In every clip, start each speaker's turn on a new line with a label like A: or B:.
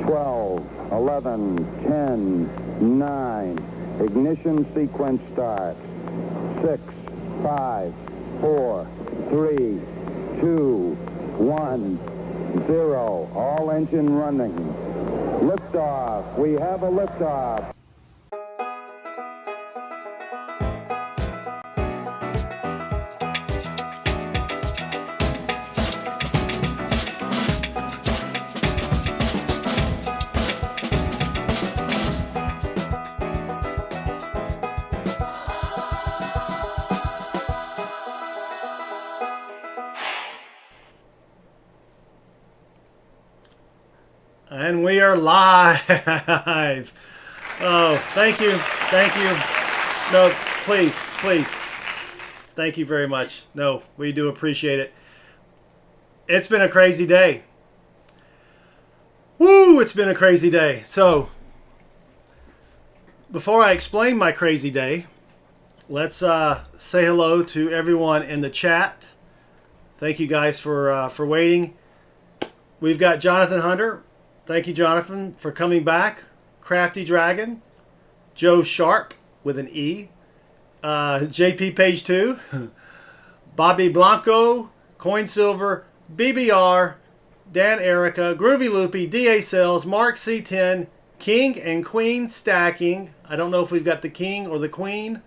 A: 12, 11, 10, 9. Ignition sequence start. 6, 5, 4, 3, 2, 1, 0. All engine running. Liftoff. We have a liftoff.
B: And we are live. Oh, thank you. Thank you. No, please, please. Thank you very much. No, we do appreciate it. It's been a crazy day. Woo, it's been a crazy day. So, before I explain my crazy day, let's say hello to everyone in the chat. Thank you guys for waiting. We've got Jonathan Hunter. Thank you, Jonathan, for coming back. Crafty Dragon. Joe Sharp with an E. JP Page 2. Bobby Blanco. Coin Silver. BBR. Dan Erica. Groovy Loopy. DA Sales. Mark C10. King and Queen Stacking. I don't know if we've got the King or the Queen,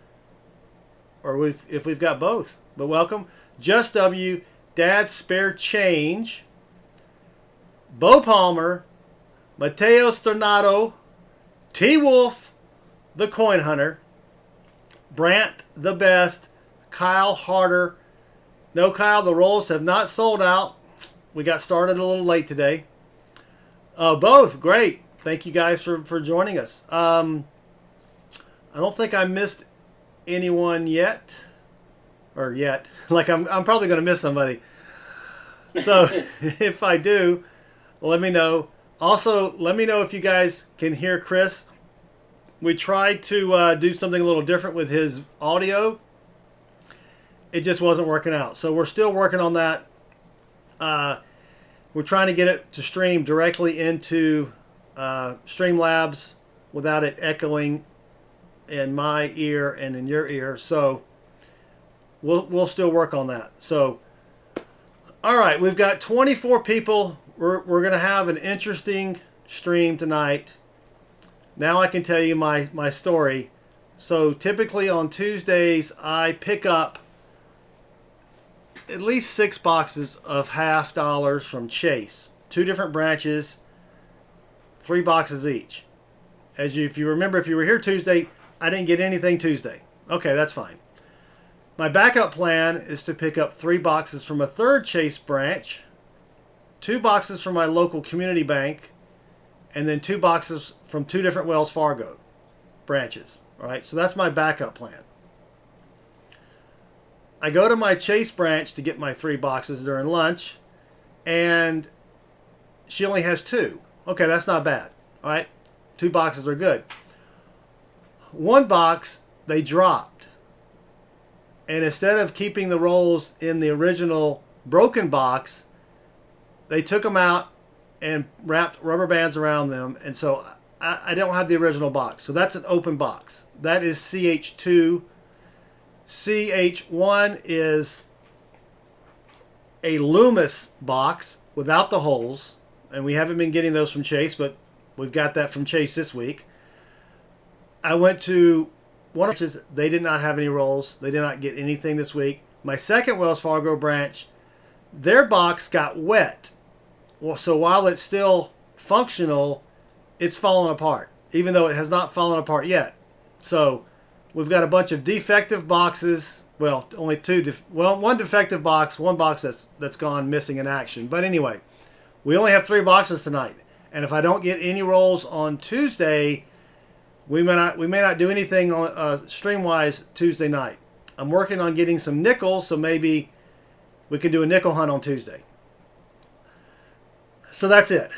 B: or if we've got both. But welcome. Just W. Dad's Spare Change. Bo Palmer. Mateo Stornado, T-Wolf, the Coin Hunter, Brant, the Best, Kyle Harder. No, Kyle, the rolls have not sold out. We got started a little late today. Both, great. Thank you guys for joining us. I don't think I missed anyone yet. Or yet. Like, I'm probably going to miss somebody. So, if I do, let me know. Also, let me know if you guys can hear Chris. We tried to do something a little different with his audio. It just wasn't working out. So we're still working on that. We're trying to get it to stream directly into Streamlabs without it echoing in my ear and in your ear. So we'll still work on that. So, all right, we've got 24 people. We're going to have an interesting stream tonight. Now I can tell you my story. So typically on Tuesdays, I pick up at least 6 boxes of $half from Chase. 2 different branches, 3 boxes each. If you remember, if you were here Tuesday, I didn't get anything Tuesday. Okay, that's fine. My backup plan is to pick up 3 boxes from a 3rd Chase branch, 2 boxes from my local community bank, and then 2 boxes from 2 different Wells Fargo branches. All right, so that's my backup plan. I go to my Chase branch to get my 3 boxes during lunch, and she only has 2. Okay, that's not bad. All right, 2 boxes are good. 1 box, they dropped. And instead of keeping the rolls in the original broken box, they took them out and wrapped rubber bands around them. And so I don't have the original box. So that's an open box. That is CH2. CH1 is a Loomis box without the holes. And we haven't been getting those from Chase, but we've got that from Chase this week. I went to one of branches. They did not have any rolls. They did not get anything this week. My second Wells Fargo branch, their box got wet. Well, so while it's still functional, it's fallen apart, even though it has not fallen apart yet. So we've got a bunch of defective boxes. Well, only 2. One defective box, 1 box that's gone missing in action. But anyway, we only have 3 boxes tonight. And if I don't get any rolls on Tuesday, we may not do anything on stream-wise Tuesday night. I'm working on getting some nickels, so maybe we can do a nickel hunt on Tuesday. So that's it.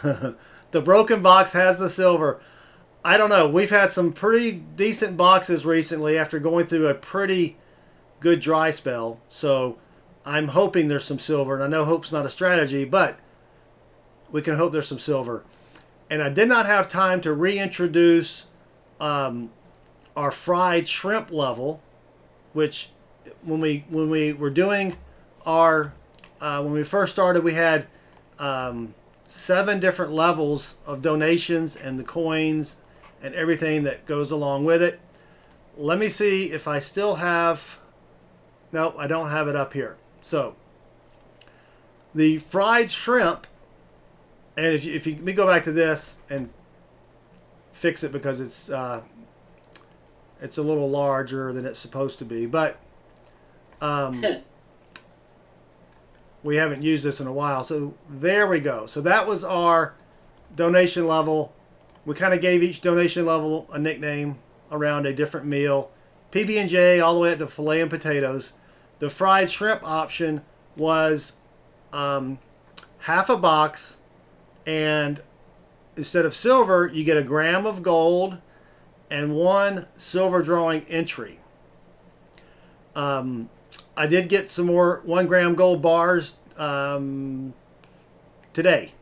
B: The broken box has the silver. I don't know. We've had some pretty decent boxes recently after going through a pretty good dry spell. So I'm hoping there's some silver. And I know hope's not a strategy, but we can hope there's some silver. And I did not have time to reintroduce our fried shrimp level, which when we were doing our when we first started, we had 7 different levels of donations and the coins and everything that goes along with it. Let me see if I still have. No, I don't have it up here. So the fried shrimp, and if you let me go back to this and fix it because it's a little larger than it's supposed to be, but we haven't used this in a while. So there we go. So that was our donation level. We kind of gave each donation level a nickname around a different meal. PB&J all the way up to filet and potatoes. The fried shrimp option was half a box, and instead of silver, you get a gram of gold and 1 silver drawing entry. I did get some more 1 gram gold bars today,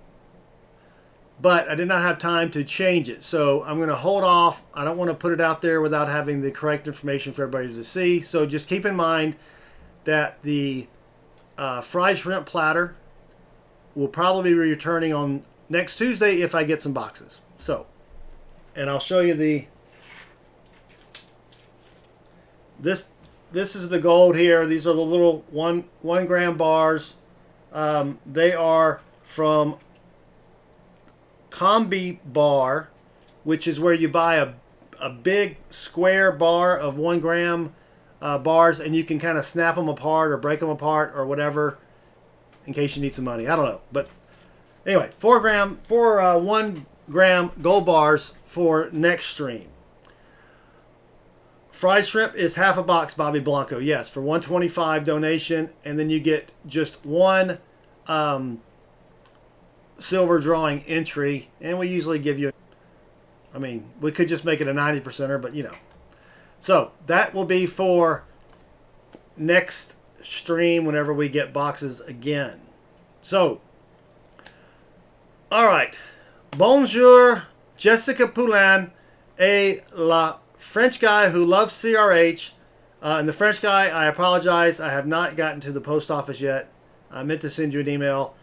B: but I did not have time to change it. So I'm going to hold off. I don't want to put it out there without having the correct information for everybody to see. So just keep in mind that the fried shrimp platter will probably be returning on next Tuesday if I get some boxes. So, and I'll show you this is the gold here. These are the little one gram bars. They are from Combi Bar, which is where you buy a big square bar of 1 gram bars, and you can kind of snap them apart or break them apart or whatever in case you need some money. I don't know. But anyway, 1 gram gold bars for next stream. Fried shrimp is half a box, Bobby Blanco. Yes, for $125 donation, and then you get just 1 silver drawing entry, and we usually give you. I mean, we could just make it a 90%er, but you know. So that will be for next stream whenever we get boxes again. So, all right. Bonjour, Jessica Poulin, la French guy who loves CRH. And the French guy, I apologize. I have not gotten to the post office yet. I meant to send you an email.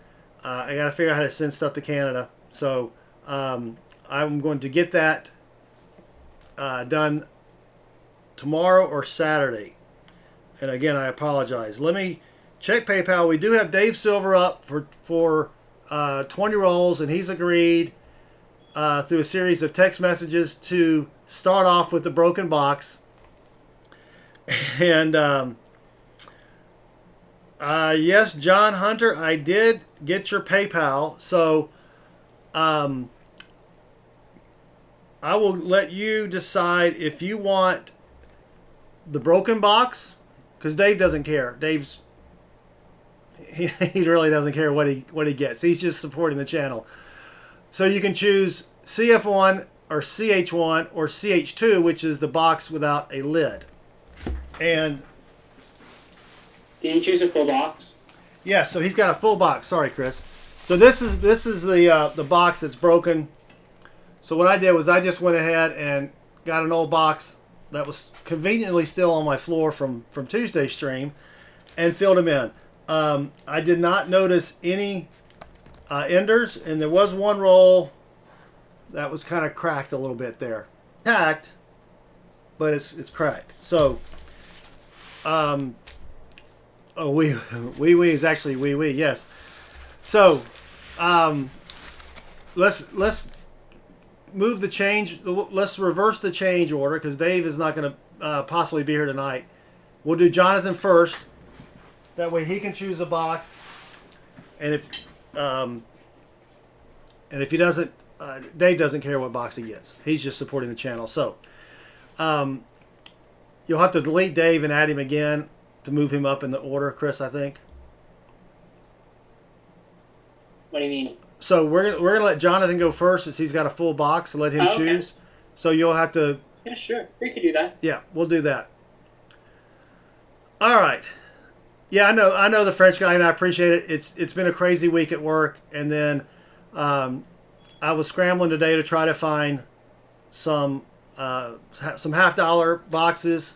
B: I got to figure out how to send stuff to Canada. So I'm going to get that done tomorrow or Saturday. And again, I apologize. Let me check PayPal. We do have Dave Silver up for 20 rolls, and he's agreed through a series of text messages to start off with the broken box. And yes, John Hunter, I did get your PayPal. So I will let you decide if you want the broken box, because Dave doesn't care. He really doesn't care what he gets. He's just supporting the channel. So you can choose CF1 or CH1 or CH2, which is the box without a lid. And
C: can you choose a full box?
B: yeah, so he's got a full box. Sorry, Chris. So this is the box that's broken. So what I did was I just went ahead and got an old box that was conveniently still on my floor from Tuesday's stream and filled them in. I did not notice any enders, and there was 1 roll that was kind of cracked a little bit there. Tacked, but it's cracked. So, wee is actually wee, yes. So, let's move the change. Let's reverse the change order because Dave is not going to possibly be here tonight. We'll do Jonathan first. That way he can choose a box, and if he doesn't, Dave doesn't care what box he gets. He's just supporting the channel. So you'll have to delete Dave and add him again to move him up in the order, Chris, I think.
C: What do you mean?
B: So we're gonna let Jonathan go first since he's got a full box and let him choose. So you'll have to.
C: Yeah, sure. We could do that.
B: Yeah, we'll do that. All right. Yeah, I know the French guy, and I appreciate it. It's been a crazy week at work, and then I was scrambling today to try to find some $half boxes,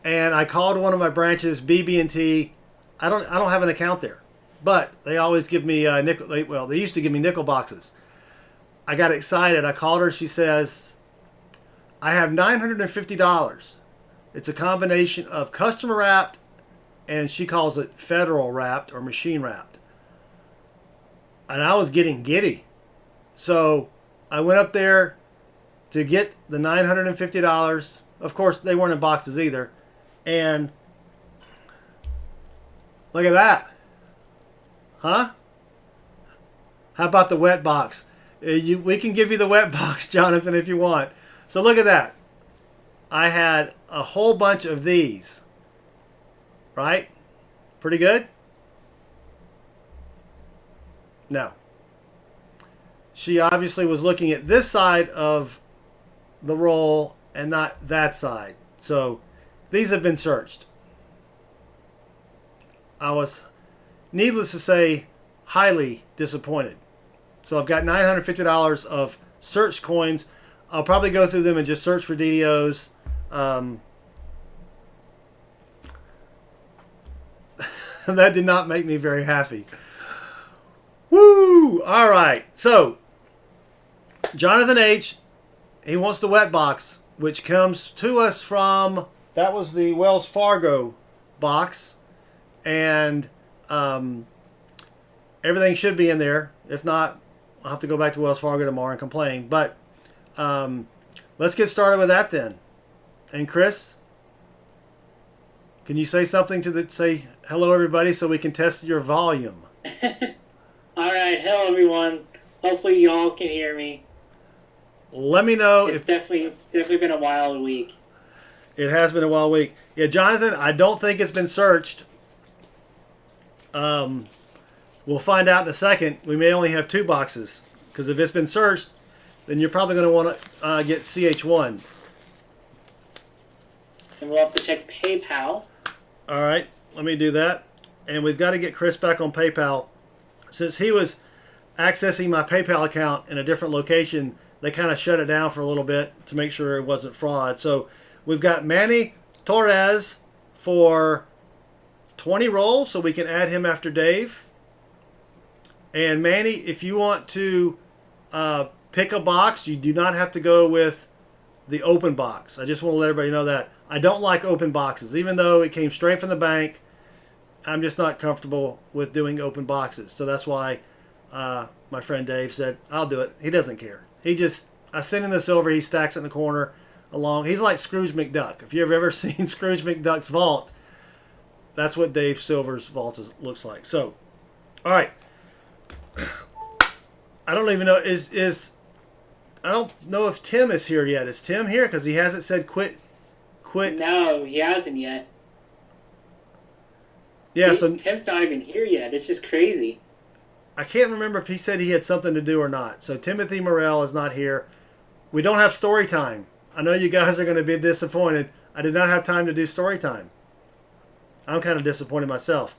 B: and I called one of my branches, BB&T. I don't have an account there, but they always give me nickel. They used to give me nickel boxes. I got excited. I called her. She says, I have $950. It's a combination of customer wrapped, and she calls it federal wrapped or machine wrapped. And I was getting giddy. So I went up there to get the $950. Of course, they weren't in boxes either. And look at that. Huh? How about the wet box? We can give you the wet box, Jonathan, if you want. So look at that. I had a whole bunch of these. Right? Pretty good? No. She obviously was looking at this side of the roll and not that side. So these have been searched. I was, needless to say, highly disappointed. So I've got $950 of search coins. I'll probably go through them and just search for DDOs. That did not make me very happy. Woo! All right. So Jonathan H., he wants the wet box, which comes to us from, that was the Wells Fargo box. And everything should be in there. If not, I'll have to go back to Wells Fargo tomorrow and complain. But let's get started with that then. And Chris, can you say something say hello everybody so we can test your volume?
C: All right, hello everyone. Hopefully y'all can hear me.
B: Let me know
C: It's definitely been a wild week.
B: It has been a wild week. Yeah, Jonathan, I don't think it's been searched. We'll find out in a second. We may only have 2 boxes, because if it's been searched, then you're probably going to want to get CH1.
C: And we'll have to check PayPal.
B: All right, let me do that. And we've got to get Chris back on PayPal. Since he was accessing my PayPal account in a different location, they kind of shut it down for a little bit to make sure it wasn't fraud. So we've got Manny Torres for 20 rolls, so we can add him after Dave. And Manny, if you want to pick a box, you do not have to go with the open box. I just want to let everybody know that. I don't like open boxes. Even though it came straight from the bank, I'm just not comfortable with doing open boxes. So that's why my friend Dave said, I'll do it. He doesn't care. I send him this over, he stacks it in the corner along. He's like Scrooge McDuck. If you've ever seen Scrooge McDuck's vault, that's what Dave Silver's vault looks like. So, all right. I don't even know, I don't know if Tim is here yet. Is Tim here? Because he hasn't said quit.
C: No, he hasn't yet.
B: Yeah, so
C: Tim's not even here yet. It's just crazy.
B: I can't remember if he said he had something to do or not. So Timothy Morrell is not here. We don't have story time. I know you guys are going to be disappointed. I did not have time to do story time. I'm kind of disappointed myself.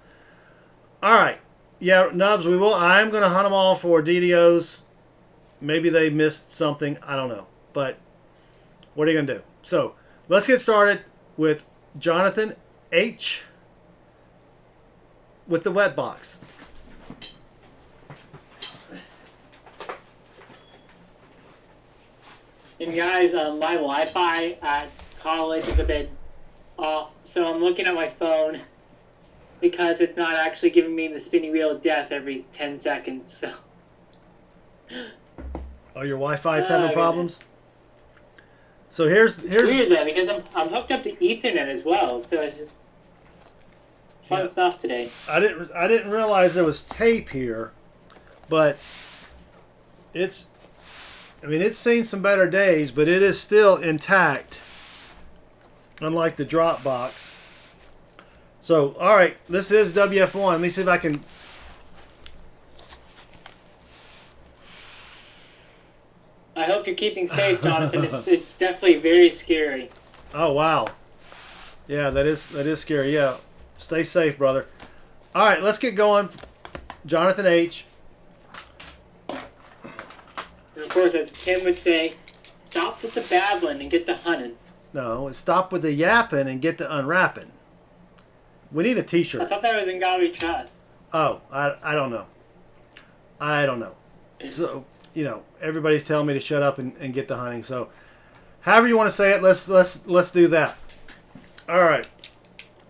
B: All right. Yeah, Nubs, we will. I'm going to hunt them all for DDOs. Maybe they missed something. I don't know. But what are you going to do? So let's get started with Jonathan H. with the wet box.
C: And guys, my Wi-Fi at college is a bit off, so I'm looking at my phone because it's not actually giving me the spinning wheel of death every 10 seconds. So.
B: Oh, your Wi-Fi's having problems? So here's
C: weird though, because I'm hooked up to Ethernet as well, so it's just fun stuff today.
B: I didn't realize there was tape here, but it's seen some better days, but it is still intact, unlike the drop box. So, all right, this is WF1. Let me see if I can.
C: I hope you're keeping safe, Jonathan. It's definitely very scary.
B: Oh wow, yeah, that is scary. Yeah, stay safe, brother. All right, let's get going. Jonathan H.
C: And of course, as Tim would say, stop with the babbling and get the hunting.
B: No, it's stop with the yapping and get to unwrapping. We need a
C: I
B: T-shirt.
C: thought that was in God We Trust.
B: Oh, I don't know. I don't know. So, you know, everybody's telling me to shut up and get to hunting. So, however you want to say it, let's do that. All right.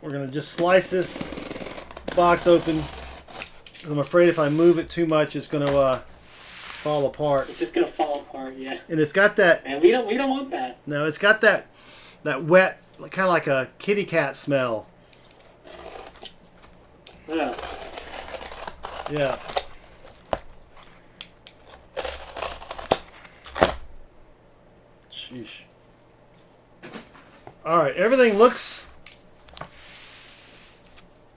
B: We're going to just slice this box open. I'm afraid if I move it too much, it's going to fall apart.
C: It's just gonna fall apart, yeah.
B: And it's got that.
C: And we don't want that.
B: No, it's got that wet, kind of like a kitty cat smell.
C: Yeah.
B: Yeah. Sheesh. All right, everything looks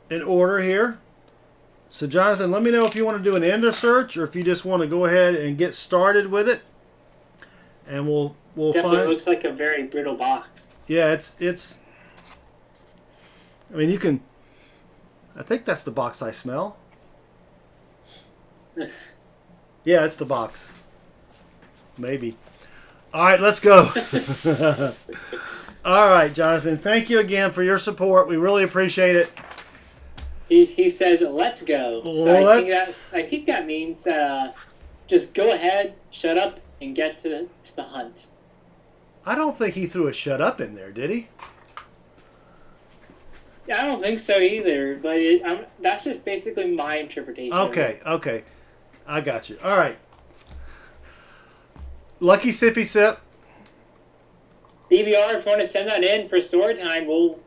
B: in order here. So, Jonathan, let me know if you want to do an ender search or if you just want to go ahead and get started with it. And we'll
C: Definitely
B: find.
C: looks like a very brittle box.
B: Yeah, it's. I mean, you can. I think that's the box I smell. Yeah, it's the box. Maybe. All right, let's go. All right, Jonathan. Thank you again for your support. We really appreciate it.
C: He says, "Let's go." So
B: Well,
C: I think that means just go ahead, shut up, and get to the hunt.
B: I don't think he threw a shut up in there, did he?
C: Yeah, I don't think so either. But that's just basically my interpretation.
B: Okay, okay. I got you. All right. Lucky Sippy Sip.
C: BBR, if you want to send that in for story time, we'll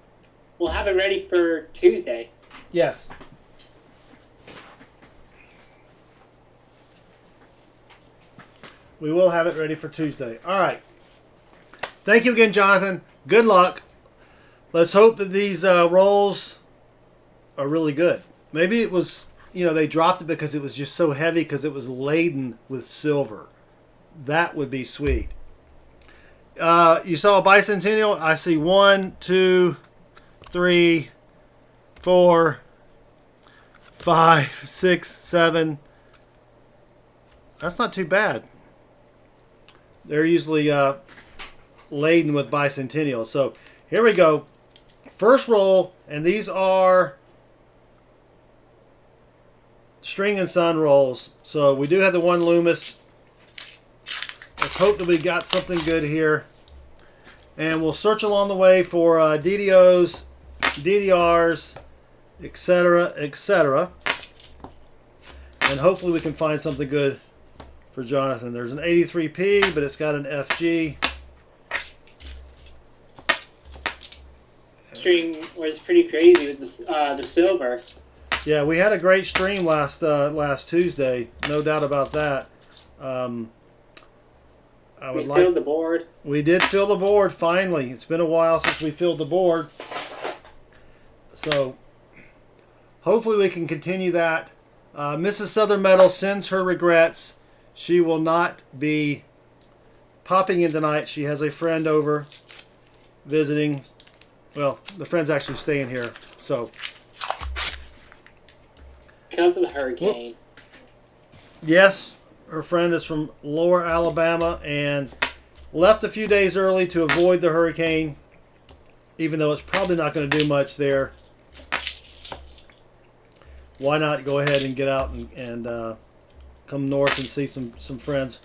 C: have it ready for Tuesday.
B: Yes. We will have it ready for Tuesday. All right. Thank you again, Jonathan. Good luck. Let's hope that these rolls are really good. Maybe it was, they dropped it because it was just so heavy because it was laden with silver. That would be sweet. You saw a bicentennial. I see 1, 2, 3, 4, 5, 6, 7. That's not too bad. They're usually laden with bicentennial. So here we go. First roll, and these are String and Sun rolls. So we do have the one Loomis. Let's hope that we got something good here. And we'll search along the way for DDOs, DDRs, etc., etc. And hopefully we can find something good for Jonathan. There's an 83P, but it's got an FG.
C: String was pretty crazy with the silver.
B: Yeah, we had a great stream last Tuesday. No doubt about that.
C: We filled the board.
B: We did fill the board finally. It's been a while since we filled the board. So hopefully we can continue that. Mrs. Southern Metal sends her regrets. She will not be popping in tonight. She has a friend over visiting. Well, the friend's actually staying here. So
C: because of the hurricane.
B: yes, her friend is from Lower Alabama and left a few days early to avoid the hurricane, even though it's probably not going to do much there. Why not go ahead and get out and come north and see some friends?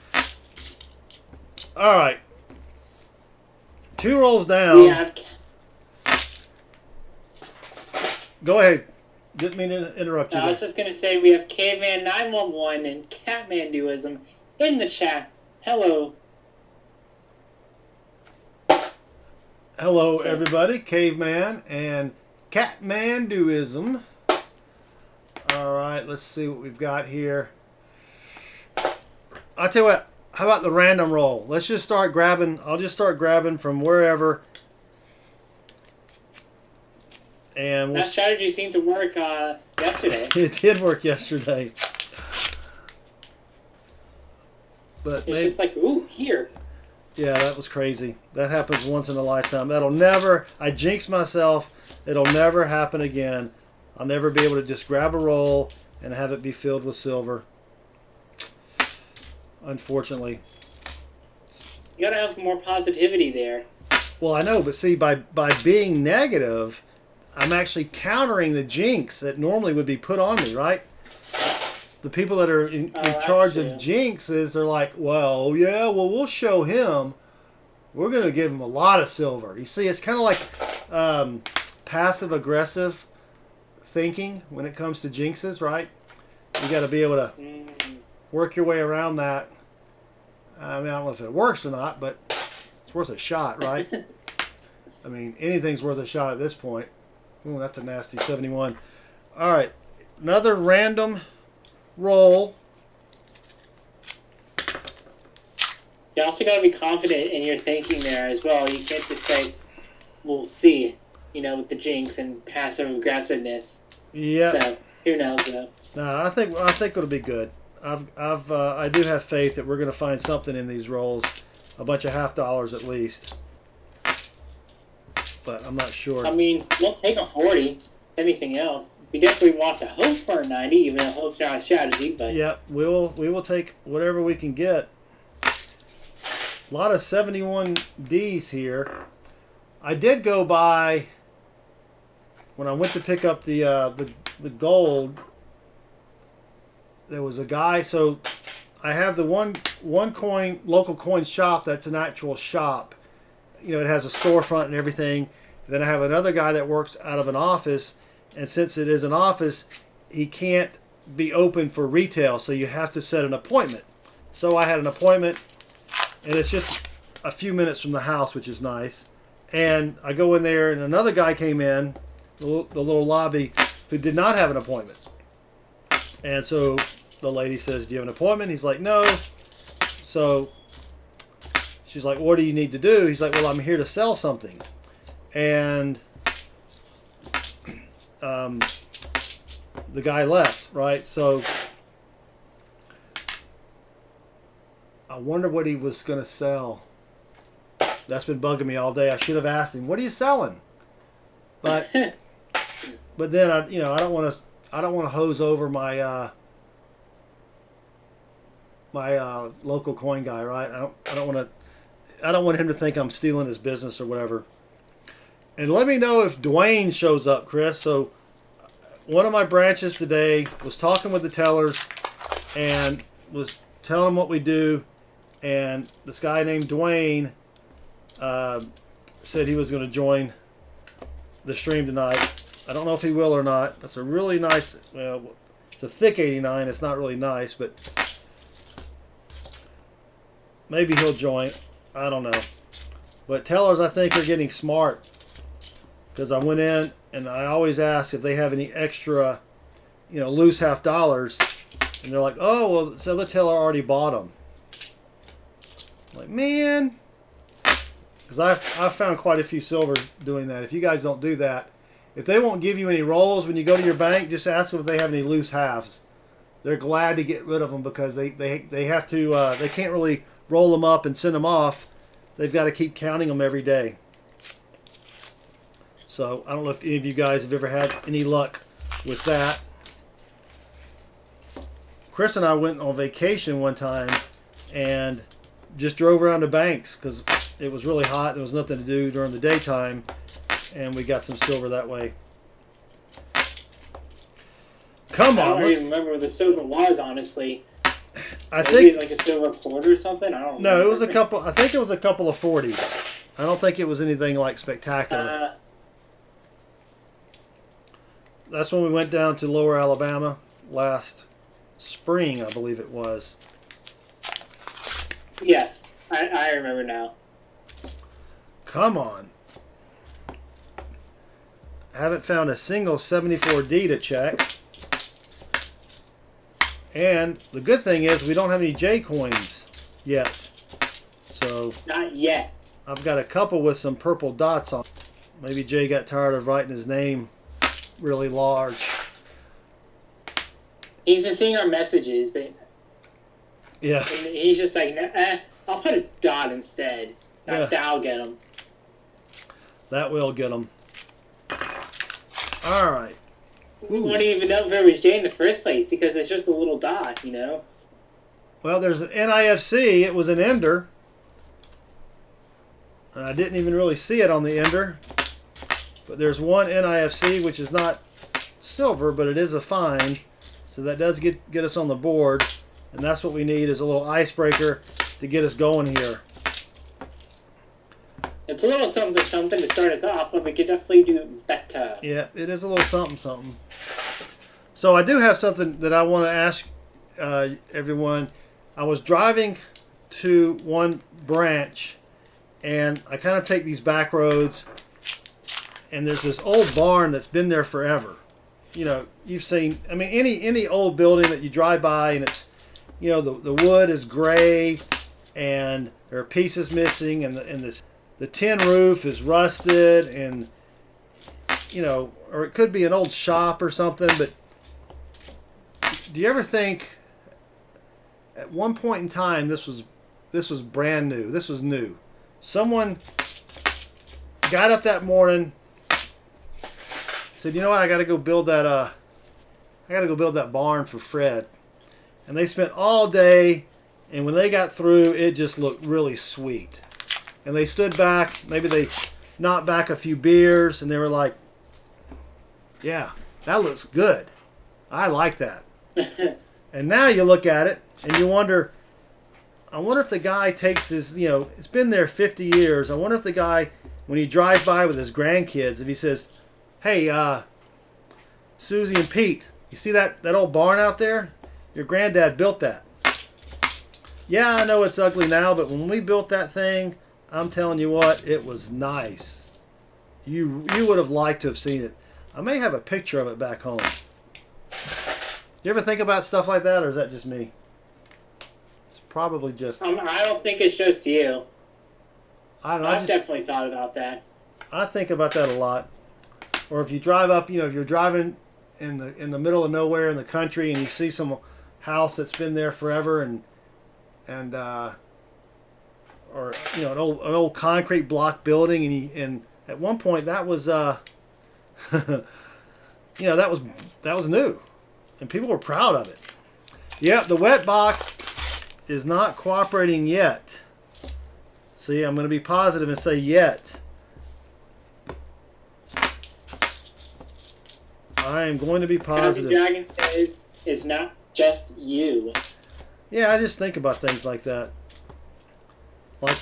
B: All right. 2 rolls down.
C: We have.
B: Go ahead. Didn't mean to interrupt you.
C: I was just gonna say we have Caveman 911 and Catmanduism in the chat. Hello.
B: Hello, everybody. Caveman and Catmanduism. All right, let's see what we've got here. I'll tell you what. How about the random roll? Let's just start grabbing. I'll just start grabbing from wherever. And
C: That strategy seemed to work yesterday.
B: It did work yesterday. But
C: It's just like, ooh, here.
B: yeah, that was crazy. That happens once in a lifetime. That'll never, I jinx myself, it'll never happen again. I'll never be able to just grab a roll and have it be filled with silver. unfortunately.
C: You gotta have more positivity there.
B: Well, I know, but see, by being negative, I'm actually countering the jinx that normally would be put on me, right? The people that are in charge of jinxes, they're like, well, yeah, well, we'll show him. We're going to give him a lot of silver. You see, it's kind of like passive-aggressive thinking when it comes to jinxes, right? You got to be able to work your way around that. I mean, I don't know if it works or not, but it's worth a shot, right? I mean, anything's worth a shot at this point. Ooh, that's a nasty 71. All right, another random roll.
C: You also got to be confident in your thinking there as well. You can't just say, we'll see, with the jinx and passive aggressiveness.
B: Yeah.
C: So, who knows, though.
B: No, I think it'll be good. I do have faith that we're going to find something in these rolls, a bunch of $50 at least. But I'm not sure.
C: I mean, we'll take a 40. Anything else? We definitely want to hope for a 90, even though hope's not a strategy. But
B: yeah, we will take whatever we can get. A lot of 71Ds here. I did go by when I went to pick up the gold. There was a guy. So I have the one coin local coin shop. That's an actual shop. It has a storefront and everything. Then I have another guy that works out of an office, and since it is an office, he can't be open for retail, so you have to set an appointment. So I had an appointment, and it's just a few minutes from the house, which is nice. And I go in there, and another guy came in, the little lobby, who did not have an appointment. And so the lady says, do you have an appointment? He's like, no. So she's like, what do you need to do? He's like, well, I'm here to sell something. And the guy left, right? So I wonder what he was going to sell. That's been bugging me all day. I should have asked him, what are you selling? But then I don't want to hose over my local coin guy, right? I don't want him to think I'm stealing his business or whatever. And let me know if Dwayne shows up, Chris. So one of my branches today was talking with the tellers and was telling them what we do. And this guy named Dwayne said he was going to join the stream tonight. I don't know if he will or not. That's a really nice, well, it's a thick 89. It's not really nice, but maybe he'll join. I don't know. But tellers, I think, are getting smart. Because I went in and I always ask if they have any extra, loose $50. And they're like, oh, well, this other teller already bought them. I'm like, man. Because I've found quite a few silver doing that. If you guys don't do that, if they won't give you any rolls when you go to your bank, just ask them if they have any loose halves. They're glad to get rid of them because they have to, they can't really roll them up and send them off. They've got to keep counting them every day. So I don't know if any of you guys have ever had any luck with that. Chris and I went on vacation one time and just drove around the banks because it was really hot. There was nothing to do during the daytime, and we got some silver that way. Come on!
C: I don't even remember what the silver was, honestly.
B: I
C: Maybe
B: think
C: like a silver quarter or something. I don't.
B: No,
C: remember.
B: it was a couple. I think it was a couple of 40s. I don't think it was anything like spectacular. That's when we went down to Lower Alabama last spring, I believe it was.
C: Yes, I remember now.
B: Come on. I haven't found a single 74D to check. And the good thing is we don't have any J coins yet. So
C: Not yet.
B: I've got a couple with some purple dots on. Maybe Jay got tired of writing his name really large.
C: He's been seeing our messages, but
B: Yeah.
C: he's just like, I'll put a dot instead.
B: Yeah.
C: That'll get him.
B: That will get them. All right.
C: We wouldn't even know if it was Jay in the first place because it's just a little dot,
B: Well, there's an NIFC. It was an ender. And I didn't even really see it on the ender. But there's one NIFC, which is not silver, but it is a fine. So that does get us on the board. And that's what we need, is a little icebreaker to get us going here.
C: It's a little something to start us off, but we could definitely do better.
B: Yeah, it is a little something. So I do have something that I want to ask everyone. I was driving to one branch, and I kind of take these back roads, and there's this old barn that's been there forever. You know, you've seen, I mean, any old building that you drive by, and it's, you know, the wood is gray, and there are pieces missing, and the tin roof is rusted, and, you know, or it could be an old shop or something. But do you ever think at one point in time this was brand new? This was new. Someone got up that morning, said, "You know what? I got to go build that barn for Fred." And they spent all day, and when they got through, it just looked really sweet. And they stood back, maybe they knocked back a few beers, and they were like, "Yeah, that looks good. I like that." And now you look at it, and you wonder, I wonder if the guy takes his, you know, it's been there 50 years. I wonder if the guy, when he drives by with his grandkids, if he says, "Hey, Susie and Pete, you see that old barn out there? Your granddad built that." Yeah, I know it's ugly now, but when we built that thing, I'm telling you what, it was nice. You would have liked to have seen it. I may have a picture of it back home. You ever think about stuff like that, or is that just me? It's probably just...
C: I don't think it's just you.
B: I don't know.
C: I've definitely thought about that.
B: I think about that a lot. Or if you drive up, you know, if you're driving in the middle of nowhere in the country, and you see some house that's been there forever, and or, you know, an old concrete block building, and at one point that was you know, that was new, and people were proud of it. Yeah, the wet box is not cooperating yet. See, I'm going to be positive and say yet. I am going to be positive.
C: How the Dragon says it's not just you.
B: Yeah, I just think about things like that. Like,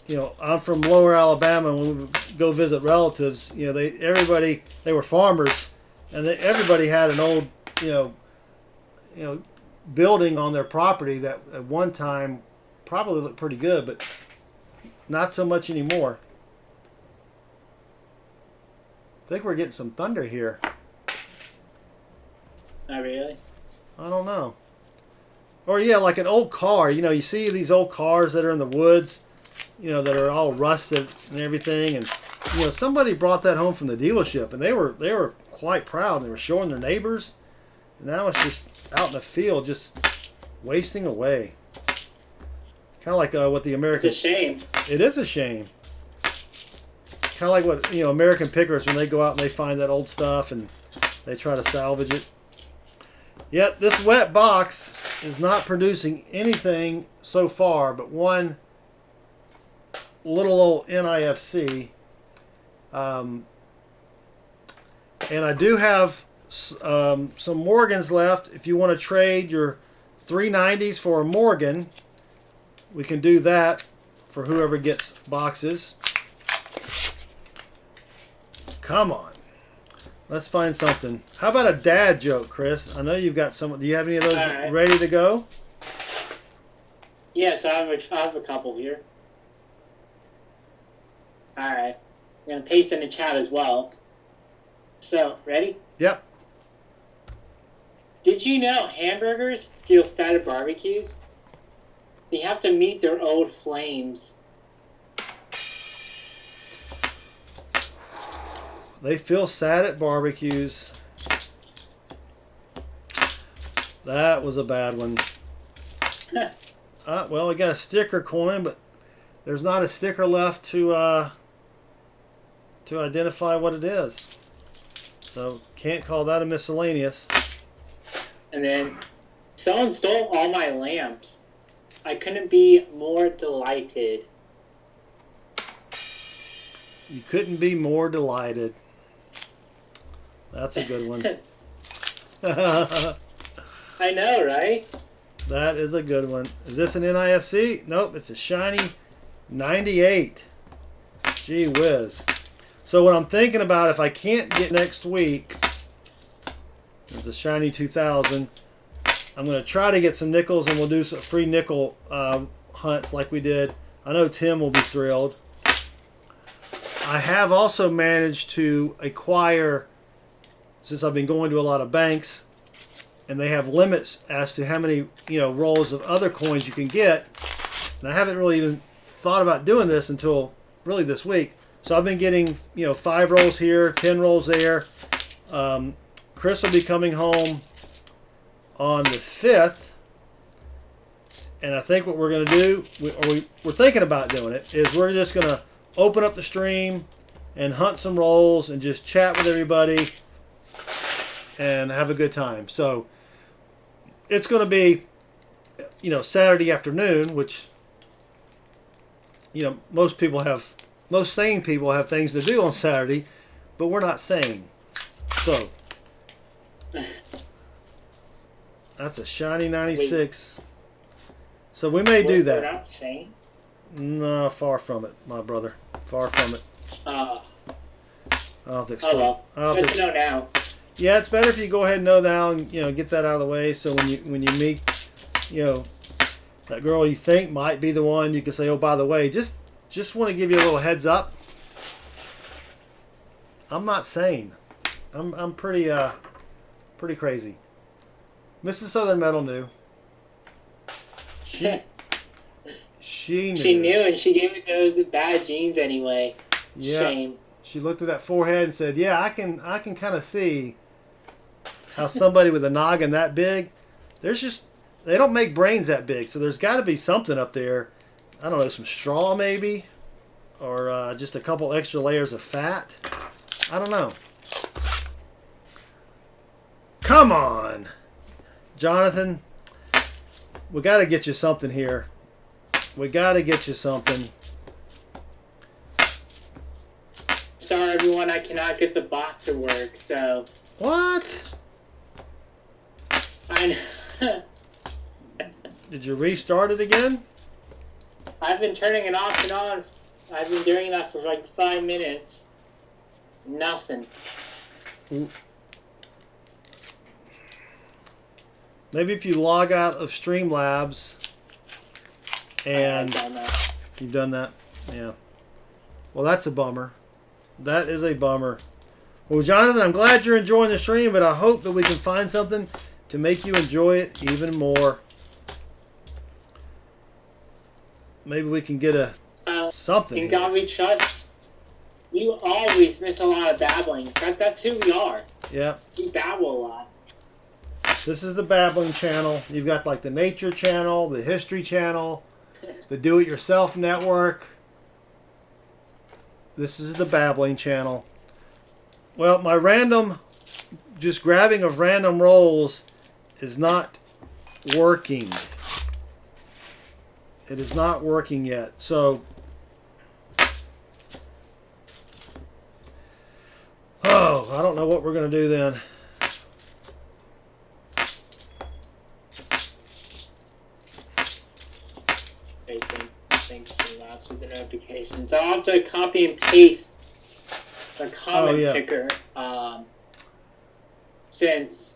B: you know, I'm from Lower Alabama. When we go visit relatives, you know, they were farmers, and everybody had an old, you know, building on their property that at one time probably looked pretty good, but not so much anymore. I think we're getting some thunder here.
C: Not really.
B: I don't know. Or yeah, like an old car. You know, you see these old cars that are in the woods, you know, that are all rusted and everything, and you know, somebody brought that home from the dealership, and they were quite proud. They were showing their neighbors, and now it's just out in the field, just wasting away. Kind of like what the American.
C: It's a shame.
B: It is a shame. Kind of like what, you know, American pickers, when they go out and they find that old stuff and they try to salvage it. Yep, this wet box is not producing anything so far but one little old NIFC. And I do have some Morgans left. If you want to trade your 390s for a Morgan, we can do that for whoever gets boxes. Come on. Let's find something. How about a dad joke, Chris? I know you've got some. Do you have any of those ready to go?
C: Yes, I have a couple here. Alright. I'm going to paste in the chat as well. So, ready?
B: Yep.
C: Did you know hamburgers feel sad at barbecues? They have to meet their old flames.
B: They feel sad at barbecues. That was a bad one. Well, we got a sticker coin, but there's not a sticker left to identify what it is. So can't call that a miscellaneous.
C: And then Someone stole all my lamps. I couldn't be more delighted.
B: You couldn't be more delighted. That's a good one.
C: I know, right?
B: That is a good one. Is this an NIFC? Nope, it's a shiny 98. Gee whiz. So what I'm thinking about, if I can't get next week, it's a shiny 2000. I'm going to try to get some nickels, and we'll do some free nickel hunts like we did. I know Tim will be thrilled. I have also managed to acquire, since I've been going to a lot of banks, and they have limits as to how many rolls of other coins you can get. And I haven't really even thought about doing this until really this week. So I've been getting 5 rolls here, 10 rolls there. Chris will be coming home on the 5th, and I think what we're going to do, we're thinking about doing it, is we're just going to open up the stream and hunt some rolls and just chat with everybody and have a good time. So it's going to be Saturday afternoon, which most sane people have things to do on Saturday, but we're not sane. So that's a shiny 96. Wait. So we may do that.
C: We're not sane?
B: No, far from it, my brother. Far from it. I'll have to explain.
C: Oh well. Good to know now.
B: Yeah, it's better if you go ahead and know now and get that out of the way. So when you meet that girl you think might be the one, you can say, oh, by the way, just want to give you a little heads up. I'm not sane. I'm pretty crazy. Mrs. Southern Metal knew. She knew.
C: She knew, and she gave me those bad genes anyway.
B: Yeah.
C: Shame.
B: She looked at that forehead and said, "Yeah, I can kind of see how somebody with a noggin that big, they don't make brains that big, so there's got to be something up there. I don't know, some straw maybe, or just a couple extra layers of fat. I don't know." Come on, Jonathan. We got to get you something here. We got to get you something.
C: Sorry, everyone. I cannot get the bot to work. So.
B: What?
C: I know.
B: Did you restart it again?
C: I've been turning it off and on. I've been doing that for like 5 minutes. Nothing.
B: Ooh. Maybe if you log out of Streamlabs and
C: I've done that.
B: You've done that? Yeah. Well, that's a bummer. That is a bummer. Well, Jonathan, I'm glad you're enjoying the stream, but I hope that we can find something to make you enjoy it even more. Maybe we can get something.
C: In God we trust. You always miss a lot of babbling. That's who we are.
B: Yeah.
C: We babble a lot.
B: This is the babbling channel. You've got like the nature channel, the history channel, the do-it-yourself network. This is the babbling channel. Well, my just grabbing of random rolls is not working. It is not working yet. So, I don't know what we're going to do then.
C: Thanks for last with the notifications. I'll have to copy and paste the comment picker since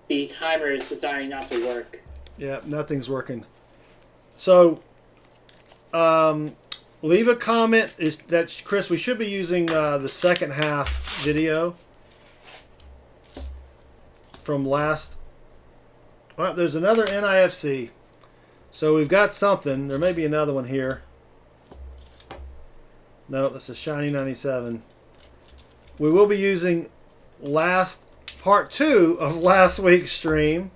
C: the timer is deciding not to work.
B: Yeah, nothing's working. So, leave a comment. That's Chris. We should be using the second half video from last. Well, there's another NIFC. So we've got something. There may be another one here. No, that's a shiny 97. We will be using part 2 of last week's stream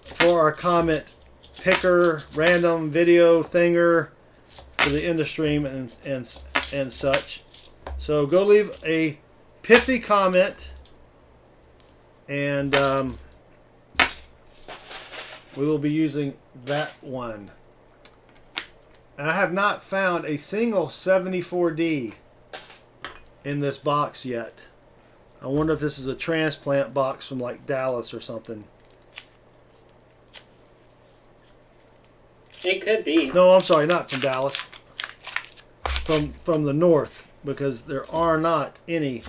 B: for our comment picker, random video thinger for the end of stream and such. So go leave a pithy comment and we will be using that one. And I have not found a single 74D in this box yet. I wonder if this is a transplant box from like Dallas or something.
C: It could be.
B: No, I'm sorry, not from Dallas. From the north, because there are not any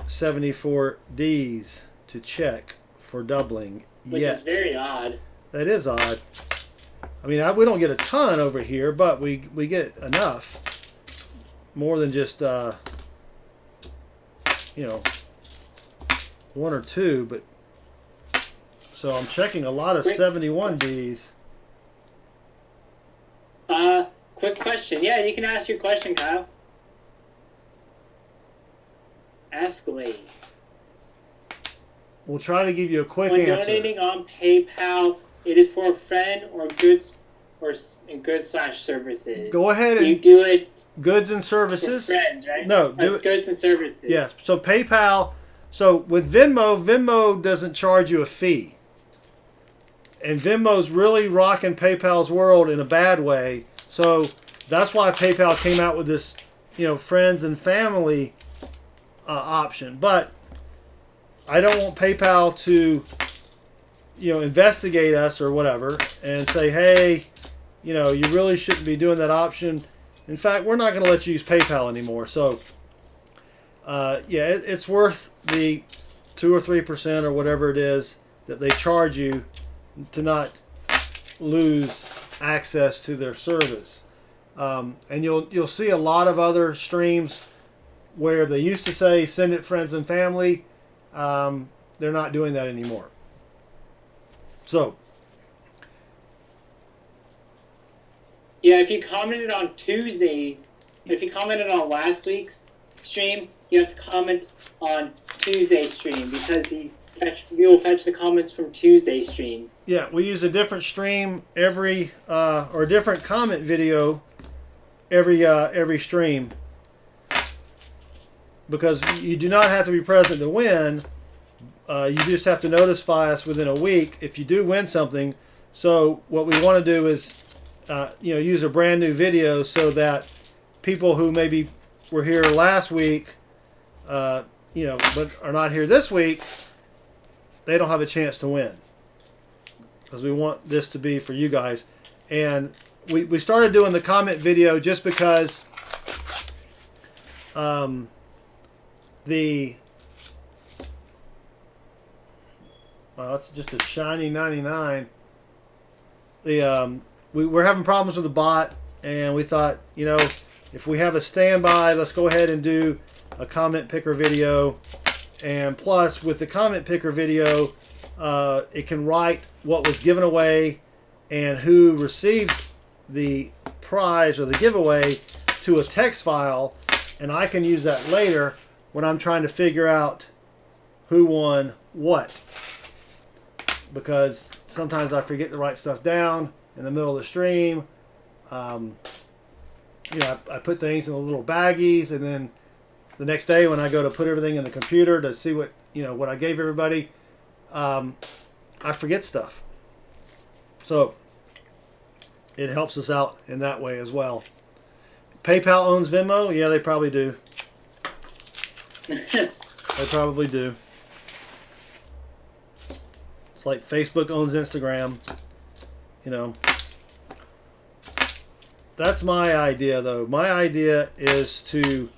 B: 74Ds to check for doubling
C: Which
B: yet.
C: is very odd.
B: That is odd. I mean, we don't get a ton over here, but we get enough. More than just, you know, one or two. But so I'm checking a lot of 71Ds.
C: Quick question. Yeah, you can ask your question, Kyle. Ask away.
B: We'll try to give you a quick
C: When
B: answer.
C: donating on PayPal, it is for a friend or goods and goods/services.
B: Go ahead
C: You
B: and
C: do it
B: goods and
C: for
B: services.
C: friends, right?
B: No,
C: That's
B: do it.
C: goods and services.
B: Yes. So PayPal. So with Venmo doesn't charge you a fee. And Venmo's really rocking PayPal's world in a bad way. So that's why PayPal came out with this, you know, friends and family option. But I don't want PayPal to, you know, investigate us or whatever and say, hey, you know, you really shouldn't be doing that option. In fact, we're not going to let you use PayPal anymore. So, yeah, it's worth the 2 or 3% or whatever it is that they charge you to not lose access to their service. And you'll see a lot of other streams where they used to say send it friends and family. They're not doing that anymore. So
C: Yeah, if you commented on Tuesday, if you commented on last week's stream, you have to comment on Tuesday's stream because we will fetch the comments from Tuesday's stream.
B: yeah, we use a different stream every or a different comment video every stream, because you do not have to be present to win. You just have to notify us within a week if you do win something. So what we want to do is you know, use a brand new video so that people who maybe were here last week, you know, but are not here this week, they don't have a chance to win, because we want this to be for you guys. And we started doing the comment video just because well, it's just a shiny 99. We're having problems with the bot, and we thought, you know, if we have a standby, let's go ahead and do a comment picker video. And plus, with the comment picker video, it can write what was given away and who received the prize or the giveaway to a text file, and I can use that later when I'm trying to figure out who won what, because sometimes I forget to write stuff down in the middle of the stream. You know, I put things in the little baggies, and then the next day when I go to put everything in the computer to see what, you know, what I gave everybody, I forget stuff. So it helps us out in that way as well. PayPal owns Venmo? Yeah, they probably do. They probably do. It's like Facebook owns Instagram. You know. That's my idea, though. My idea is to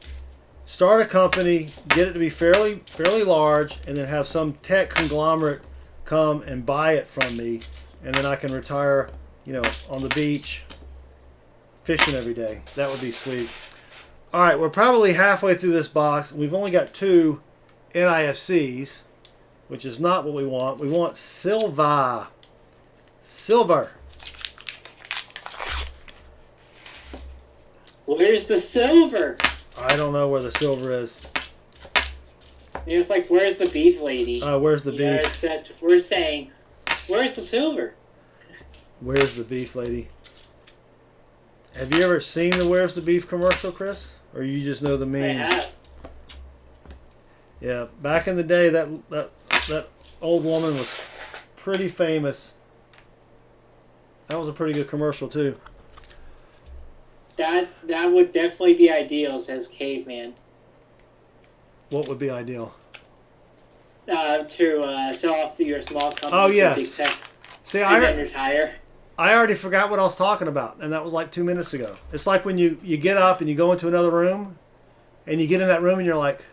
B: start a company, get it to be fairly large, and then have some tech conglomerate come and buy it from me, and then I can retire, you know, on the beach fishing every day. That would be sweet. All right, we're probably halfway through this box. We've only got 2 NIFCs, which is not what we want. We want silver. Silver.
C: Where's the silver?
B: I don't know where the silver is.
C: It's like, where's the beef lady?
B: Where's the
C: You know,
B: beef?
C: except we're saying, where's the silver?
B: Where's the beef lady? Have you ever seen the Where's the Beef commercial, Chris? Or you just know the
C: I
B: meme?
C: have.
B: Yeah, back in the day, that old woman was pretty famous. That was a pretty good commercial too.
C: That would definitely be ideal, says Caveman.
B: What would be ideal?
C: To sell off your small company.
B: Oh, yes.
C: Big tech,
B: See,
C: and then retire.
B: I already forgot what I was talking about, and that was like 2 minutes ago. It's like when you get up and you go into another room, and you get in that room and you're like,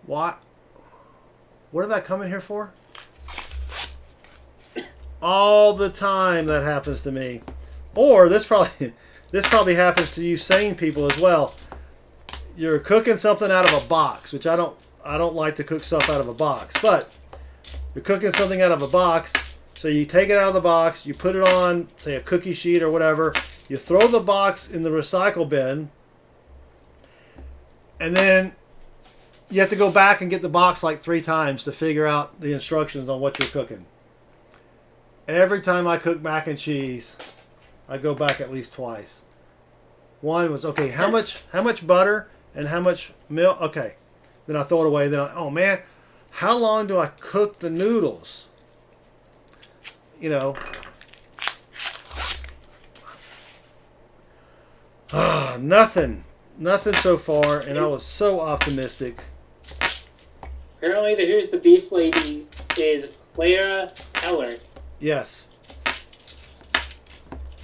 B: what? What did I come in here for? All the time that happens to me. Or this probably happens to you sane people as well. You're cooking something out of a box, which I don't like to cook stuff out of a box, but you're cooking something out of a box, so you take it out of the box, you put it on, say, a cookie sheet or whatever, you throw the box in the recycle bin, and then you have to go back and get the box like 3 times to figure out the instructions on what you're cooking. Every time I cook mac and cheese, I go back at least twice. One was, okay, how much butter and how much milk? Okay. Then I throw it away. Then, oh man, how long do I cook the noodles? You know. Nothing so far, and I was so optimistic.
C: Apparently, Who's the Beef Lady is Clara Heller.
B: Yes.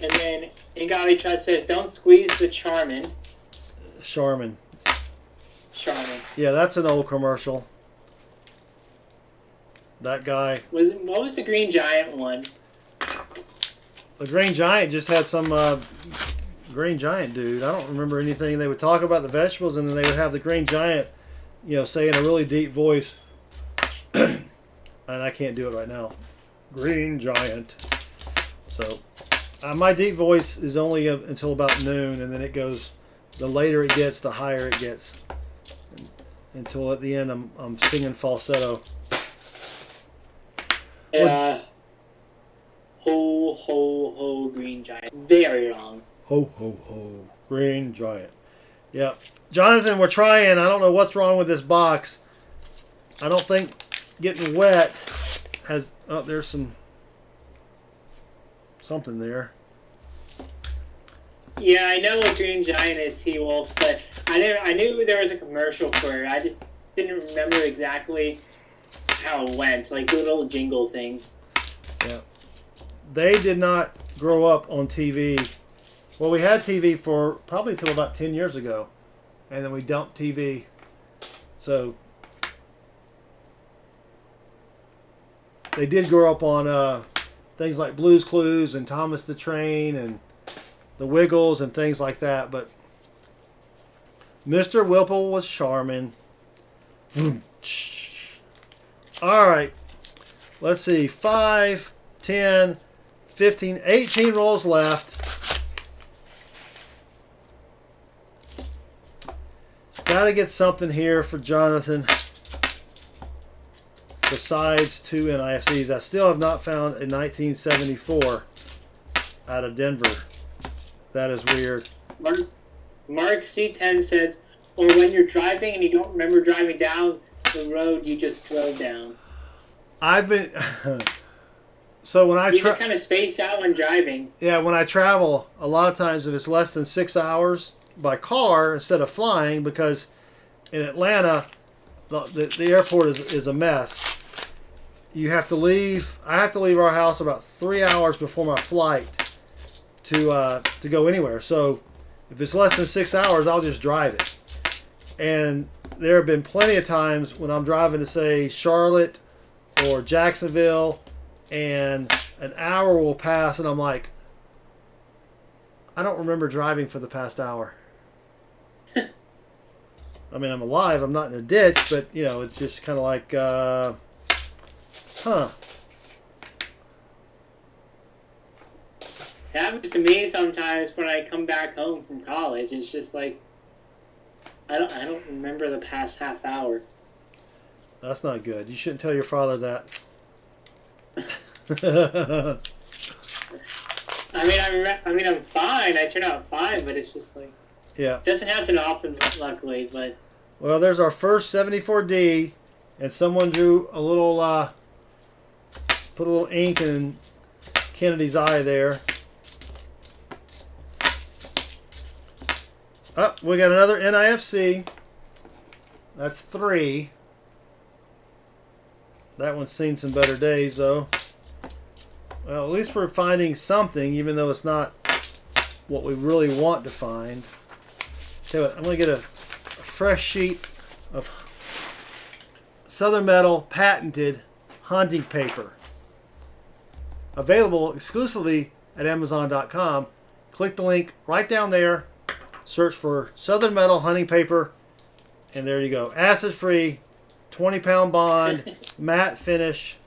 C: And then Ingali Trud says, don't squeeze the Charmin.
B: Charmin.
C: Charmin.
B: Yeah, that's an old commercial. That guy.
C: What was the Green Giant one?
B: The Green Giant just had some Green Giant dude. I don't remember anything. They would talk about the vegetables, and then they would have the Green Giant, say in a really deep voice. And I can't do it right now. Green Giant. So, my deep voice is only until about noon, and then it goes. The later it gets, the higher it gets. Until at the end, I'm singing falsetto.
C: Ho, ho, ho, Green Giant. Very long.
B: Ho, ho, ho, Green Giant. Yep. Jonathan, we're trying. I don't know what's wrong with this box. I don't think getting wet has... Oh, there's something there.
C: Yeah, I know what Green Giant is, T-Wolf, but I knew there was a commercial for it. I just didn't remember exactly how it went. Like the little jingle thing.
B: Yeah. They did not grow up on TV. Well, we had TV for probably till about 10 years ago. And then we dumped TV. So they did grow up on things like Blue's Clues and Thomas the Train and the Wiggles and things like that. But Mr. Whipple was Charmin. All right. Let's see. 5, 10, 15, 18 rolls left. Got to get something here for Jonathan besides 2 NIFCs. I still have not found a 1974 out of Denver. That is weird.
C: Mark C10 says, or when you're driving and you don't remember driving down the road you just drove down.
B: I've been... So when I
C: just kind of space out when driving.
B: Yeah, when I travel, a lot of times if it's less than 6 hours by car instead of flying, because in Atlanta the airport is a mess. You have to leave. I have to leave our house about 3 hours before my flight to go anywhere. So if it's less than 6 hours, I'll just drive it. And there have been plenty of times when I'm driving to, say, Charlotte or Jacksonville, and an hour will pass, and I'm like, I don't remember driving for the past hour. I mean, I'm alive. I'm not in a ditch, but, it's just kind of like, huh.
C: It happens to me sometimes when I come back home from college. It's just like, I don't remember the past half hour.
B: That's not good. You shouldn't tell your father that.
C: I'm fine. I turn out fine, but it's just like,
B: yeah,
C: it doesn't happen often, luckily. But
B: well, there's our first 74D, And someone drew a little, put a little ink in Kennedy's eye there. Oh, we got another NIFC. That's 3. That one's seen some better days, though. Well, at least we're finding something, even though it's not what we really want to find. Tell you what, I'm going to get a fresh sheet of Southern Metal patented hunting paper. Available exclusively at Amazon.com. Click the link right down there. Search for Southern Metal hunting paper. And there you go. Acid free, 20-pound bond, matte finish.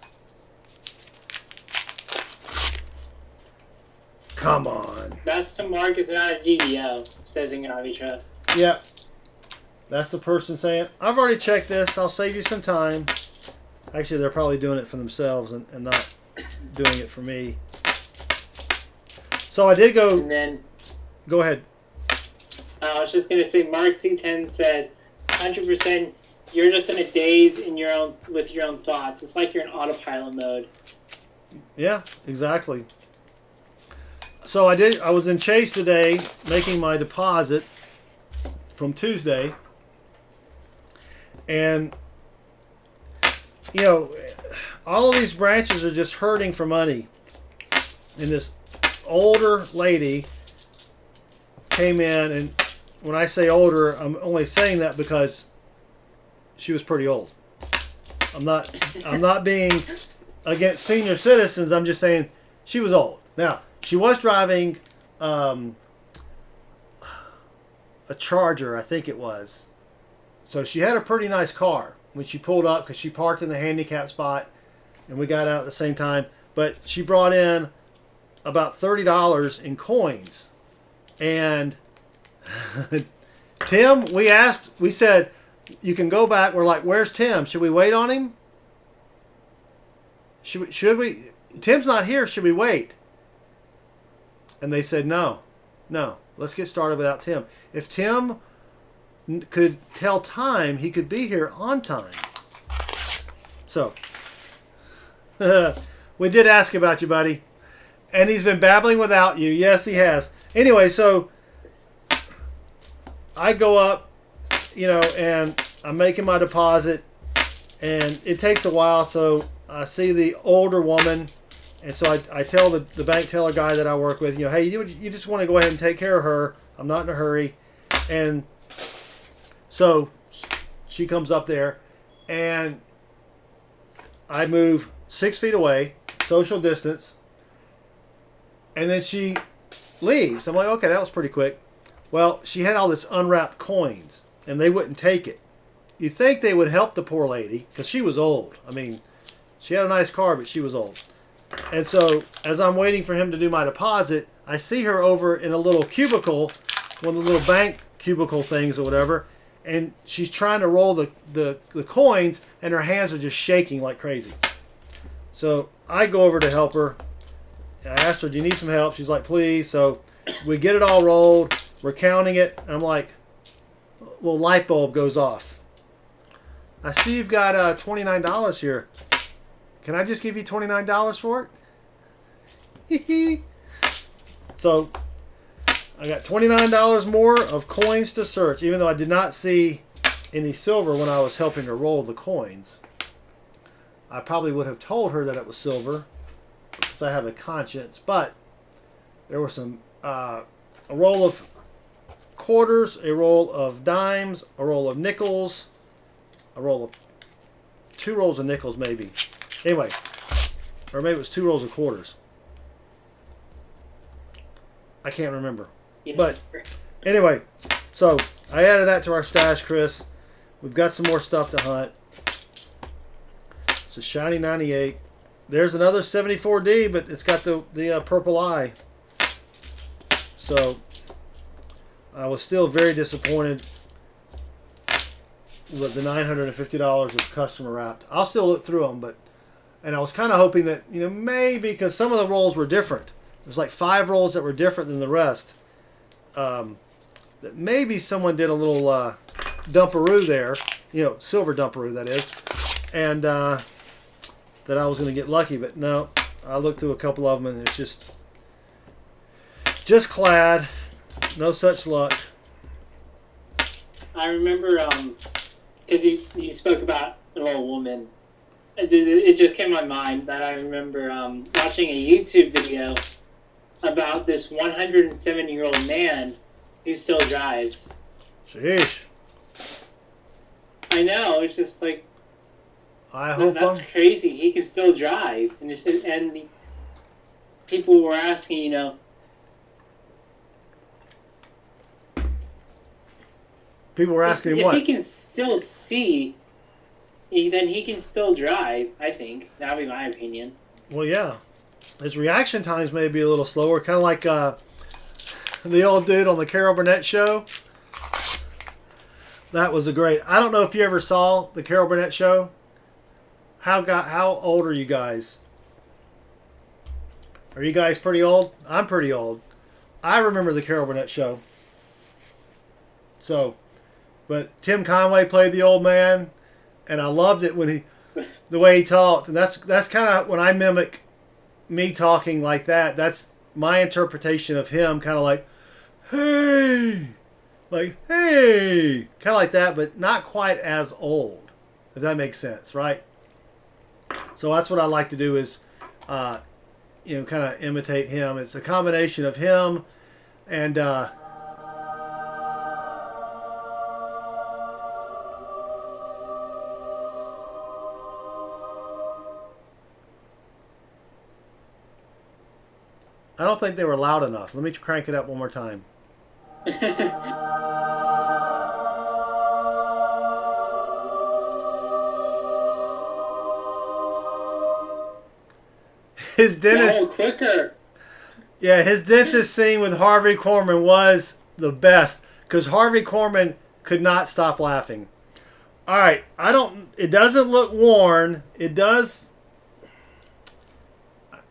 B: Come on.
C: That's the mark is not a GDO, says Ingavi Trust.
B: Yeah. That's the person saying, I've already checked this. I'll save you some time. Actually, they're probably doing it for themselves and not doing it for me. So I did go.
C: And then.
B: Go ahead.
C: I was just going to say, Mark C10 says, 100%, you're just in a daze with your own thoughts. It's like you're in autopilot mode.
B: Yeah, exactly. So I was in Chase today making my deposit from Tuesday. And, you know, all of these branches are just hurting for money. And this older lady came in, and when I say older, I'm only saying that because she was pretty old. I'm not being against senior citizens. I'm just saying she was old. Now, she was driving a Charger, I think it was. So she had a pretty nice car when she pulled up because she parked in the handicap spot and we got out at the same time. But she brought in about $30 in coins. And Tim, we said, you can go back. We're like, where's Tim? Should we wait on him? Should we? Tim's not here. Should we wait? And they said, no. Let's get started without Tim. If Tim could tell time, he could be here on time. So, we did ask about you, buddy. And he's been babbling without you. Yes, he has. Anyway, so I go up, and I'm making my deposit. And it takes a while, so I see the older woman. And so I tell the bank teller guy that I work with, hey, you just want to go ahead and take care of her. I'm not in a hurry. And so she comes up there, and I move 6 feet away, social distance, and then she leaves. I'm like, okay, that was pretty quick. Well, she had all this unwrapped coins, and they wouldn't take it. You think they would help the poor lady, because she was old. I mean, she had a nice car, but she was old. And so, as I'm waiting for him to do my deposit, I see her over in a little cubicle, one of the little bank cubicle things or whatever, and she's trying to roll the coins, and her hands are just shaking like crazy. So I go over to help her. I asked her, do you need some help? She's like, please. So we get it all rolled. We're counting it. And I'm like, a little light bulb goes off. I see you've got $29 here. Can I just give you $29 for it? So I got $29 more of coins to search, even though I did not see any silver when I was helping her roll the coins. I probably would have told her that it was silver because I have a conscience, but there were some a roll of quarters, a roll of dimes, a roll of nickels, two rolls of nickels maybe. Anyway, or maybe it was 2 rolls of quarters. I can't remember. But anyway, so I added that to our stash, Chris. We've got some more stuff to hunt. It's a shiny 98. There's another 74D, but it's got the purple eye. So I was still very disappointed with the $950 of customer wrapped. I'll still look through them, and I was kind of hoping that, maybe because some of the rolls were different. There's like 5 rolls that were different than the rest. That maybe someone did a little dumperoo there, silver dumperoo that is, and that I was going to get lucky, but no. I looked through a couple of them, and it's just clad. No such luck.
C: I remember, because you spoke about an old woman. It just came to my mind that I remember watching a YouTube video about this 107-year-old man who still drives.
B: Sheesh.
C: I know, it's just like,
B: I hope
C: that's crazy. He can still drive. And, people were asking, you know,
B: people were asking
C: if
B: what?
C: he can still see, then he can still drive, I think. That would be my opinion.
B: Well, yeah. His reaction times may be a little slower, kind of like the old dude on the Carol Burnett show. That was a great. I don't know if you ever saw the Carol Burnett show. How old are you guys? Are you guys pretty old? I'm pretty old. I remember the Carol Burnett show. So, but Tim Conway played the old man, and I loved it when the way he talked. And that's kind of when I mimic me talking like that. That's my interpretation of him, kind of like, hey, kind of like that, but not quite as old, if that makes sense, right? So that's what I like to do is, kind of imitate him. It's a combination of him and I don't think they were loud enough. Let me crank it up one more time. His dentist.
C: No, quicker.
B: Yeah, his dentist scene with Harvey Korman was the best because Harvey Korman could not stop laughing. All right, it doesn't look worn. It does.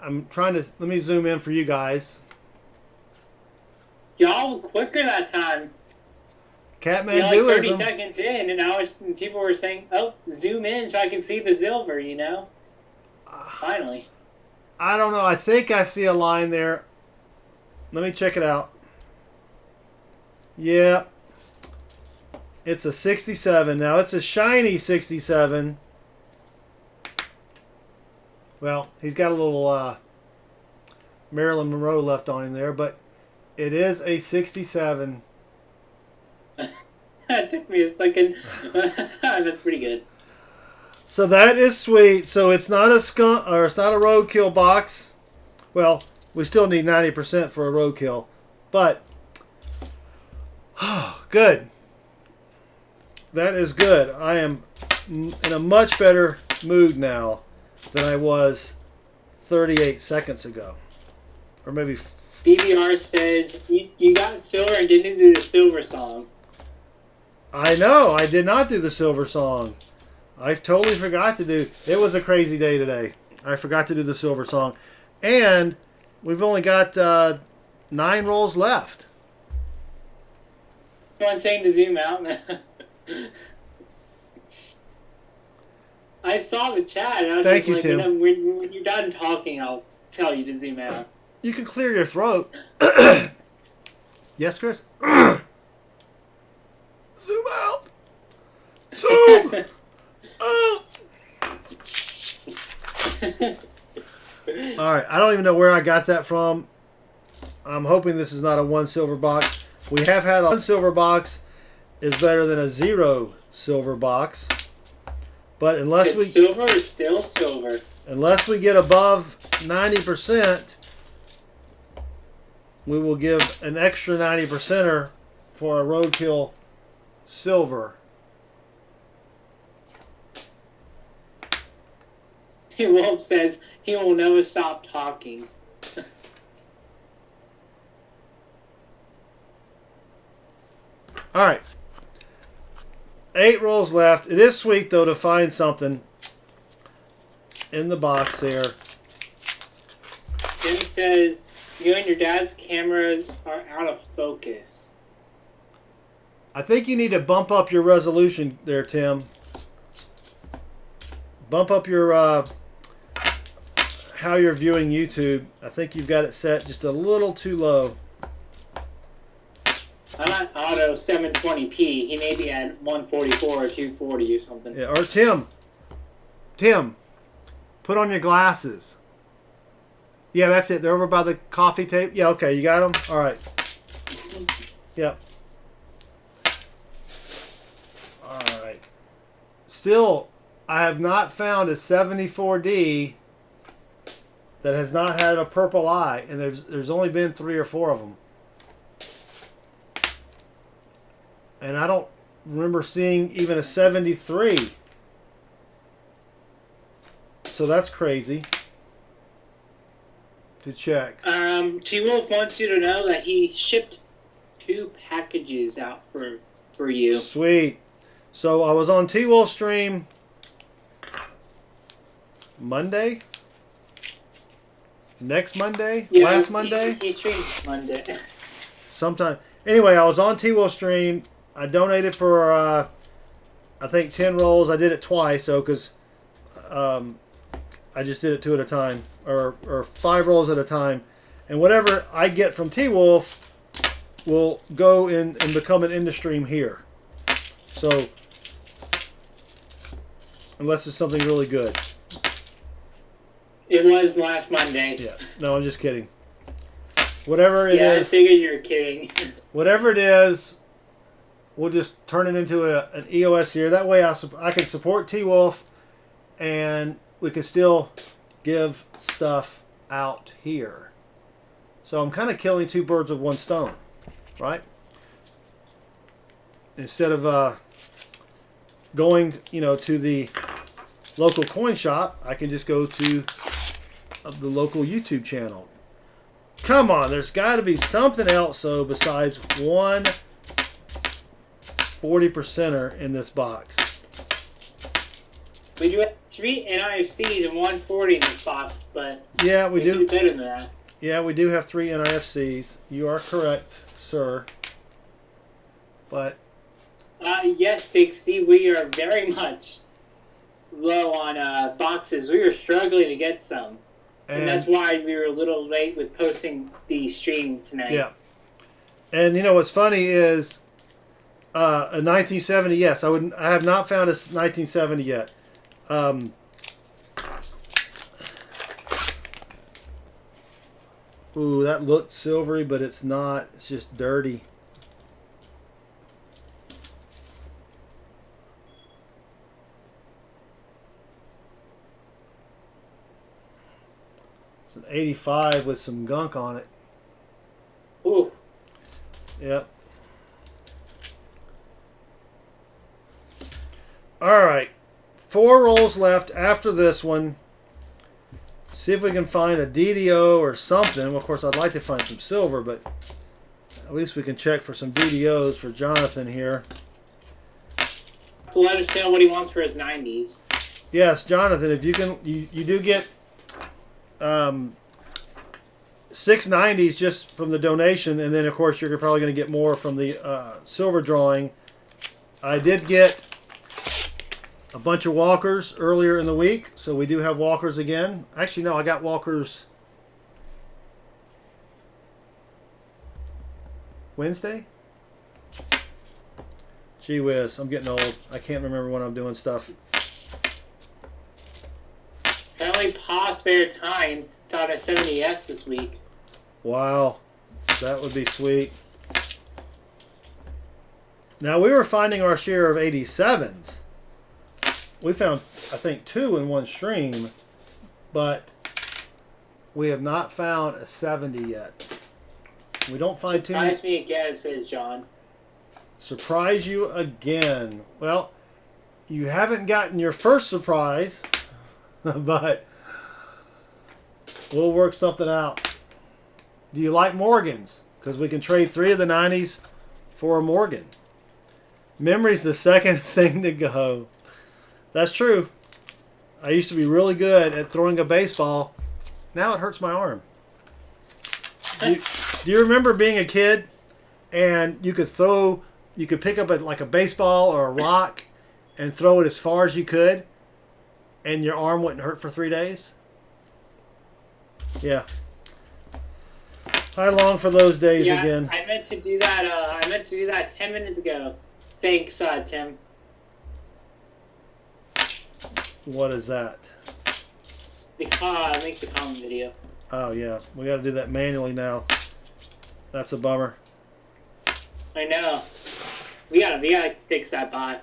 B: I'm trying to, let me zoom in for you guys.
C: Y'all were quicker that time.
B: Catman
C: Like 30
B: Duism.
C: seconds in, and people were saying, oh, zoom in so I can see the silver, you know? Finally.
B: I don't know. I think I see a line there. Let me check it out. Yeah. It's a 67. Now, it's a shiny 67. Well, he's got a little Marilyn Monroe left on him there, but it is a 67.
C: That took me a second. That's pretty good.
B: So that is sweet. So it's not a skunk, or it's not a roadkill box. Well, we still need 90% for a roadkill, but good. That is good. I am in a much better mood now than I was 38 seconds ago, or maybe.
C: BBR says you got silver and didn't do the silver song.
B: I know. I did not do the silver song. I totally forgot to do. It was a crazy day today. I forgot to do the silver song, and we've only got 9 rolls left.
C: You want saying to zoom out? I saw the chat. And I was
B: Thank
C: just
B: you,
C: like,
B: Tim.
C: when you're done talking, I'll tell you to zoom out.
B: You can clear your throat. Yes, Chris? Zoom out. Zoom out. All right. I don't even know where I got that from. I'm hoping this is not a 1 silver box. We have had a 1 silver box is better than a 0 silver box. But unless
C: silver is still silver.
B: Unless we get above 90%, we will give an extra 90%er for a roadkill silver.
C: Wolf says he will never stop talking.
B: All right. 8 rolls left. It is sweet, though, to find something in the box there.
C: Tim says you and your dad's cameras are out of focus.
B: I think you need to bump up your resolution there, Tim. bump up your how you're viewing YouTube. I think you've got it set just a little too low.
C: I'm at auto 720p. He may be at 144 or 240 or something.
B: Yeah, or Tim, put on your glasses. Yeah, that's it. They're over by the coffee table. Yeah, okay, you got them? All right. Yep. All right. Still, I have not found a 74D that has not had a purple eye, and there's only been 3 or 4 of them. And I don't remember seeing even a 73. So that's crazy to check.
C: T-Wolf wants you to know that he shipped 2 packages out for you.
B: Sweet. So I was on T-Wolf stream Monday? Next Monday?
C: Yeah,
B: Last Monday?
C: He streamed Monday.
B: Sometime. Anyway, I was on T-Wolf stream. I donated for, I think, 10 rolls. I did it twice, so because I just did it 2 at a time, or 5 rolls at a time. And whatever I get from T-Wolf will go in and become an end of stream here. So, unless it's something really good.
C: It was last Monday.
B: Yeah. No, I'm just kidding. Whatever it
C: I
B: is.
C: figured you were kidding.
B: Whatever it is, we'll just turn it into an EOS here. That way I can support T-Wolf, and we can still give stuff out here. So I'm kind of killing 2 birds with 1 stone, right? Instead of going, to the local coin shop, I can just go to the local YouTube channel. Come on, there's got to be something else though besides one 40%er in this box.
C: We do have 3 NIFCs and 140 in this box, but
B: Yeah, we do.
C: better than that.
B: Yeah, we do have 3 NIFCs. You are correct, sir. But
C: Yes, Big C, we are very much low on boxes. We were struggling to get some. And that's why we were a little late with posting the stream tonight.
B: Yeah. And what's funny is a 1970, yes, I have not found a 1970 yet. Ooh, that looked silvery, but it's not. It's just dirty. It's an 85 with some gunk on it.
C: Ooh.
B: Yep. All right. 4 rolls left after this one. See if we can find a DDO or something. Well, of course, I'd like to find some silver, but at least we can check for some DDOs for Jonathan here.
C: To let us know what he wants for his 90s.
B: Yes, Jonathan, if you can, you do get 6 90s just from the donation, and then, of course, you're probably going to get more from the silver drawing. I did get a bunch of walkers earlier in the week, so we do have walkers again. Actually, no, I got walkers Wednesday? Gee whiz, I'm getting old. I can't remember when I'm doing stuff.
C: Apparently, Pa Spare Time found a 70S this week.
B: Wow, that would be sweet. Now, we were finding our share of 87s. We found, I think, 2 in one stream, but we have not found a 70 yet. We don't find too many.
C: Surprise me again, says John.
B: Surprise you again. Well, you haven't gotten your first surprise, but we'll work something out. Do you like Morgans? Because we can trade 3 of the 90s for a Morgan. Memory's the second thing to go. That's true. I used to be really good at throwing a baseball. Now it hurts my arm. Do you remember being a kid and you could pick up like a baseball or a rock and throw it as far as you could? and your arm wouldn't hurt for 3 days? Yeah. I long for those days again.
C: I meant to do that. I meant to do that 10 minutes ago. Thanks, Tim.
B: What is that?
C: Make the comment video.
B: Oh yeah, we got to do that manually now. That's a bummer.
C: I know. We gotta fix that bot.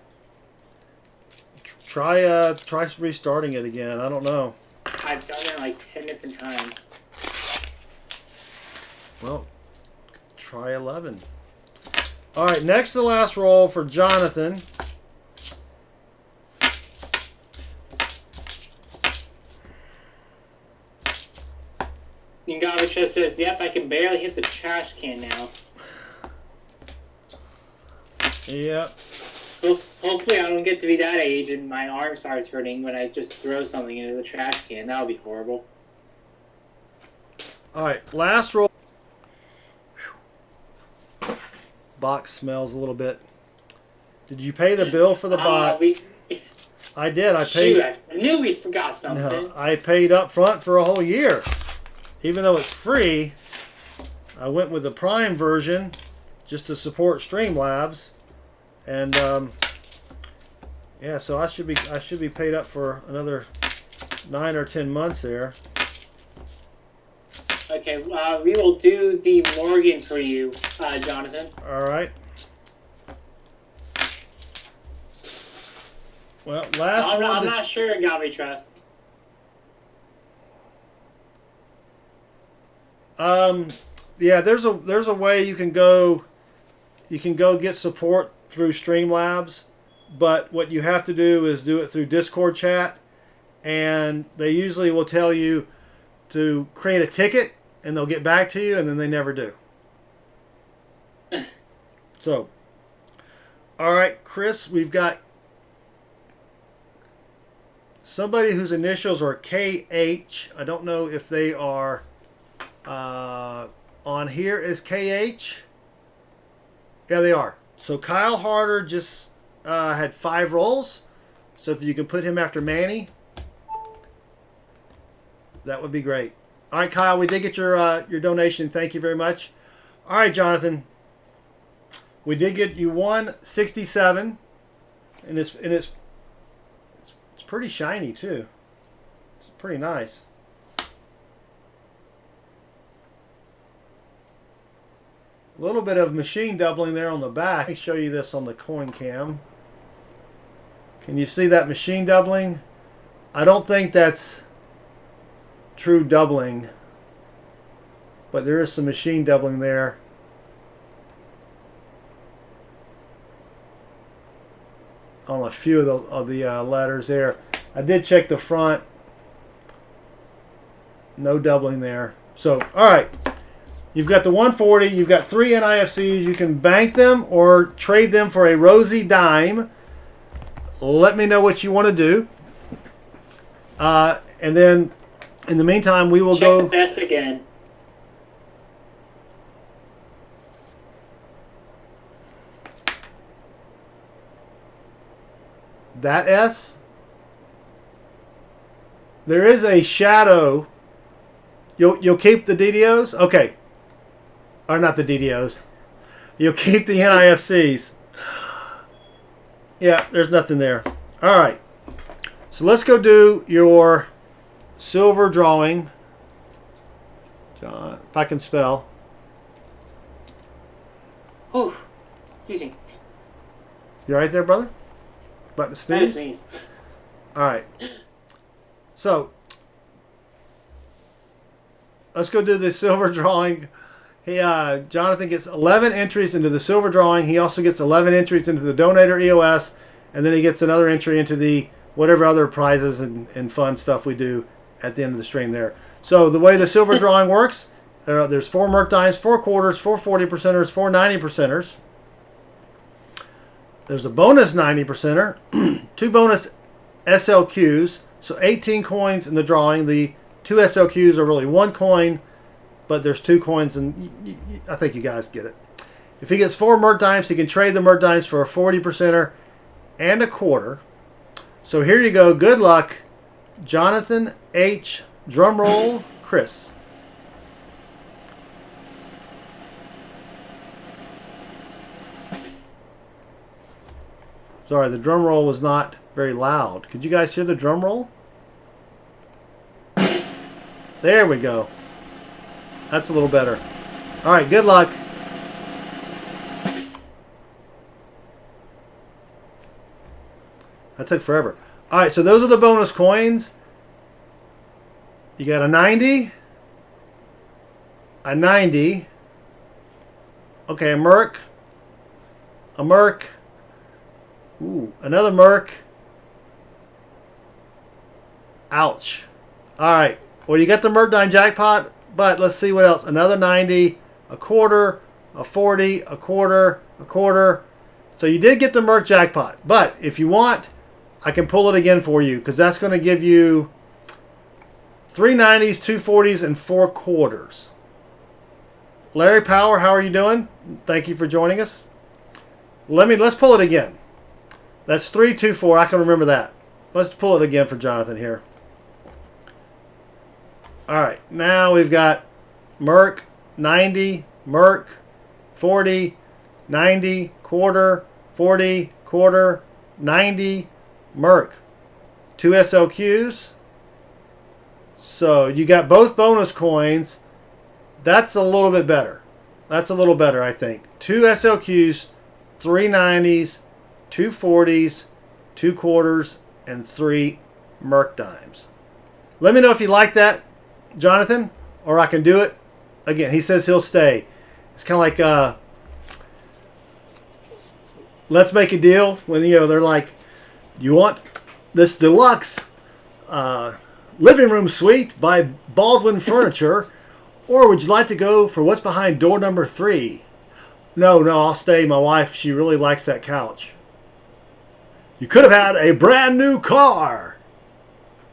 B: Try restarting it again. I don't know.
C: I've done it like 10 different times.
B: Well, try 11. All right, next to last roll for Jonathan.
C: Garbage just says, "Yep, I can barely hit the trash can now."
B: Yep.
C: Hopefully, I don't get to be that age and my arm starts hurting when I just throw something into the trash can. That would be horrible.
B: All right, last roll. Box smells a little bit. Did you pay the bill for the bot? I did. I paid.
C: Shoot, I knew we forgot something.
B: No, I paid up front for a whole year. Even though it's free, I went with the Prime version just to support Streamlabs, and yeah, so I should be paid up for another 9 or 10 months there.
C: Okay, we will do the Morgan for you, Jonathan.
B: All right. Well,
C: I'm not sure, Gabi Trust.
B: Yeah, there's a way you can go get support through Streamlabs, but what you have to do is do it through Discord chat, and they usually will tell you to create a ticket, and they'll get back to you, and then they never do. So, all right, Chris, we've got somebody whose initials are KH. I don't know if they are on here is KH. Yeah, they are. So Kyle Harder just had 5 rolls. So if you can put him after Manny, that would be great. All right, Kyle, we did get your donation. Thank you very much. All right, Jonathan, we did get you 167, and it's pretty shiny too. It's pretty nice. A little bit of machine doubling there on the back. Let me show you this on the coin cam. Can you see that machine doubling? I don't think that's true doubling, but there is some machine doubling there. On a few of the letters there. I did check the front. No doubling there. So, all right. You've got the 140. You've got 3 NIFCs. You can bank them or trade them for a rosy dime. Let me know what you want to do. And then, in the meantime, we will go.
C: Check the best again.
B: That S. There is a shadow. You'll keep the DDOs? Okay. Or not the DDOs. You'll keep the NIFCs. Yeah, there's nothing there. All right. So let's go do your silver drawing. John, if I can spell.
C: Oh, excuse me.
B: You all right there, brother? About to sneeze?
C: Sneeze.
B: All right. So let's go do the silver drawing. Jonathan gets 11 entries into the silver drawing. He also gets 11 entries into the Donator EOS, and then he gets another entry into the whatever other prizes and fun stuff we do at the end of the stream there. So the way the silver drawing works, there's 4 Merc dimes, 4 quarters, 4 40%ers, 4 90%ers. There's a bonus 90%er, 2 bonus SLQs, so 18 coins in the drawing. The 2 SLQs are really 1 coin, but there's 2 coins, and I think you guys get it. If he gets 4 Merc dimes, he can trade the Merc dimes for a 40%er and a quarter. So here you go. Good luck. Jonathan H. Drumroll Chris. Sorry, the drum roll was not very loud. Could you guys hear the drum roll? There we go. That's a little better. All right, good luck. That took forever. All right, so those are the bonus coins. You got a 90, a 90, okay, a Merc, ooh, another Merc. Ouch. All right, well, you got the Merc Dime jackpot, but let's see what else. Another 90, a quarter, a 40, a quarter, a quarter. So you did get the Merc jackpot, but if you want, I can pull it again for you, because that's going to give you 3 90s, 2 40s, and 4 quarters. Larry Power, how are you doing? Thank you for joining us. Let's pull it again. That's 3 2 4. I can remember that. Let's pull it again for Jonathan here. All right, now we've got Merc 90, Merc 40, 90, quarter, 40, quarter, 90, Merc. 2 SLQs. So you got both bonus coins. That's a little bit better. That's a little better, I think. 2 SLQs, 3 90s, 2 40s, 2 quarters, and 3 Merc dimes. Let me know if you like that, Jonathan, or I can do it again. He says he'll stay. It's kind of like let's make a deal when they're like, you want this deluxe living room suite by Baldwin Furniture, or would you like to go for what's behind door number 3? No, I'll stay. My wife, she really likes that couch. You could have had a brand new car.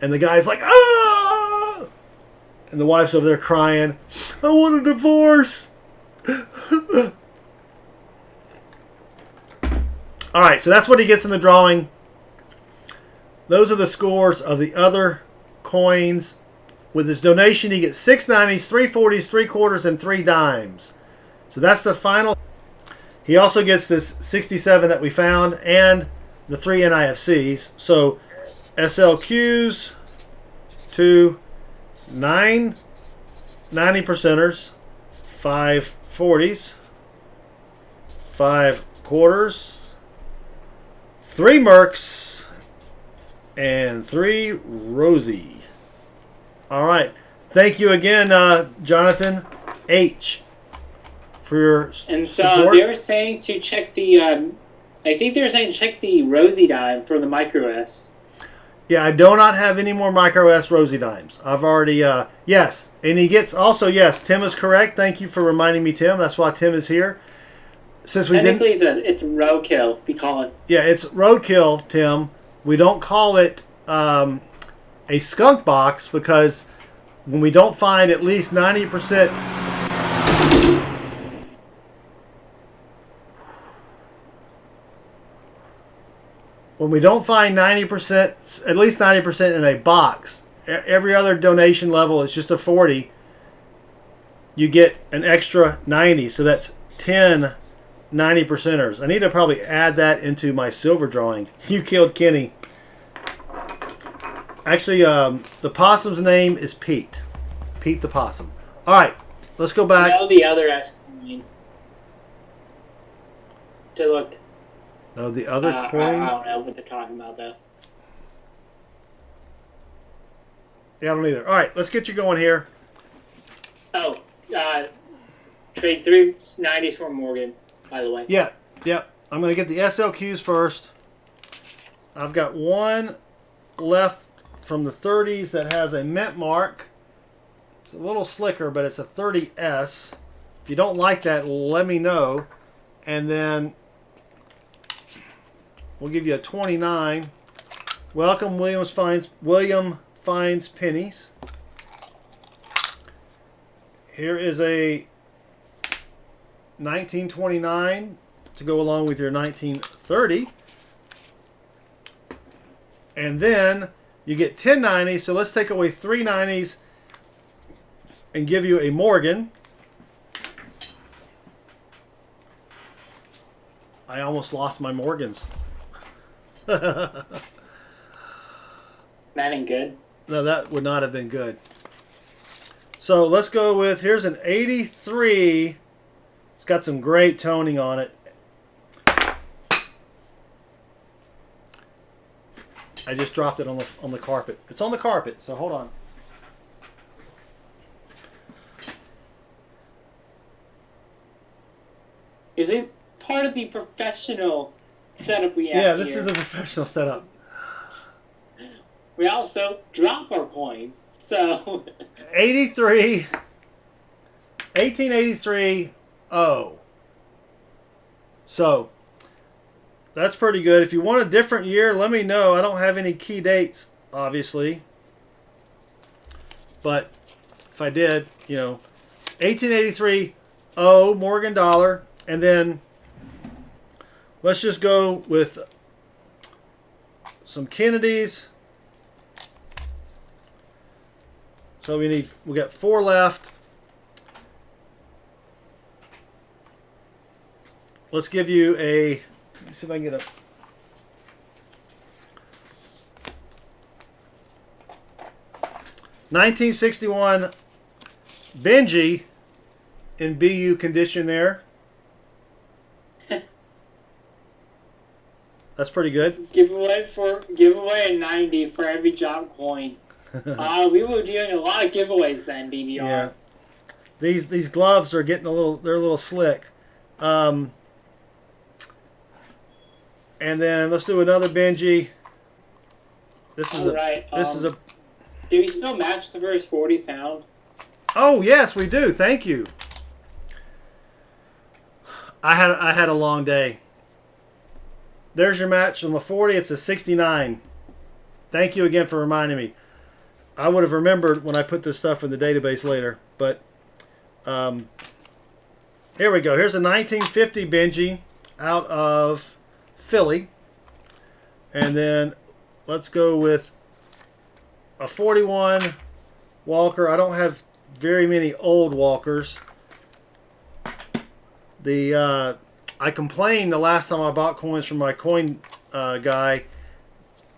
B: And the guy's like, ah! And the wife's over there crying, I want a divorce. All right, so that's what he gets in the drawing. Those are the scores of the other coins. With his donation, he gets 6 90s, 3 40s, 3 quarters, and 3 dimes. So that's the final. He also gets this 67 that we found and the 3 NIFCs. So SLQs, 2 9 90 percenters, 5 40s, 5 quarters, 3 Mercs, and 3 Rosie. All right. Thank you again, Jonathan H., for your
C: And so
B: support.
C: they were saying to check the, I think they were saying check the Rosie dime for the micro S.
B: Yeah, I do not have any more micro S Rosie dimes. I've already, yes. And he gets also, yes, Tim is correct. Thank you for reminding me, Tim. That's why Tim is here. Since we didn't,
C: it's roadkill, we call it.
B: yeah, it's roadkill, Tim. We don't call it a skunk box because when we don't find at least 90%, when we don't find 90%, at least 90% in a box, every other donation level is just a 40. You get an extra 90, so that's 10 90 percenters. I need to probably add that into my silver drawing. You killed Kenny. Actually, the possum's name is Pete. Pete the possum. All right, let's go back.
C: No, the other S coin. To look.
B: Oh, the other
C: I
B: coin?
C: don't know what they're talking about, though.
B: Yeah, I don't either. All right, let's get you going here.
C: Oh, trade 3 90s for Morgan, by the way.
B: Yeah. I'm going to get the SLQs first. I've got one left from the 30s that has a mint mark. It's a little slicker, but it's a 30S. If you don't like that, let me know. And then we'll give you a 29. Welcome, William Finds Pennies. Here is a 1929 to go along with your 1930. And then you get 10 90s. So let's take away 3 90s and give you a Morgan. I almost lost my Morgans.
C: That ain't good.
B: No, that would not have been good. So let's go with, here's an 83. It's got some great toning on it. I just dropped it on the carpet. It's on the carpet, so hold on.
C: Is it part of the professional setup we have
B: Yeah, this
C: here?
B: is a professional setup.
C: We also drop our coins, so
B: 83, 1883, oh. So, that's pretty good. If you want a different year, let me know. I don't have any key dates, obviously. But if I did, 1883, oh, Morgan dollar. And then let's just go with some Kennedys. So we got 4 left. Let's give you a, let me see if I can get a, $1961 Benji in BU condition there. That's pretty good.
C: give away a 90 for every drop coin. We were doing a lot of giveaways then, BBR.
B: Yeah. These gloves are getting they're a little slick. And then let's do another Benji. This is
C: Do we still match the first 40 found?
B: Oh yes, we do. Thank you. I had a long day. There's your match on the 40. It's a 69. Thank you again for reminding me. I would have remembered when I put this stuff in the database later. But here we go. Here's a 1950 Benji out of Philly. And then let's go with a 41 Walker. I don't have very many old Walkers. I complained the last time I bought coins from my coin guy,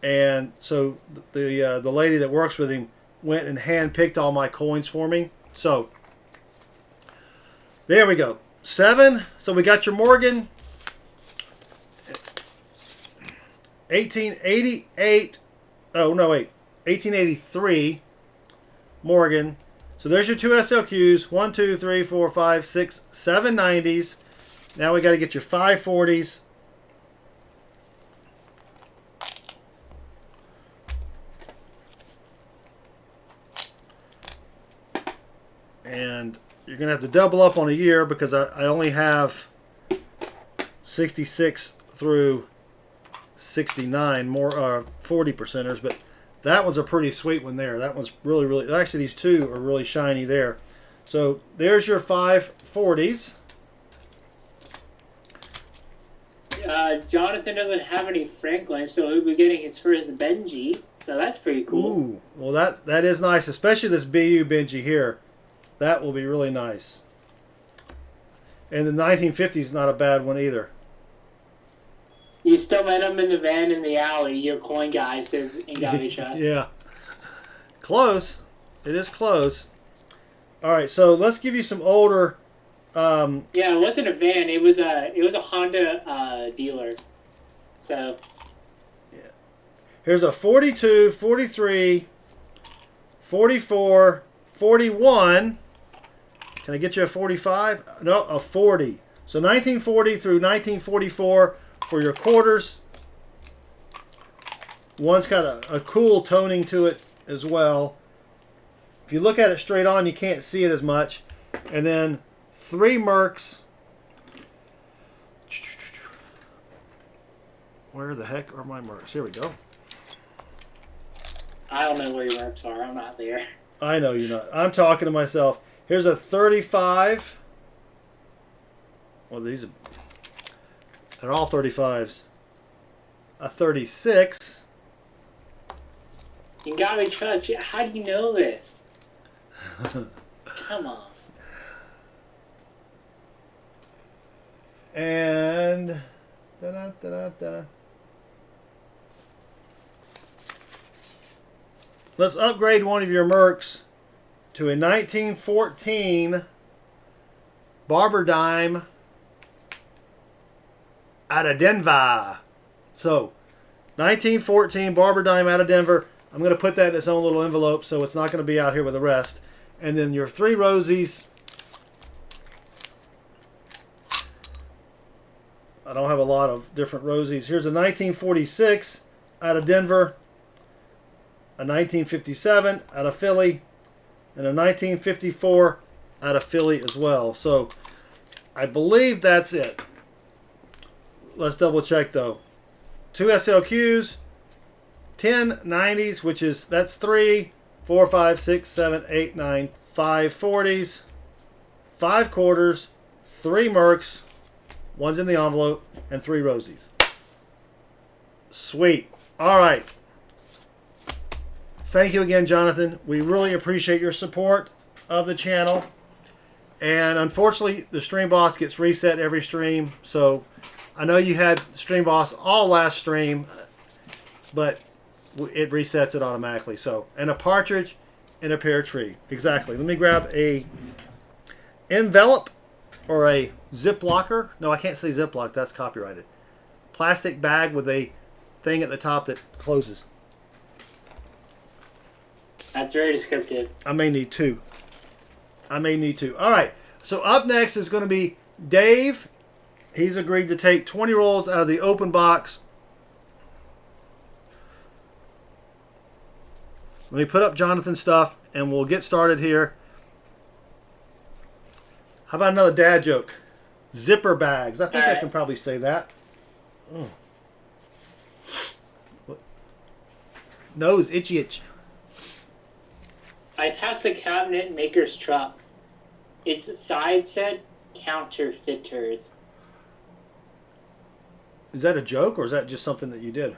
B: and so the lady that works with him went and hand-picked all my coins for me. So there we go. 7. So we got your Morgan. 1888. Oh no, wait. 1883 Morgan. So there's your 2 SLQs. 1, 2, 3, 4, 5, 6, 7 90s. Now we got to get your 540s. And you're going to have to double up on a year because I only have 66 through 69 more 40 percenters, but that was a pretty sweet one there. That one's really actually these two are really shiny there. So there's your 540s.
C: Jonathan doesn't have any Franklin, so he'll be getting his first Benji. So that's pretty cool.
B: Ooh, well that is nice, especially this BU Benji here. That will be really nice. And the 1950 is not a bad one either.
C: You still met him in the van in the alley. Your coin guy says in Gabby Trust.
B: Yeah, close. It is close. All right, so let's give you some older.
C: Yeah, it wasn't a van. It was a Honda dealer. So
B: yeah. Here's a 42, 43, 44, 41. Can I get you a 45? No, a 40. So 1940 through 1944 for your quarters. One's got a cool toning to it as well. If you look at it straight on, you can't see it as much. And then 3 Mercs. Where the heck are my Mercs? Here we go.
C: I don't know where your Mercs are. I'm not there.
B: I know you're not. I'm talking to myself. Here's a 35. Well, these are... They're all 35s. A 36.
C: You gotta trust you. How do you know this? Come on.
B: And da-da-da-da-da. Let's upgrade one of your Mercs to a 1914 Barber Dime out of Denver. So, 1914 Barber Dime out of Denver. I'm going to put that in its own little envelope so it's not going to be out here with the rest. And then your 3 Rosies. I don't have a lot of different Rosies. Here's a 1946 out of Denver, a 1957 out of Philly, and a 1954 out of Philly as well. So I believe that's it. Let's double check though. 2 SLQs, 10 90s, which is, that's 3, 4, 5, 6, 7, 8, 9, 5 40s, 5 quarters, 3 Mercs, one's in the envelope, and 3 Rosies. Sweet. All right. Thank you again, Jonathan. We really appreciate your support of the channel. And unfortunately, the Stream Boss gets reset every stream. So I know you had Stream Boss all last stream, but it resets it automatically. So, and a partridge in a pear tree. Exactly. Let me grab a envelope or a Ziplocker. No, I can't say Ziplock. That's copyrighted. Plastic bag with a thing at the top that closes.
C: That's very descriptive.
B: I may need 2. I may need 2. All right. So up next is going to be Dave. He's agreed to take 20 rolls out of the open box. Let me put up Jonathan's stuff and we'll get started here. How about another dad joke? Zipper bags. I think I can probably say that. Oh. Nose itchy itch.
C: I passed the cabinet maker's truck. Its side said counterfeiters.
B: Is that a joke or is that just something that you did?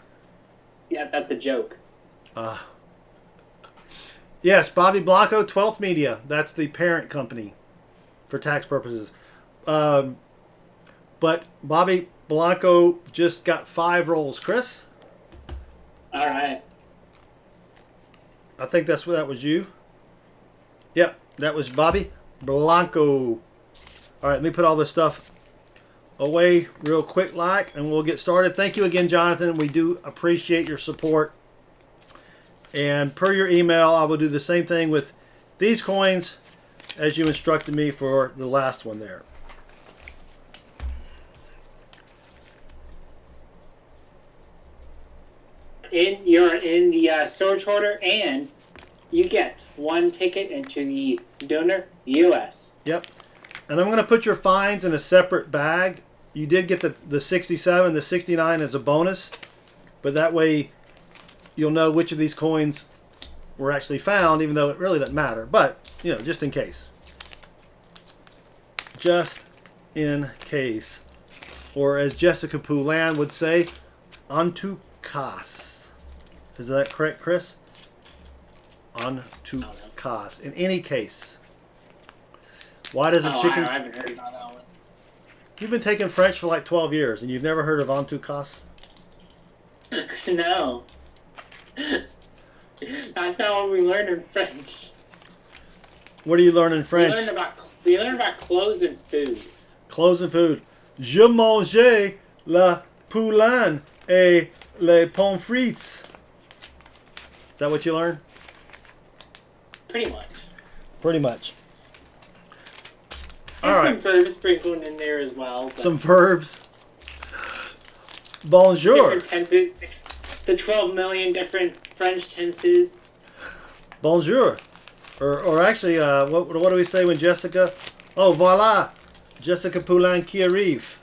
C: Yeah, that's a joke.
B: Yes, Bobby Blanco, 12th Media. That's the parent company for tax purposes. But Bobby Blanco just got 5 rolls. Chris?
C: All right.
B: I think that was you. Yep, that was Bobby Blanco. All right, let me put all this stuff away real quick and we'll get started. Thank you again, Jonathan. We do appreciate your support. And per your email, I will do the same thing with these coins as you instructed me for the last one there.
C: You're in the storage order, and you get 1 ticket into the donor US.
B: Yep. And I'm going to put your fines in a separate bag. You did get the 67, the 69 as a bonus, but that way you'll know which of these coins were actually found, even though it really doesn't matter. But, you know, just in case. Just in case. Or as Jessica Poulan would say, en tout cas. Is that correct, Chris? En tout cas. In any case. Why does a chicken...
C: I haven't heard about that one.
B: You've been taking French for like 12 years, and you've never heard of en tout cas?
C: No. That's not what we learned in French.
B: What do you learn in French?
C: We learned about clothes and food.
B: Clothes and food. Je mangeais la poulain et les pommes frites. Is that what you learned?
C: Pretty much.
B: Pretty much.
C: And
B: All
C: some
B: right.
C: verbs sprinkled in there as well.
B: Some verbs. Bonjour.
C: Different tenses. The 12 million different French tenses.
B: Bonjour. Or actually, what do we say when Jessica... Oh, voilà. Jessica Poulin qui arrive.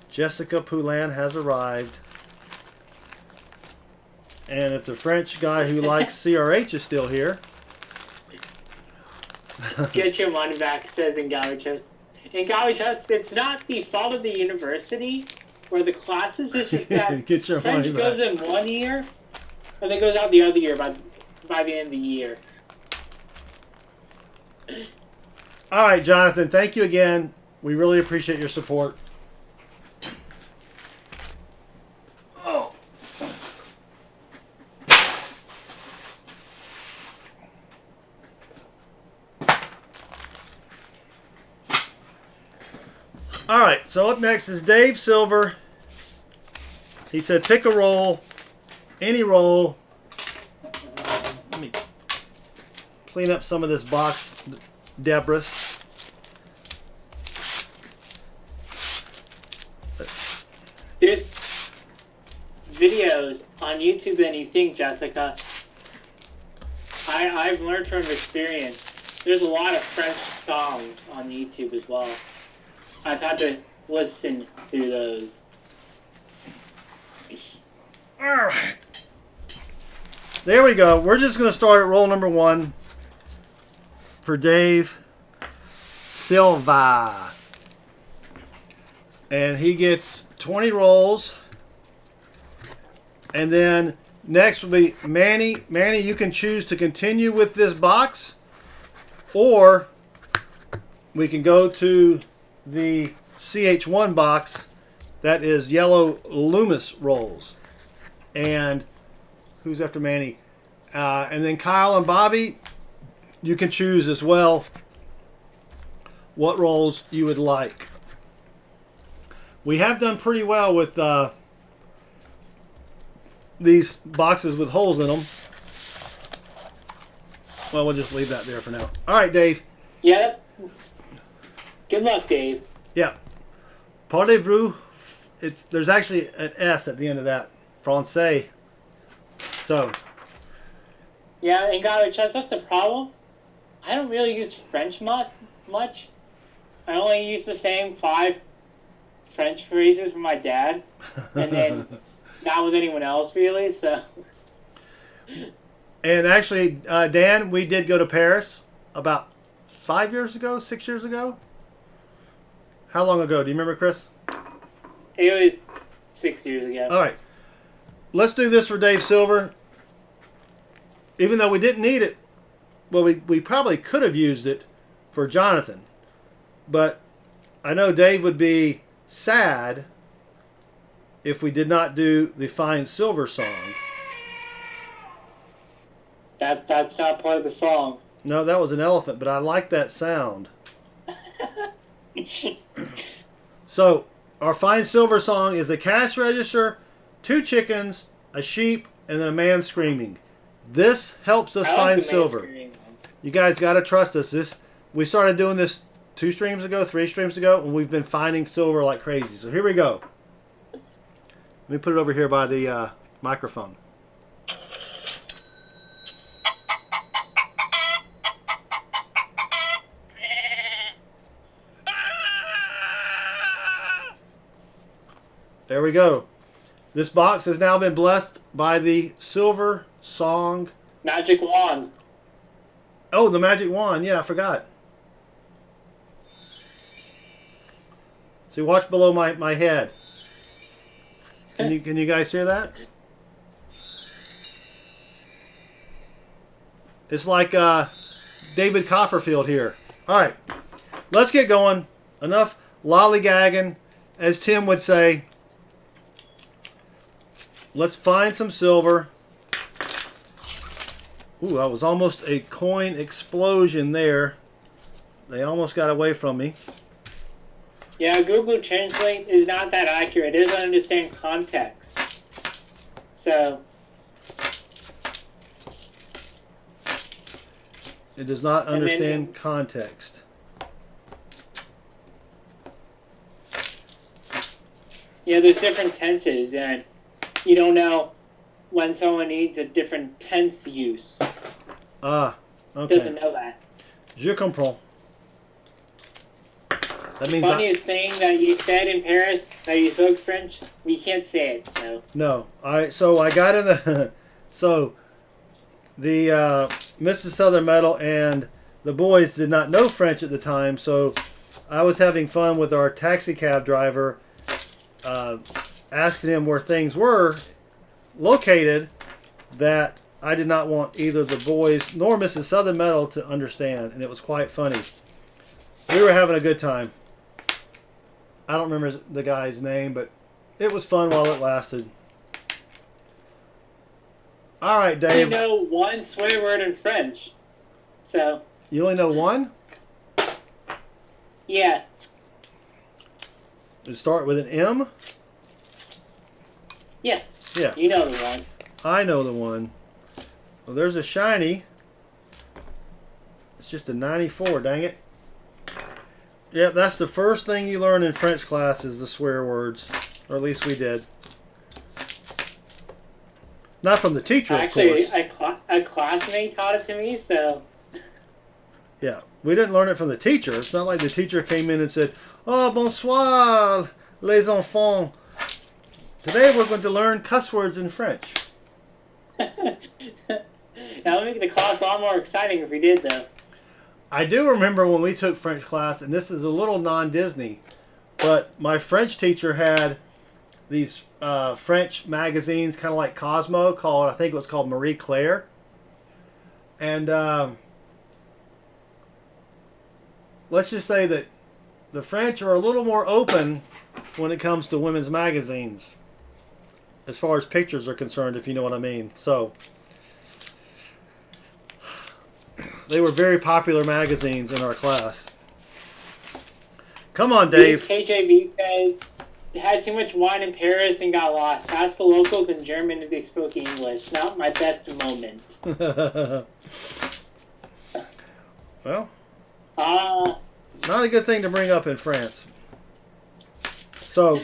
B: Jessica Poulin has arrived. And if the French guy who likes CRH is still here...
C: Get your money back, says in Gauchos. In Gauchos, it's not the fault of the university or the classes. It's just that
B: Get your
C: French
B: money
C: goes
B: back.
C: in one year, and then goes out the other year. But by the end of the year.
B: All right, Jonathan, thank you again. We really appreciate your support. Oh. All right, so up next is Dave Silver. He said, pick a roll, any roll. Let me clean up some of this box debris.
C: There's videos on YouTube than you think, Jessica. I've learned from experience. There's a lot of French songs on YouTube as well. I've had to listen through those.
B: All right. There we go. We're just going to start at roll number 1 for Dave Silva. And he gets 20 rolls. And then next will be Manny. Manny, you can choose to continue with this box, or we can go to the CH1 box that is yellow Loomis rolls. And who's after Manny? And then Kyle and Bobby, you can choose as well what rolls you would like. We have done pretty well with these boxes with holes in them. Well, we'll just leave that there for now. All right, Dave.
C: Yeah. Good luck, Dave.
B: Yeah. Parlez-vous? There's actually an S at the end of that. Francais. So.
C: Yeah, and God, Chess, that's the problem. I don't really use French much. I only use the same 5 French phrases from my dad, and then not with anyone else really. So.
B: And actually, Dan, we did go to Paris about 5 years ago, 6 years ago. How long ago? Do you remember, Chris?
C: It was 6 years ago.
B: All right. Let's do this for Dave Silver. Even though we didn't need it, well, we probably could have used it for Jonathan. But I know Dave would be sad if we did not do the Fine Silver song.
C: That's not part of the song.
B: No, that was an elephant, but I like that sound. So, our Fine Silver song is a cash register, 2 chickens, a sheep, and then a man screaming. This helps us find silver. You guys got to trust us. We started doing this 2 streams ago, 3 streams ago, and we've been finding silver like crazy. So here we go. Let me put it over here by the microphone. There we go. This box has now been blessed by the Silver Song.
C: Magic wand.
B: Oh, the magic wand. Yeah, I forgot. See, watch below my head. Can you guys hear that? It's like David Copperfield here. All right, let's get going. Enough lollygagging, as Tim would say. Let's find some silver. Ooh, that was almost a coin explosion there. They almost got away from me.
C: Yeah, Google Translate is not that accurate. It doesn't understand context. So.
B: It does not understand context.
C: Yeah, there's different tenses, and you don't know when someone needs a different tense use.
B: Ah, okay.
C: Doesn't know that.
B: Je comprends. That means
C: Funniest thing that you said in Paris that you spoke French, we can't say it. So
B: no. So I got in the so the Mrs. Southern Metal and the boys did not know French at the time, so I was having fun with our taxi cab driver, asking him where things were located that I did not want either the boys nor Mrs. Southern Meadow to understand, and it was quite funny. We were having a good time. I don't remember the guy's name, but it was fun while it lasted. All right, Dave.
C: I know one swear word in French. So.
B: You only know one?
C: Yeah.
B: Does it start with an M?
C: Yes.
B: Yeah.
C: You know the one.
B: I know the one. Well, there's a shiny. It's just a 94, dang it. Yep, that's the first thing you learn in French class is the swear words. Or at least we did. Not from the teacher,
C: Actually,
B: of course.
C: a classmate taught it to me, so...
B: Yeah, we didn't learn it from the teacher. It's not like the teacher came in and said, "Oh, bonsoir, les enfants. Today we're going to learn cuss words in French."
C: That would make the class a lot more exciting if we did, though.
B: I do remember when we took French class, and this is a little non-Disney, but my French teacher had these French magazines, kind of like Cosmo, I think it was called Marie Claire. And let's just say that the French are a little more open when it comes to women's magazines, as far as pictures are concerned, if you know what I mean. So they were very popular magazines in our class. Come on, Dave.
C: KJV says they had too much wine in Paris and got lost. Ask the locals in German if they spoke English. Not my best moment.
B: Well, not a good thing to bring up in France. So,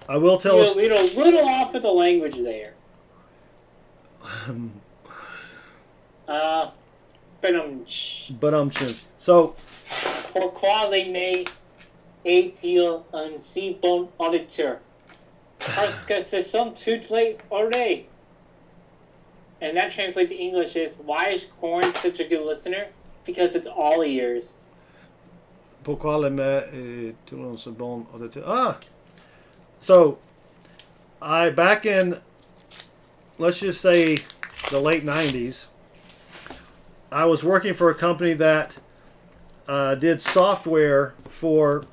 B: I will tell us.
C: You're a little off with the language there.
B: So,
C: pourquoi l'aimer est-il un si bon auditeur? Parce que ce sont toutes les oreilles. And that translates to English is, why is Corn such a good listener? Because it's all ears.
B: Pourquoi l'aimer est-il un si bon auditeur? Ah! So, back in, let's just say, the late 90s, I was working for a company that did software for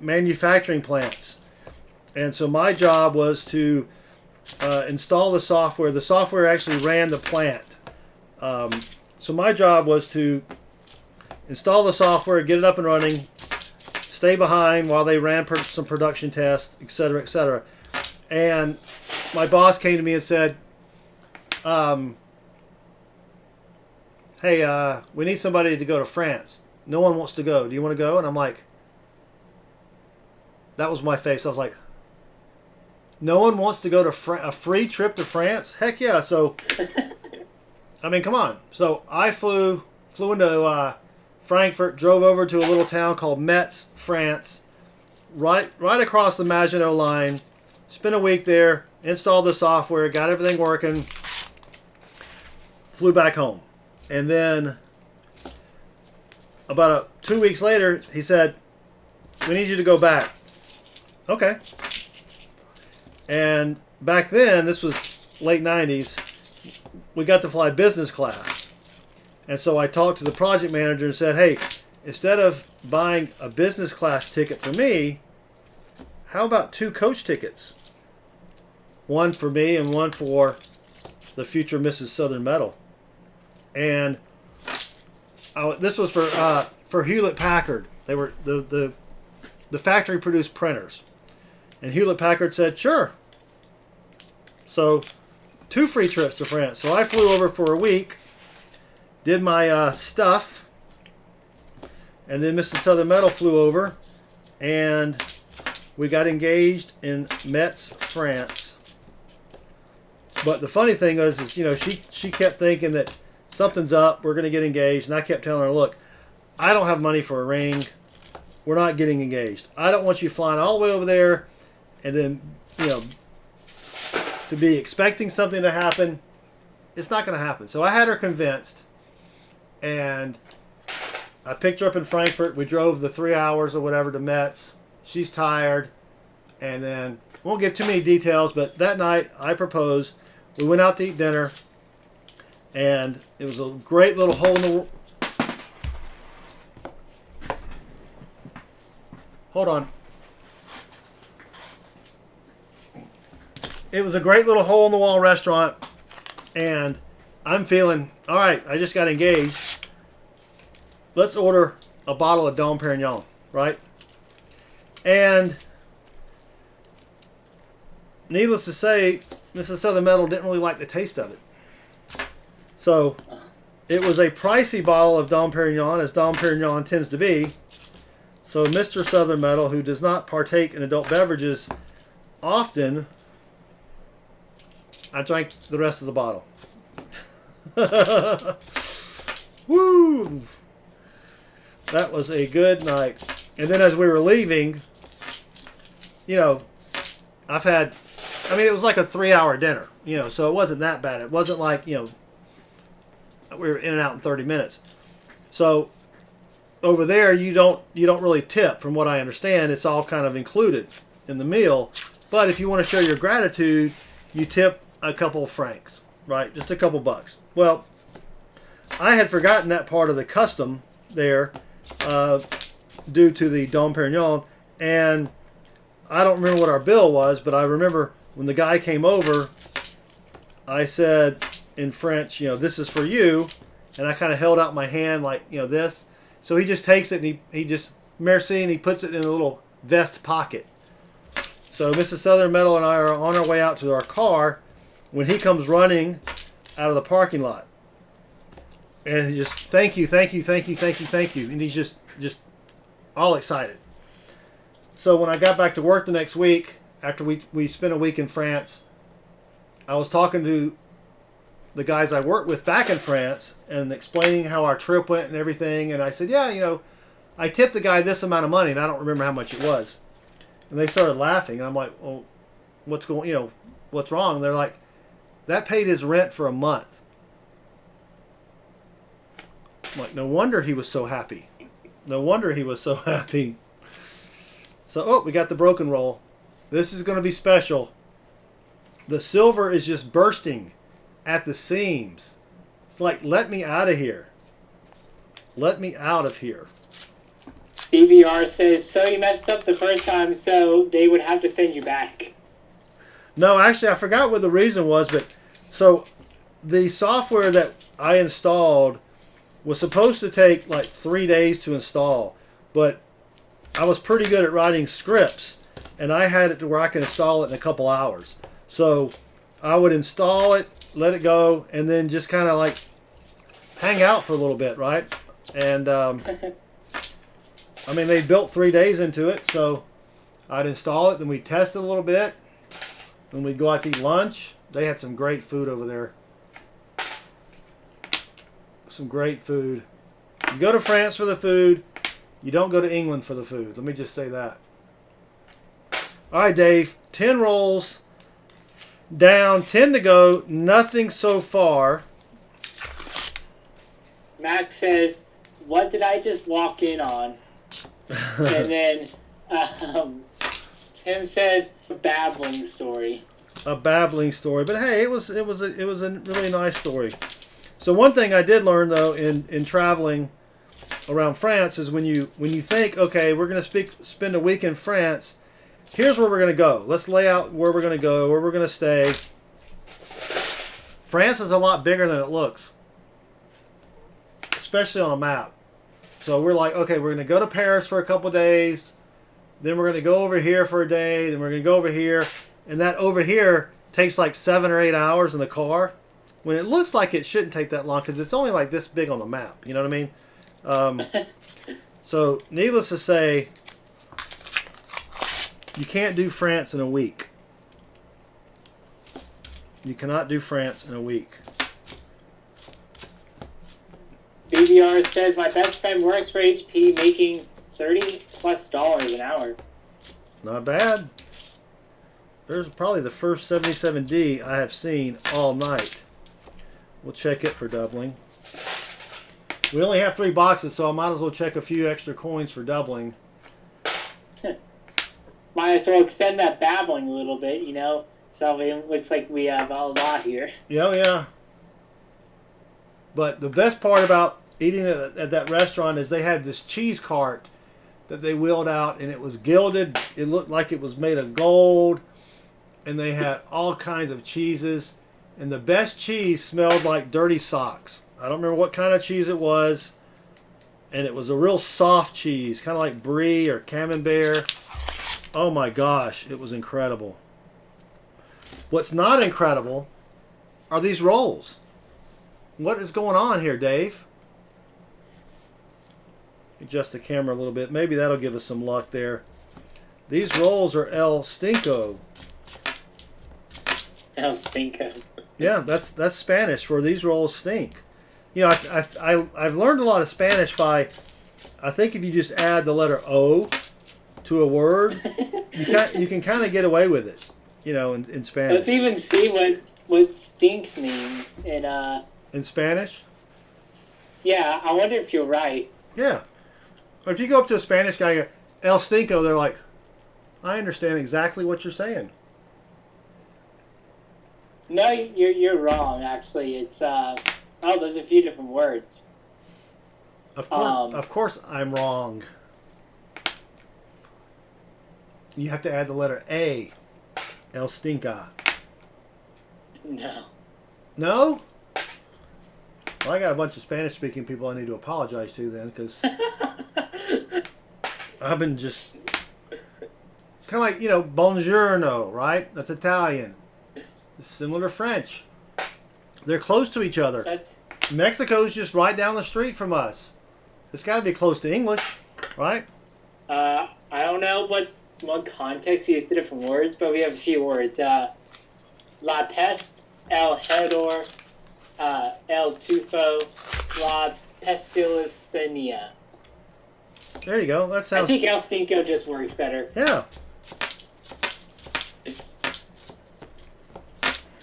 B: manufacturing plants. And so my job was to install the software. The software actually ran the plant. So my job was to install the software, get it up and running, stay behind while they ran some production tests, etc., etc. And my boss came to me and said, hey, we need somebody to go to France. No one wants to go. Do you want to go? And I'm like, that was my face. I was like, no one wants to go to a free trip to France? Heck yeah. So, I mean, come on. So I flew into Frankfurt, drove over to a little town called Metz, France, right across the Maginot Line, spent a week there, installed the software, got everything working, flew back home. And then about 2 weeks later, he said, we need you to go back. Okay. And back then, this was late 90s, we got to fly business class. And so I talked to the project manager and said, hey, instead of buying a business class ticket for me, how about 2 coach tickets? One for me and one for the future Mrs. Southern Meadow. And this was for Hewlett Packard. They were the factory produced printers, and Hewlett Packard said sure. So 2 free trips to France. So I flew over for a week, did my stuff, and then Mrs. Southern Meadow flew over, and we got engaged in Metz, France. But the funny thing is you know, she kept thinking that something's up, we're going to get engaged. And I kept telling her, look, I don't have money for a ring. We're not getting engaged. I don't want you flying all the way over there and then, you know, to be expecting something to happen. It's not going to happen. So I had her convinced. And I picked her up in Frankfurt. We drove the 3 hours or whatever to Metz. She's tired. And then, won't give too many details, but that night I proposed. We went out to eat dinner. And it was a great little hole in the... Hold on. It was a great little hole-in-the-wall restaurant, and I'm feeling, all right, I just got engaged. Let's order a bottle of Dom Perignon, right? And needless to say, Mrs. Southern Metal didn't really like the taste of it. So it was a pricey bottle of Dom Perignon, as Dom Perignon tends to be. So Mr. Southern Metal, who does not partake in adult beverages often, I drank the rest of the bottle. Woo! That was a good night. And then as we were leaving, you know, it was like a 3-hour dinner, you know, so it wasn't that bad. It wasn't like, you know, we were in and out in 30 minutes. So over there, you don't really tip, from what I understand. It's all kind of included in the meal. But if you want to show your gratitude, you tip a couple of francs, right? Just a couple bucks. Well, I had forgotten that part of the custom there due to the Dom Perignon, and I don't remember what our bill was, but I remember when the guy came over, I said in French, you know, this is for you, and I kind of held out my hand like, you know, this. So he just takes it and he just, merci, and he puts it in a little vest pocket. So Mrs. Southern Metal and I are on our way out to our car when he comes running out of the parking lot. And he just, thank you, thank you, thank you, thank you, thank you. And he's just all excited. So when I got back to work the next week, after we spent a week in France, I was talking to the guys I worked with back in France and explaining how our trip went and everything. And I said, yeah, you know, I tipped the guy this amount of money, and I don't remember how much it was. And they started laughing, and I'm like, well, what's wrong? And they're like, that paid his rent for a month. I'm like, no wonder he was so happy. No wonder he was so happy. So, we got the broken roll. This is going to be special. The silver is just bursting at the seams. It's like, let me out of here. Let me out of here.
C: BBR says, so you messed up the first time, so they would have to send you back.
B: No, actually, I forgot what the reason was, but so the software that I installed was supposed to take like 3 days to install, but I was pretty good at writing scripts, and I had it to where I can install it in a couple hours. So I would install it, let it go, and then just kind of like hang out for a little bit, right? And I mean, they built 3 days into it, so I'd install it, then we'd test it a little bit, then we'd go out to eat lunch. They had some great food over there. Some great food. You go to France for the food. You don't go to England for the food. Let me just say that. All right, Dave. 10 rolls down, 10 to go. Nothing so far.
C: Max says, what did I just walk in on? And then Tim says, a babbling story.
B: A babbling story. But hey, it was a really nice story. So one thing I did learn, though, in traveling around France is when you think, okay, we're going to spend a week in France, here's where we're going to go. Let's lay out where we're going to go, where we're going to stay. France is a lot bigger than it looks, especially on a map. So we're like, okay, we're going to go to Paris for a couple days, then we're going to go over here for a day, then we're going to go over here, and that over here takes like 7 or 8 hours in the car. When it looks like it shouldn't take that long because it's only like this big on the map. You know what I mean? So, needless to say, you can't do France in a week. You cannot do France in a week.
C: BBR says, my best friend works for HP making $30+ an hour.
B: Not bad. There's probably the first 77D I have seen all night. We'll check it for doubling. We only have 3 boxes, so I might as well check a few extra coins for doubling.
C: Might as well extend that babbling a little bit, you know? So it looks like we have a lot here.
B: Yeah, yeah. But the best part about eating at that restaurant is they had this cheese cart that they wheeled out, and it was gilded. It looked like it was made of gold, and they had all kinds of cheeses. And the best cheese smelled like dirty socks. I don't remember what kind of cheese it was. And it was a real soft cheese, kind of like brie or camembert. Oh my gosh, it was incredible. What's not incredible are these rolls. What is going on here, Dave? Adjust the camera a little bit. Maybe that'll give us some luck there. These rolls are El Stinko.
C: El Stinko.
B: Yeah, that's Spanish for these rolls stink. You know, I've learned a lot of Spanish by, I think if you just add the letter O to a word, you can kind of get away with it, you know, in Spanish.
C: Let's even see what stinks means
B: In Spanish?
C: Yeah, I wonder if you're right.
B: Yeah. Or if you go up to a Spanish guy and go, El Stinko, they're like, I understand exactly what you're saying.
C: No, you're wrong, actually. It's, there's a few different words.
B: Of course I'm wrong. You have to add the letter A. El Stinka.
C: No.
B: No? Well, I got a bunch of Spanish-speaking people I need to apologize to then, because I've been just... It's kind of like, you know, buongiorno, right? That's Italian. It's similar to French. They're close to each other. Mexico's just right down the street from us. It's got to be close to English, right?
C: I don't know what context you use the different words, but we have a few words. La peste, el hedor, el tufo, la pestilenia.
B: There you go. That sounds...
C: I think El Stinko just works better.
B: Yeah.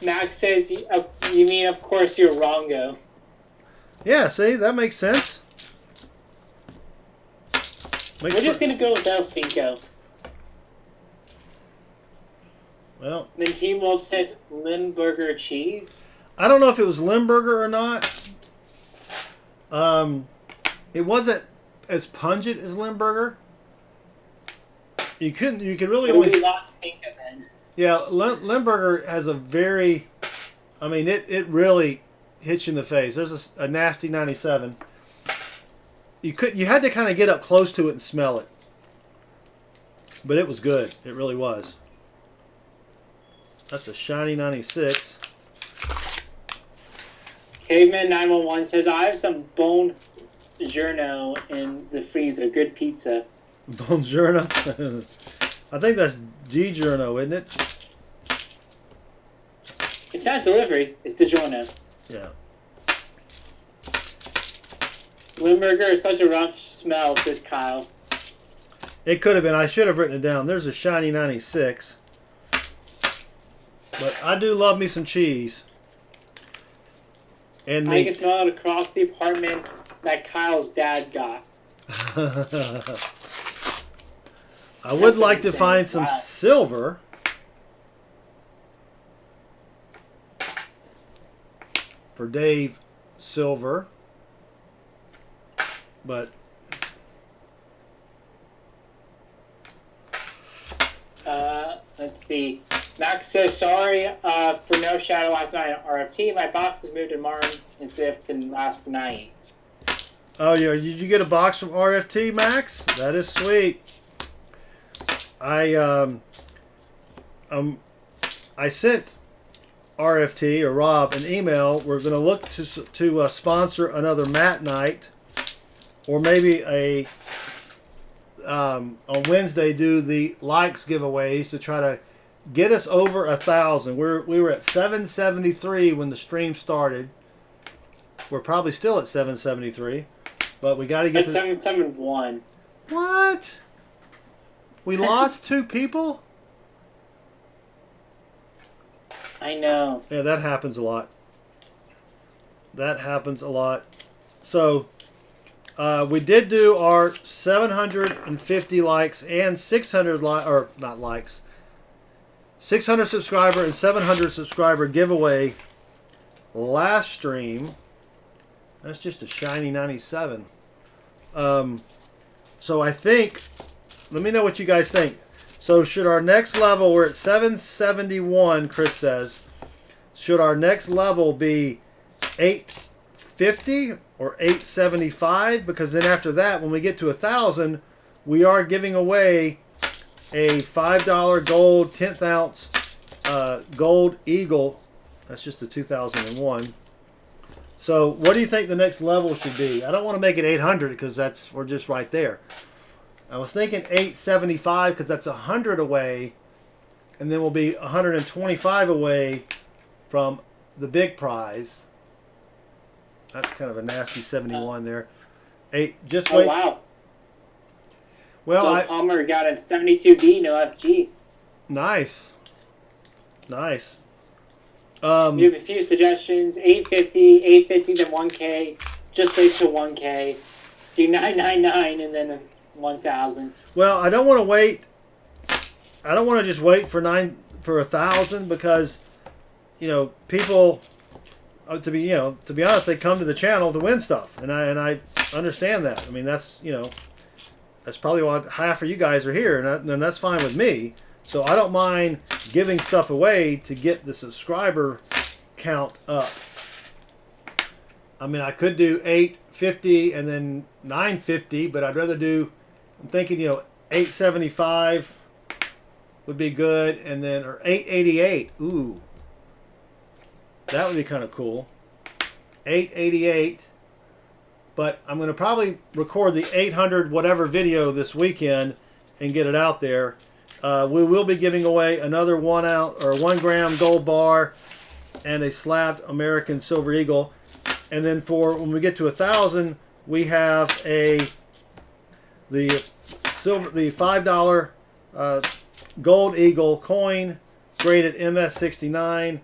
C: Max says, you mean, of course, you're wrongo.
B: Yeah, see? That makes sense.
C: We're just going to go with El Stinko.
B: Well...
C: Then Team Wolf says Limburger cheese.
B: I don't know if it was Limburger or not. It wasn't as pungent as Limburger. You could really
C: It would
B: only...
C: be not Stinko then.
B: Yeah, Limburger has a very... I mean, it really hits you in the face. There's a nasty 97. You had to kind of get up close to it and smell it. But it was good. It really was. That's a shiny 96.
C: Caveman 911 says, I have some bone giorno in the freezer. Good pizza.
B: Buongiorno. I think that's DiGiorno, isn't it?
C: It's not delivery. It's DiGiorno.
B: Yeah.
C: Limburger is such a rough smell, says Kyle.
B: It could have been. I should have written it down. There's a shiny 96. But I do love me some cheese. And
C: I can smell it across the apartment that Kyle's dad got.
B: I would like to find some silver. For Dave Silver. But
C: let's see. Max says, sorry for no shadow last night on RFT. My box was moved tomorrow instead of to last night.
B: oh yeah, did you get a box from RFT, Max? That is sweet. I sent RFT or Rob an email. We're going to look to sponsor another mat night, or maybe on Wednesday do the likes giveaways to try to get us over 1,000. We were at 773 when the stream started. We're probably still at 773, but we got to get
C: at 771.
B: What? We lost 2 people?
C: I know.
B: Yeah, that happens a lot. That happens a lot. So, we did do our 750 likes and 600 or not likes, 600 subscriber and 700 subscriber giveaway last stream. That's just a shiny 97. So I think, let me know what you guys think. So should our next level, we're at 771, Chris says. Should our next level be 850 or 875? Because then after that, when we get to 1,000, we are giving away a $5 gold 10th ounce gold eagle. That's just a 2001. So what do you think the next level should be? I don't want to make it 800 because we're just right there. I was thinking 875 because that's 100 away, and then we'll be 125 away from the big prize. That's kind of a nasty 71 there. Just wait.
C: Oh wow!
B: Well,
C: Bill Palmer got a 72B, no FG.
B: Nice. Nice.
C: We have a few suggestions: 850, 850, then 1K. Just wait till 1K. Do 999 and then 1,000.
B: Well, I don't want to wait. I don't want to just wait for 1,000 because, people, to be honest, they come to the channel to win stuff, and I understand that. I mean, that's probably why half of you guys are here, and that's fine with me. So I don't mind giving stuff away to get the subscriber count up. I mean, I could do 850 and then 950, but I'd rather do, I'm thinking, 875 would be good, and then, or 888. Ooh. That would be kind of cool. 888. But I'm going to probably record the 800 whatever video this weekend and get it out there. We will be giving away another 1 gram gold bar and a slabbed American Silver Eagle. And then for when we get to 1,000, we have the $5 Gold Eagle coin graded MS69,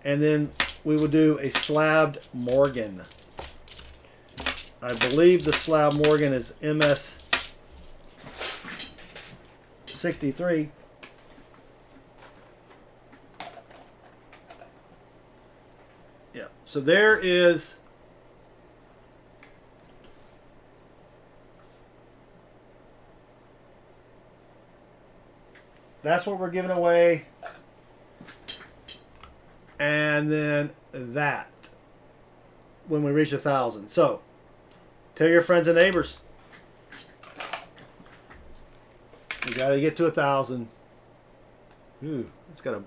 B: and then we will do a slabbed Morgan. I believe the slab Morgan is MS63. Yeah, so there is that's what we're giving away. And then that when we reach 1,000. So tell your friends and neighbors. We got to get to 1,000. Ooh, it's got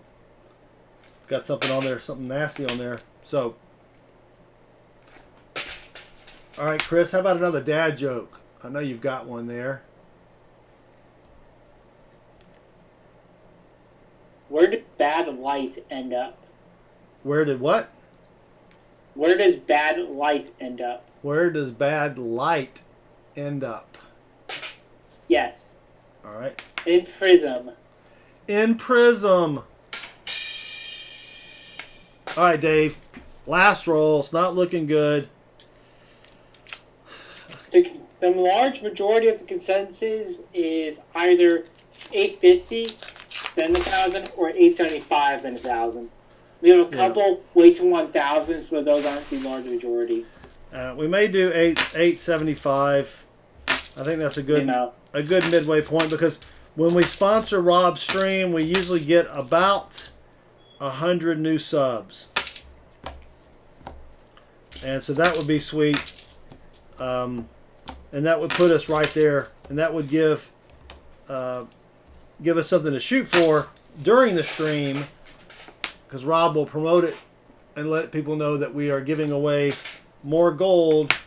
B: something on there, something nasty on there. So, all right, Chris, how about another dad joke? I know you've got one there.
C: Where did bad light end up?
B: Where did what?
C: Where does bad light end up?
B: Where does bad light end up?
C: Yes.
B: All right.
C: In Prism.
B: In Prism. All right, Dave. Last roll. It's not looking good.
C: The large majority of the consensus is either 850, then 1,000, or 875, then 1,000. We have a couple way to 1,000s, but those aren't the large majority.
B: We may do 875. I think that's a good midway point, because when we sponsor Rob's stream, we usually get about 100 new subs, and so that would be sweet. And that would put us right there, and that would give us something to shoot for during the stream, because Rob will promote it and let people know that we are giving away more gold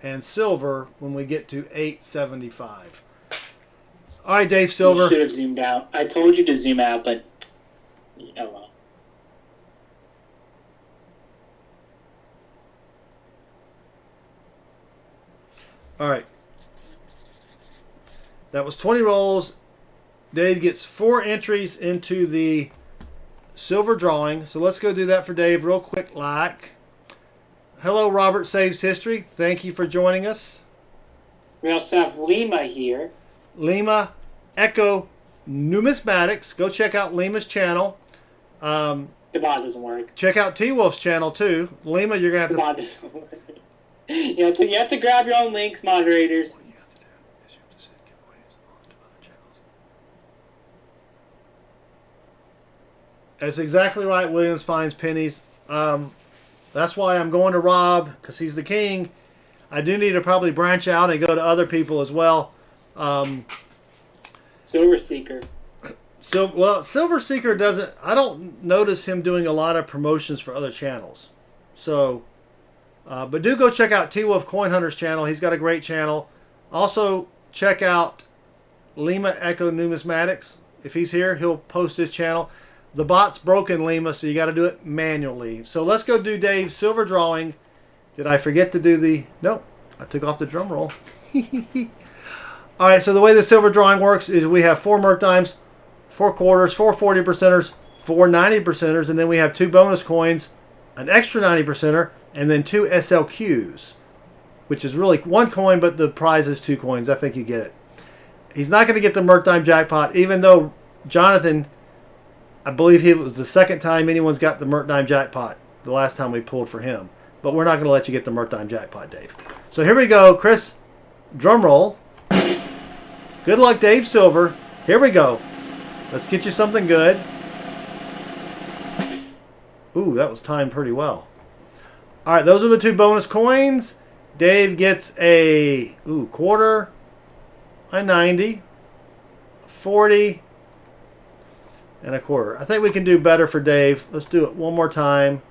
B: and silver when we get to 875. All right, Dave Silver.
C: You should have zoomed out. I told you to zoom out, but oh well.
B: All right. That was 20 rolls. Dave gets 4 entries into the silver drawing. So let's go do that for Dave real quick. Hello, Robert Saves History. Thank you for joining us.
C: We also have Lima here.
B: Lima Echo Numismatics. Go check out Lima's channel.
C: The bot doesn't work.
B: Check out T-Wolf's channel too. Lima, you're going to have to...
C: The bot doesn't work. You have to grab your own links, moderators.
B: That's exactly right. Williams finds pennies. That's why I'm going to Rob, because he's the king. I do need to probably branch out and go to other people as well.
C: Silver Seeker.
B: Silver Seeker doesn't. I don't notice him doing a lot of promotions for other channels. So, but do go check out T Wolf Coin Hunter's channel. He's got a great channel. Also, check out Lima Echo Numismatics. If he's here, he'll post his channel. The bot's broken, Lima, so you got to do it manually. So let's go do Dave's silver drawing. Did I forget to do the... Nope, I took off the drum roll. All right, so the way the silver drawing works is we have 4 merc dimes, 4 quarters, 4 40%ers, 4 90%ers, and then we have 2 bonus coins, an extra 90%er, and then 2 SLQs, which is really 1 coin, but the prize is 2 coins. I think you get it. He's not going to get the merc dime jackpot, even though Jonathan... I believe it was the second time anyone's got the Merc Dime jackpot, the last time we pulled for him. But we're not going to let you get the Merc Dime jackpot, Dave. So here we go, Chris. Drum roll. Good luck, Dave Silver. Here we go. Let's get you something good. Ooh, that was timed pretty well. All right, those are the 2 bonus coins. Dave gets a quarter, a 90, 40, and a quarter. I think we can do better for Dave. Let's do it one more time.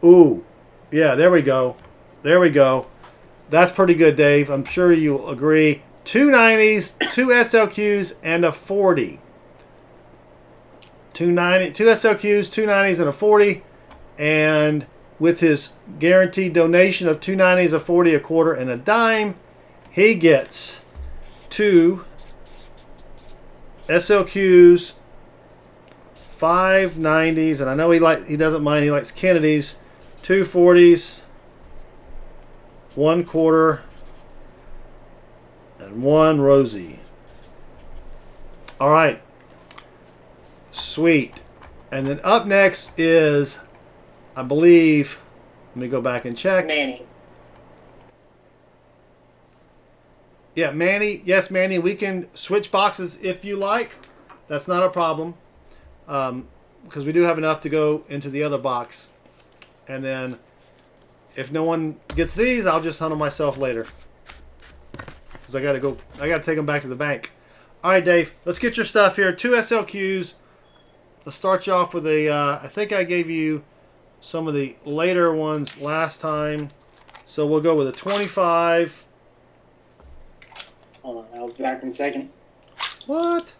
B: Ooh. Yeah, there we go. There we go. That's pretty good, Dave. I'm sure you'll agree. 2 90s, 2 SLQs, and a 40. 2 SLQs, 2 90s, and a 40. And with his guaranteed donation of 2 90s, a 40, a quarter, and a dime, he gets 2 SLQs, 5 90s, and I know he doesn't mind. He likes Kennedy's. 2 40s, 1 quarter, and 1 Rosie. All right, sweet. And then up next is, I believe. Let me go back and check.
C: Manny.
B: Yeah, Manny. Yes, Manny. We can switch boxes if you like. That's not a problem. Because we do have enough to go into the other box. And then if no one gets these, I'll just hunt them myself later. Because I got to take them back to the bank. All right, Dave. Let's get your stuff here. 2 SLQs. Let's start you off with a... I think I gave you some of the later ones last time. So we'll go with a 25...
C: Hold on, I'll be back in a second.
B: What?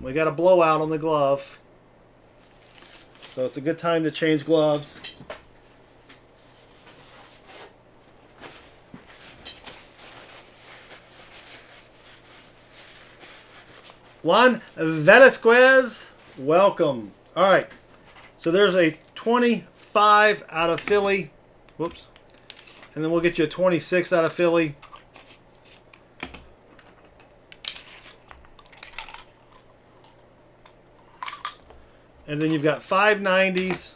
B: We got a blowout on the glove. So it's a good time to change gloves. Juan Velasquez, welcome. All right. So there's a 25 out of Philly. Whoops. And then we'll get you a 26 out of Philly. And then you've got 5 90s,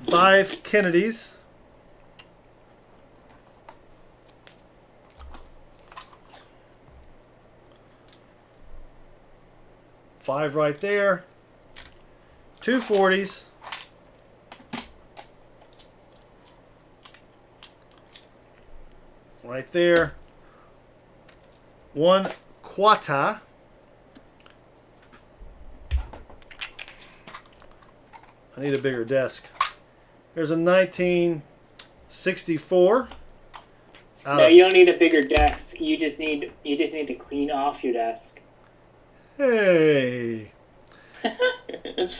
B: 5 Kennedys, five right there, 2 40s, right there, 1 Quata. I need a bigger desk. There's a 1964.
C: No, you don't need a bigger desk. You just need to clean off your desk.
B: Hey.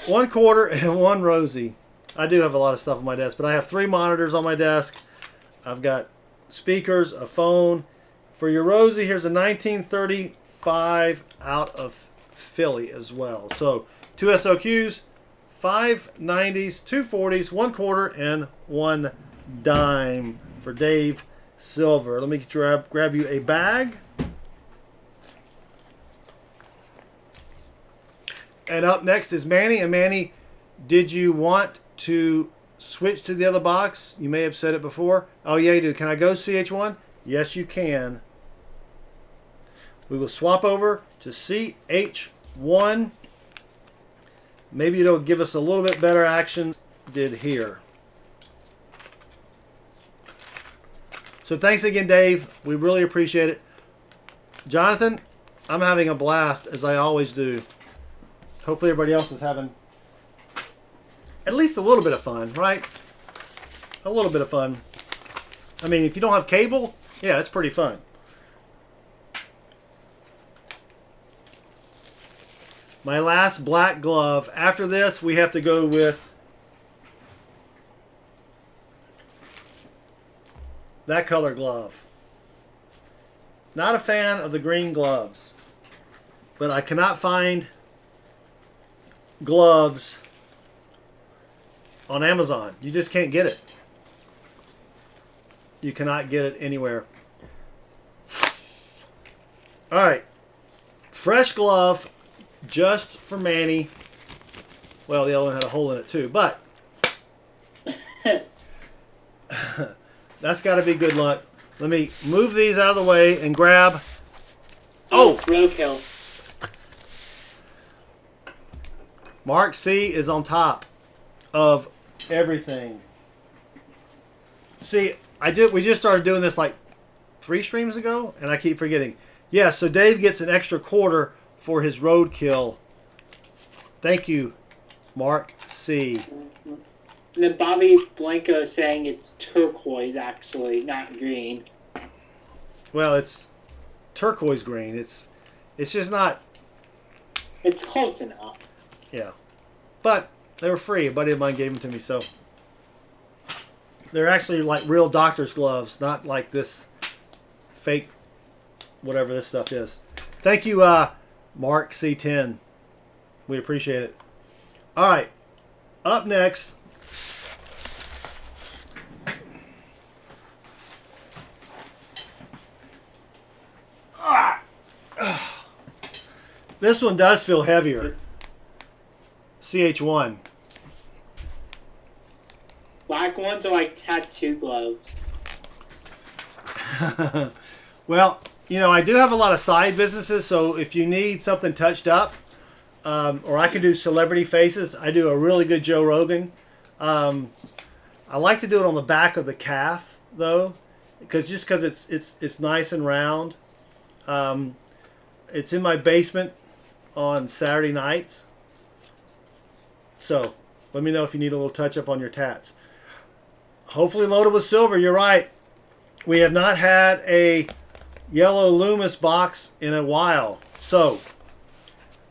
B: 1 quarter and 1 Rosie. I do have a lot of stuff on my desk, but I have 3 monitors on my desk. I've got speakers, a phone. For your Rosie, here's a 1935 out of Philly as well. So 2 SOQs, 5 90s, 2 40s, 1 quarter, and 1 dime for Dave Silver. Let me grab you a bag. And up next is Manny. And Manny, did you want to switch to the other box? You may have said it before. Oh, yeah, you do. Can I go CH1? Yes, you can. We will swap over to CH1. Maybe it'll give us a little bit better action did here. So thanks again, Dave. We really appreciate it. Jonathan, I'm having a blast, as I always do. Hopefully everybody else is having at least a little bit of fun, right? A little bit of fun. I mean, if you don't have cable, yeah, it's pretty fun. My last black glove. After this, we have to go with that color glove. Not a fan of the green gloves, but I cannot find gloves on Amazon. You just can't get it. You cannot get it anywhere. All right. Fresh glove just for Manny. Well, the other one had a hole in it too, but that's got to be good luck. Let me move these out of the way and grab. Oh!
C: Roadkill.
B: Mark C is on top of everything. See, we just started doing this like 3 streams ago, and I keep forgetting. Yeah, so Dave gets an extra quarter for his roadkill. Thank you, Mark C.
C: And then Bobby Blanco saying it's turquoise, actually, not green.
B: Well, it's turquoise green. It's just not.
C: It's close enough.
B: Yeah, but they were free. A buddy of mine gave them to me, so they're actually like real doctor's gloves, not like this fake whatever this stuff is. Thank you, Mark C10. We appreciate it. All right, up next. This one does feel heavier. CH1.
C: Black ones are like tattoo gloves.
B: Well, you know, I do have a lot of side businesses, so if you need something touched up, or I can do celebrity faces, I do a really good Joe Rogan. I like to do it on the back of the calf, though, because it's nice and round. It's in my basement on Saturday nights. So let me know if you need a little touch up on your tats. Hopefully loaded with silver. You're right. We have not had a yellow Loomis box in a while. So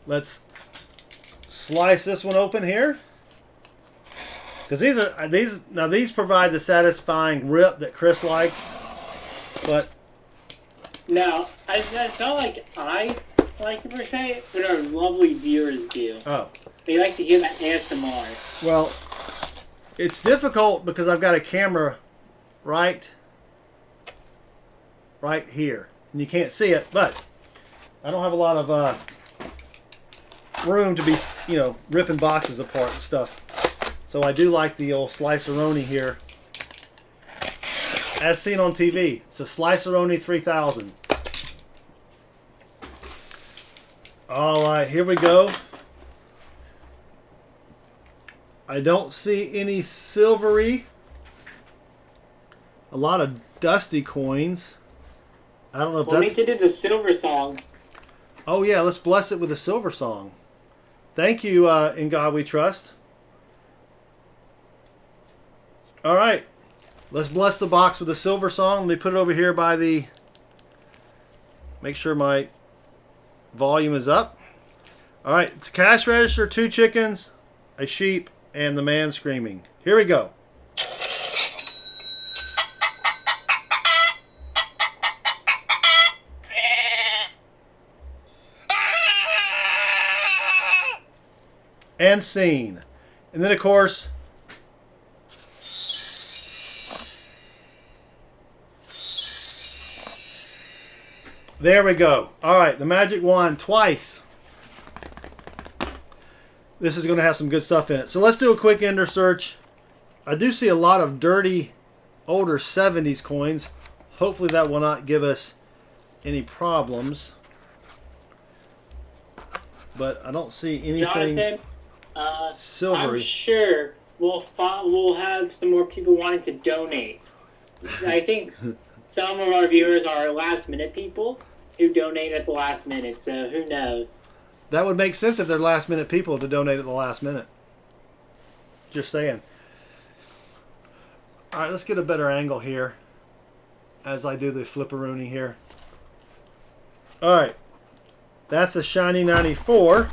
B: let's slice this one open here. Because these provide the satisfying rip that Chris likes. But
C: no, it's not like I like it per se, but our lovely viewers do.
B: Oh.
C: They like to hear that ASMR.
B: Well, it's difficult because I've got a camera right here. And you can't see it, but I don't have a lot of room to be, ripping boxes apart and stuff. So I do like the old Sliceroni here. As seen on TV. It's a Sliceroni 3000. Alright, here we go. I don't see any silvery. A lot of dusty coins. I don't know if
C: We need to do the silver song.
B: Oh yeah, let's bless it with a silver song. Thank you, In God We Trust. Alright. Let's bless the box with a silver song. Let me put it over here by the... Make sure my volume is up. Alright, it's a cash register, 2 chickens, a sheep, and the man screaming. Here we go. And scene. And then, of course, there we go. All right, the magic wand twice. This is going to have some good stuff in it. So let's do a quick ender search. I do see a lot of dirty, older 70s coins. Hopefully that will not give us any problems. But I don't see anything
C: Jonathan,
B: silvery.
C: I'm sure we'll have some more people wanting to donate. I think some of our viewers are last minute people who donate at the last minute, so who knows?
B: That would make sense if they're last minute people to donate at the last minute. Just saying. All right, let's get a better angle here as I do the flipperoonie here. All right, that's a shiny 94.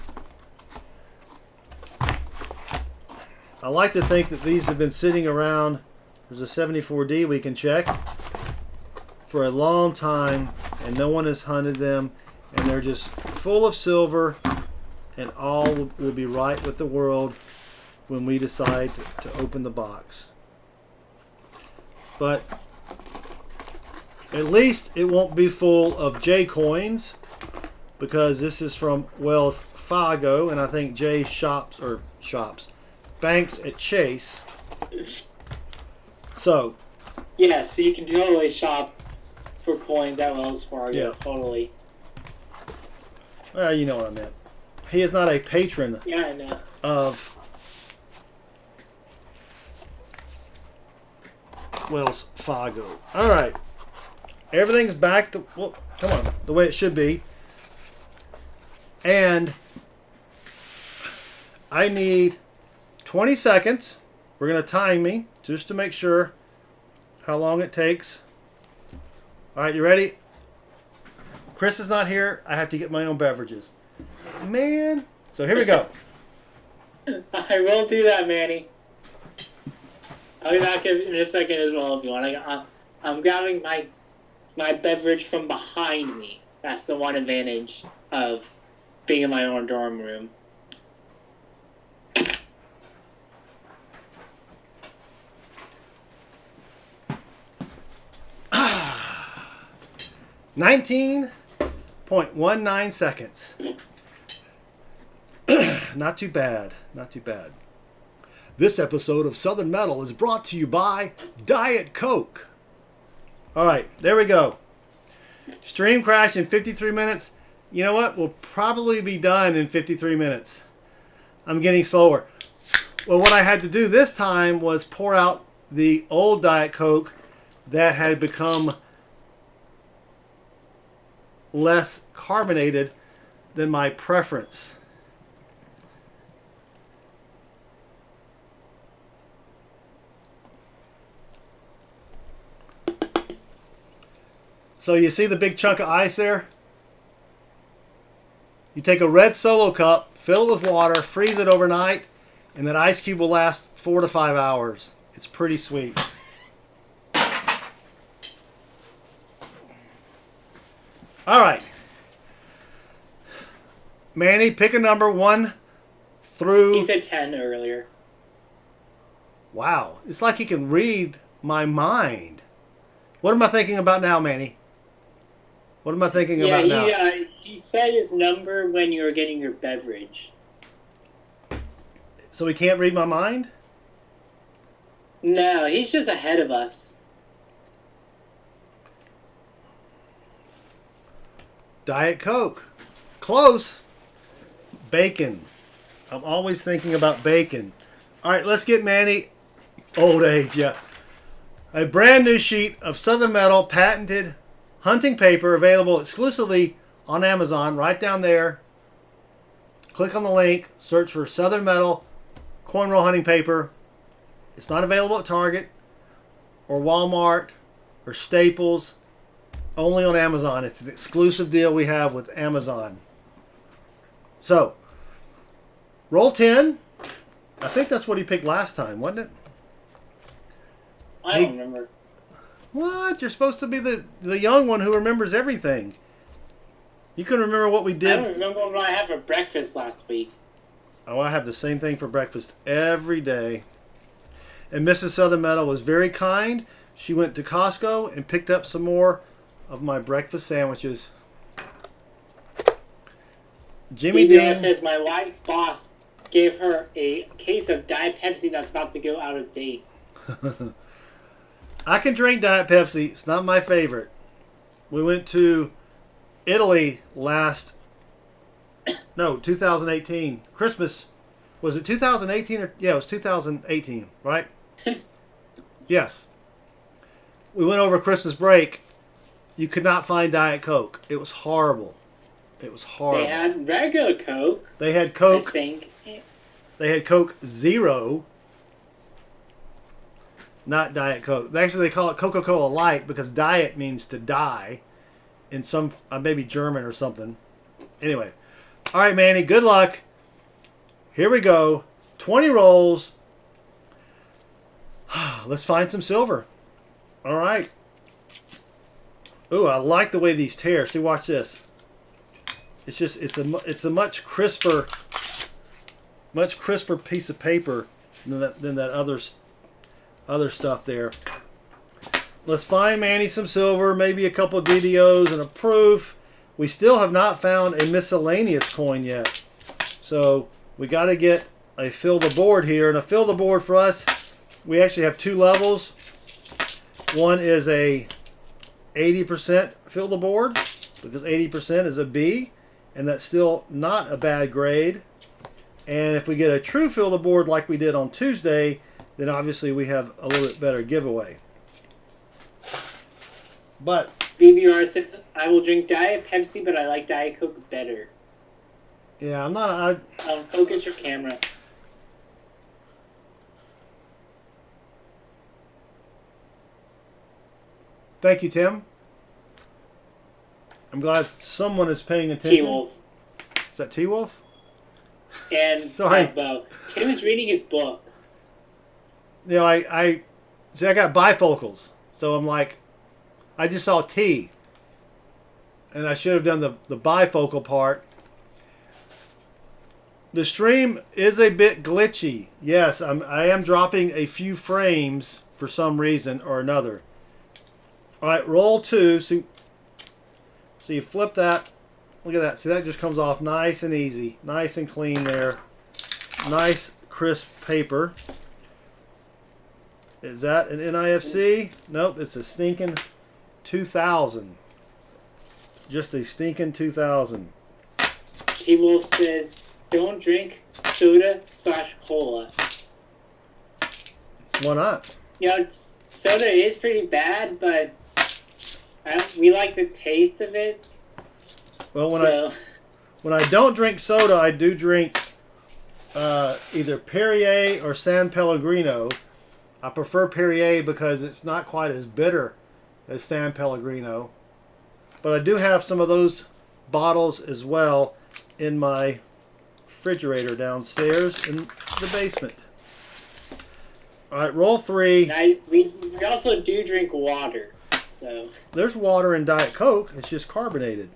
B: I like to think that these have been sitting around. There's a 74D we can check for a long time, and no one has hunted them, and they're just full of silver, and all will be right with the world when we decide to open the box. But at least it won't be full of J coins, because this is from Wells Fargo, and I think J shops banks at Chase. So
C: Yeah, so you can totally shop for coins at Wells Fargo.
B: Yeah.
C: Totally.
B: well, you know what I meant. He is not a patron
C: Yeah, I know.
B: of Wells Fargo. All right, everything's back to, well, come on, the way it should be. And I need 20 seconds. We're going to time me just to make sure how long it takes. All right, you ready? Chris is not here. I have to get my own beverages. Man. So here we go.
C: I will do that, Manny. I'll be back in a second as well if you want. I'm grabbing my beverage from behind me. That's the one advantage of being in my own dorm room.
B: Ah, 19.19 seconds. Not too bad. Not too bad. This episode of Southern Metal is brought to you by Diet Coke. All right, there we go. Stream crash in 53 minutes. You know what? We'll probably be done in 53 minutes. I'm getting slower. Well, what I had to do this time was pour out the old Diet Coke that had become less carbonated than my preference. So you see the big chunk of ice there? You take a red Solo cup, fill it with water, freeze it overnight, and that ice cube will last 4 to 5 hours. It's pretty sweet. All right. Manny, pick a number 1 through...
C: He said 10 earlier.
B: Wow. It's like he can read my mind. What am I thinking about now, Manny? What am I thinking about now?
C: He said his number when you were getting your beverage.
B: So he can't read my mind?
C: No, he's just ahead of us.
B: Diet Coke. Close. Bacon. I'm always thinking about bacon. All right, let's get Manny. Old age, yeah. A brand new sheet of Southern Metal patented hunting paper available exclusively on Amazon. Right down there. Click on the link. Search for Southern Metal coin roll hunting paper. It's not available at Target or Walmart or Staples. Only on Amazon. It's an exclusive deal we have with Amazon. So, roll 10. I think that's what he picked last time, wasn't it?
C: I don't remember.
B: What? You're supposed to be the young one who remembers everything. You can remember what we
C: I
B: did.
C: don't remember what I had for breakfast last week.
B: Oh, I have the same thing for breakfast every day. And Mrs. Southern Metal was very kind. She went to Costco and picked up some more of my breakfast sandwiches. Jimmy
C: Email
B: Dean
C: says my wife's boss gave her a case of Diet Pepsi that's about to go out of date.
B: I can drink Diet Pepsi. It's not my favorite. We went to Italy 2018. Christmas. Was it 2018 or yeah, it was 2018, right? Yes. We went over Christmas break. You could not find Diet Coke. It was horrible. It was horrible.
C: They had regular Coke.
B: They had Coke.
C: I think.
B: They had Coke Zero. Not Diet Coke. Actually, they call it Coca-Cola Light because diet means to die in some, maybe German or something. Anyway. All right, Manny, good luck. Here we go. 20 rolls. Let's find some silver. All right. Ooh, I like the way these tear. See, watch this. It's a much crisper piece of paper than that other stuff there. Let's find Manny some silver, maybe a couple DDOs and a proof. We still have not found a miscellaneous coin yet. So we got to get a fill the board here. And a fill the board for us, we actually have two levels. One is a 80% fill the board because 80% is a B. And that's still not a bad grade. And if we get a true fill the board like we did on Tuesday, then obviously we have a little bit better giveaway. But
C: BBR says, I will drink Diet Pepsi, but I like Diet Coke better.
B: yeah, I'm not.
C: Focus your camera.
B: Thank you, Tim. I'm glad someone is paying attention.
C: T-Wolf.
B: Is that T-Wolf?
C: And
B: Sorry.
C: Bo. Tim is reading his book.
B: You know, I got bifocals, so I'm like, I just saw T, and I should have done the bifocal part. The stream is a bit glitchy. Yes, I am dropping a few frames for some reason or another. All right, roll 2. So you flip that. Look at that. See, that just comes off nice and easy. Nice and clean there. Nice, crisp paper. Is that an NIFC? Nope, it's a stinking 2000. Just a stinking 2000.
C: T-Wolf says, don't drink soda/cola.
B: Why not?
C: You know, soda is pretty bad, but we like the taste of it.
B: Well, when I don't drink soda, I do drink either Perrier or San Pellegrino. I prefer Perrier because it's not quite as bitter as San Pellegrino. But I do have some of those bottles as well in my refrigerator downstairs in the basement. All right, roll 3.
C: We also do drink water. So
B: There's water in Diet Coke. It's just carbonated.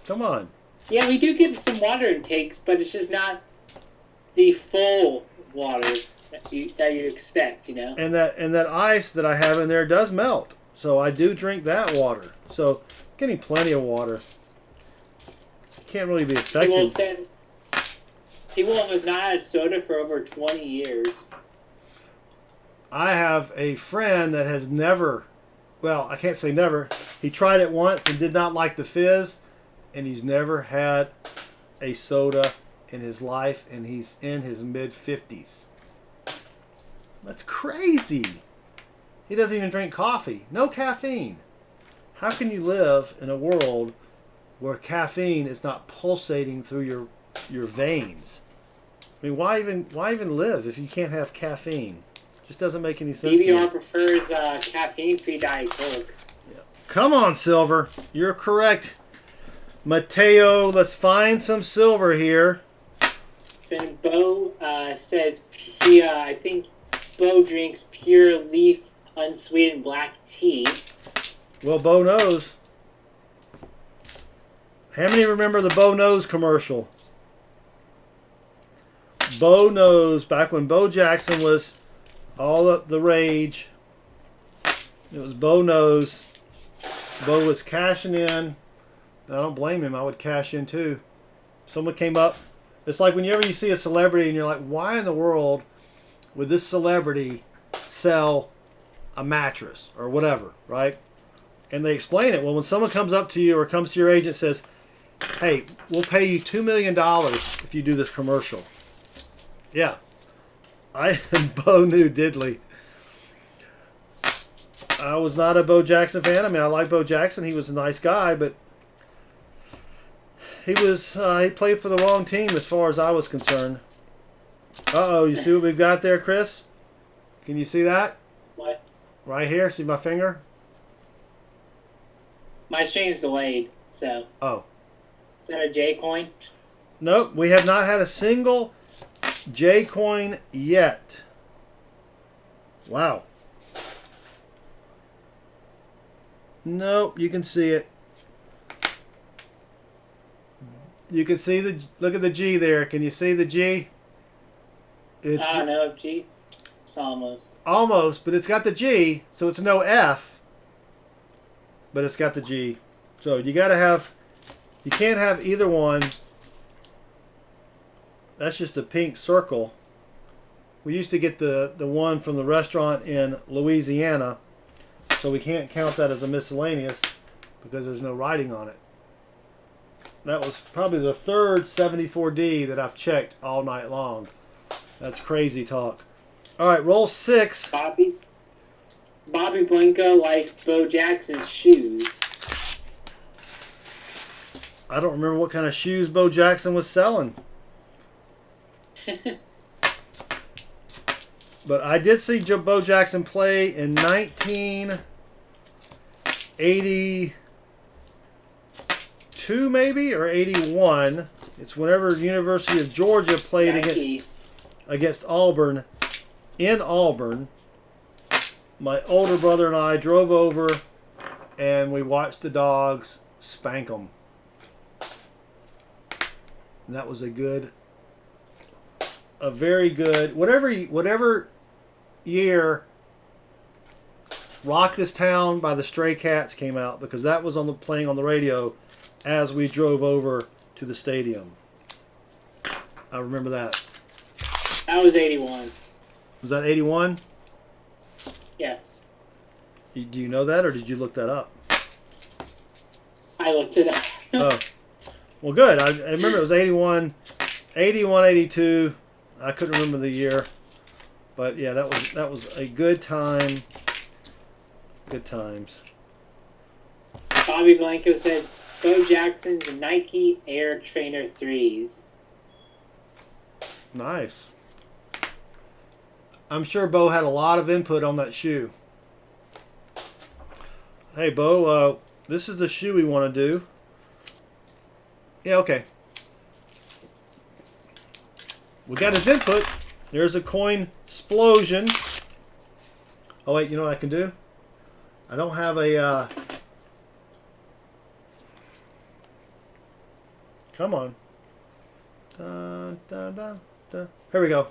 B: Come on.
C: yeah, we do get some water intakes, but it's just not the full water that you expect, you know.
B: And that ice that I have in there does melt. So I do drink that water. So getting plenty of water. Can't really be effective.
C: T-Wolf says T-Wolf has not had soda for over 20 years.
B: I have a friend that has never, well, I can't say never. He tried it once and did not like the fizz, and he's never had a soda in his life, and he's in his mid-50s. That's crazy. He doesn't even drink coffee. No caffeine. How can you live in a world where caffeine is not pulsating through your veins? I mean, why even live if you can't have caffeine? Just doesn't make any sense.
C: BBR prefers caffeine-free Diet Coke.
B: Yeah. Come on, Silver. You're correct. Mateo, let's find some silver here.
C: Then Bo says, I think Bo drinks pure leaf unsweetened black tea.
B: Well, Bo knows. How many remember the Bo Knows commercial? Bo Knows, back when Bo Jackson was all the rage. It was Bo Knows. Bo was cashing in. I don't blame him. I would cash in too. Someone came up. It's like whenever you see a celebrity and you're like, why in the world would this celebrity sell a mattress or whatever, right? And they explain it. Well, when someone comes up to you or comes to your agent and says, hey, we'll pay you $2 million if you do this commercial. Yeah. I am Bo knew diddly. I was not a Bo Jackson fan. I mean, I like Bo Jackson. He was a nice guy, but he played for the wrong team as far as I was concerned. Uh-oh, you see what we've got there, Chris? Can you see that?
C: What?
B: Right here, see my finger?
C: My stream's delayed, so.
B: Oh.
C: Is that a J coin?
B: Nope, we have not had a single J coin yet. Wow. Nope, you can see it. You can see look at the G there. Can you see the G? It's
C: I don't know, G. It's almost.
B: almost, but it's got the G, so it's no F. But it's got the G. So you gotta have, you can't have either one. That's just a pink circle. We used to get the one from the restaurant in Louisiana, so we can't count that as a miscellaneous because there's no writing on it. That was probably the third 74D that I've checked all night long. That's crazy talk. All right, roll 6.
C: Bobby Blanco likes Bo Jackson's shoes.
B: I don't remember what kind of shoes Bo Jackson was selling. But I did see Bo Jackson play in 1982 maybe, or 81. It's whenever University of Georgia played against Auburn in Auburn. My older brother and I drove over and we watched the Dogs spank them. And that was a very good, whatever year Rock This Town by the Stray Cats came out, because that was playing on the radio as we drove over to the stadium. I remember that.
C: That was 81.
B: Was that 81?
C: Yes.
B: Do you know that, or did you look that up?
C: I looked it up.
B: Oh. Well, good. I remember it was 81, 82. I couldn't remember the year. But yeah, that was a good time. Good times.
C: Bobby Blanco said Bo Jackson's Nike Air Trainer 3s.
B: Nice. I'm sure Bo had a lot of input on that shoe. Hey, Bo, this is the shoe we want to do. Yeah, okay. We got his input. There's a coin explosion. Oh, wait, you know what I can do? I don't have a... Come on. Dun, dun, dun, dun. Here we go.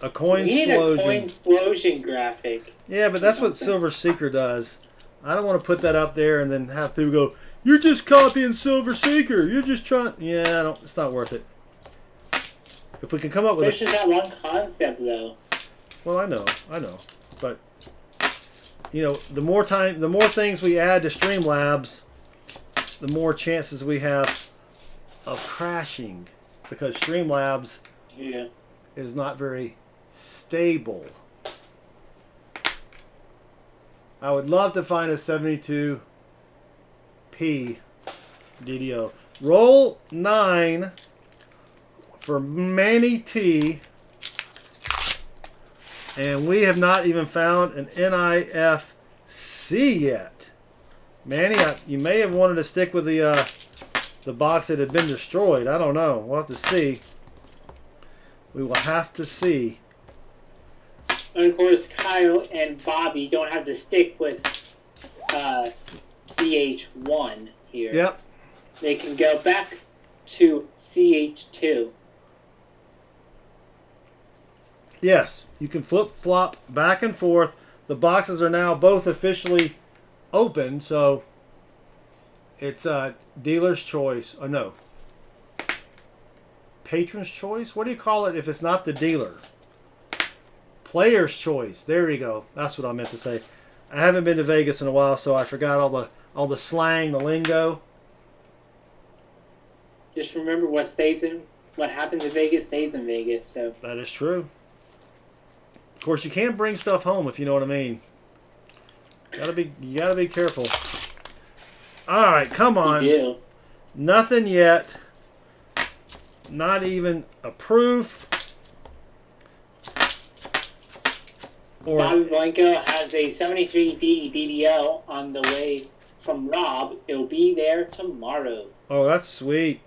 B: A coin
C: We need
B: explosion.
C: a coin explosion graphic.
B: Yeah, but that's what Silver Seeker does. I don't want to put that up there and then have people go, "You're just copying Silver Seeker. You're just trying." Yeah, it's not worth it. If we can come up with
C: There's just that one concept, though.
B: Well, I know, but you know, the more things we add to Streamlabs, the more chances we have of crashing, because Streamlabs is not very stable. I would love to find a 72p DDO. Roll 9 for Manny T. And we have not even found an NIFC yet. Manny, you may have wanted to stick with the box that had been destroyed. I don't know. We'll have to see. We will have to see.
C: And of course, Kyle and Bobby don't have to stick with CH1 here.
B: Yep.
C: They can go back to CH2.
B: Yes, you can flip-flop back and forth. The boxes are now both officially open, so it's dealer's choice. Oh, no. Patron's choice? What do you call it if it's not the dealer? Player's choice. There you go. That's what I meant to say. I haven't been to Vegas in a while, so I forgot all the slang, the lingo.
C: Just remember what happens in Vegas stays in Vegas. So
B: That is true. Of course, you can't bring stuff home if you know what I mean. You gotta be careful. All right, come on.
C: you do.
B: Nothing yet. Not even a proof. Or
C: Bobby Blanco has a 73D DDO on the way from Rob. It'll be there tomorrow.
B: oh, that's sweet.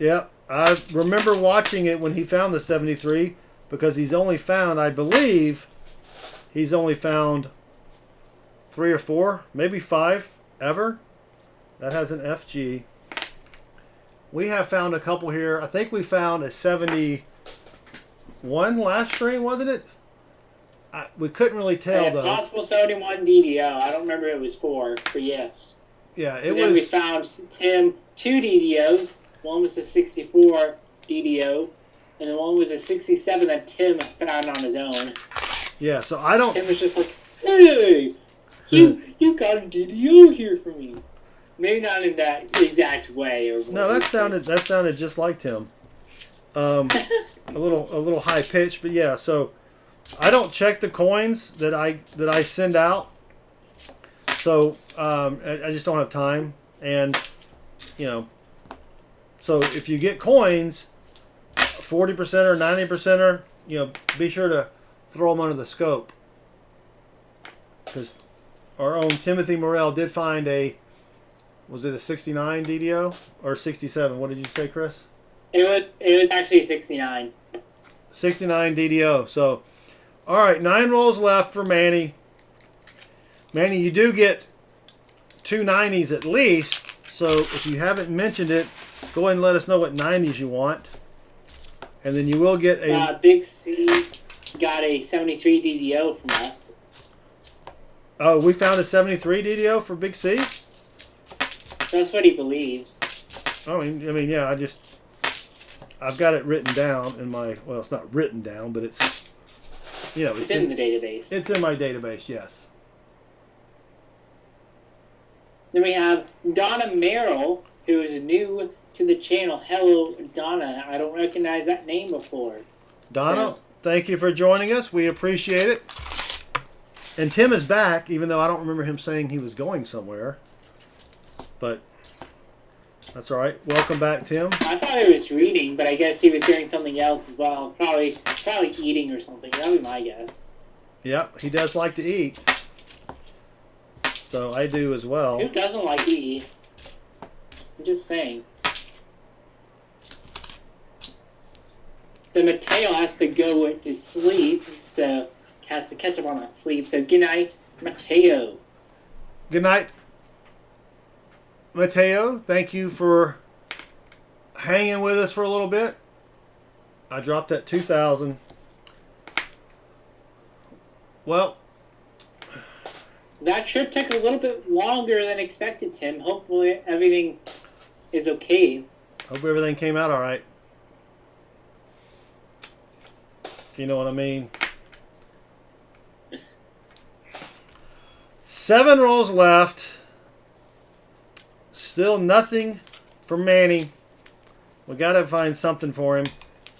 B: Yep, I remember watching it when he found the 73 because he's only found, I believe, he's only found 3 or 4, maybe 5 ever. That has an FG. We have found a couple here. I think we found a 71 last stream, wasn't it? We couldn't really tell though.
C: Possible 71 DDO. I don't remember if it was 4, but yes.
B: Yeah, it
C: And
B: was.
C: then we found Tim 2 DDOs. One was a 64 DDO, and the one was a 67 that Tim found on his own.
B: Yeah, so I don't.
C: Tim was just like, "Hey, you got a DDO here for me." Maybe not in that exact way. Or
B: No, that sounded just like Tim. A little high pitched, but yeah. So I don't check the coins that I send out. So I just don't have time, and so if you get coins, 40% or 90%, be sure to throw them under the scope, because our own Timothy Morrell did find was it a 69 DDO or 67? What did you say, Chris?
C: It was actually 69.
B: 69 DDO. So, all right, 9 rolls left for Manny. Manny, you do get 2 90s at least. So if you haven't mentioned it, go ahead and let us know what 90s you want. And then you will get a...
C: Big C got a 73 DDO from us.
B: Oh, we found a 73 DDO for Big C?
C: That's what he believes.
B: I mean, yeah, I've got it written down in my... Well, it's not written down, but it's...
C: It's in the database.
B: It's in my database, yes.
C: Then we have Donna Merrill, who is new to the channel. Hello, Donna. I don't recognize that name before.
B: Donna,
C: So,
B: thank you for joining us. We appreciate it. And Tim is back, even though I don't remember him saying he was going somewhere. But that's all right. Welcome back, Tim.
C: I thought he was reading, but I guess he was doing something else as well. Probably eating or something. That would be my guess.
B: Yep, he does like to eat. So I do as well.
C: Who doesn't like to eat? I'm just saying. The Mateo has to go to sleep, so has to catch up on that sleep. So good night, Mateo.
B: Good night, Mateo. Thank you for hanging with us for a little bit. I dropped that 2,000. Well,
C: that trip took a little bit longer than expected, Tim. Hopefully everything is okay.
B: hope everything came out all right. If you know what I mean. 7 rolls left. Still nothing for Manny. We got to find something for him.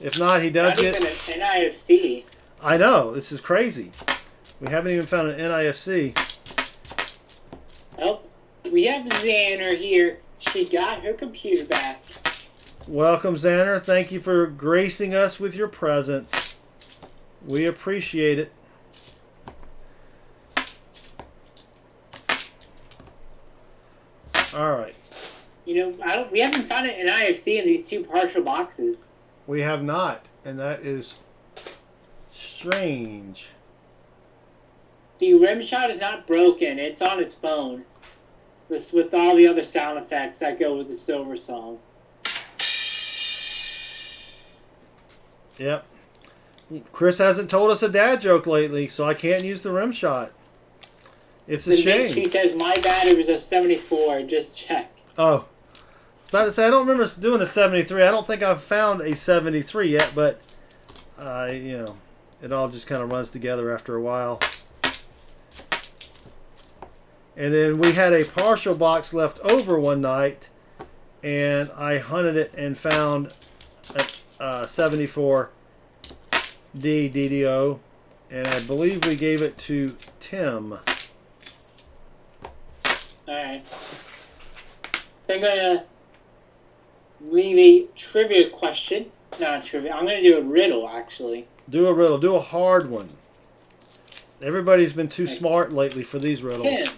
B: If not, he does
C: Not
B: get...
C: even an NIFC.
B: I know. This is crazy. We haven't even found an NIFC.
C: Oh, we have Xander here. She got her computer back.
B: Welcome, Xander. Thank you for gracing us with your presence. We appreciate it. All right.
C: We haven't found an NIFC in these 2 partial boxes.
B: We have not, and that is strange.
C: The rim shot is not broken. It's on his phone. This with all the other sound effects that go with the Silver song.
B: Yep. Chris hasn't told us a dad joke lately, so I can't use the rim shot. It's a shame.
C: He says, my bad, it was a 74. Just check.
B: Oh. About to say, I don't remember us doing a 73. I don't think I've found a 73 yet, but you know, it all just kind of runs together after a while. And then we had a partial box left over one night, and I hunted it and found a 74D DDO, and I believe we gave it to Tim.
C: Alright. I'm gonna leave a trivia question. Not a trivia. I'm gonna do a riddle, actually.
B: Do a riddle. Do a hard one. Everybody's been too smart lately for these riddles.
C: Tim,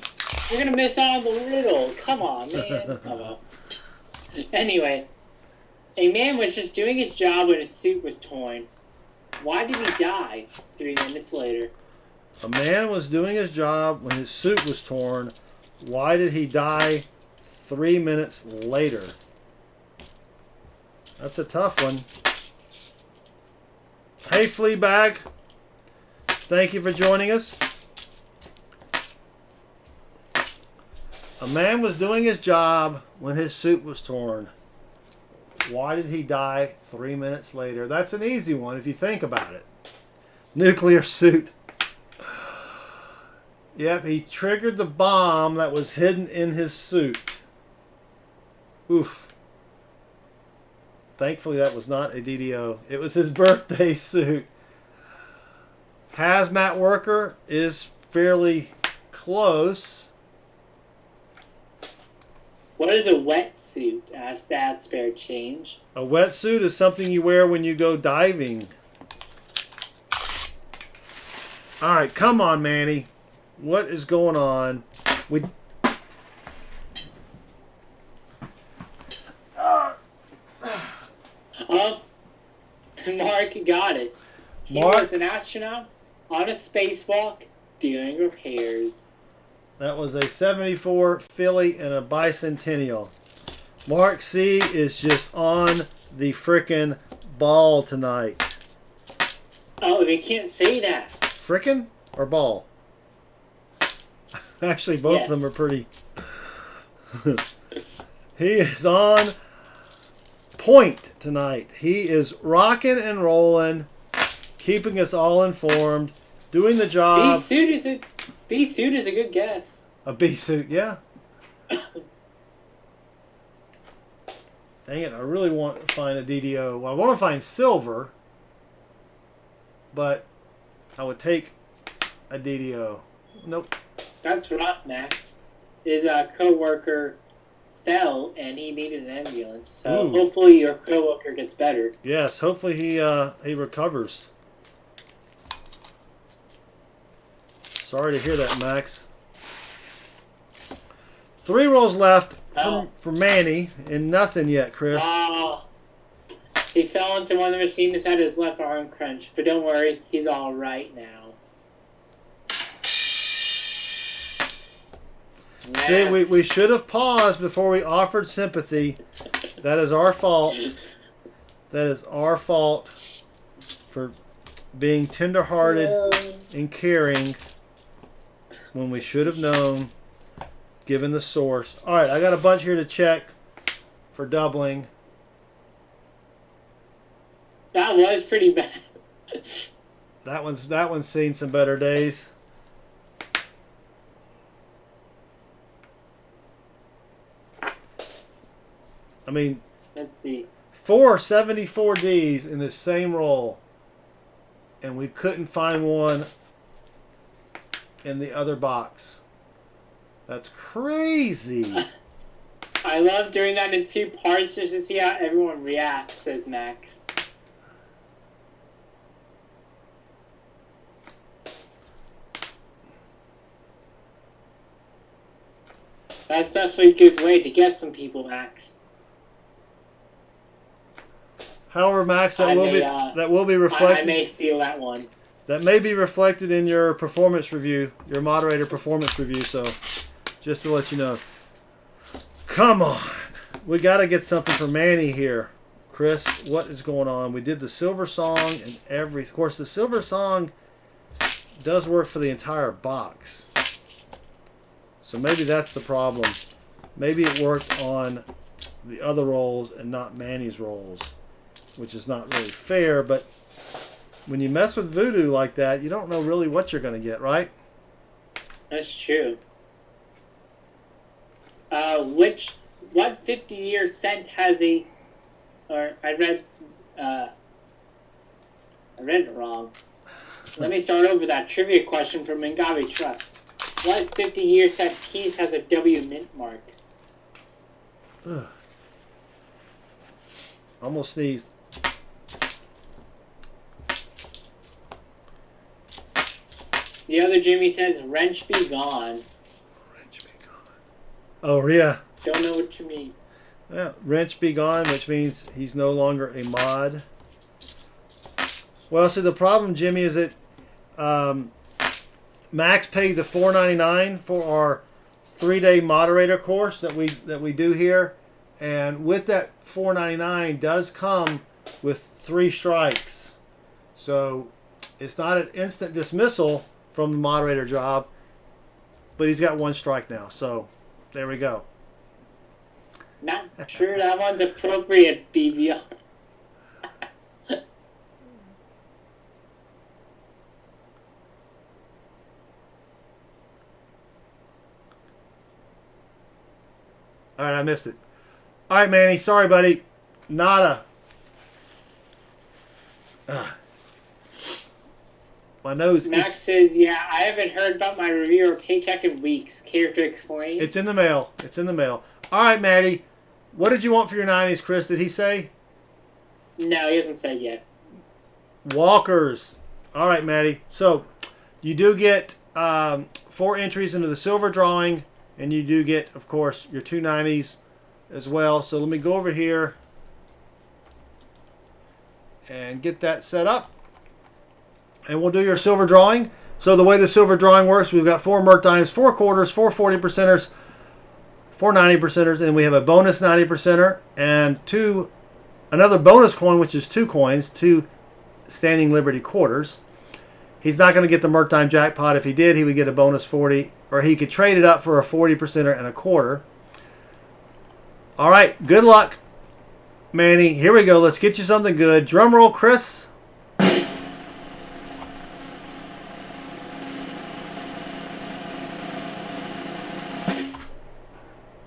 C: you're gonna miss out on the riddle. Come on, man. Oh, well. Anyway, a man was just doing his job when his suit was torn. Why did he die 3 minutes later?
B: A man was doing his job when his suit was torn. Why did he die 3 minutes later? That's a tough one. Hey, Fleabag. Thank you for joining us. A man was doing his job when his suit was torn. Why did he die 3 minutes later? That's an easy one if you think about it. Nuclear suit. Yep, he triggered the bomb that was hidden in his suit. Oof. Thankfully, that was not a DDO. It was his birthday suit. Hazmat worker is fairly close.
C: What is a wetsuit? Asked Dad Spare Change.
B: A wetsuit is something you wear when you go diving. All right, come on, Manny. What is going on?
C: Mark got it. He was an astronaut on a spacewalk doing repairs.
B: That was a 74 Philly and a bicentennial. Mark C is just on the frickin' ball tonight.
C: Oh, we can't say that.
B: Frickin' or ball? Actually, both of them are pretty. He is on point tonight. He is rocking and rolling, keeping us all informed, doing the job.
C: B-suit is a good guess.
B: A B suit, yeah. Dang it, I really want to find a DDO. Well, I want to find silver, but I would take a DDO. Nope.
C: That's rough, Max. His co-worker fell and he needed an ambulance. So hopefully your co-worker gets better.
B: Yes, hopefully he recovers. Sorry to hear that, Max. 3 rolls left for Manny, and nothing yet, Chris.
C: Oh, he fell into one of the machines that had his left arm crunched, but don't worry, he's all right now.
B: See, we should have paused before we offered sympathy. That is our fault. That is our fault for being tender-hearted and caring when we should have known, given the source. All right, I got a bunch here to check for doubling.
C: That was pretty bad.
B: That one's seen some better days. I mean,
C: let's see.
B: 4 74Ds in the same roll, and we couldn't find one in the other box. That's crazy.
C: I love doing that in 2 parts just to see how everyone reacts, says Max. That's definitely a good way to get some people, Max.
B: However, Max, that will be reflected.
C: I may steal that one.
B: That may be reflected in your performance review, your moderator performance review. So, just to let you know. Come on, we got to get something for Manny here, Chris. What is going on? We did the silver song and of course, the silver song does work for the entire box. So maybe that's the problem. Maybe it worked on the other rolls and not Manny's rolls, which is not really fair. But when you mess with Voodoo like that, you don't know really what you're going to get, right?
C: That's true. What 50-year cent has a, or I read it wrong. Let me start over that trivia question from Mingavi Trust. What 50-year cent piece has a W mint mark?
B: Ugh. Almost sneezed.
C: The other Jimmy says, wrench be gone.
B: Wrench be gone. Oh, yeah.
C: Don't know what you mean.
B: Yeah, wrench be gone, which means he's no longer a mod. Well, so the problem, Jimmy, is that Max paid the $4.99 for our 3-day moderator course that we do here, and with that $4.99 does come with 3 strikes. So it's not an instant dismissal from the moderator job, but he's got 1 strike now. So there we go.
C: Not sure that one's appropriate, BBR.
B: All right, I missed it. All right, Manny. Sorry, buddy. Nada. My nose.
C: Max says, yeah, I haven't heard about my review or paycheck in weeks. Care to explain?
B: It's in the mail. It's in the mail. All right, Maddie. What did you want for your 90s, Chris? Did he say?
C: No, he hasn't said yet.
B: Walkers. All right, Maddie. So you do get 4 entries into the silver drawing, and you do get, of course, your 2 90s as well. So let me go over here and get that set up. And we'll do your silver drawing. So the way the silver drawing works, we've got 4 Merc dimes, 4 quarters, 4 40%ers, 4 90%ers, and we have a bonus 90%er and another bonus coin, which is 2 coins, 2 Standing Liberty quarters. He's not going to get the Merc dime jackpot. If he did, he would get a bonus 40, or he could trade it up for a 40%er and a quarter. All right, good luck, Manny. Here we go. Let's get you something good. Drum roll, Chris.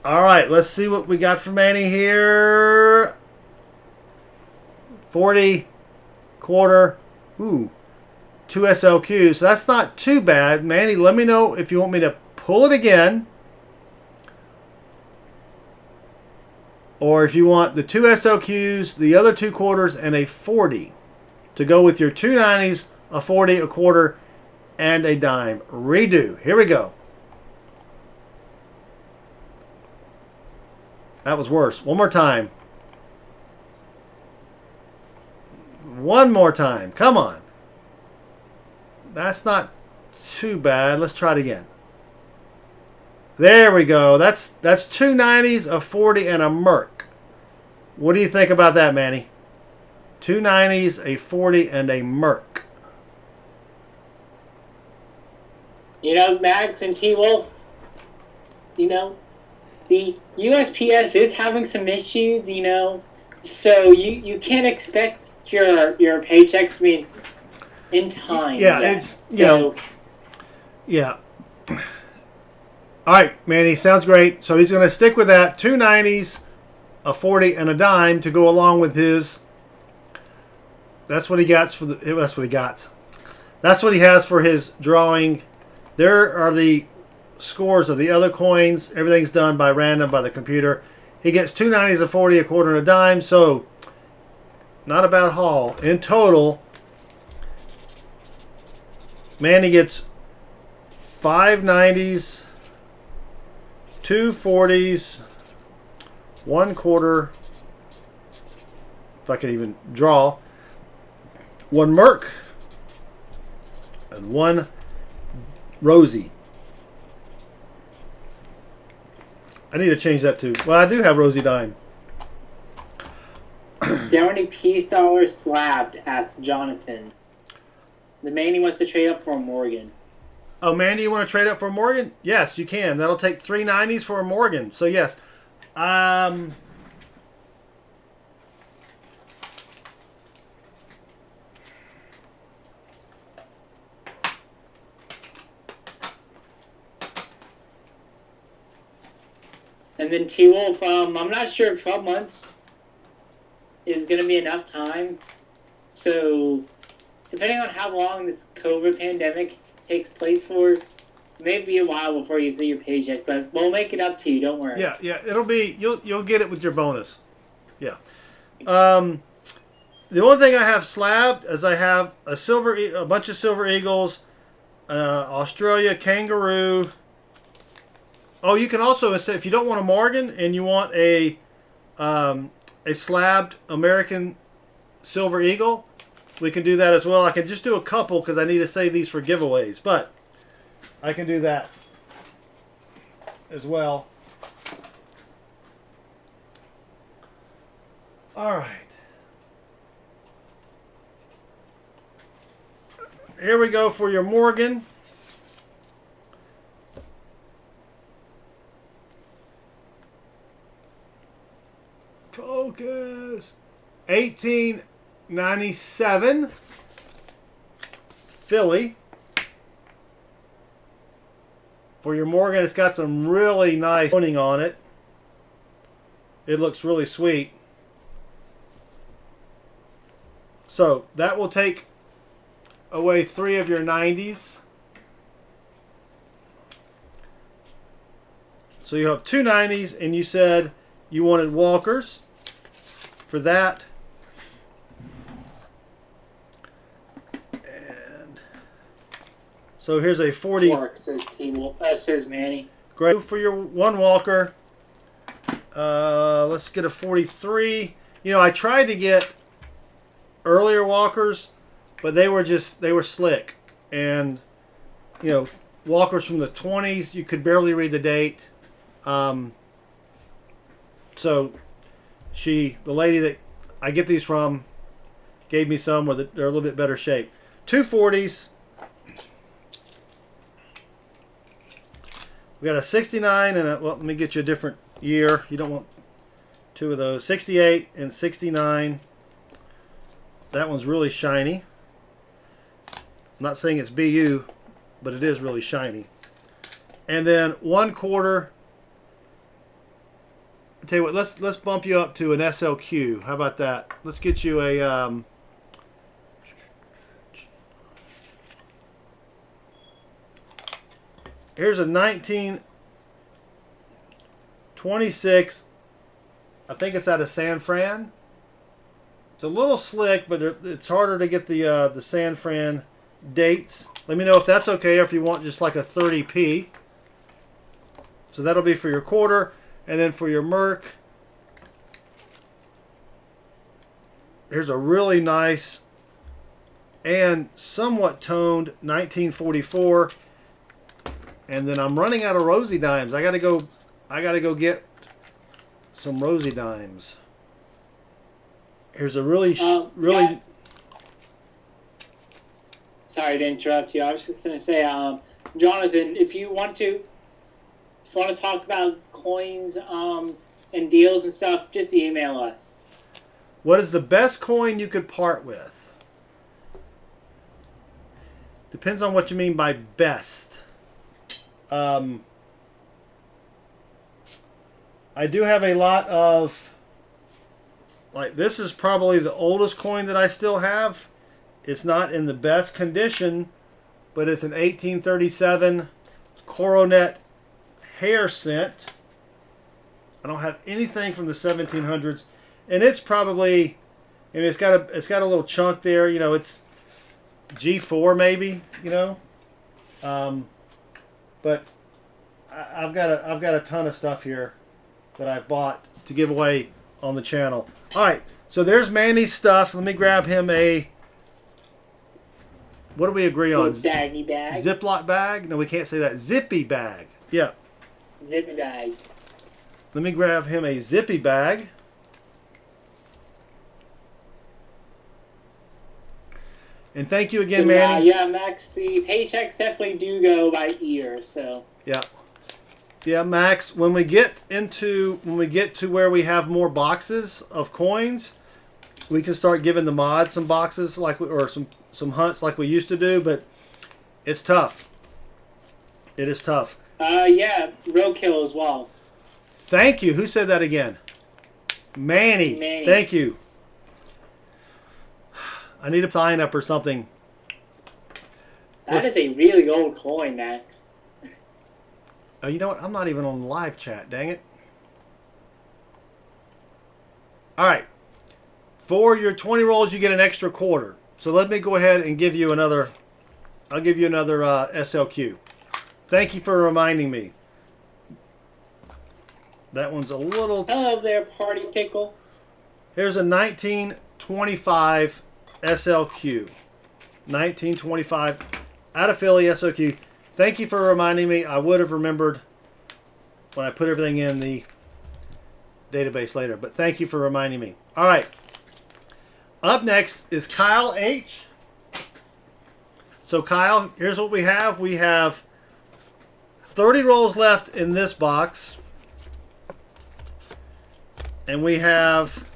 B: All right, let's see what we got for Manny here. 40, quarter, 2 SLQs. So that's not too bad. Manny, let me know if you want me to pull it again, or if you want the 2 SLQs, the other 2 quarters, and a 40 to go with your 2 90s, a 40, a quarter, and a dime. Redo. Here we go. That was worse. One more time. One more time. Come on. That's not too bad. Let's try it again. There we go. That's 2 90s, a 40, and a Merc. What do you think about that, Manny? 2 90s, a 40, and a Merc.
C: You know, Max and T-Wolf, you know, the USPS is having some issues, you know, so you can't expect your paychecks to be in time.
B: Yeah,
C: yet.
B: it's, you know, yeah. All right, Manny, sounds great. So he's going to stick with that. 2 90s, a 40, and a dime to go along with his. That's what he gets for the. That's what he got. That's what he has for his drawing. There are the scores of the other coins. Everything's done by random by the computer. He gets 2 90s, a 40, a quarter, and a dime. So not a bad haul. In total, Manny gets 5 90s, 2 40s, 1 quarter, if I could even draw, 1 Merc, and 1 Rosie. I need to change that too. Well, I do have Rosie Dime.
C: Downey Peace Dollar slabbed, asked Jonathan. The Manny wants to trade up for Morgan.
B: Oh, Mandy, you want to trade up for Morgan? Yes, you can. That'll take 3 90s for a Morgan. So, yes.
C: And then T-Wolf, I'm not sure if 12 months is going to be enough time. So, depending on how long this COVID pandemic takes place for, it may be a while before you see your paycheck, but we'll make it up to you. Don't worry.
B: Yeah, it'll be you'll get it with your bonus. Yeah. The only thing I have slabbed is I have a bunch of silver eagles, Australia kangaroo. Oh, you can also, if you don't want a Morgan and you want a slabbed American silver eagle, we can do that as well. I can just do a couple because I need to save these for giveaways, but I can do that as well. All right. Here we go for your Morgan. Focus. 1897 Philly. For your Morgan, it's got some really nice toning on it. It looks really sweet. So that will take away 3 of your 90s. So you have 2 90s, and you said you wanted Walkers for that. And so here's a 40.
C: Clark says says Manny.
B: Great for your 1 Walker. Let's get a 43. You know, I tried to get earlier Walkers, but they were slick, and you know, Walkers from the 20s, you could barely read the date. So the lady that I get these from gave me some where they're a little bit better shape. 2 40s. We got a 69 and well, let me get you a different year. You don't want 2 of those. 68 and 69. That one's really shiny. I'm not saying it's BU, but it is really shiny. And then 1/4. I'll tell you what, let's bump you up to an SLQ. How about that? Let's get you a here's a 1926. I think it's out of San Fran. It's a little slick, but it's harder to get the San Fran dates. Let me know if that's okay, or if you want just like a 30p. So that'll be for your 1/4, and then for your Merc, here's a really nice and somewhat toned 1944. And then I'm running out of Rosy dimes. I gotta go get some Rosy dimes. Here's a really.
C: Yeah. Sorry to interrupt you. I was just going to say, Jonathan, if you want to talk about coins and deals and stuff, just email us.
B: What is the best coin you could part with? Depends on what you mean by best. I do have a lot of, like, this is probably the oldest coin that I still have. It's not in the best condition, but it's an 1837 Coronet hair cent. I don't have anything from the 1700s, and it's probably, I mean, it's got a little chunk there. You know, it's G4 maybe. You know, but I've got a ton of stuff here that I've bought to give away on the channel. All right, so there's Manny's stuff. Let me grab him a. What do we agree on?
C: Baggy bag.
B: Ziploc bag? No, we can't say that. Zippy bag. Yeah.
C: Zippy bag.
B: Let me grab him a zippy bag. And thank you again, Manny.
C: Yeah, Max, the paychecks definitely do go by ear, so.
B: Yeah. Yeah, Max, when we get to where we have more boxes of coins, we can start giving the mods some boxes or some hunts like we used to do, but it's tough. It is tough.
C: Yeah, roadkill as well.
B: Thank you. Who said that again? Manny.
C: Manny.
B: Thank you. I need a sign up or something.
C: That is a really old coin, Max.
B: Oh, you know what? I'm not even on live chat. Dang it. All right. For your 20 rolls, you get an extra quarter. So let me go ahead and give you another. I'll give you another SLQ. Thank you for reminding me. That one's a little.
C: Hello there, Party Pickle.
B: Here's a 1925 SLQ. 1925 out of Philly SLQ. Thank you for reminding me. I would have remembered when I put everything in the database later. But thank you for reminding me. All right. Up next is Kyle H. So Kyle, here's what we have. We have 30 rolls left in this box. And we have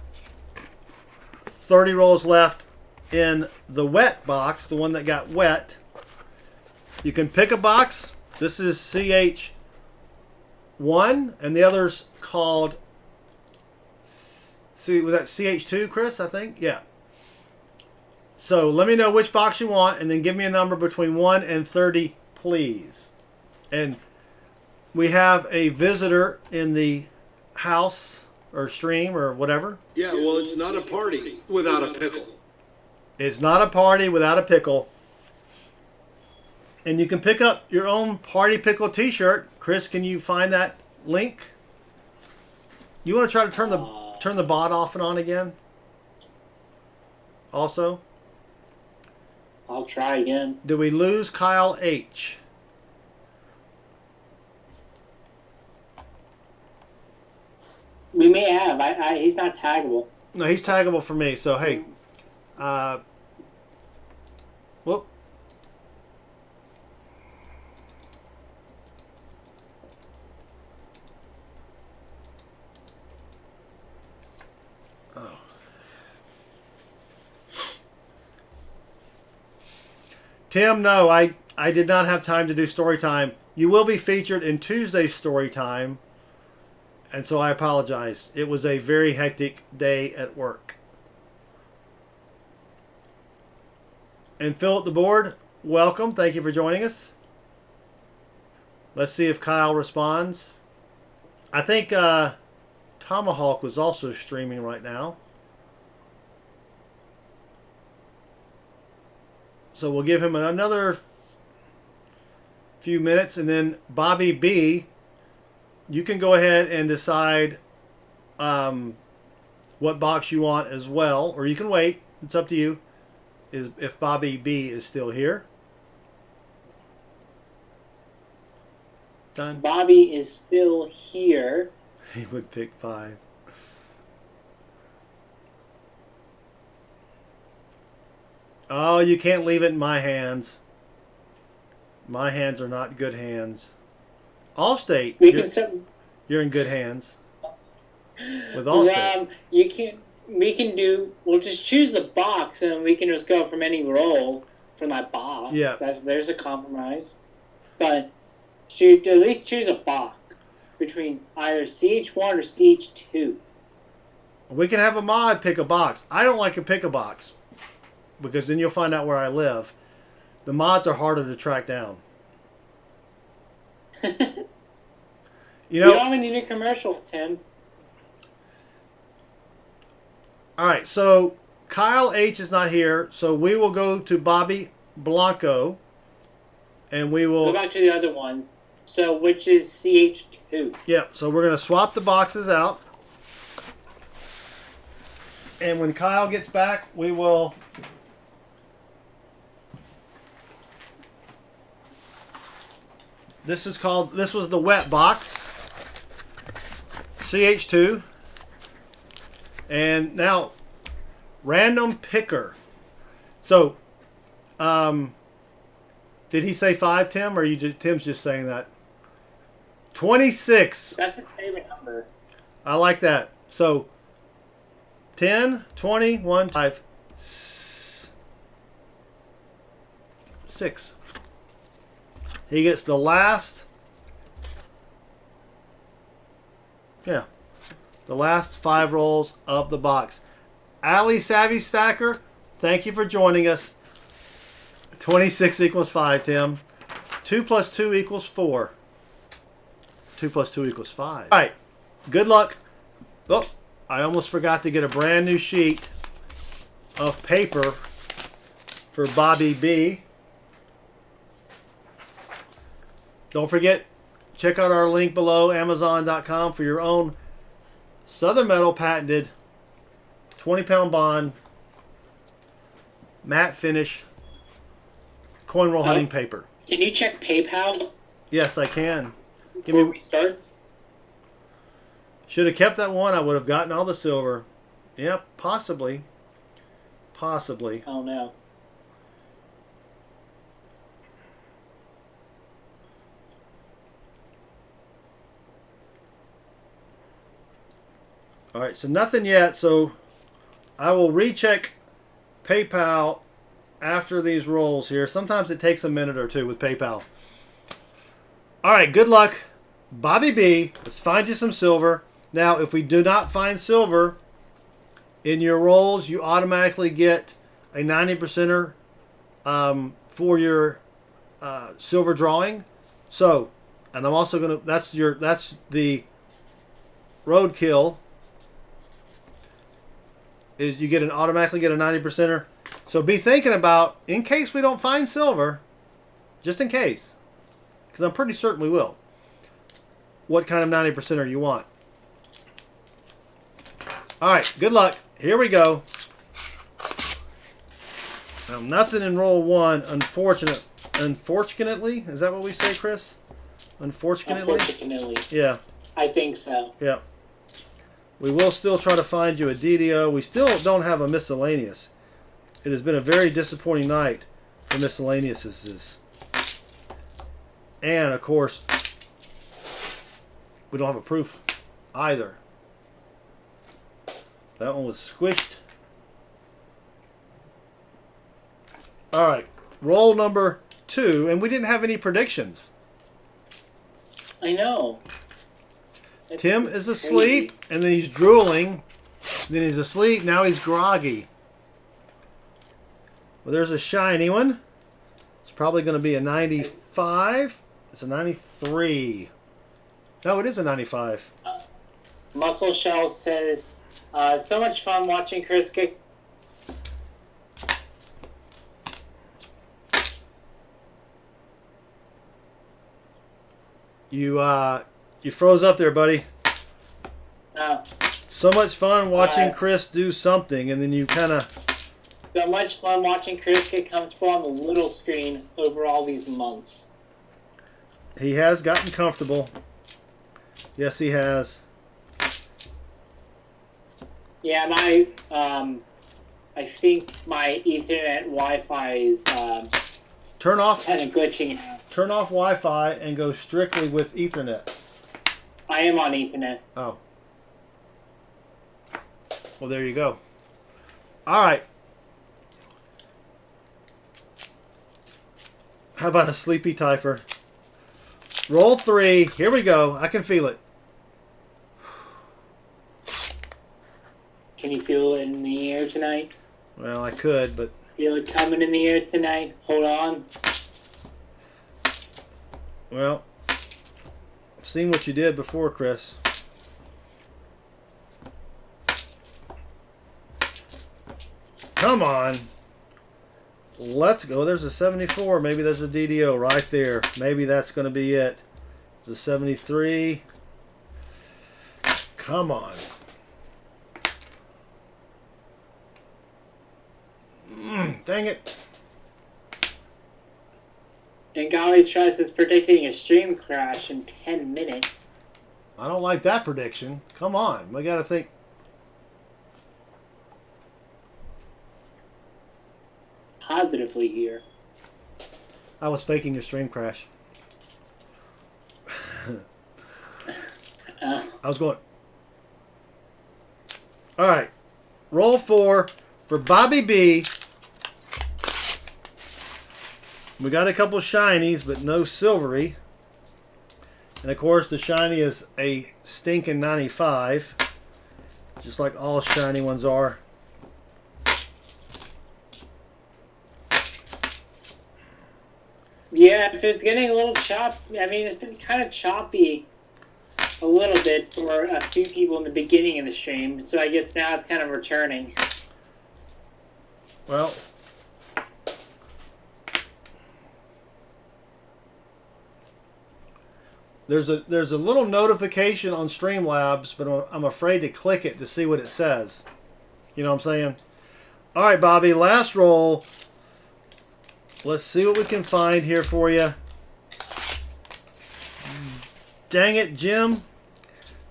B: 30 rolls left in the wet box, the one that got wet. You can pick a box. This is CH1, and the other's called, was that CH2, Chris, I think? Yeah. So let me know which box you want, and then give me a number between 1 and 30, please. And we have a visitor in the house or stream or whatever.
D: Yeah, well, it's not a party without a pickle.
B: It's not a party without a pickle. And you can pick up your own Party Pickle t-shirt. Chris, can you find that link? You want to try to turn the bot off and on again? Also?
C: I'll try again.
B: Do we lose Kyle H?
C: We may have. He's not taggable.
B: No, he's taggable for me. So, hey. Whoop. Oh. Tim, no, I did not have time to do story time. You will be featured in Tuesday's story time. And so I apologize. It was a very hectic day at work. And Phil at the board, welcome. Thank you for joining us. Let's see if Kyle responds. I think Tomahawk was also streaming right now. So we'll give him another few minutes. And then Bobby B, you can go ahead and decide what box you want as well. Or you can wait. It's up to you. If Bobby B is still here. Done.
C: Bobby is still here.
B: He would pick 5. Oh, you can't leave it in my hands. My hands are not good hands. Allstate, you're in good hands. With Allstate.
C: We'll just choose the box and we can just go from any roll from that box.
B: Yeah.
C: There's a compromise. But should at least choose a box between either CH1 or CH2.
B: We can have a mod pick a box. I don't like to pick a box because then you'll find out where I live. The mods are harder to track down. You know,
C: We don't have any new commercials, Tim.
B: all right, so Kyle H is not here, so we will go to Bobby Blanco, and we will...
C: Go back to the other one. So, which is CH2?
B: Yeah, so we're going to swap the boxes out. And when Kyle gets back, we will... This was the wet box. CH2. And now, random picker. So, did he say 5, Tim, or Tim's just saying that? 26.
C: That's his favorite number.
B: I like that. So, 10, 20, 1, 5, 6. He gets the last Yeah. The last 5 rolls of the box. Ali Savvy Stacker, thank you for joining us. 26 equals 5, Tim. 2 plus 2 equals 4. 2 plus 2 equals 5. All right. Good luck. Oh, I almost forgot to get a brand new sheet of paper for Bobby B. Don't forget, check out our link below, Amazon.com, for your own Southern Metal patented 20-pound bond matte finish coin roll hunting paper.
C: Can you check PayPal
B: Yes, I can.
C: before we start?
B: Should have kept that one. I would have gotten all the silver. Yeah, possibly. Possibly.
C: Oh no.
B: All right, so nothing yet. So I will recheck PayPal after these rolls here. Sometimes it takes a minute or two with PayPal. All right, good luck. Bobby B, let's find you some silver. Now, if we do not find silver in your rolls, you automatically get a 90%er for your silver drawing. So, and I'm also going to, that's the roadkill, is you automatically get a 90%er. So be thinking about, in case we don't find silver, just in case, because I'm pretty certain we will, what kind of 90%er you want. All right, good luck. Here we go. Now, nothing in roll 1, unfortunately. Is that what we say, Chris? Unfortunately?
C: Unfortunately.
B: Yeah.
C: I think so.
B: Yeah. We will still try to find you a DDO. We still don't have a miscellaneous. It has been a very disappointing night for miscellaneouses. And, of course, we don't have a proof either. That one was squished. All right. Roll number 2. And we didn't have any predictions.
C: I know.
B: Tim is asleep, and then he's drooling. Then he's asleep. Now he's groggy. Well, there's a shiny one. It's probably going to be a 95. It's a 93. No, it is a 95.
C: Muscle Shell says, so much fun watching Chris kick.
B: You froze up there, buddy.
C: Oh.
B: So much fun watching Chris do something, and then you kind of...
C: So much fun watching Chris get comfortable on the little screen over all these months.
B: He has gotten comfortable. Yes, he has.
C: Yeah, I think my Ethernet Wi-Fi is
B: Turn off
C: kind of glitching out.
B: Turn off Wi-Fi and go strictly with Ethernet.
C: I am on Ethernet.
B: Oh. Well, there you go. All right. How about a sleepy typer? Roll 3. Here we go. I can feel it.
C: Can you feel it in the air tonight?
B: Well, I could, but...
C: Feel it coming in the air tonight? Hold on.
B: Well, I've seen what you did before, Chris. Come on. Let's go. There's a 74. Maybe there's a DDO right there. Maybe that's going to be it. There's a 73. Come on. Dang it.
C: And Golly Trust is predicting a stream crash in 10 minutes.
B: I don't like that prediction. Come on. We got to think.
C: Positively here.
B: I was faking a stream crash. I was going. All right. Roll 4 for Bobby B. We got a couple shinies, but no silvery. And of course, the shiny is a stinking 95, just like all shiny ones are.
C: Yeah, if it's getting a little choppy, I mean, it's been kind of choppy a little bit for a few people in the beginning of the stream, so I guess now it's kind of returning.
B: Well, there's a little notification on Streamlabs, but I'm afraid to click it to see what it says. You know what I'm saying? All right, Bobby, last roll. Let's see what we can find here for you. Dang it, Jim.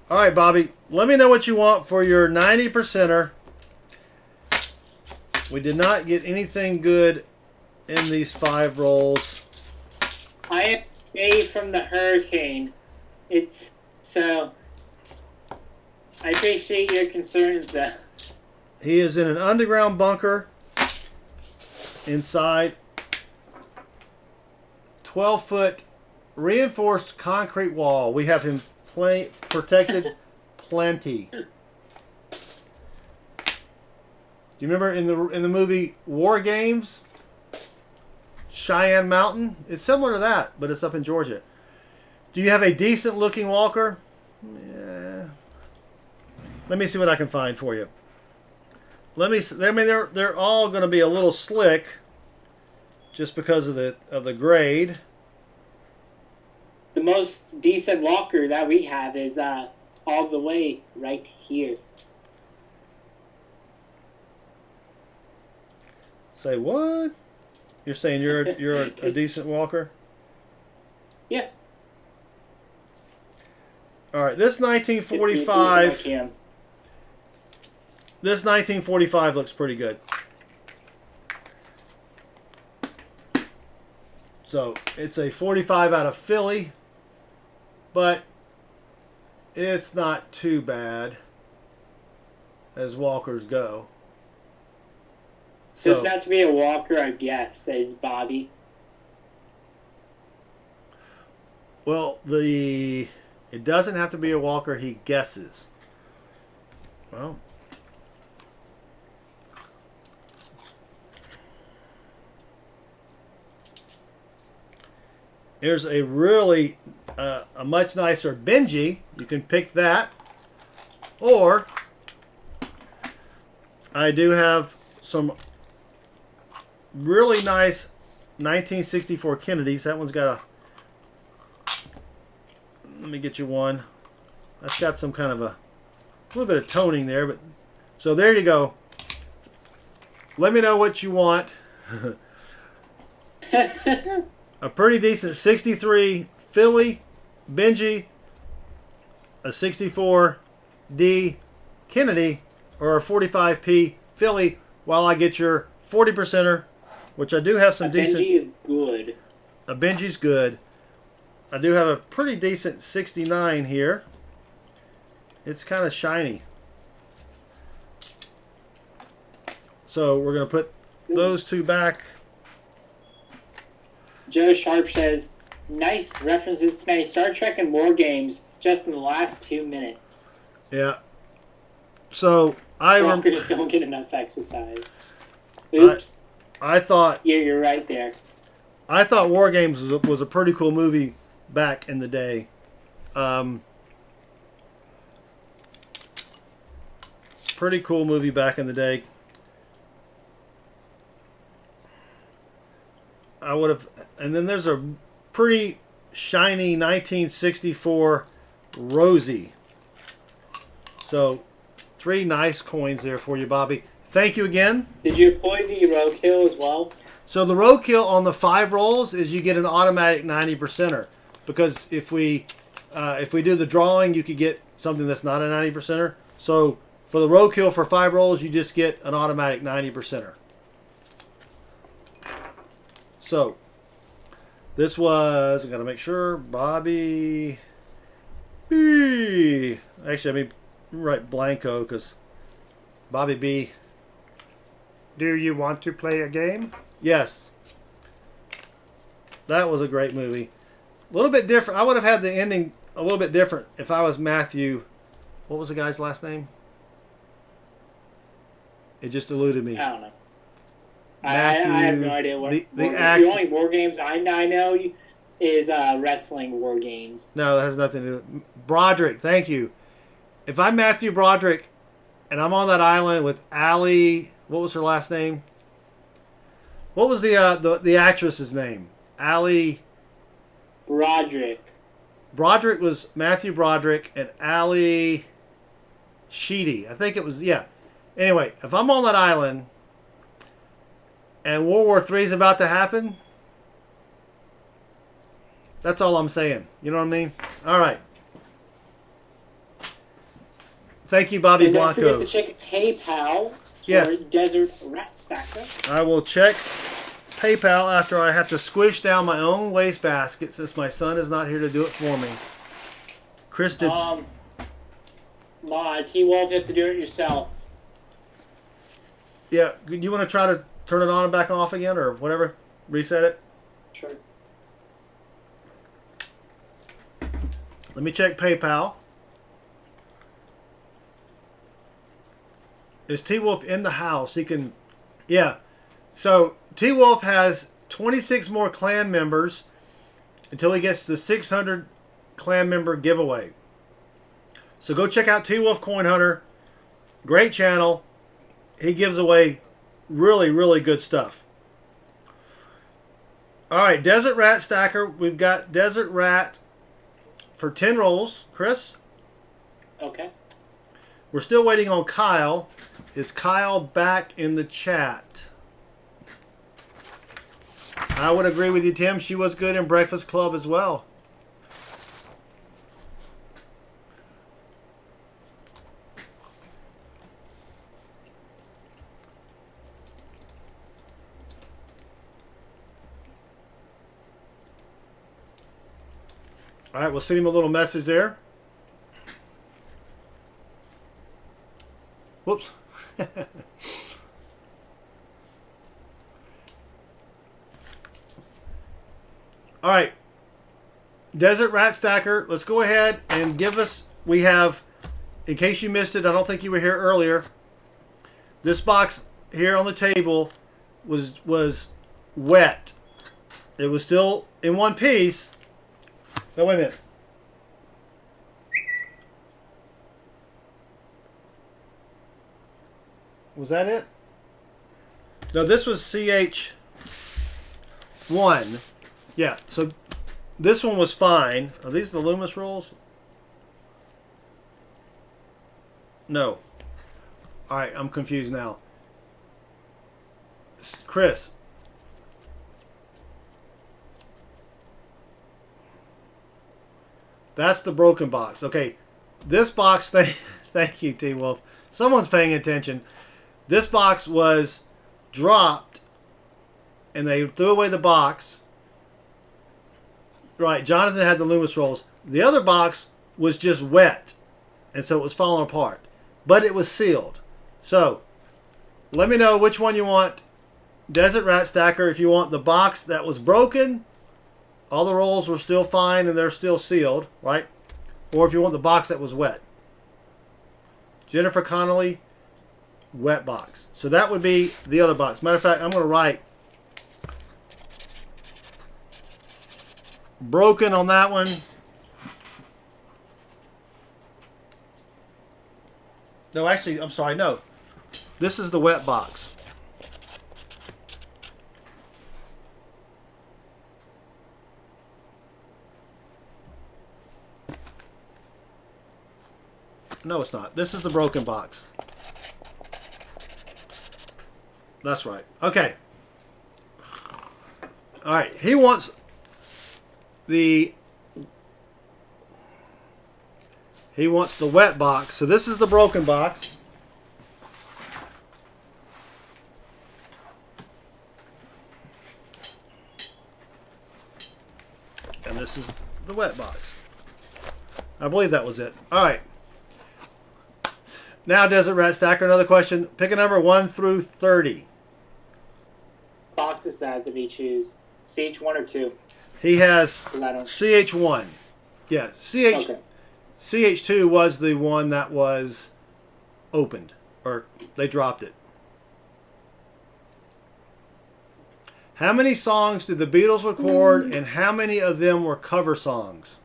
B: All right, Bobby, let me know what you want for your 90%er. We did not get anything good in these 5 rolls.
C: I am saved from the hurricane. It's so. I appreciate your concerns, though.
B: He is in an underground bunker inside 12-foot reinforced concrete wall. We have him protected plenty. Do you remember in the movie War Games? Cheyenne Mountain? It's similar to that, but it's up in Georgia. Do you have a decent looking walker? Yeah. Let me see what I can find for you. Let me. I mean, they're all going to be a little slick, just because of the grade.
C: The most decent walker that we have is all the way right here.
B: Say what? You're saying you're a decent walker?
C: Yeah.
B: All right, this 1945. This 1945 looks pretty good. So it's a 45 out of Philly, but it's not too bad as walkers go.
C: Doesn't have to be a walker, I guess, says Bobby.
B: Well, it doesn't have to be a walker, he guesses. Well, here's a really a much nicer Benji. You can pick that. Or I do have some really nice 1964 Kennedys. That one's got let me get you one. That's got some kind of a little bit of toning there, but so there you go. Let me know what you want. A pretty decent 63 Philly Benji, a 64 D Kennedy, or a 45P Philly, while I get your 40%er, which I do have some decent.
C: Benji is good.
B: A Benji's good. I do have a pretty decent 69 here. It's kind of shiny. So we're going to put those two back.
C: Joe Sharp says, nice references to many Star Trek and War Games just in the last 2 minutes.
B: Yeah. So
C: Walkers don't get enough exercise. Oops.
B: I thought
C: You're right there.
B: I thought War Games was a pretty cool movie back in the day. Pretty cool movie back in the day. I would have, and then there's a pretty shiny 1964 Rosie. So 3 nice coins there for you, Bobby. Thank you again.
C: Did you employ the roadkill as well?
B: So the roadkill on the 5 rolls is you get an automatic 90%er, because if we do the drawing, you could get something that's not a 90%er. So for the roadkill for 5 rolls, you just get an automatic 90%er. So this was, I got to make sure, Bobby B. Actually, I mean write Blanco because Bobby B.
E: Do you want to play a game?
B: Yes. That was a great movie. A little bit different. I would have had the ending a little bit different if I was Matthew. What was the guy's last name? It just eluded me.
C: I don't know.
B: Matthew,
C: I have no idea what.
B: the
C: only war games I know is wrestling war games.
B: No, that has nothing to do with Broderick. Thank you. If I'm Matthew Broderick and I'm on that island with Allie, what was her last name? What was the actress's name? Allie
C: Broderick.
B: Broderick was Matthew Broderick and Allie Sheedy. I think it was, yeah. Anyway, if I'm on that island and World War III is about to happen, that's all I'm saying. You know what I mean? All right. Thank you, Bobby
C: And don't
B: Blanco.
C: forget to check PayPal for
B: Yes.
C: Desert Rat Stacker.
B: I will check PayPal after I have to squish down my own wastebasket since my son is not here to do it for me. Chris did.
C: T-Wolf, you have to do it yourself.
B: Yeah, you want to try to turn it on and back off again or whatever? Reset it?
C: Sure.
B: Let me check PayPal. Is T-Wolf in the house? He can... Yeah. So, T-Wolf has 26 more clan members until he gets the 600 clan member giveaway. So go check out T-Wolf Coin Hunter. Great channel. He gives away really, really good stuff. Alright, Desert Rat Stacker. We've got Desert Rat for 10 rolls. Chris?
C: Okay.
B: We're still waiting on Kyle. Is Kyle back in the chat? I would agree with you, Tim. She was good in Breakfast Club as well. All right, we'll send him a little message there. Whoops. All right. Desert Rat Stacker, let's go ahead and give us, we have, in case you missed it, I don't think you were here earlier, this box here on the table was wet. It was still in one piece. No, wait a minute. Was that it? No, this was CH1. Yeah, so this one was fine. Are these the Loomis rolls? No. All right, I'm confused now. Chris. That's the broken box. Okay, this box, thank you, T-Wolf. Someone's paying attention. This box was dropped, and they threw away the box. Right, Jonathan had the Loomis rolls. The other box was just wet, and so it was falling apart. But it was sealed. So, let me know which one you want. Desert Rat Stacker, if you want the box that was broken, all the rolls were still fine and they're still sealed, right? Or if you want the box that was wet. Jennifer Connolly, wet box. So that would be the other box. Matter of fact, I'm going to write broken on that one. No, actually, I'm sorry, no. This is the wet box. No, it's not. This is the broken box. That's right. Okay. All right. He wants the wet box. So this is the broken box. And this is the wet box. I believe that was it. All right. Now, Desert Rat Stacker, another question. Pick a number 1 through 30.
C: Boxes that did he choose? CH1 or 2?
B: He has
C: 'Cause I don't.
B: CH1. Yeah,
C: Okay.
B: CH2 was the one that was opened, or they dropped it. How many songs did the Beatles record, and how many of them were cover songs?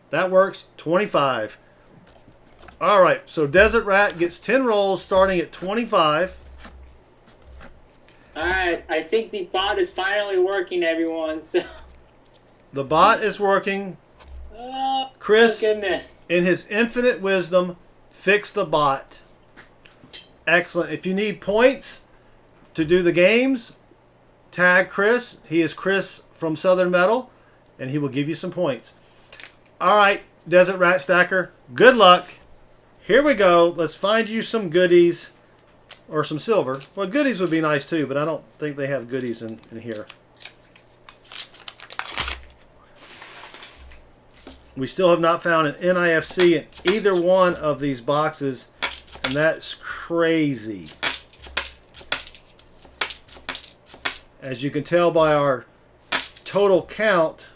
B: That works. 25. All right, so Desert Rat gets 10 rolls starting at 25.
C: All right. I think the bot is finally working, everyone. So.
B: The bot is working.
C: Oh,
B: Chris,
C: goodness.
B: in his infinite wisdom, fixed the bot. Excellent. If you need points to do the games, tag Chris. He is Chris from Southern Metal, and he will give you some points. All right, Desert Rat Stacker, good luck. Here we go. Let's find you some goodies or some silver. Well, goodies would be nice too, but I don't think they have goodies in here. We still have not found an NIFC in either one of these boxes, and that's crazy. As you can tell by our total count,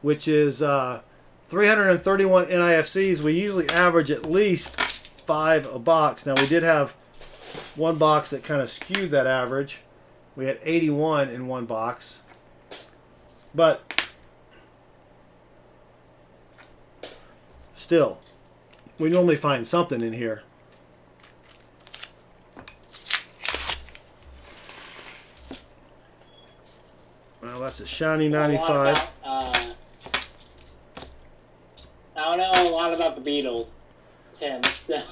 B: which is 331 NIFCs, we usually average at least 5 a box. Now, we did have one box that kind of skewed that average. We had 81 in one box. But still, we normally find something in here. Well, that's a shiny 95.
C: I don't know a lot about the Beatles, Tim, so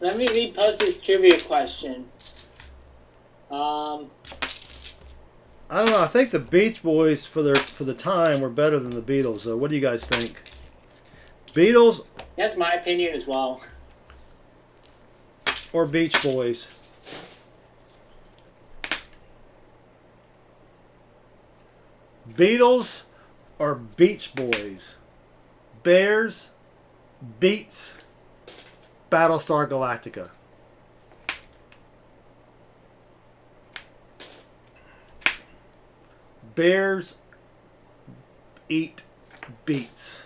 C: let me repost this trivia question.
B: I don't know. I think the Beach Boys for the time were better than the Beatles, though. What do you guys think? Beatles
C: That's my opinion as well.
B: or Beach Boys? Beatles or Beach Boys? Bears beats Battlestar Galactica. Bears eat beets.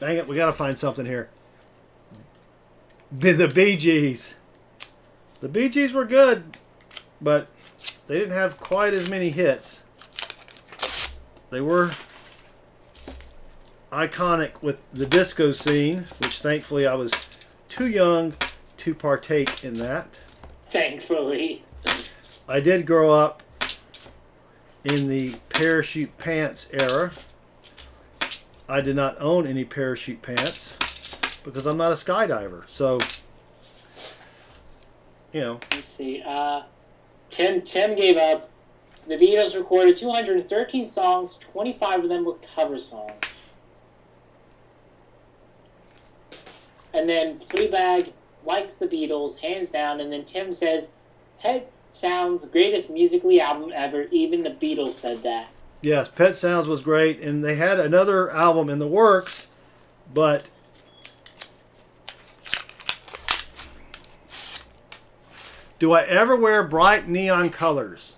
B: Dang it, we gotta find something here. The Bee Gees. The Bee Gees were good, but they didn't have quite as many hits. They were iconic with the disco scene, which thankfully I was too young to partake in that.
C: Thankfully.
B: I did grow up in the parachute pants era. I did not own any parachute pants because I'm not a skydiver. So, you know.
C: Let's see. Tim gave up. The Beatles recorded 213 songs. 25 of them were cover songs. And then Fleabag likes the Beatles, hands down. And then Tim says, Pet Sounds greatest musically album ever. Even the Beatles said that.
B: Yes, Pet Sounds was great, and they had another album in the works, but do I ever wear bright neon colors?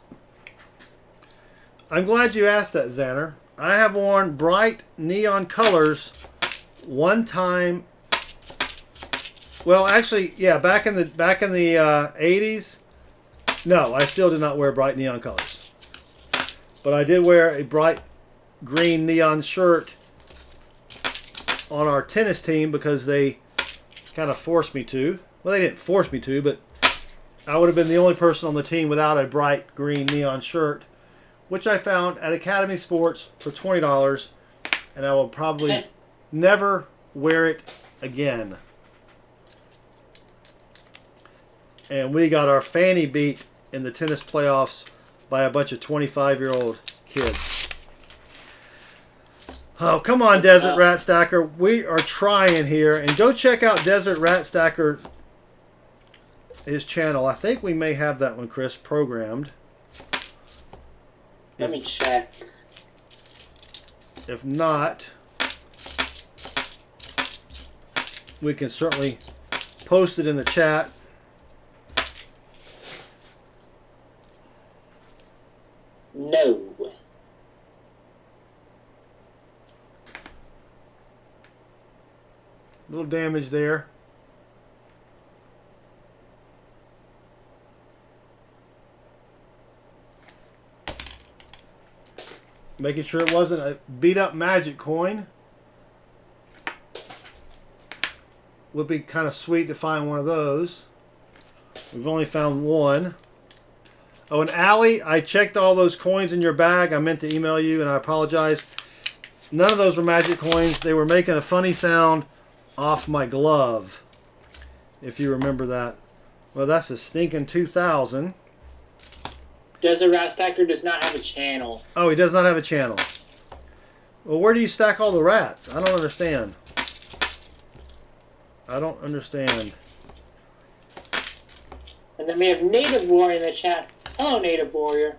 B: I'm glad you asked that, Xander. I have worn bright neon colors one time. Well, actually, yeah, back in the 80s. No, I still did not wear bright neon colors. But I did wear a bright green neon shirt on our tennis team because they kind of forced me to. Well, they didn't force me to, but I would have been the only person on the team without a bright green neon shirt, which I found at Academy Sports for $20, and I will probably never wear it again. And we got our fanny beat in the tennis playoffs by a bunch of 25-year-old kids. Oh, come on, Desert Rat Stacker. We are trying here. And go check out Desert Rat Stacker, his channel. I think we may have that one, Chris, programmed.
C: Let me check.
B: If not, we can certainly posted in the chat.
C: No.
B: Little damage there. Making sure it wasn't a beat up magic coin. Would be kind of sweet to find one of those. We've only found one. Oh, and Allie, I checked all those coins in your bag. I meant to email you, and I apologize. None of those were magic coins. They were making a funny sound off my glove, if you remember that. Well, that's a stinking 2,000.
C: Desert Rat Stacker does not have a channel.
B: Oh, he does not have a channel. Well, where do you stack all the rats? I don't understand. I don't understand.
C: And then we have Native Warrior in the chat. Hello, Native Warrior.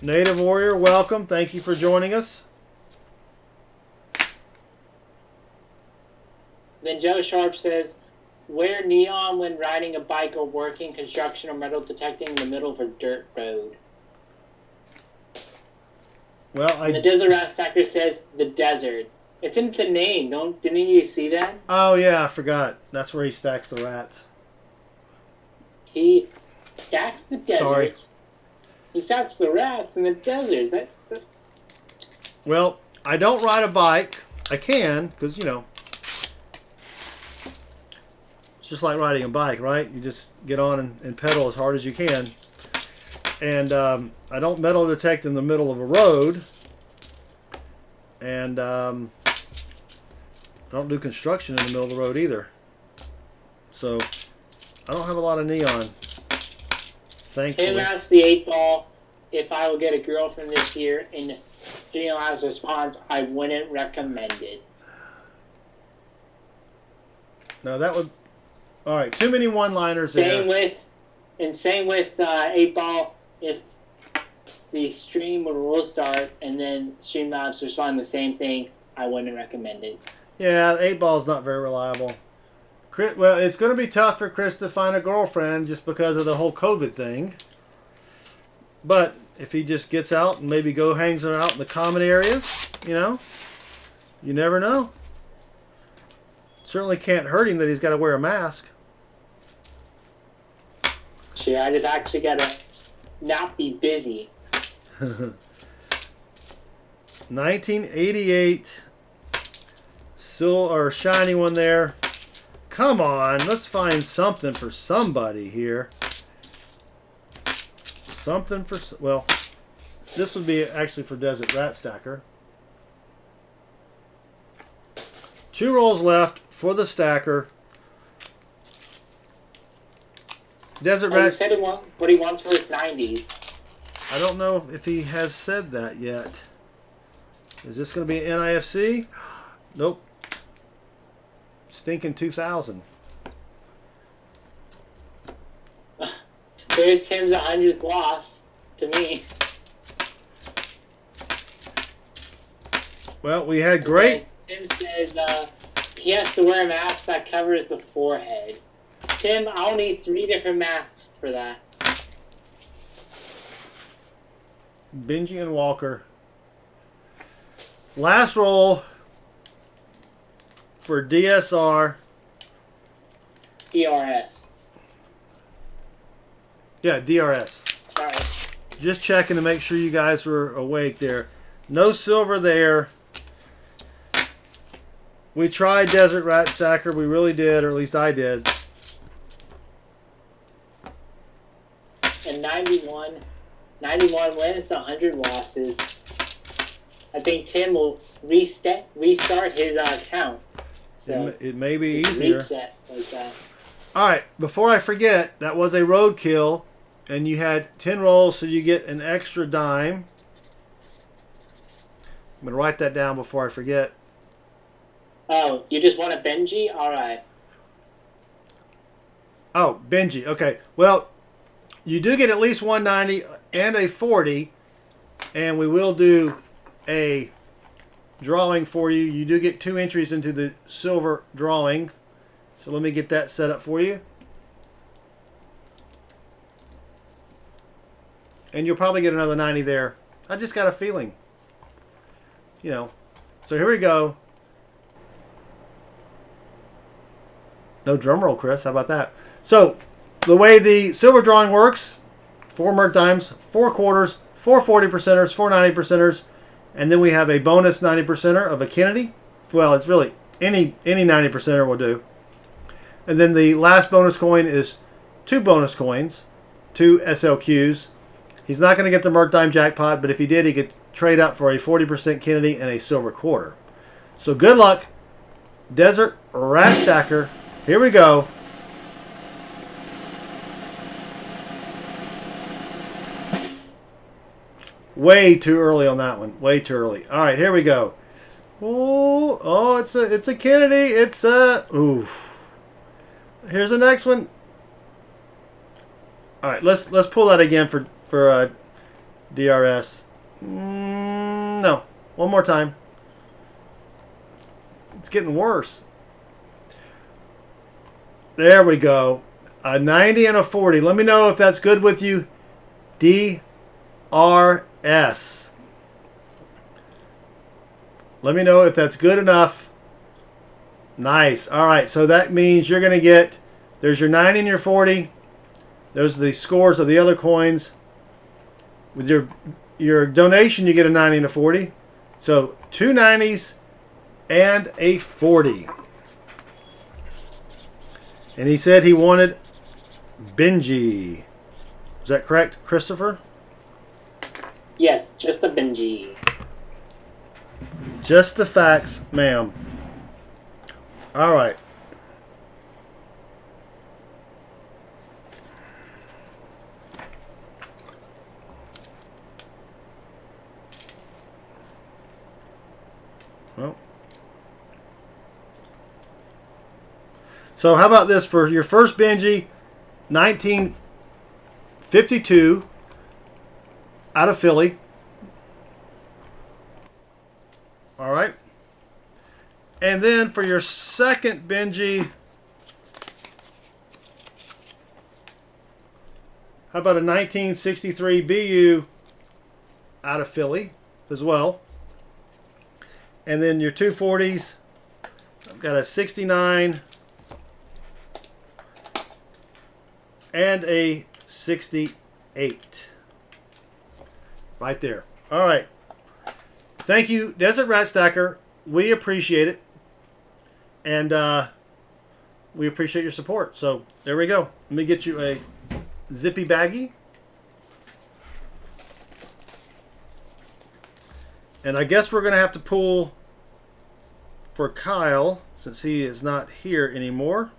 B: Native Warrior, welcome. Thank you for joining us.
C: Then Joe Sharp says, wear neon when riding a bike or working construction or metal detecting in the middle of a dirt road.
B: Well,
C: And the Desert Rat Stacker says, the desert. It's in the name. Didn't you see that?
B: Oh, yeah, I forgot. That's where he stacks the rats.
C: He stacks the desert.
B: Sorry.
C: He stacks the rats in the desert.
B: Well, I don't ride a bike. I can, because, you know, it's just like riding a bike, right? You just get on and pedal as hard as you can. And I don't metal detect in the middle of a road. And I don't do construction in the middle of the road either. So I don't have a lot of neon. Thankfully.
C: Tim asked the 8-ball if I will get a girlfriend this year, and Gino has a response, I wouldn't recommend it.
B: No, that would... All right, too many one-liners there.
C: Same with 8-ball, if the stream will start and then Streamlabs respond the same thing, I wouldn't recommend it.
B: Yeah, 8-ball's not very reliable. Well, it's going to be tough for Chris to find a girlfriend just because of the whole COVID thing. But if he just gets out and maybe hangs out in the common areas, you know, you never know. Certainly can't hurt him that he's got to wear a mask.
C: Sure, I just actually gotta not be busy.
B: 1988 silver or shiny one there. Come on, let's find something for somebody here. Something for, well, this would be actually for Desert Rat Stacker. 2 rolls left for the stacker. Desert
C: He
B: Rat.
C: said what he wants for his 90s.
B: I don't know if he has said that yet. Is this going to be an NIFC? Nope. Stinking 2,000.
C: There's Tim's 100th loss to me.
B: Well, we had great.
C: Tim says he has to wear a mask that covers the forehead. Tim, I'll need 3 different masks for that.
B: Benji and Walker. Last roll for DSR.
C: DRS.
B: Yeah, DRS.
C: Sorry.
B: Just checking to make sure you guys were awake there. No silver there. We tried Desert Rat Stacker. We really did, or at least I did.
C: And 91 wins to 100 losses. I think Tim will restart his account. So
B: It may be easier.
C: reset like that.
B: All right, before I forget, that was a roadkill, and you had 10 rolls, so you get an extra dime. I'm going to write that down before I forget.
C: Oh, you just want a Benji? Alright.
B: Oh, Benji. Okay. Well, you do get at least 190 and a 40, and we will do a drawing for you. You do get 2 entries into the silver drawing, So let me get that set up for you. And you'll probably get another 90 there. I just got a feeling. You know. So here we go. No drum roll, Chris. How about that? So the way the silver drawing works, 4 merc dimes, 4 quarters, 4 40%ers, 4 90%ers, and then we have a bonus 90%er of a Kennedy. Well, it's really any 90%er will do. And then the last bonus coin is 2 bonus coins, 2 SLQs. He's not going to get the merc dime jackpot, but if he did, he could trade up for a 40% Kennedy and a silver quarter. So good luck, Desert Rat Stacker. Here we go. Way too early on that one. Way too early. All right, here we go. Oh, it's a Kennedy. It's a oof. Here's the next one. All right, let's pull that again for DRS. No, one more time. It's getting worse. There we go. A 90 and a 40. Let me know if that's good with you. DRS. Let me know if that's good enough. Nice. All right, so that means you're going to get, there's your 90 and your 40. Those are the scores of the other coins. With your donation, you get a 90 and a 40. So 2 90s and a 40. And he said he wanted Benji. Is that correct, Christopher?
C: Yes, just a Benji.
B: Just the facts, ma'am. All right. Well. So how about this for your first Benji, 1952, out of Philly. All right. And then for your second Benji, how about a 1963 BU out of Philly as well. And then your 240s, I've got a 69 and a 68. Right there. All right. Thank you, Desert Rat Stacker. We appreciate it. And we appreciate your support. So there we go. Let me get you a zippy baggie. And I guess we're going to have to pull for Kyle since he is not here anymore.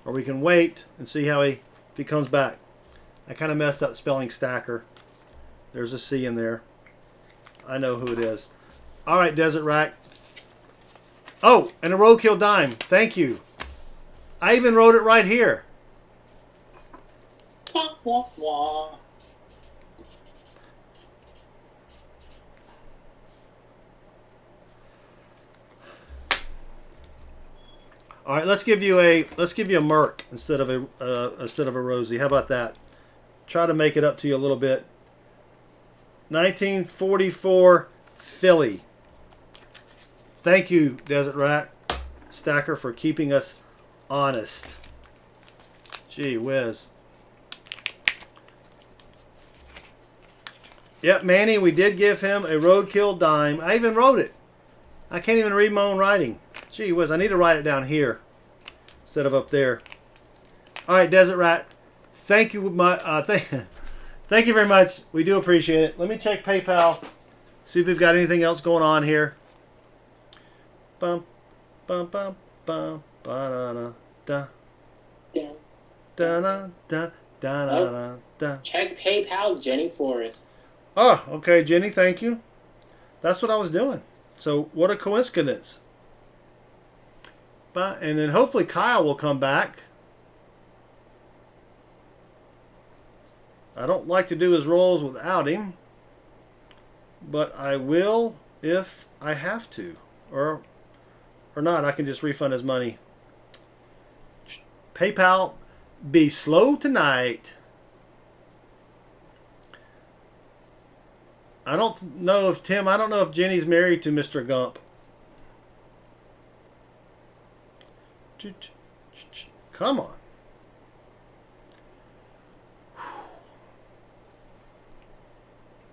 B: Or we can wait and see how if he comes back. I kind of messed up spelling Stacker. There's a C in there. I know who it is. All right, Desert Rack. Oh, and a roadkill dime. Thank you. I even wrote it right here.
C: Wah, wah, wah.
B: All right, let's give you a Merc instead of a Rosie. How about that? Try to make it up to you a little bit. 1944 Philly. Thank you, Desert Rat Stacker, for keeping us honest. Gee whiz. Yep, Manny, we did give him a roadkill dime. I even wrote it. I can't even read my own writing. Gee whiz, I need to write it down here instead of up there. All right, Desert Rat. Thank you, thank you very much. We do appreciate it. Let me check PayPal. See if we've got anything else going on here. Bum, bum, bum, bum, ba da da da da da da da.
C: Check PayPal, Jenny Forrest.
B: Oh, okay, Jenny. Thank you. That's what I was doing. So what a coincidence. And then hopefully Kyle will come back. I don't like to do his rolls without him, but I will if I have to, or not. I can just refund his money PayPal, be slow tonight. I don't know if Jenny's married to Mr. Gump. Come on.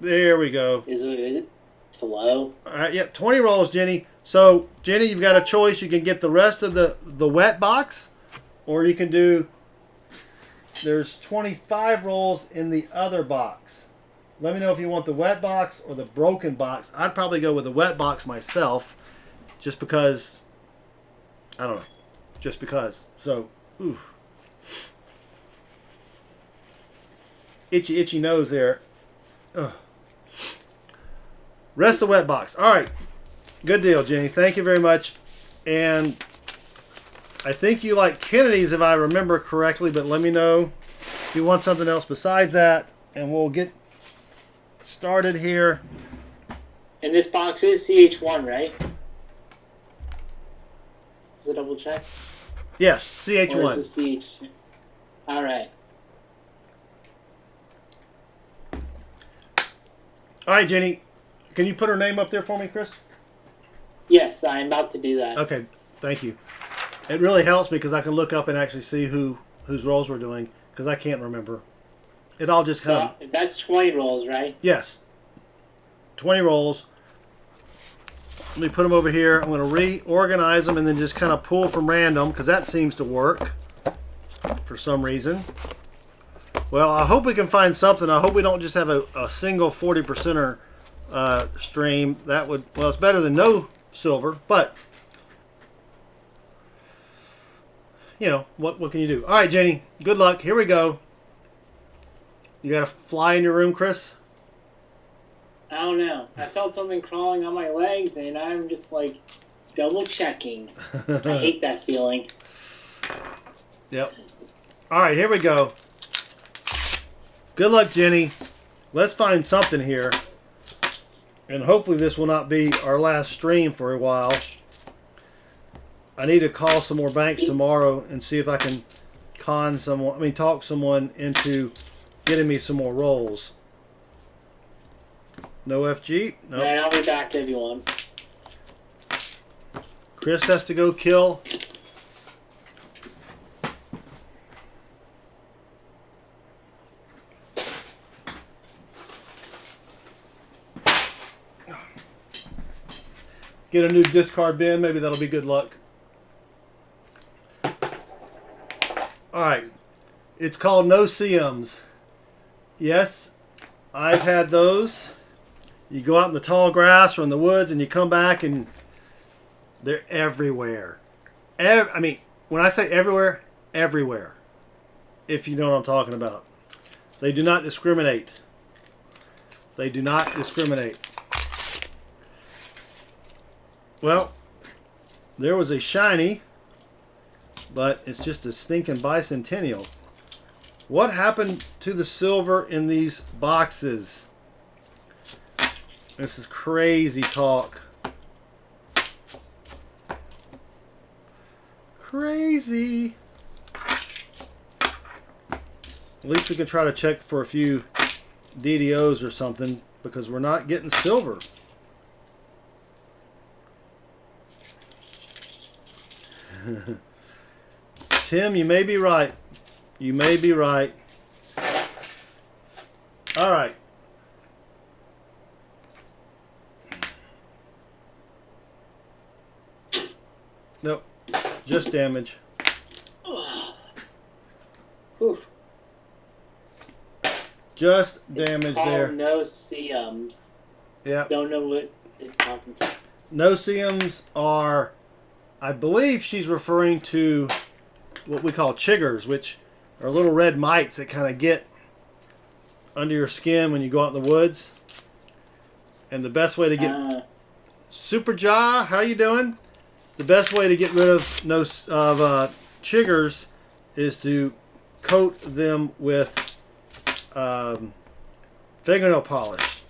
B: There we go.
C: Is it slow?
B: All right, yep, 20 rolls, Jenny. So, Jenny, you've got a choice. You can get the rest of the wet box, or you can do, there's 25 rolls in the other box. Let me know if you want the wet box or the broken box. I'd probably go with the wet box myself, just because, I don't know, just because. So, ooh. Itchy nose there. Ugh. Rest the wet box. All right. Good deal, Jenny. Thank you very much. And I think you like Kennedy's if I remember correctly, but let me know if you want something else besides that, and we'll get started here.
C: And this box is CH1, right? Does it double check?
B: Yes,
C: Or
B: CH1.
C: is it CH? All right.
B: All right, Jenny. Can you put her name up there for me, Chris?
C: Yes, I'm about to do that.
B: Okay, thank you. It really helps me because I can look up and actually see whose roles we're doing, because I can't remember. It all just kind of...
C: So that's 20 rolls, right?
B: Yes. 20 rolls. Let me put them over here. I'm going to reorganize them and then just kind of pull from random, because that seems to work for some reason. Well, I hope we can find something. I hope we don't just have a single 40%er stream. That would... Well, it's better than no silver, but... You know, what can you do? All right, Jenny. Good luck. Here we go. You got a fly in your room, Chris?
C: I don't know. I felt something crawling on my legs, and I'm just like double checking. I hate that feeling.
B: Yep. All right, here we go. Good luck, Jenny. Let's find something here. And hopefully this will not be our last stream for a while. I need to call some more banks tomorrow and see if I can talk someone into getting me some more rolls. No FG? No.
C: Alright, I'll be back, everyone.
B: Chris has to go kill. Get a new discard bin. Maybe that'll be good luck. Alright. It's called no-see-ums. Yes, I've had those. You go out in the tall grass or in the woods and you come back and they're everywhere. I mean, when I say everywhere, everywhere. If you know what I'm talking about. They do not discriminate. They do not discriminate. Well, there was a shiny, but it's just a stinking bicentennial. What happened to the silver in these boxes? This is crazy talk. Crazy. At least we can try to check for a few DDOs or something, because we're not getting silver. Tim, you may be right. You may be right. All right. Nope. Just damage.
C: Whew.
B: Just
C: It's
B: damage
C: called
B: there.
C: no-see-ums.
B: Yeah.
C: Don't know what they're talking about.
B: No-see-ums are, I believe she's referring to what we call chiggers, which are little red mites that kind of get under your skin when you go out in the woods. And the best way to get Super Jaw, how you doing? The best way to get rid of chiggers is to coat them with fingernail polish.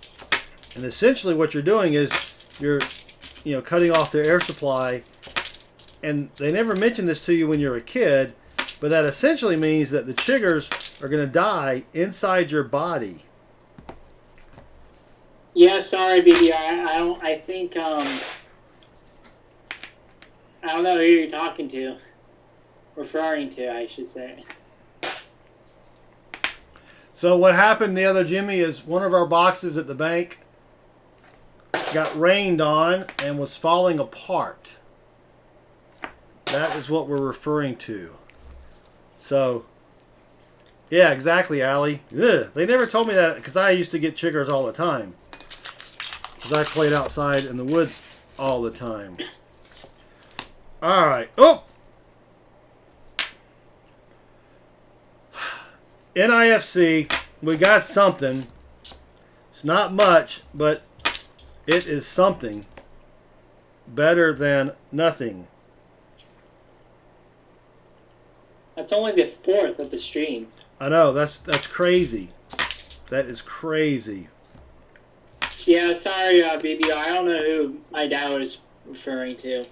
B: And essentially what you're doing is you're cutting off their air supply. And they never mention this to you when you're a kid, but that essentially means that the chiggers are going to die inside your body.
C: Yeah, sorry, BB. I think, I don't know who you're talking to. Referring to, I should say.
B: So what happened the other Jimmy is one of our boxes at the bank got rained on and was falling apart. That is what we're referring to. So, yeah, exactly, Allie. Ugh, they never told me that because I used to get chiggers all the time. Because I played outside in the woods all the time. All right. Oh! NIFC, we got something. It's not much, but it is something. Better than nothing.
C: That's only the 4th of the stream.
B: I know, that's crazy. That is crazy.
C: Yeah, sorry, BBR. I don't know who my dad was referring to.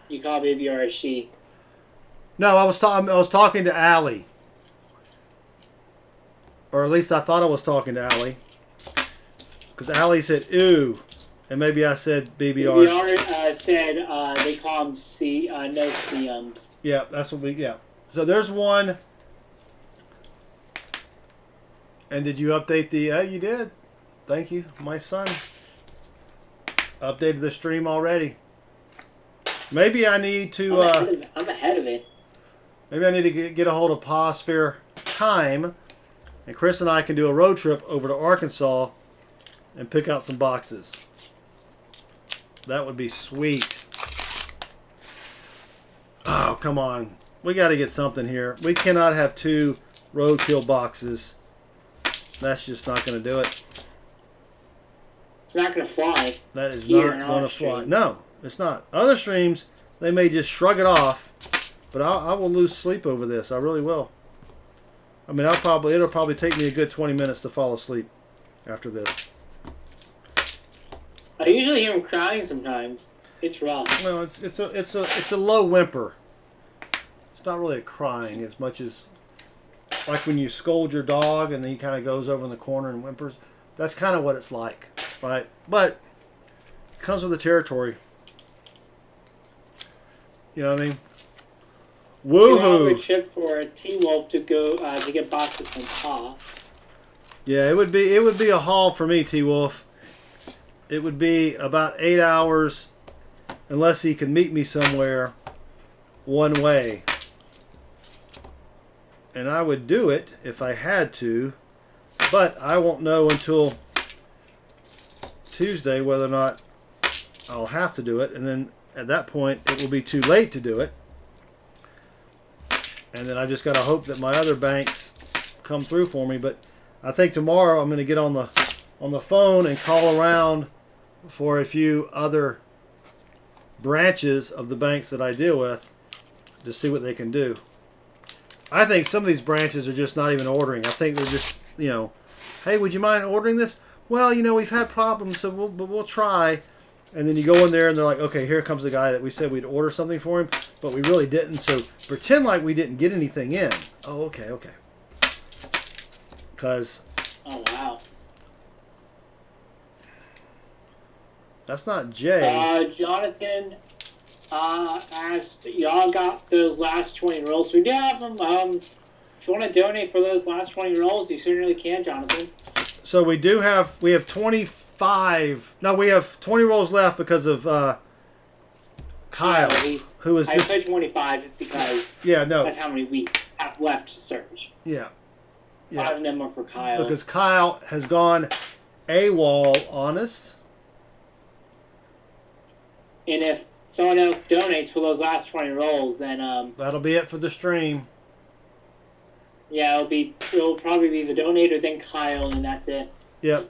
C: You call BBR a she.
B: No, I was talking to Allie. Or at least I thought I was talking to Allie. Because Allie said, ooh. And maybe I said BBR.
C: BBR said they call them no CMs.
B: Yeah, that's what yeah. So there's one. And did you update the... you did. Thank you. My son updated the stream already. Maybe I need to...
C: I'm ahead of it.
B: Maybe I need to get a hold of Pawsphere Time. And Chris and I can do a road trip over to Arkansas and pick out some boxes. That would be sweet. Oh, come on. We got to get something here. We cannot have 2 roadkill boxes. That's just not going to do it.
C: It's not going to fly.
B: That is
C: Here
B: not
C: in
B: going
C: our
B: to fly.
C: stream.
B: No, it's not. Other streams, they may just shrug it off. But I will lose sleep over this. I really will. I mean, it'll probably take me a good 20 minutes to fall asleep after this.
C: I usually hear him crying sometimes. It's rough.
B: Well, it's a low whimper. It's not really a crying as much as like when you scold your dog and then he kind of goes over in the corner and whimpers. That's kind of what it's like, right? But it comes with the territory. You know what I mean? Woohoo!
C: A trip for T-Wolf to go to get boxes from Pa.
B: Yeah, it would be a haul for me, T-Wolf. It would be about 8 hours unless he can meet me somewhere one way. And I would do it if I had to, but I won't know until Tuesday whether or not I'll have to do it, and then at that point it will be too late to do it. And then I just got to hope that my other banks come through for me. But I think tomorrow I'm going to get on the phone and call around for a few other branches of the banks that I deal with to see what they can do. I think some of these branches are just not even ordering. I think they're just, hey, would you mind ordering this? Well, we've had problems, so we'll try. And then you go in there and they're like, okay, here comes the guy that we said we'd order something for him, but we really didn't. So pretend like we didn't get anything in. Oh, okay. Because...
C: Oh, wow.
B: That's not Jay.
C: Jonathan asked, y'all got those last 20 rolls? We do have them. If you want to donate for those last 20 rolls, you certainly can, Jonathan.
B: So we have 25. No, we have 20 rolls left because of Kyle, who is just...
C: I put 25 because that's how many we have left to search.
B: Yeah.
C: 5 of them are for Kyle.
B: Because Kyle has gone AWOL on us.
C: And if someone else donates for those last 20 rolls, then
B: that'll be it for the stream.
C: Yeah, it'll probably be the donator, then Kyle, and that's it.
B: Yep.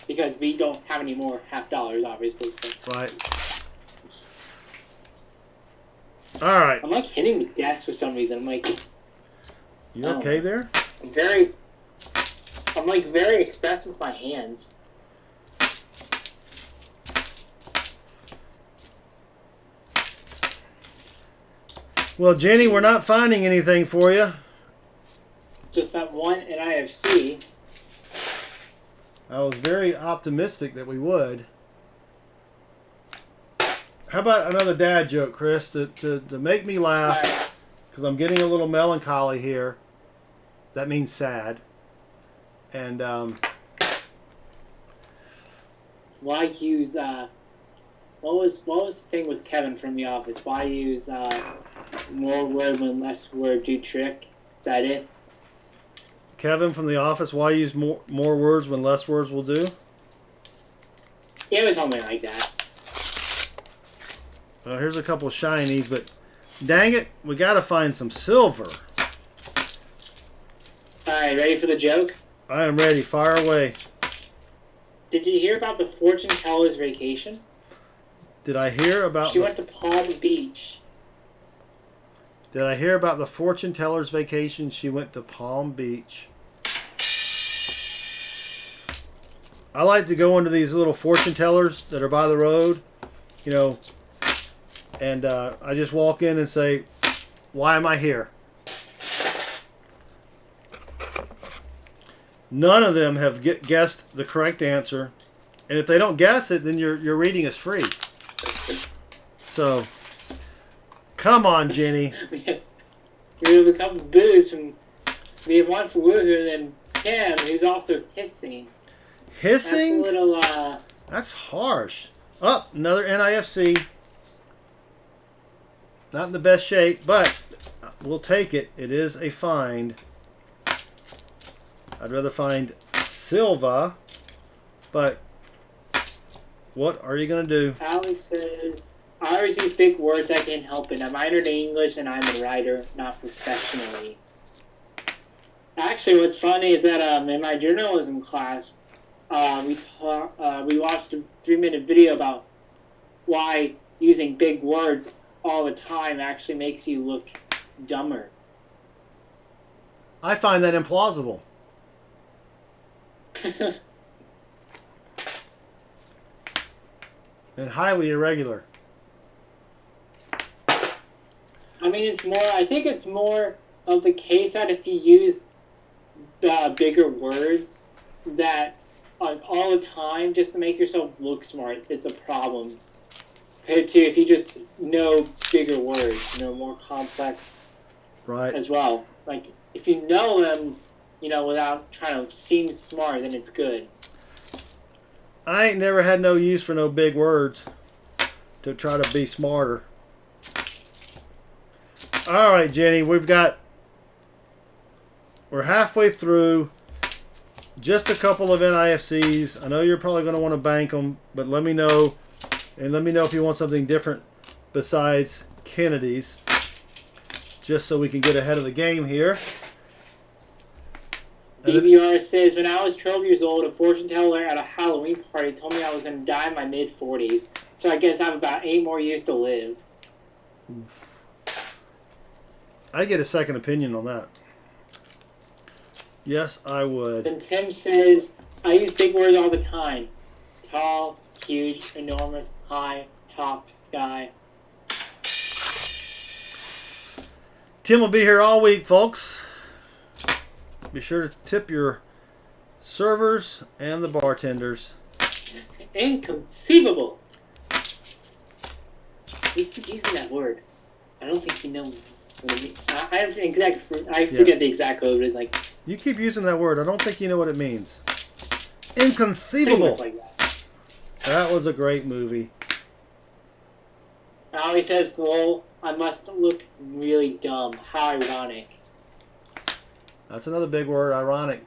C: Because we don't have any more $50, obviously. So.
B: Right. All right.
C: I'm like hitting the desk for some reason. I'm like,
B: you okay there?
C: I'm like very expressive with my hands.
B: Well, Jenny, we're not finding anything for you.
C: Just that one in IFC.
B: I was very optimistic that we would. How about another dad joke, Chris, to make me laugh? Because I'm getting a little melancholy here. That means sad. And
C: Why use what was the thing with Kevin from The Office? Why use more word when less word do trick? Is that it?
B: Kevin from The Office, why use more words when less words will do?
C: It was something like that.
B: Well, here's a couple shinies, but dang it, we got to find some silver.
C: Alright, ready for the joke?
B: I am ready. Fire away.
C: Did you hear about the fortune teller's vacation?
B: Did I hear about
C: She went to Palm Beach.
B: Did I hear about the fortune teller's vacation? She went to Palm Beach. I like to go into these little fortune tellers that are by the road, you know, and I just walk in and say, "Why am I here?" None of them have guessed the correct answer, and if they don't guess it, then your reading is free. So, come on, Jenny.
C: We have a couple of boos from. We have one for Woohoo and Tim, who's also hissing.
B: Hissing?
C: That's a little,
B: That's harsh. Oh, another NIFC. Not in the best shape, but we'll take it. It is a find. I'd rather find Silva, but what are you going to do?
C: Allie says, I always use big words. I can't help it. I'm minored in English and I'm a writer, not professionally. Actually, what's funny is that in my journalism class, we watched a 3-minute video about why using big words all the time actually makes you look dumber.
B: I find that implausible. And highly irregular.
C: I mean, I think it's more of the case that if you use bigger words that all the time just to make yourself look smart, it's a problem. Compared to if you just know bigger words, more complex
B: Right.
C: as well. Like, if you know them, without trying to seem smart, then it's good.
B: I ain't never had no use for no big words to try to be smarter. All right, Jenny, we're halfway through. Just a couple of NIFCs. I know you're probably going to want to bank them, but let me know. And let me know if you want something different besides Kennedy's. Just so we can get ahead of the game here.
C: BBR says, when I was 12 years old, a fortune teller at a Halloween party told me I was going to die in my mid-40s. So I guess I have about 8 more years to live.
B: I get a second opinion on that. Yes, I would.
C: And Tim says, I use big words all the time. Tall, huge, enormous, high, top, sky.
B: Tim will be here all week, folks. Be sure to tip your servers and the bartenders.
C: Inconceivable! You keep using that word. I don't think you know what it means. I forget the exact code, but it's like...
B: You keep using that word. I don't think you know what it means.
C: Pretty
B: Inconceivable.
C: much like that.
B: That was a great movie.
C: Now he says, lol, I must look really dumb. How ironic.
B: That's another big word, ironic.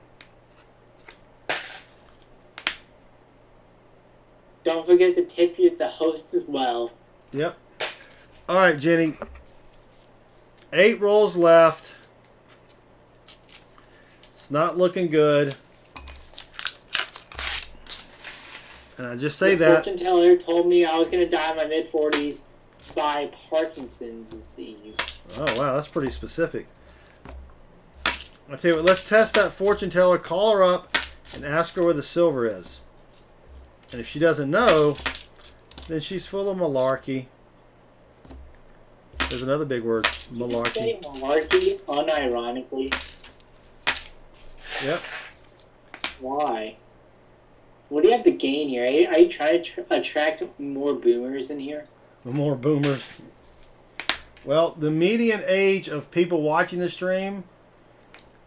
C: Don't forget to tip the host as well.
B: Yep. All right, Jenny. 8 rolls left. It's not looking good. And I just say
C: The
B: that.
C: fortune teller told me I was going to die in my mid-40s by Parkinson's disease.
B: Oh, wow, that's pretty specific. I'll tell you what, let's test that fortune teller. Call her up and ask her where the silver is. And if she doesn't know, then she's full of malarkey. But There's another big word. Malarkey.
C: Say malarkey unironically.
B: Yep.
C: Why? What do you have to gain here? Are you trying to attract more boomers in here?
B: More boomers. Well, the median age of people watching the stream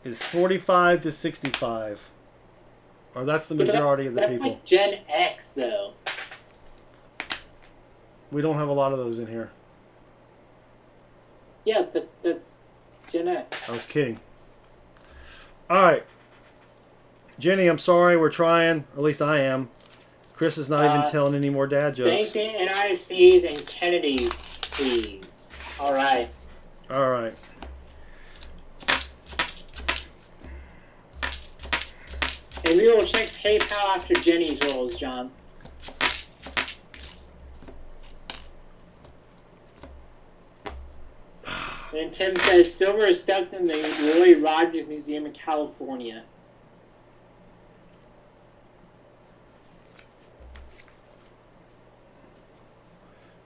B: is 45 to 65. Or that's the majority of the
C: that's
B: people.
C: Like Gen X, though.
B: We don't have a lot of those in here.
C: Yeah, that's Gen X.
B: I was kidding. All right. Jenny, I'm sorry. We're trying. At least I am. Chris is not even telling any more dad jokes.
C: Bacon and IFCs and Kennedy's, please. All right.
B: All right.
C: And we will check PayPal after Jenny's rolls, John. And Tim says silver is stuck in the Roy Rogers Museum in California.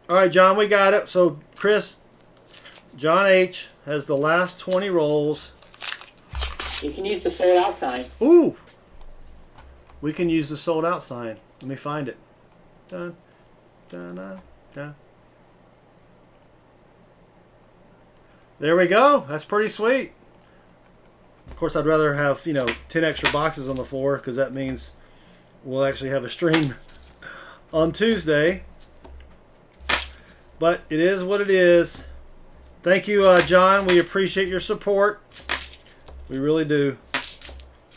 B: All right, John, we got it. So, Chris, John H. has the last 20 rolls.
C: You can use the sold out sign.
B: Ooh! We can use the sold out sign. Let me find it. Dun, dun, dun, dun. There we go. That's pretty sweet. Of course, I'd rather have, 10 extra boxes on the floor because that means we'll actually have a stream on Tuesday. But it is what it is. Thank you, John. We appreciate your support. We really do.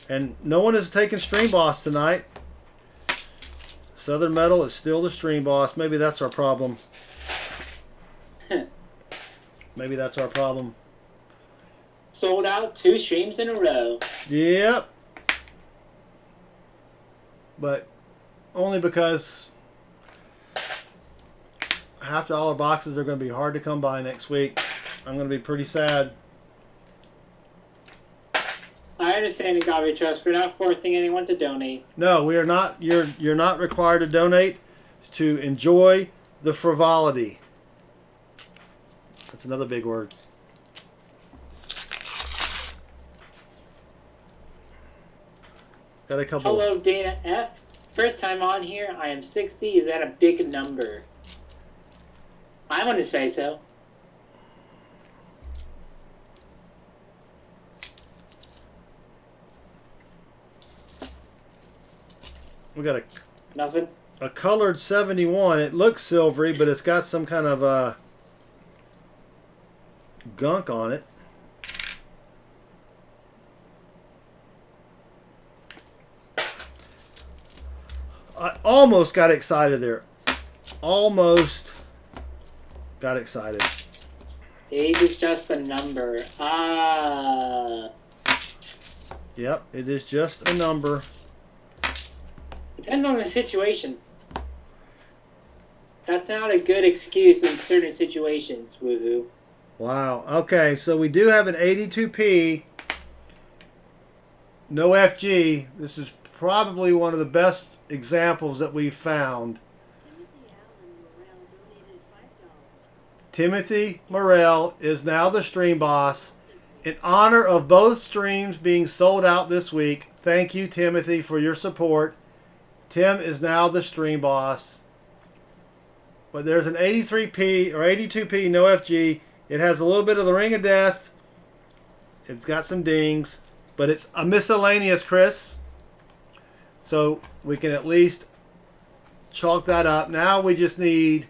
B: And no one is taking Stream Boss tonight. Southern Metal is still the Stream Boss. Maybe that's our problem. Maybe that's our problem.
C: Sold out 2 streams in a row.
B: Yep. But only because half dollar boxes are going to be hard to come by next week. I'm going to be pretty sad.
C: I understand the Gobby Trust. We're not forcing anyone to donate.
B: No, we are not. You're not required to donate to enjoy the frivolity. That's another big word. Got a couple.
C: Hello, Dana F. First time on here. I am 60. Is that a big number? I want to say so.
B: We got
C: Nothing.
B: a colored 71. It looks silvery, but it's got some kind of gunk on it. I almost got excited there. Almost got excited.
C: Age is just a number.
B: Yep, it is just a number.
C: Depends on the situation. That's not a good excuse in certain situations, woohoo.
B: Wow. Okay, so we do have an 82p. No FG. This is probably one of the best examples that we've found. Timothy Morrell is now the stream boss. In honor of both streams being sold out this week, thank you, Timothy, for your support. Tim is now the stream boss. But there's an 83p or 82p no FG. It has a little bit of the Ring of Death. It's got some dings, but it's a miscellaneous, Chris. So we can at least chalk that up. Now we just need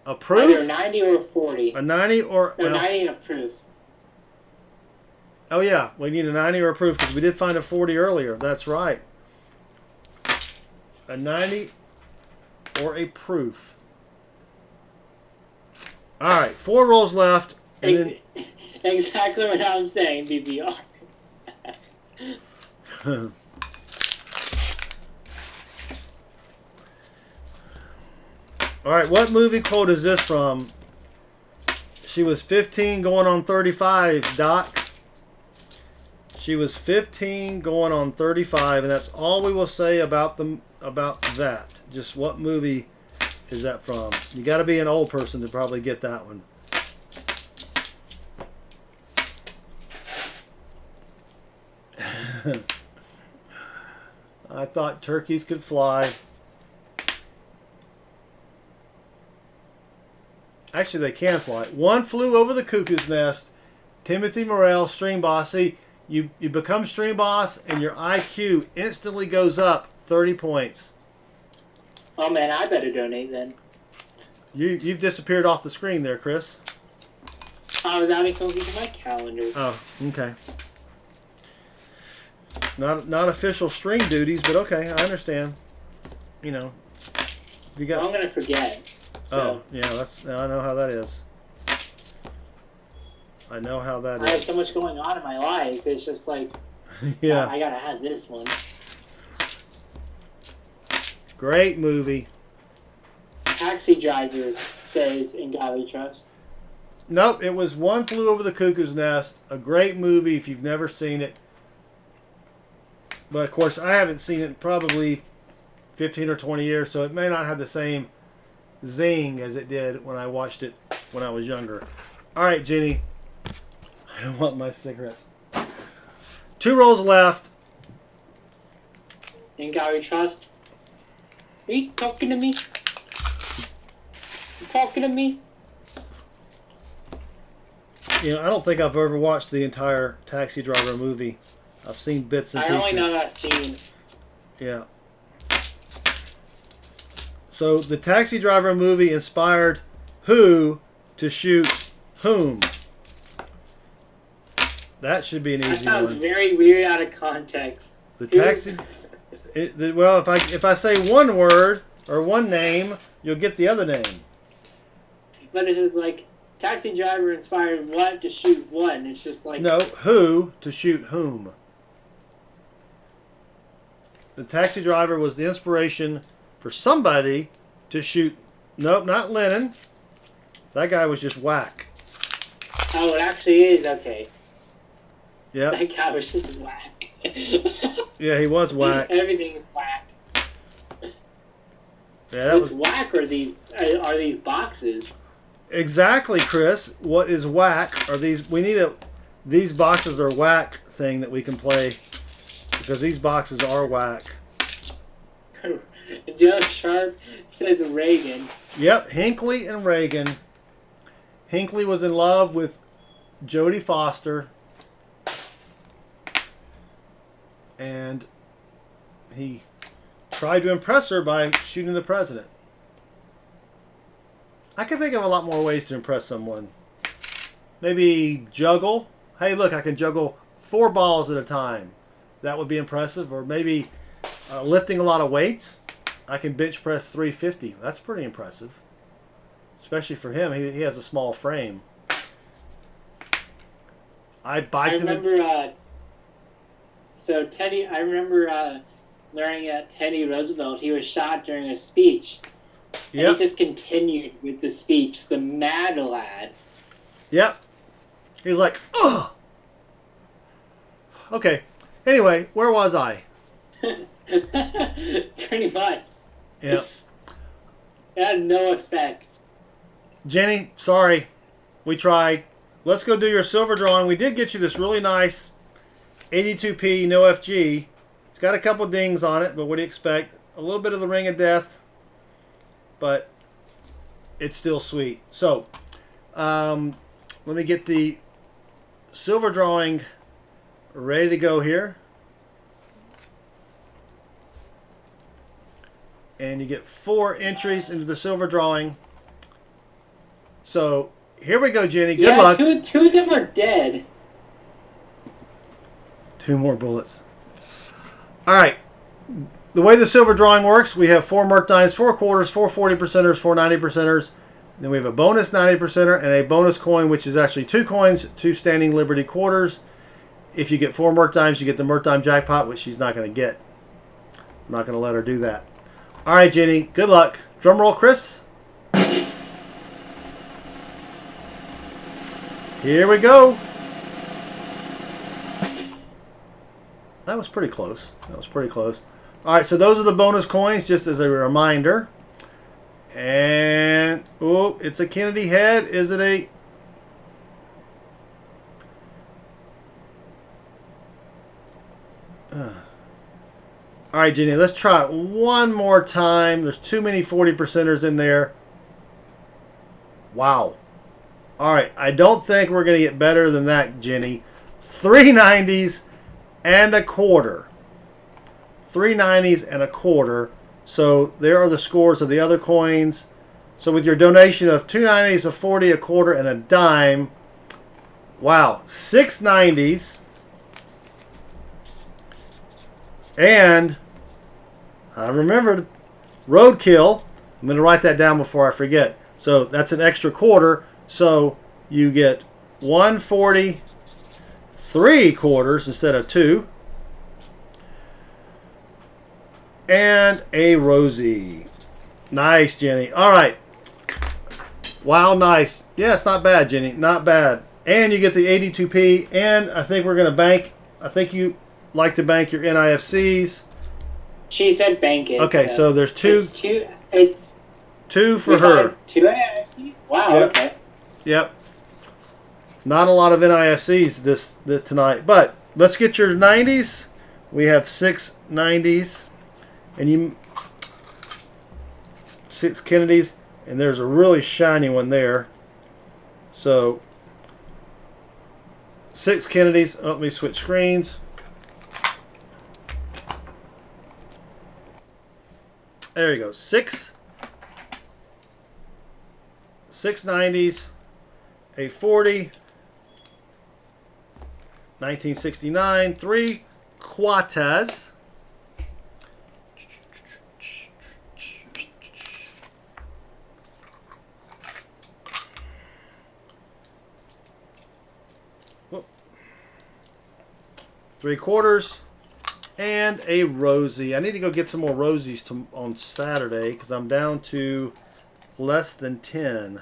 B: a proof.
C: Either 90 or 40.
B: A 90 or...
C: No, 90 and a proof.
B: Oh, yeah. We need a 90 or a proof because we did find a 40 earlier. That's right. A 90 or a proof. All right. 4 rolls left. And then...
C: Exactly what I'm saying, BBR.
B: All right. What movie quote is this from? She was 15 going on 35, Doc. She was 15 going on 35, and that's all we will say about that. Just what movie is that from? You got to be an old person to probably get that one. I thought turkeys could fly. Actually, they can fly. One flew over the cuckoo's nest. Timothy Morrell, Stream Boss. See, you become Stream Boss and your IQ instantly goes up 30 points.
C: Oh man, I better donate then.
B: You've disappeared off the screen there, Chris.
C: I was adding something to my calendar.
B: Oh, okay. Not official stream duties, but okay, I understand. You know, you got.
C: Well, I'm gonna forget. So.
B: Oh, yeah, I know how that is. I know how that is.
C: I have so much going on in my life. It's just like,
B: yeah.
C: I gotta have this one.
B: Great movie.
C: Taxi Driver says in God We Trust.
B: Nope, it was One Flew Over the Cuckoo's Nest. A great movie if you've never seen it. But of course, I haven't seen it in probably 15 or 20 years, so it may not have the same zing as it did when I watched it when I was younger. All right, Jenny. I want my cigarettes. 2 rolls left.
C: In God We Trust. Are you talking to me? You talking to me?
B: You know, I don't think I've ever watched the entire Taxi Driver movie. I've seen bits and
C: I
B: pieces.
C: only know that scene.
B: Yeah. So the Taxi Driver movie inspired who to shoot whom? That should be an
C: That
B: easy
C: sounds
B: one.
C: very weird out of context.
B: The taxi. Well, if I say one word or one name, you'll get the other name.
C: But it's just like Taxi Driver inspired what to shoot what, and it's just like
B: No, who to shoot whom? The Taxi Driver was the inspiration for somebody to shoot. Nope, not Lennon. That guy was just whack.
C: Oh, it actually is okay.
B: Yep.
C: That guy was just whack.
B: Yeah, he was whack.
C: Everything is whack.
B: Yeah, that
C: What's
B: was
C: whack are these boxes?
B: exactly, Chris. What is whack? Are these? We need a. These boxes are whack thing that we can play because these boxes are whack.
C: Joe Sharp says Reagan.
B: Yep, Hinckley and Reagan. Hinckley was in love with Jodie Foster, and he tried to impress her by shooting the president. I can think of a lot more ways to impress someone. Maybe juggle. Hey, look, I can juggle 4 balls at a time. That would be impressive. Or maybe lifting a lot of weights. I can bench press 350. That's pretty impressive. Especially for him. He has a small frame. I
C: remember learning that Teddy Roosevelt, he was shot during a speech. And
B: Yep.
C: he just continued with the speech, the mad lad.
B: Yep. He was like, ugh. Okay. Anyway, where was I?
C: Pretty much.
B: Yep.
C: It had no effect.
B: Jenny, sorry. We tried. Let's go do your silver drawing. We did get you this really nice 82p no FG. It's got a couple dings on it, but what do you expect? A little bit of the Ring of Death, but it's still sweet. So, let me get the silver drawing ready to go here. And you get 4 entries into the silver drawing. So, here we go, Jenny. Good luck.
C: Two of them are dead.
B: 2 more bullets. All right. The way the silver drawing works, we have 4 merc dimes, 4 quarters, 4 40%ers, 4 90%ers. Then we have a bonus 90%er and a bonus coin, which is actually 2 coins, 2 standing Liberty quarters. If you get 4 merc dimes, you get the merc dime jackpot, which she's not going to get. I'm not going to let her do that. All right, Jenny. Good luck. Drum roll, Chris. Here we go. That was pretty close. That was pretty close. All right, so those are the bonus coins, just as a reminder. And, oh, it's a Kennedy head. Is it a... All right, Jenny, let's try it one more time. There's too many 40%ers in there. Wow. All right, I don't think we're going to get better than that, Jenny. 390s and a quarter. 390s and a quarter. So there are the scores of the other coins. So with your donation of 290s, a 40, a quarter, and a dime, wow, 690s. And I remembered roadkill. I'm going to write that down before I forget. So that's an extra quarter. So you get 140, 3 quarters instead of 2. And a Rosie. Nice, Jenny. All right. Wow, nice. Yeah, it's not bad, Jenny. Not bad. And you get the 82p. And I think we're going to bank. I think you like to bank your NIFCs.
C: She said bank it.
B: Okay, so there's two.
C: It's
B: two for her.
C: 2 NIFC? Wow,
B: Yep.
C: okay.
B: Yep. Not a lot of NIFCs this tonight. But let's get your 90s. We have 6 90s. And you 6 Kennedys, and there's a really shiny one there. So 6 Kennedys. Oh, let me switch screens. There you go. 6 90s, a 40, 1969, 3 Quatas. Three quarters, and a Rosie. I need to go get some more Rosies on Saturday because I'm down to less than 10.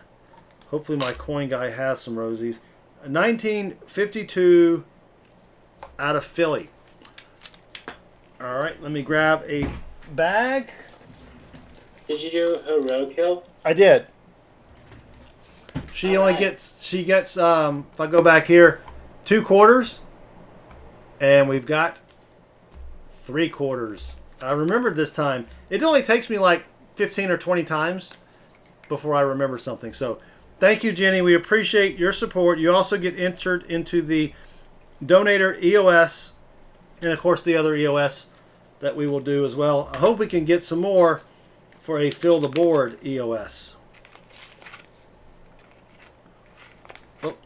B: Hopefully my coin guy has some Rosies. 1952 out of Philly. All right, let me grab a bag.
C: Did you do her roadkill?
B: I did. She only gets, if I go back here, 2 quarters. And we've got 3 quarters. I remembered this time. It only takes me like 15 or 20 times before I remember something. So thank you, Jenny. We appreciate your support. You also get entered into the Donator EOS and, of course, the other EOS that we will do as well. I hope we can get some more for a Fill the Board EOS. Oh.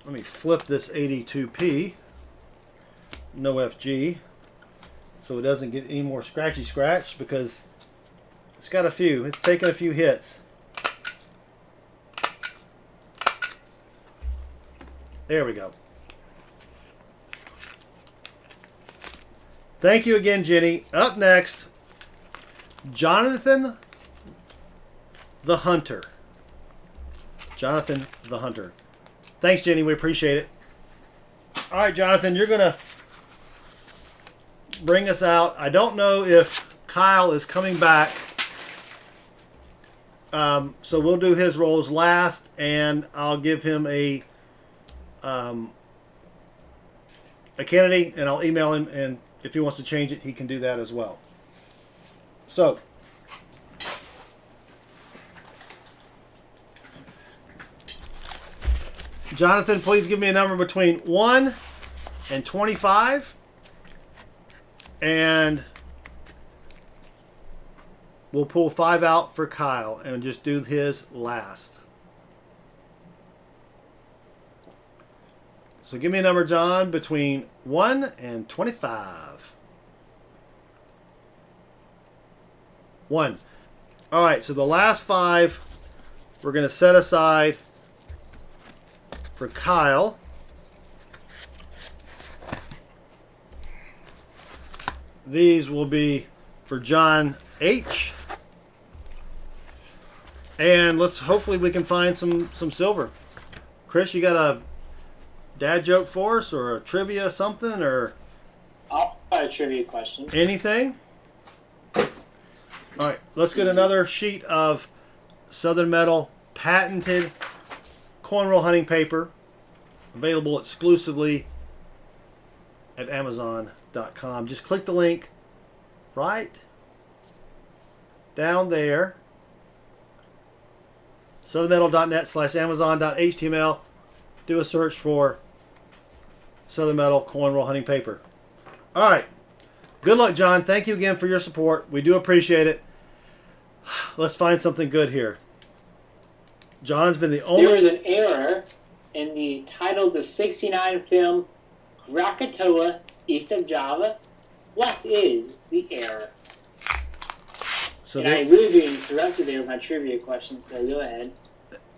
B: Let me flip this 82p. No FG. So it doesn't get any more scratchy scratch because it's got a few. It's taken a few hits. There we go. Thank you again, Jenny. Up next, Jonathan the Hunter. Jonathan the Hunter. Thanks, Jenny. We appreciate it. All right, Jonathan, you're going to bring us out. I don't know if Kyle is coming back. So we'll do his rolls last, and I'll give him a Kennedy, and I'll email him, and if he wants to change it, he can do that as well. So, Jonathan, please give me a number between 1 and 25. And we'll pull 5 out for Kyle and just do his last. So give me a number, John, between 1 and 25. 1. All right, so the last 5 we're going to set aside for Kyle. These will be for John H. And hopefully we can find some silver. Chris, you got a dad joke for us, or a trivia something, or
C: I'll try a trivia question.
B: anything? All right, let's get another sheet of Southern Metal patented coin roll hunting paper, available exclusively at Amazon.com. Just click the link right down there. southernmetal.net/amazon.html. Do a search for Southern Metal coin roll hunting paper. All right. Good luck, John. Thank you again for your support. We do appreciate it. Let's find something good here. John's been the only...
C: There was an error in the title of the 69 film Krakatoa, East of Java. What is the error?
B: So
C: and I really been interrupted there with my trivia question, so go ahead.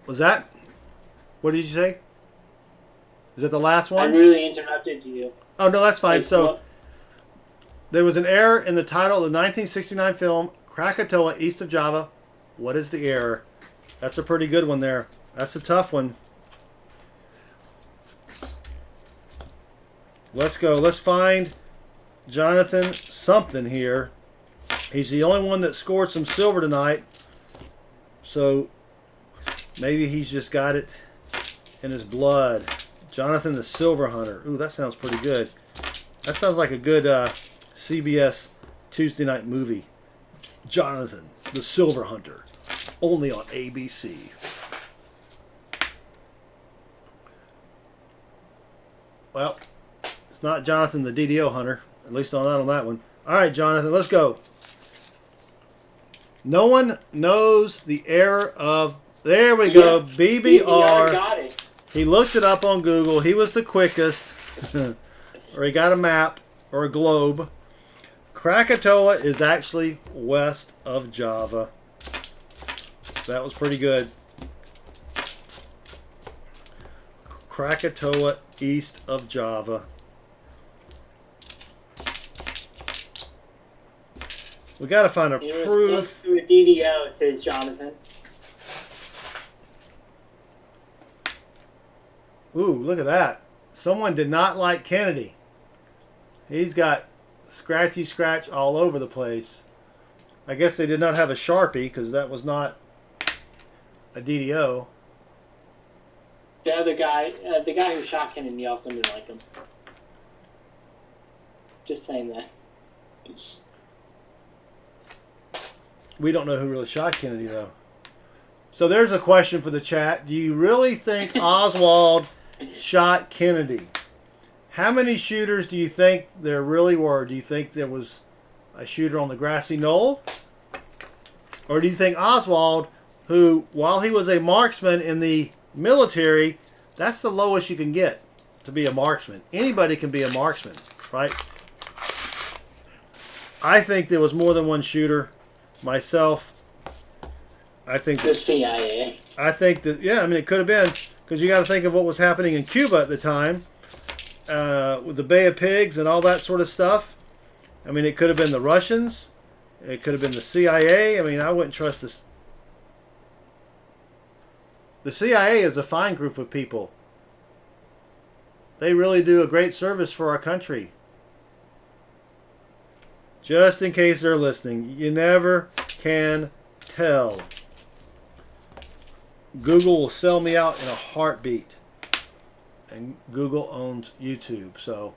B: Was that? What did you say? Is that the last one?
C: I really interrupted you.
B: Oh, no, that's fine.
C: Like,
B: So
C: what?
B: there was an error in the title of the 1969 film Krakatoa, East of Java. What is the error? That's a pretty good one there. That's a tough one. Let's go. Let's find Jonathan something here. He's the only one that scored some silver tonight. So maybe he's just got it in his blood. Jonathan the Silver Hunter. Ooh, that sounds pretty good. That sounds like a good CBS Tuesday night movie. Jonathan the Silver Hunter. Only on ABC. Well, it's not Jonathan the DDO Hunter. At least not on that one. All right, Jonathan, let's go. No one knows the error of... There we go. BBR.
C: Got it.
B: He looked it up on Google. He was the quickest. Or he got a map or a globe. Krakatoa is actually west of Java. That was pretty good. Krakatoa, east of Java. We got to find a
C: It was
B: proof.
C: close to a DDO, says Jonathan.
B: Ooh, look at that. Someone did not like Kennedy. He's got scratchy scratch all over the place. I guess they did not have a Sharpie because that was not a DDO.
C: The other guy, the guy who shot Kennedy also didn't like him. Just saying that.
B: We don't know who really shot Kennedy, though. So there's a question for the chat. Do you really think Oswald shot Kennedy? How many shooters do you think there really were? Do you think there was a shooter on the grassy knoll? Or do you think Oswald, who, while he was a marksman in the military, that's the lowest you can get to be a marksman. Anybody can be a marksman, right? I think there was more than one shooter. Myself, I think
C: The CIA.
B: I think that, yeah, I mean, it could have been, because you got to think of what was happening in Cuba at the time, with the Bay of Pigs and all that sort of stuff. I mean, it could have been the Russians. It could have been the CIA. I mean, I wouldn't trust this. The CIA is a fine group of people. They really do a great service for our country. Just in case they're listening, you never can tell. Google will sell me out in a heartbeat. And Google owns YouTube, so.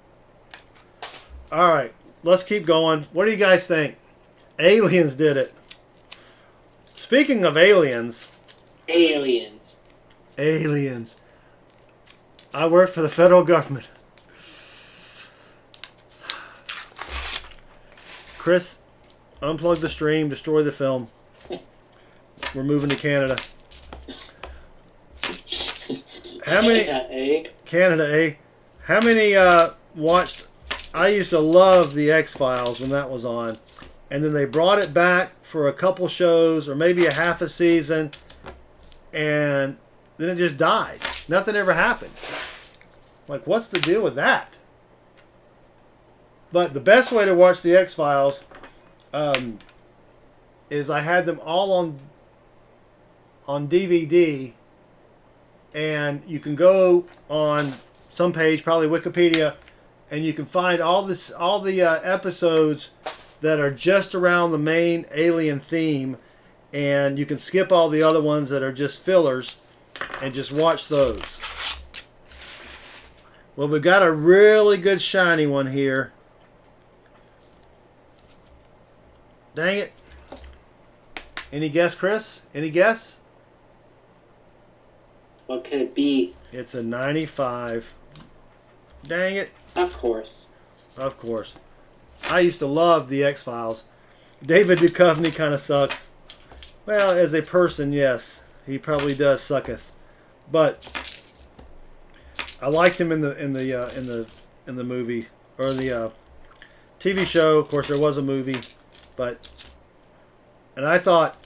B: All right, let's keep going. What do you guys think? Aliens did it. Speaking of aliens.
C: Aliens.
B: Aliens. I work for the federal government. Chris, unplug the stream, destroy the film. We're moving to Canada. How many... Canada, eh? How many watched... I used to love the X-Files when that was on. And then they brought it back for a couple shows or maybe a half a season. And then it just died. Nothing ever happened. Like, what's the deal with that? But the best way to watch the X-Files is I had them all on DVD, and you can go on some page, probably Wikipedia, and you can find all the episodes that are just around the main alien theme, and you can skip all the other ones that are just fillers and just watch those. Well, we got a really good shiny one here. Dang it. Any guess, Chris? Any guess?
C: What could it be?
B: It's a 95. Dang it.
C: Of course.
B: Of course. I used to love the X-Files. David Duchovny kind of sucks. Well, as a person, yes. He probably does sucketh. But I liked him in the movie or the TV show. Of course, there was a movie, and I thought,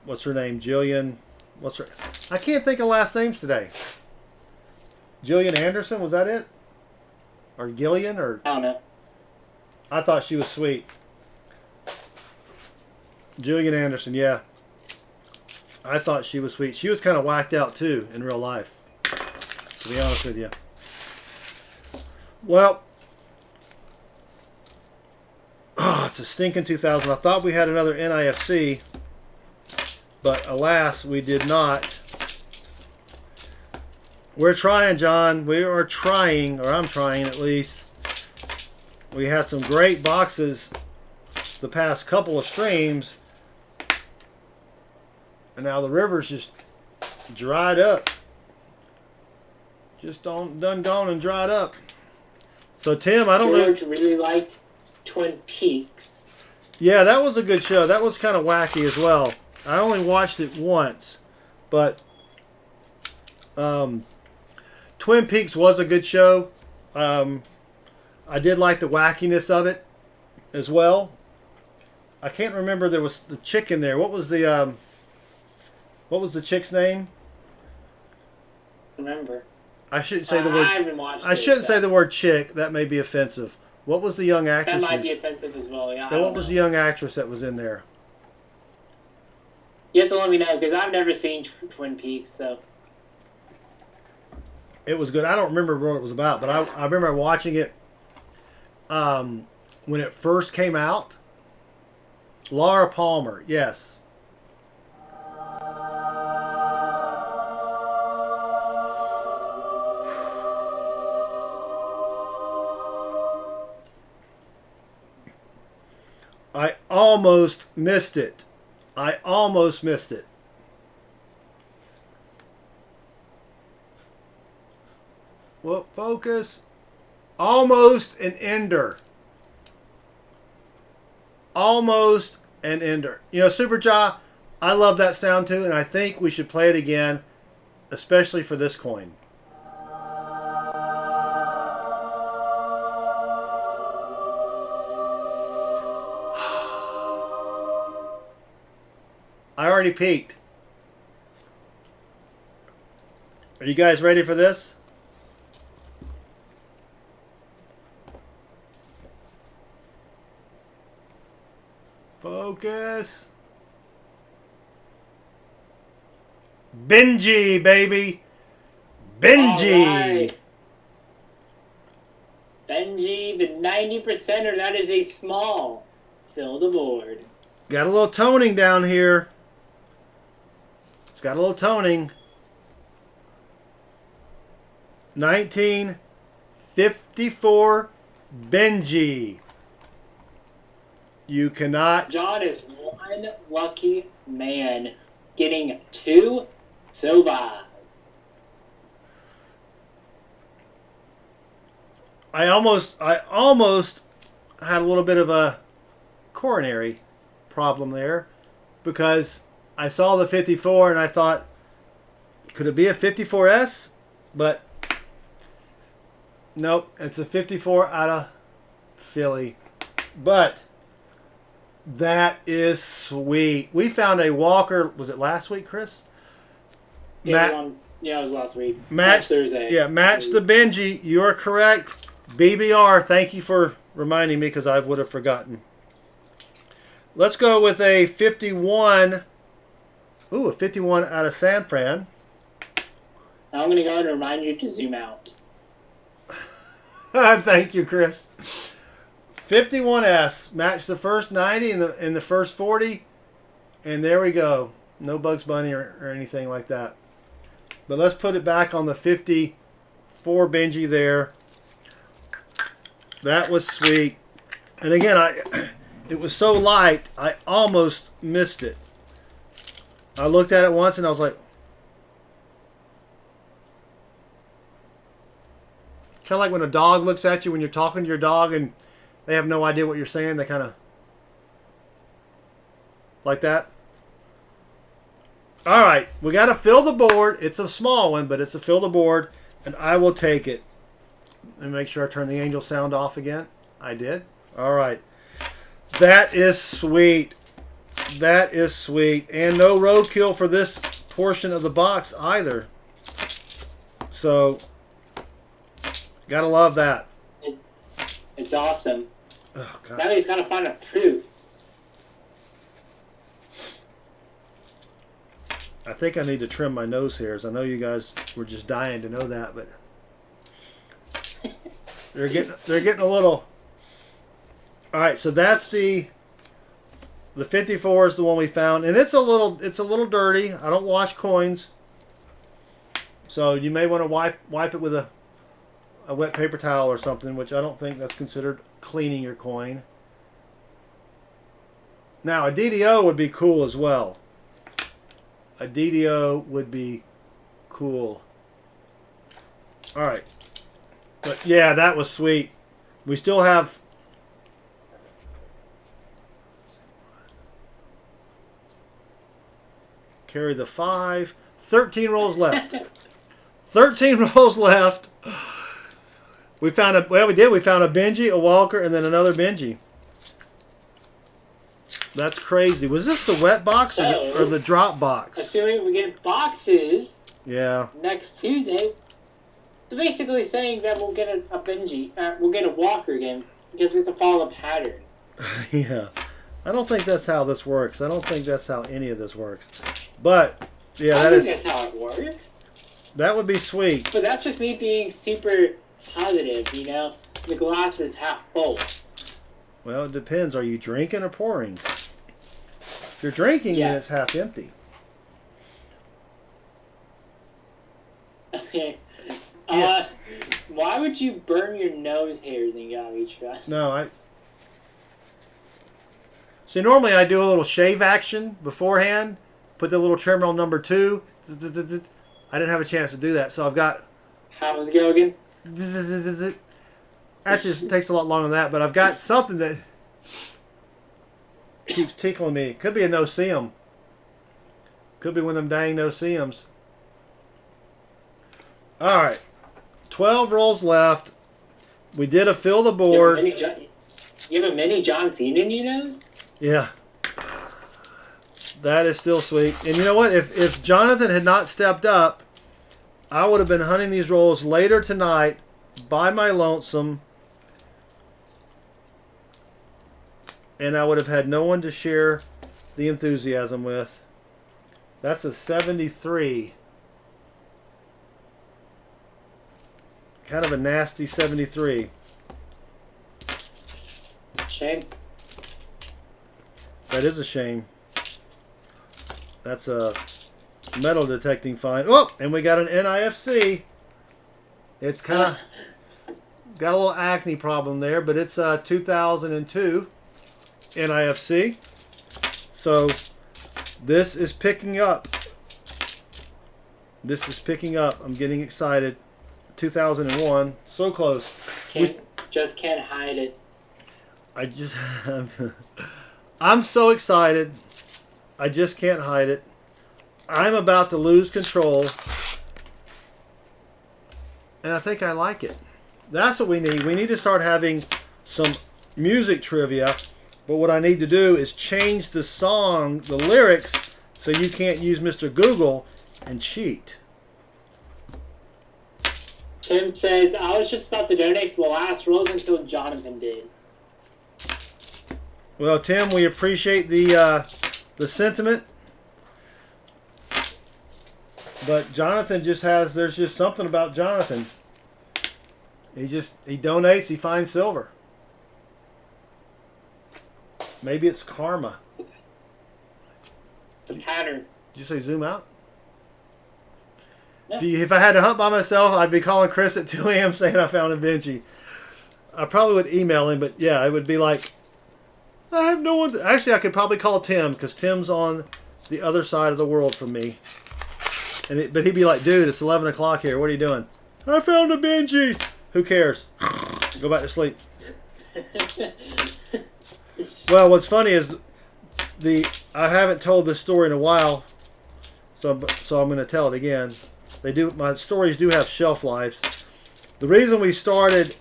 B: what's her name? Jillian. I can't think of last names today. Jillian Anderson, was that it? Or Gillian? Or
C: I don't know.
B: I thought she was sweet. Jillian Anderson, yeah. I thought she was sweet. She was kind of whacked out too in real life, to be honest with you. Well, it's a stinking 2000. I thought we had another NIFC, but alas, we did not. We're trying, John. We are trying, or I'm trying at least. We had some great boxes the past couple of streams, and now the river's just dried up. Just done gone and dried up. So Tim, I don't know.
C: George really liked Twin Peaks.
B: Yeah, that was a good show. That was kind of wacky as well. I only watched it once, but Twin Peaks was a good show. I did like the wackiness of it as well. I can't remember, there was the chick in there. What was the chick's name?
C: Remember?
B: I shouldn't say the word.
C: I haven't watched
B: I
C: it,
B: shouldn't
C: so
B: say the word chick. That may be offensive. What was the young actress?
C: that might be offensive as well. Yeah.
B: What was the young actress that was in there?
C: You have to let me know because I've never seen Twin Peaks, so.
B: It was good. I don't remember what it was about, but I remember watching it when it first came out. Laura Palmer, yes. I almost missed it. Well, focus. Almost an ender. Almost an ender. You know, Super Jaw, I love that sound too, and I think we should play it again, especially for this coin. I already peaked. Are you guys ready for this? Focus. Benji, baby. Benji.
C: All right. Benji, the 90%er, that is a small. Fill the board.
B: Got a little toning down here. It's got a little toning. 1954 Benji. You cannot.
C: John is one lucky man getting 2 Sova.
B: I almost had a little bit of a coronary problem there because I saw the 54 and I thought, could it be a 54S? But nope, it's a 54 out of Philly. But that is sweet. We found a Walker. Was it last week, Chris?
C: Yeah, it was last week.
B: Last
C: Thursday.
B: Yeah, match the Benji. You are correct. BBR, thank you for reminding me because I would have forgotten. Let's go with a 51. Ooh, a 51 out of San Fran.
C: Now I'm going to go ahead and remind you to zoom out.
B: Thank you, Chris. 51S. Match the first 90 and the first 40. And there we go. No Bugs Bunny or anything like that. But let's put it back on the 54 Benji there. That was sweet. And again, it was so light, I almost missed it. I looked at it once and I was like, kind of like when a dog looks at you when you're talking to your dog and they have no idea what you're saying. They kind of like that. All right, we got to fill the board. It's a small one, but it's a fill the board, and I will take it. Let me make sure I turn the angel sound off again. I did. All right. That is sweet. That is sweet. And no roadkill for this portion of the box either. So, gotta love that.
C: It's awesome.
B: Oh, God.
C: Now he's got to find a proof.
B: I think I need to trim my nose hairs. I know you guys were just dying to know that, but they're getting a little. All right, so that's the 54 is the one we found, and it's a little dirty. I don't wash coins, so you may want to wipe it with a wet paper towel or something, which I don't think that's considered cleaning your coin. Now a DDO would be cool as well. A DDO would be cool. All right. But yeah, that was sweet. We still have... Carry the 5. 13 rolls left. 13 rolls left. We found a... Well, we did. We found a Benji, a Walker, and then another Benji. That's crazy. Was this the wet box or the drop box?
C: Assuming we get boxes next Tuesday, so basically saying that we'll get a Benji, we'll get a Walker again because we have to follow a pattern.
B: Yeah. I don't think that's how this works. I don't think that's how any of this works. But, yeah,
C: I think that's how it works.
B: That would be sweet.
C: But that's just me being super positive, you know? The glass is half full.
B: Well, it depends. Are you drinking or pouring? If you're drinking, then it's half empty.
C: Okay.
B: Yeah.
C: Why would you burn your nose hairs in Gabi Trust?
B: No, See, normally I do a little shave action beforehand. Put the little trimmer on number 2. I didn't have a chance to do that, so I've got...
C: How's it go again?
B: That just takes a lot longer than that, but I've got something that keeps tickling me. Could be a no-see-em. Could be one of them dang no-see-ems. All right. 12 rolls left. We did a fill the board.
C: You have a mini John Cena in your nose?
B: Yeah. That is still sweet. And you know what? If Jonathan had not stepped up, I would have been hunting these rolls later tonight by my lonesome. And I would have had no one to share the enthusiasm with. That's a 73. Kind of a nasty 73.
C: Shame.
B: That is a shame. That's a metal detecting find. Oh, and we got an NIFC. It's kind of got a little acne problem there, but it's 2002 NIFC. So this is picking up. This is picking up. I'm getting excited. 2001, so close.
C: Just can't hide it.
B: I'm so excited. I just can't hide it. I'm about to lose control. And I think I like it. That's what we need. We need to start having some music trivia. But what I need to do is change the song, the lyrics, so you can't use Mr. Google and cheat.
C: Tim says, I was just about to donate for the last rolls until Jonathan did.
B: Well, Tim, we appreciate the sentiment. But Jonathan just has, there's just something about Jonathan. He donates, he finds silver. Maybe it's karma.
C: It's a pattern.
B: Did you say zoom out? If I had to hunt by myself, I'd be calling Chris at 2 a.m. saying I found a Benji. I probably would email him, but yeah, it would be like, I have no one. Actually, I could probably call Tim because Tim's on the other side of the world from me. But he'd be like, dude, it's 11 o'clock here. What are you doing? I found a Benji. Who cares? Go back to sleep. Well, what's funny is I haven't told this story in a while, so I'm going to tell it again. My stories do have shelf lives. The reason we started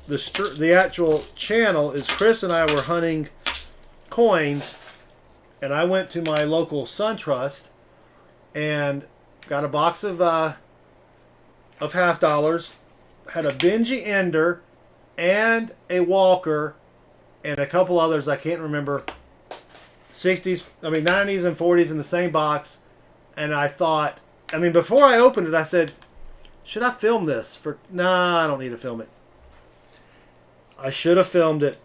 B: the actual channel is Chris and I were hunting coins, and I went to my local SunTrust and got a box of half dollars, had a Benji Ender and a Walker and a couple others I can't remember. 90s and 40s in the same box, and I thought, before I opened it, I said, should I film this? Nah, I don't need to film it. I should have filmed it,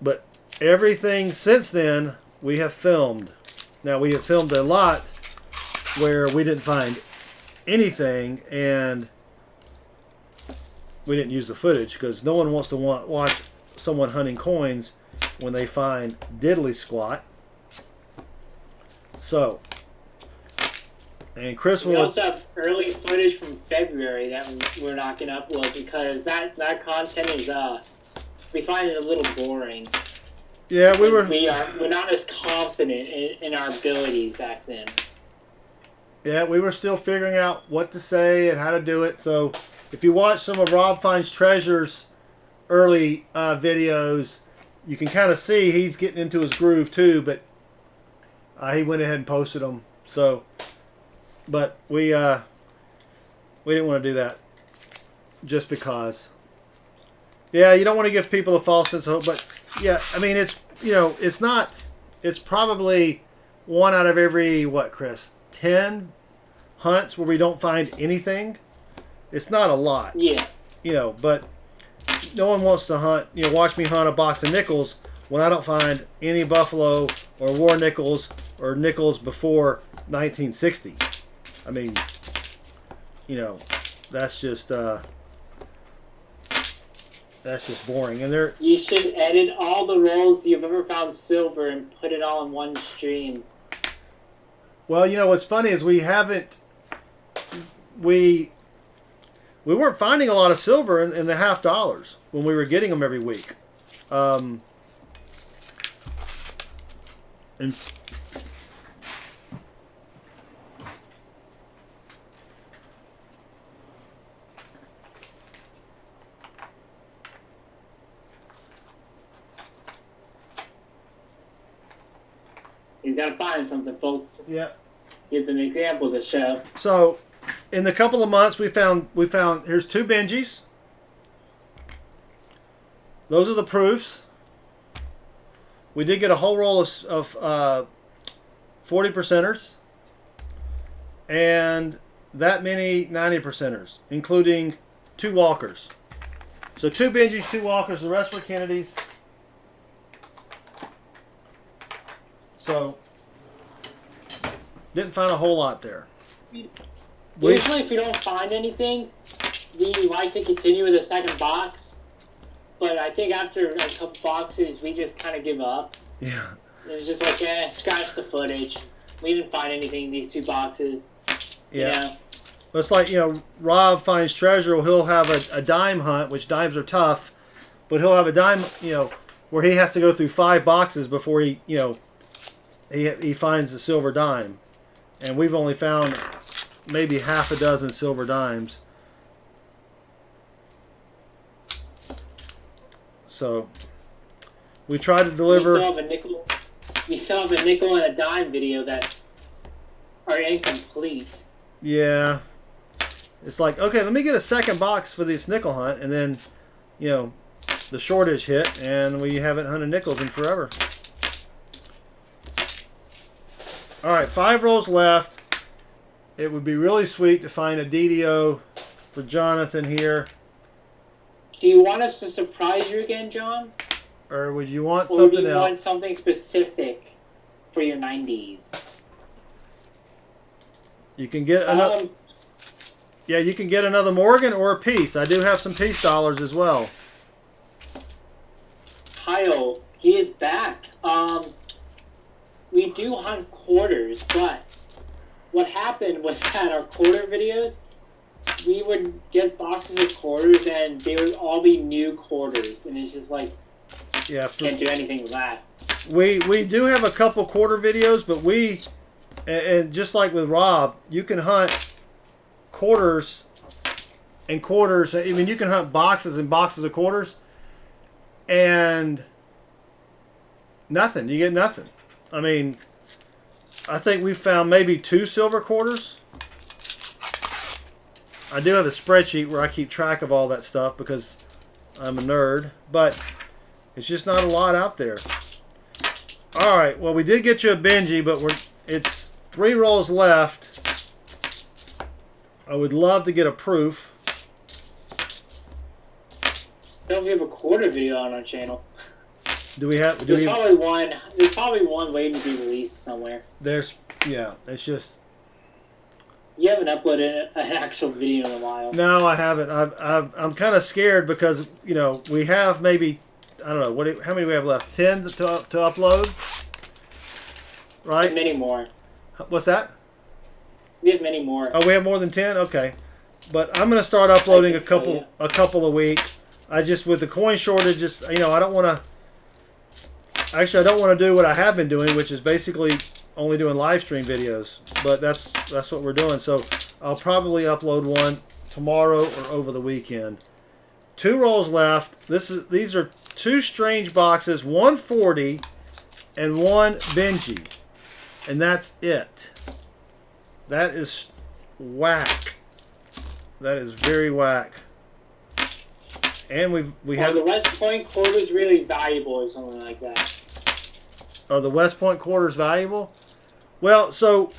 B: but everything since then we have filmed. Now, we have filmed a lot where we didn't find anything, and we didn't use the footage because no one wants to watch someone hunting coins when they find diddly squat. So, and Chris will...
C: We also have early footage from February that we're not going to upload because that content is, we find it a little boring.
B: Yeah,
C: we're not as confident in our abilities back then.
B: Yeah, we were still figuring out what to say and how to do it. So, if you watch some of Rob Finds Treasure's early videos, you can kind of see he's getting into his groove too, but he went ahead and posted them. So, but we didn't want to do that just because. Yeah, you don't want to give people a false sense of hope, but yeah, it's probably 1 out of every, what, Chris, 10 hunts where we don't find anything. It's not a lot.
C: Yeah.
B: But no one wants to hunt, watch me hunt a box of nickels when I don't find any buffalo or war nickels or nickels before 1960. That's just boring. And
C: you should edit all the rolls you've ever found silver and put it all in one stream.
B: Well, what's funny is we weren't finding a lot of silver in the half dollars when we were getting them every week. And
C: He's got to find something, folks.
B: yeah.
C: It's an example to show.
B: So, in the couple of months, we found here's 2 Benjis. Those are the proofs. We did get a whole roll of 40%ers and that many 90%ers, including 2 Walkers. So 2 Benjis, 2 Walkers. The rest were Kennedys. So, didn't find a whole lot there.
C: Usually, if we don't find anything, we like to continue with the second box. But I think after a couple boxes, we just kind of give up.
B: Yeah.
C: It's just like, scratch the footage. We didn't find anything in these 2 boxes.
B: Yeah. Well, it's like, Rob Finds Treasure. He'll have a dime hunt, which dimes are tough, but he'll have a dime, where he has to go through 5 boxes before he finds a silver dime. And we've only found maybe half a dozen silver dimes. So, we try to deliver...
C: We still have a nickel and a dime video that are incomplete.
B: Yeah. It's like, okay, let me get a second box for this nickel hunt, and then, the shortage hit, and we haven't hunted nickels in forever. All right, 5 rolls left. It would be really sweet to find a DDO for Jonathan here.
C: Do you want us to surprise you again, John?
B: Or would you want
C: or
B: something
C: do you
B: else?
C: want something specific for your 90s?
B: You can get another... Yeah, you can get another Morgan or a piece. I do have some piece dollars as well.
C: Kyle, he is back. We do hunt quarters, but what happened was that our quarter videos, we would get boxes of quarters and they would all be new quarters, and it's just like,
B: Yeah,
C: can't do anything with that.
B: we do have a couple quarter videos, but and just like with Rob, you can hunt quarters and quarters. I mean, you can hunt boxes and boxes of quarters, and nothing. You get nothing. I mean, I think we found maybe 2 silver quarters. I do have a spreadsheet where I keep track of all that stuff because I'm a nerd, but it's just not a lot out there. All right, well, we did get you a Benji, but it's 3 rolls left. I would love to get a proof.
C: I don't know if we have a quarter video on our channel.
B: Do we have?
C: There's probably one waiting to be released somewhere.
B: Yeah. It's just.
C: You haven't uploaded an actual video in a while.
B: No, I haven't. I'm kind of scared because we have maybe, I don't know, how many do we have left? 10 to upload, right?
C: Many more.
B: What's that?
C: We have many more.
B: Oh, we have more than 10. Okay, but I'm gonna start uploading a couple a week. I just, with the coin shortage, just I don't want to. Actually, I don't want to do what I have been doing, which is basically only doing live stream videos. But that's what we're doing. So I'll probably upload one tomorrow or over the weekend. 2 rolls left. These are 2 strange boxes, 140 and 1 Benji, and that's it. That is whack. That is very whack. And we have
C: the West Point quarters really valuable or something like that.
B: Are the West Point quarters valuable? Well, so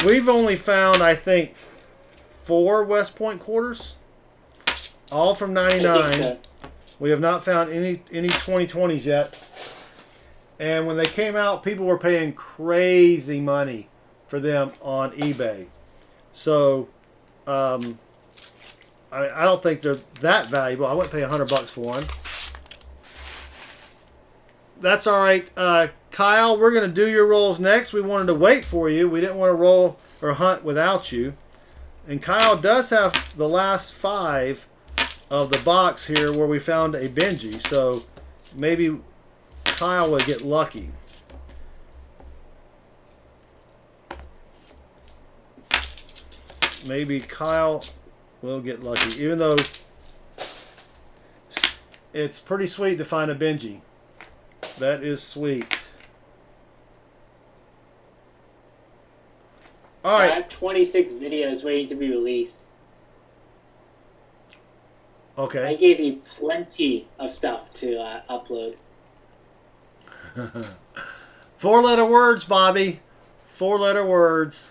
B: we've only found, I think, 4 West Point quarters, all from '99.
C: So.
B: We have not found any 2020s yet. And when they came out, people were paying crazy money for them on eBay. So, I don't think they're that valuable. I wouldn't pay $100 for one. That's all right. Kyle, we're going to do your rolls next. We wanted to wait for you. We didn't want to roll or hunt without you. And Kyle does have the last 5 of the box here where we found a Benji. So maybe Kyle will get lucky. Maybe Kyle will get lucky, even though it's pretty sweet to find a Benji. That is sweet. All
C: I
B: right.
C: have 26 videos waiting to be released. I
B: Okay.
C: gave you plenty of stuff to upload.
B: 4-letter words, Bobby. 4-letter words.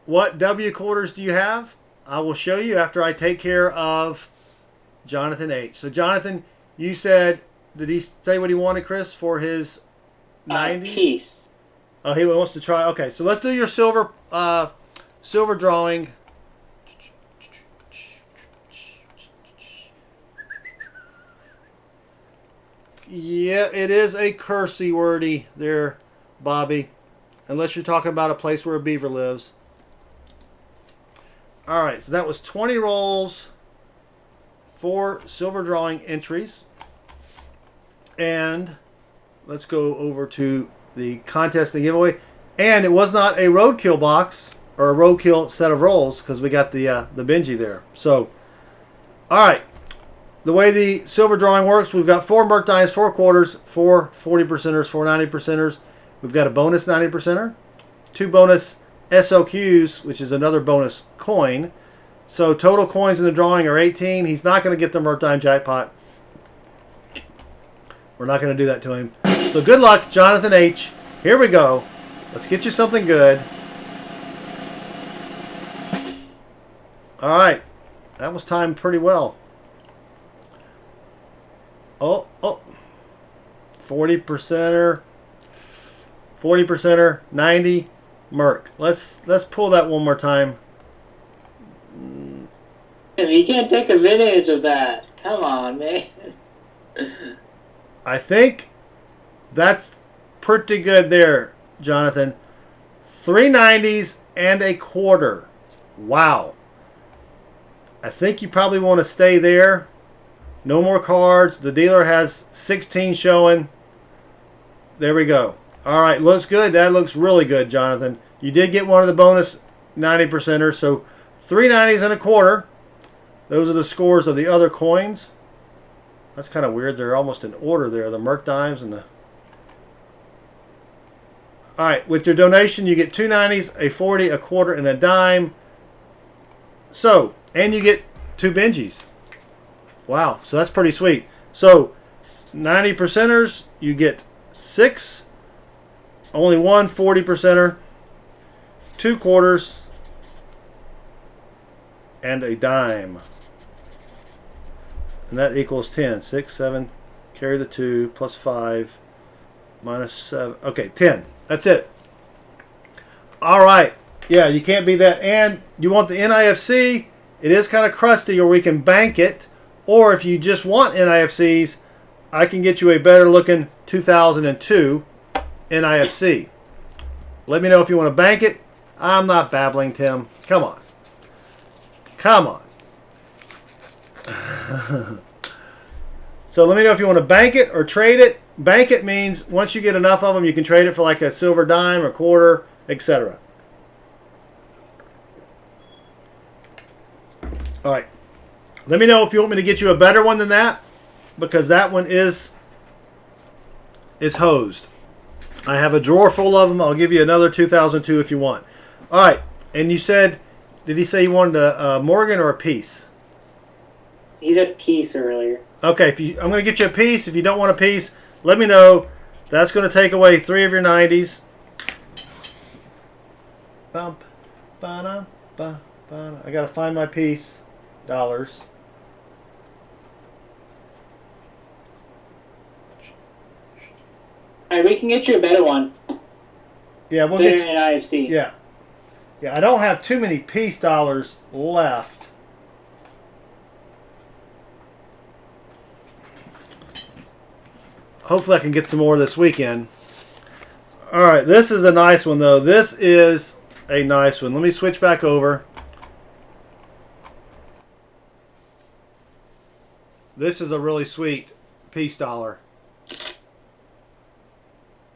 B: What W quarters do you have? I will show you after I take care of Jonathan H. So, Jonathan, you said, did he say what he wanted, Chris, for his 90?
C: Piece.
B: Oh, he wants to try. Okay, so let's do your silver drawing. Yeah, it is a cursey wordy there, Bobby. Unless you're talking about a place where a beaver lives. All right, so that was 20 rolls, 4 silver drawing entries. And let's go over to the contest and giveaway. And it was not a roadkill box or a roadkill set of rolls because we got the Benji there. So, all right. The way the silver drawing works, we've got 4 merc dimes, 4 quarters, 4 40%ers, 4 90%ers. We've got a bonus 90%er, 2 bonus SOQs, which is another bonus coin. So total coins in the drawing are 18. He's not going to get the merc dime jackpot. We're not going to do that to him. So good luck, Jonathan H. Here we go. Let's get you something good. All right. That was timed pretty well. Oh. 40%er. 40%er. 90. Merc. Let's pull that one more time.
C: You can't take advantage of that. Come on, man.
B: I think that's pretty good there, Jonathan. 390s and a quarter. Wow. I think you probably want to stay there. No more cards. The dealer has 16 showing. There we go. All right, looks good. That looks really good, Jonathan. You did get one of the bonus 90%ers, so 390s and a quarter. Those are the scores of the other coins. That's kind of weird. They're almost in order there. The Merc dimes and the... All right, with your donation, you get 2 90s, a 40, a quarter, and a dime. So, and you get 2 Benjis. Wow, so that's pretty sweet. So, 90%ers, you get 6. Only one 40%er, 2 quarters, and a dime. And that equals 10. 6, 7, carry the 2, plus 5, minus 7. Okay, 10. That's it. All right. Yeah, you can't beat that. And you want the NIFC. It is kind of crusty, or we can bank it. Or if you just want NIFCs, I can get you a better looking 2002 NIFC. Let me know if you want to bank it. I'm not babbling, Tim. Come on. Come on. So let me know if you want to bank it or trade it. Bank it means once you get enough of them, you can trade it for like a silver dime or quarter, etc. All right. Let me know if you want me to get you a better one than that, because that one is hosed. I have a drawer full of them. I'll give you another 2002 if you want. All right. And you said, did he say you wanted a Morgan or a piece?
C: He's a piece earlier.
B: Okay. I'm going to get you a piece. If you don't want a piece, let me know. That's going to take away 3 of your 90s. Bump, ba-da, ba, ba-da. I got to find my piece. Dollars.
C: Alright, we can get you a better one.
B: Yeah, we'll
C: Better
B: get
C: than IFC.
B: Yeah. Yeah, I don't have too many piece dollars left. Hopefully I can get some more this weekend. Alright, this is a nice one though. This is a nice one. Let me switch back over. This is a really sweet piece dollar.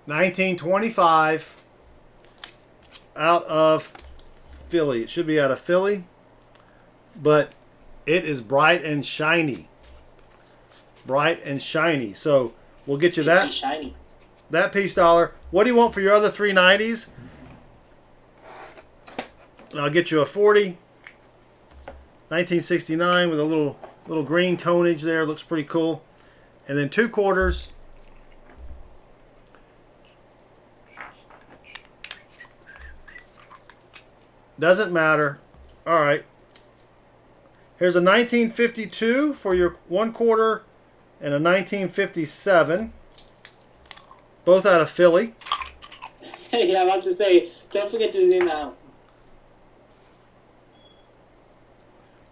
B: 1925 out of Philly. It should be out of Philly, but it is bright and shiny. Bright and shiny. So we'll get you that.
C: Shiny.
B: That piece dollar. What do you want for your other 390s? And I'll get you a 40. 1969 with a little green tonage there. Looks pretty cool. And then 2 quarters. Doesn't matter. All right. Here's a 1952 for your 1 quarter and a 1957. Both out of Philly.
C: Yeah, I'm about to say, don't forget to zoom out.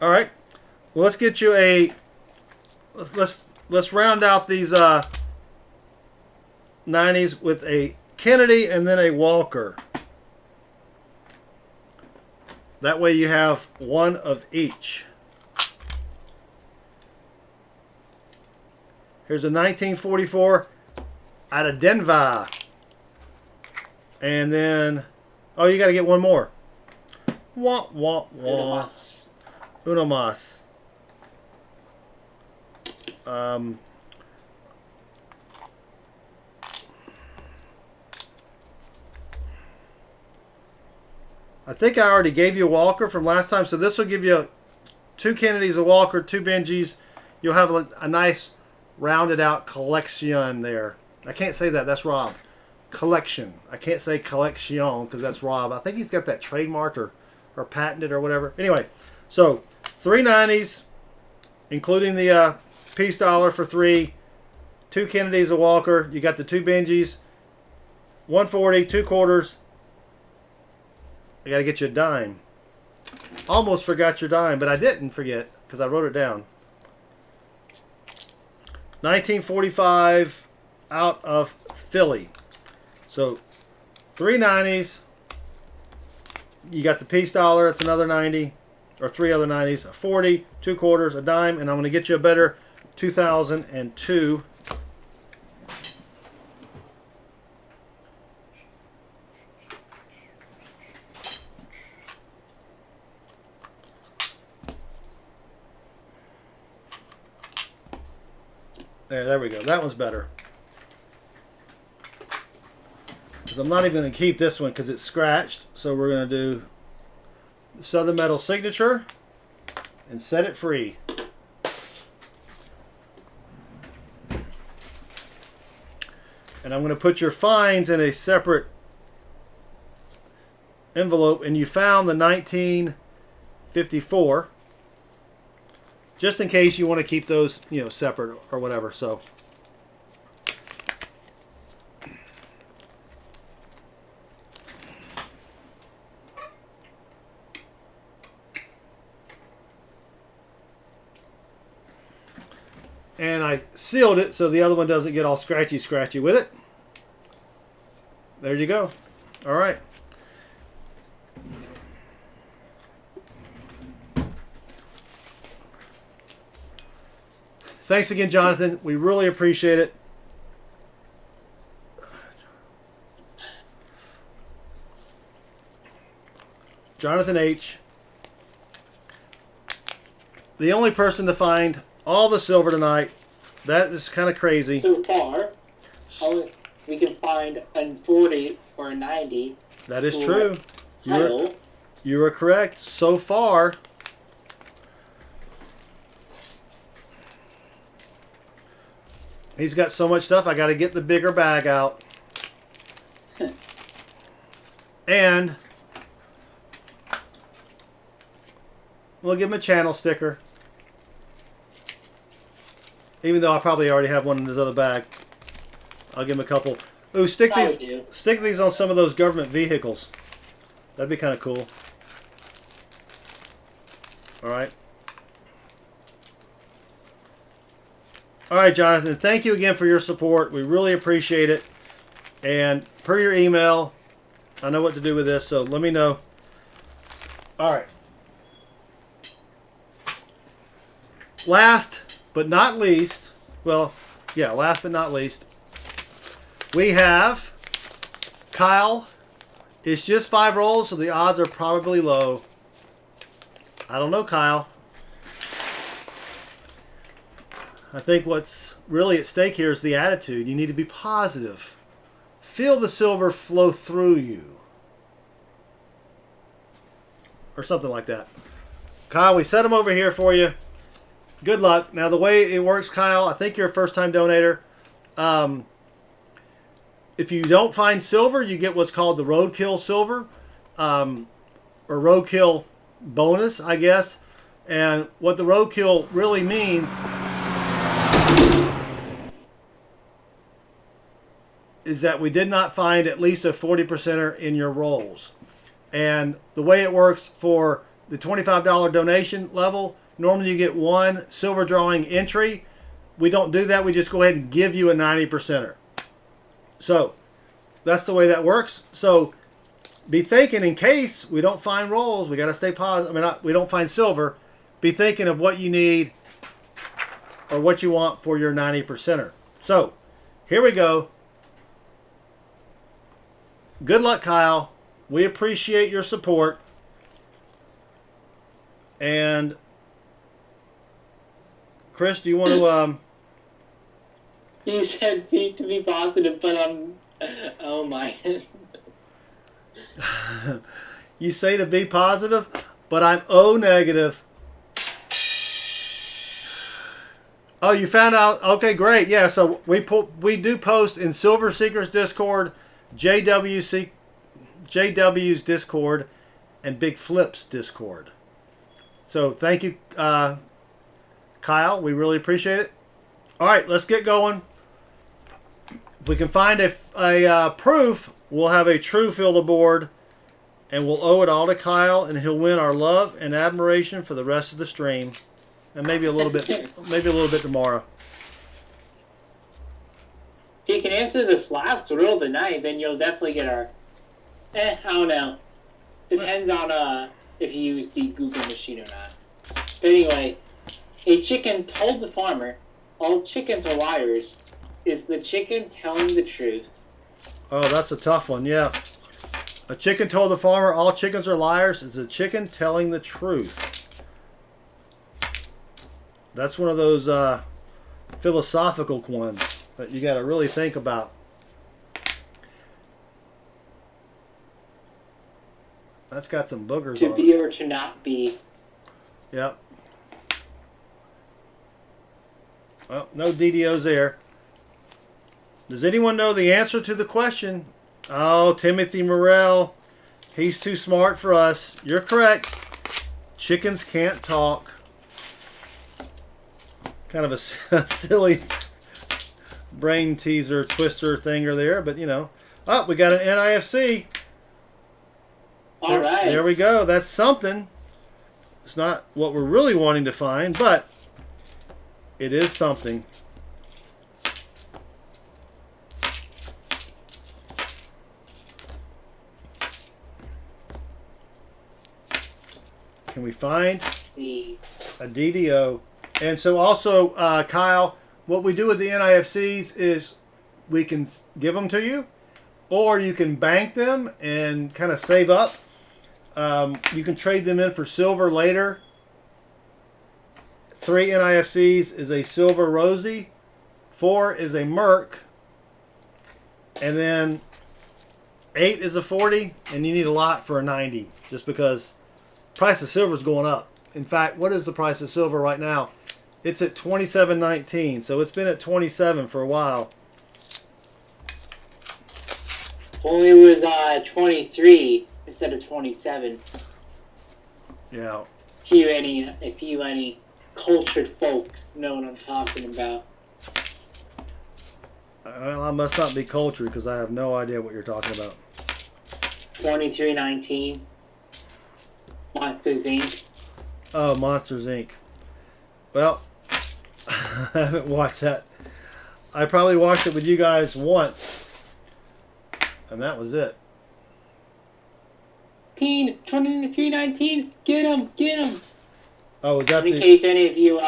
B: All right. Well, let's get you a. Let's round out these 90s with a Kennedy and then a Walker. That way you have one of each. Here's a 1944 out of Denver. And then, oh, you got to get one more. Wah, wah, wah. Uno mas. I think I already gave you a Walker from last time, so this will give you 2 Kennedys, a Walker, 2 Benjis. You'll have a nice rounded out collection there. I can't say that. That's Rob. Collection. I can't say collection because that's Rob. I think he's got that trademarked or patented or whatever. Anyway, so 3 90s, including the piece dollar for 3, 2 Kennedys, a Walker. You got the 2 Benjis, 140, 2 quarters. I got to get you a dime. Almost forgot your dime, but I didn't forget. because I wrote it down. 1945 out of Philly. So 3 90s. You got the piece dollar, it's another 90, or 3 other 90s, a 40, 2 quarters, a dime, and I'm going to get you a better 2002. There we go. That one's better. Because I'm not even going to keep this one because it's scratched. So we're going to do the Southern Metal signature and set it free. And I'm going to put your fines in a separate envelope. And you found the 1954. Just in case you want to keep those, separate or whatever. So, and I sealed it so the other one doesn't get all scratchy with it. There you go. All right. Thanks again, Jonathan. We really appreciate it. Jonathan H. The only person to find all the silver tonight. That is kind of crazy.
C: So far, we can find a 40 or a 90.
B: That is true. You are correct. So far. He's got so much stuff, I got to get the bigger bag out. And we'll give him a channel sticker. Even though I probably already have one in his other bag. I'll give him a couple. Ooh, stick these on some of those government vehicles. That'd be kind of cool. All right. All right, Jonathan, thank you again for your support. We really appreciate it. And per your email, I know what to do with this, so let me know. All right. Last but not least, last but not least, we have Kyle. It's just 5 rolls, so the odds are probably low. I don't know, Kyle. I think what's really at stake here is the attitude. You need to be positive. Feel the silver flow through you. Or something like that. Kyle, we set them over here for you. Good luck. Now, the way it works, Kyle, I think you're a first-time donator. If you don't find silver, you get what's called the roadkill silver. Or roadkill bonus, I guess. And what the roadkill really means is that we did not find at least a 40%er in your rolls. And the way it works for the $25 donation level, normally you get 1 silver drawing entry. We don't do that. We just go ahead and give you a 90%er. So that's the way that works. So be thinking, in case we don't find rolls, we got to stay positive. We don't find silver. Be thinking of what you need or what you want for your 90%er. So here we go. Good luck, Kyle. We appreciate your support. And Chris, do you want to?
C: You said to be positive, but I'm oh my.
B: You say to be positive, but I'm O negative. Oh, you found out? Okay, great. Yeah, so we do post in Silver Seekers Discord, JW's Discord, and Big Flip's Discord. So thank you, Kyle. We really appreciate it. All right, let's get going. If we can find a proof, we'll have a true fill the board, and we'll owe it all to Kyle, and he'll win our love and admiration for the rest of the stream. and maybe a little bit tomorrow.
C: If you can answer this last riddle tonight, then you'll definitely get our. I don't know. Depends on if you use the Google machine or not. But anyway, a chicken told the farmer, "All chickens are liars." Is the chicken telling the truth?
B: Oh, that's a tough one. Yeah. A chicken told the farmer, "All chickens are liars." Is a chicken telling the truth? That's one of those philosophical ones that you got to really think about. That's got some boogers
C: To
B: on
C: be
B: it.
C: or to not be.
B: Yep. Well, no DDOs there. Does anyone know the answer to the question? Oh, Timothy Morrell. He's too smart for us. You're correct. Chickens can't talk. Kind of a silly brain teaser twister thinger there, but you know. Oh, we got an NIFC.
C: All right.
B: There we go. That's something. It's not what we're really wanting to find, but it is something. Can we find a DDO? And so also, Kyle, what we do with the NIFCs is we can give them to you, or you can bank them and kind of save up. You can trade them in for silver later. 3 NIFCs is a silver Rosie. 4 is a Merc. And then 8 is a 40. And you need a lot for a 90. Just because price of silver is going up. In fact, what is the price of silver right now? It's at $27.19. So it's been at 27 for a while.
C: Only it was 23 instead of 27.
B: Yeah.
C: If you any cultured folks know what I'm talking about.
B: Well, I must not be cultured because I have no idea what you're talking about.
C: 23.19. Monsters Inc.
B: Oh, Monsters Inc. Well, I haven't watched that. I probably watched it with you guys once, and that was it.
C: 23.19. Get him.
B: Oh, was that
C: In case any of you,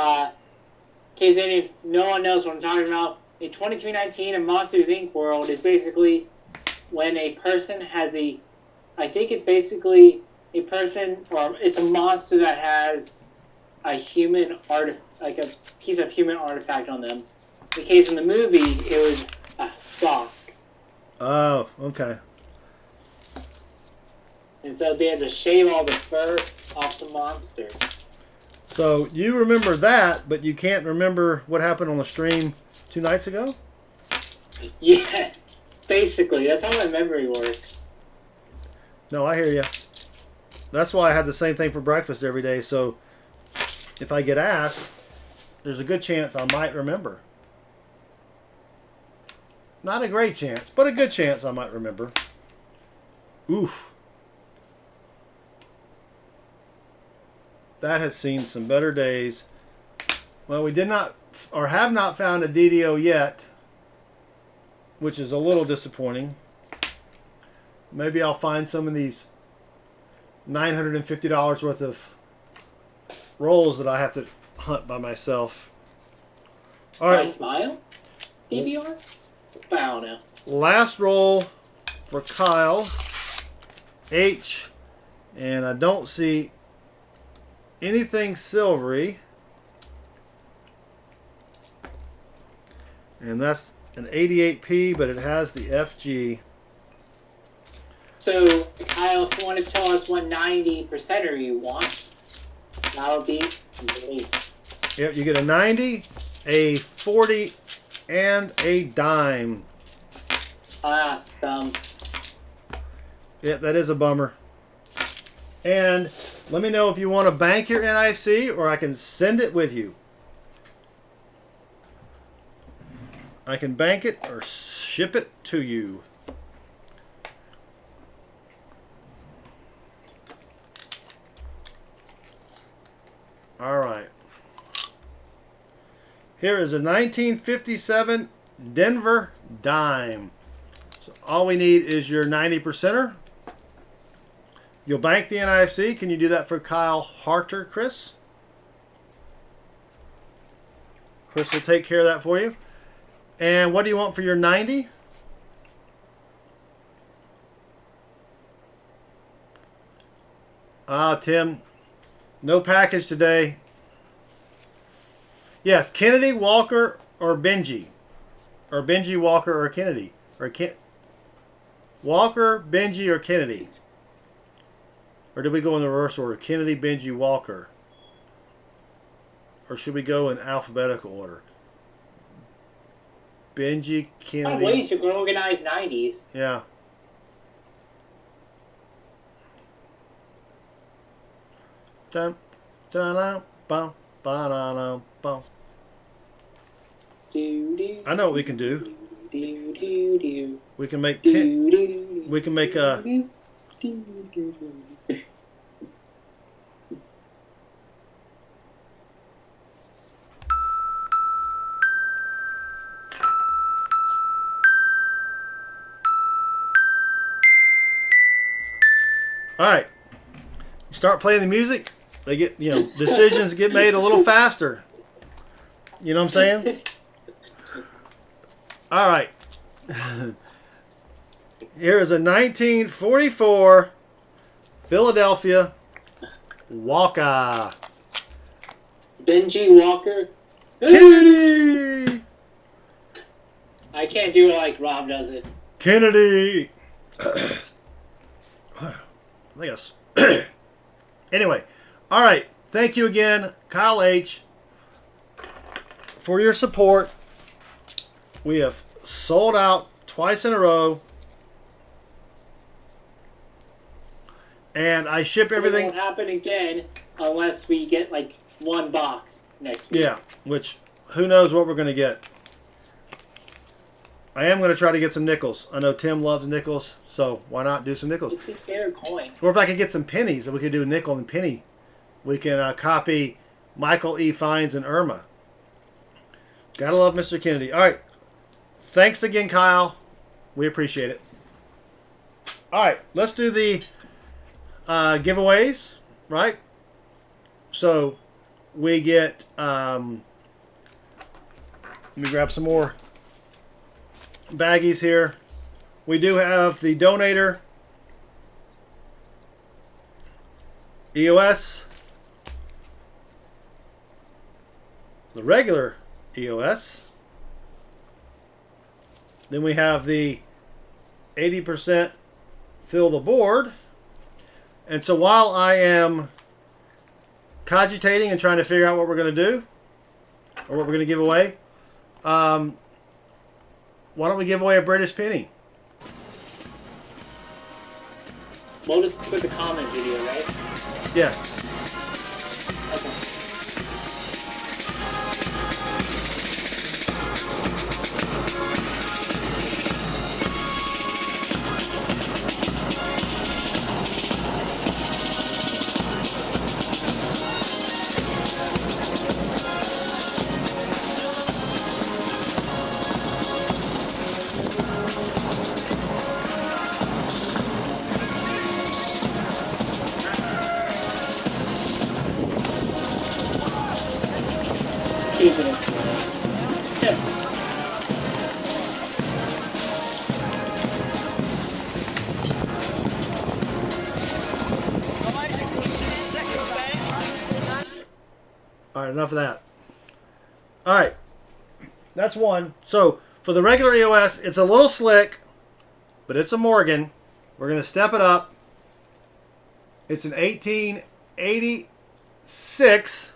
C: if no one knows what I'm talking about, a 2319 in Monsters Inc. world is basically when a person has I think it's basically a person, or it's a monster that has a human like a piece of human artifact on them. In the case in the movie, it was a sock.
B: Oh, okay.
C: And so they had to shave all the fur off the monster.
B: So you remember that, but you can't remember what happened on the stream 2 nights ago?
C: Yes, basically. That's how my memory works.
B: No, I hear you. That's why I have the same thing for breakfast every day. So if I get asked, there's a good chance I might remember. Not a great chance, but a good chance I might remember. Oof. That has seen some better days. Well, we did not, or have not found a DDO yet, which is a little disappointing. Maybe I'll find some of these $950 worth of rolls that I have to hunt by myself. All
C: My
B: right.
C: smile? PBR? I don't know.
B: Last roll for Kyle. H. And I don't see anything silvery. And that's an 88P, but it has the FG.
C: So, Kyle, if you want to tell us what 90%er you want, that'll be great.
B: Yep, you get a 90, a 40, and a dime.
C: Awesome.
B: Yep, that is a bummer. And let me know if you want to bank your NIFC or I can send it with you. I can bank it or ship it to you. All right. Here is a 1957 Denver dime. So all we need is your 90%er. You'll bank the NIFC. Can you do that for Kyle Harter, Chris? Chris will take care of that for you. And what do you want for your 90? Tim, no package today. Yes, Kennedy, Walker, or Benji. Or Benji, Walker, or Kennedy. Or Walker, Benji, or Kennedy. Or did we go in the reverse order? Kennedy, Benji, Walker. Or should we go in alphabetical order? Benji, Kennedy.
C: Oh, ways you can organize 90s.
B: Yeah. Dun, dun, dun, bum, ba-da-dum, bum. I know what we can do. We can make 10. We can make a. All right. You start playing the music, they get, decisions get made a little faster. You know what I'm saying? All right. Here is a 1944 Philadelphia Walker.
C: Benji Walker.
B: Kennedy.
C: I can't do it like Rob does it.
B: Kennedy. I guess. Anyway, all right. Thank you again, Kyle H, for your support. We have sold out twice in a row, and I ship everything.
C: It won't happen again unless we get like one box next week.
B: Yeah, which who knows what we're going to get. I am going to try to get some nickels. I know Tim loves nickels, so why not do some nickels?
C: It's his favorite coin.
B: Or if I could get some pennies, we could do nickel and penny. We can copy Michael E. Fines and Irma. Gotta love Mr. Kennedy. All right. Thanks again, Kyle. We appreciate it. All right. Let's do the giveaways, right? So we get... let me grab some more baggies here. We do have the donator EOS, the regular EOS, then we have the 80% fill the board. And so while I am cogitating and trying to figure out what we're going to do or what we're going to give away, why don't we give away a British penny?
C: We'll just put the comment video, right?
B: Yes.
C: Okay. Keeping it.
B: All right, enough of that. All right, that's one. So for the regular EOS, it's a little slick, but it's a Morgan. We're going to step it up. It's an 1886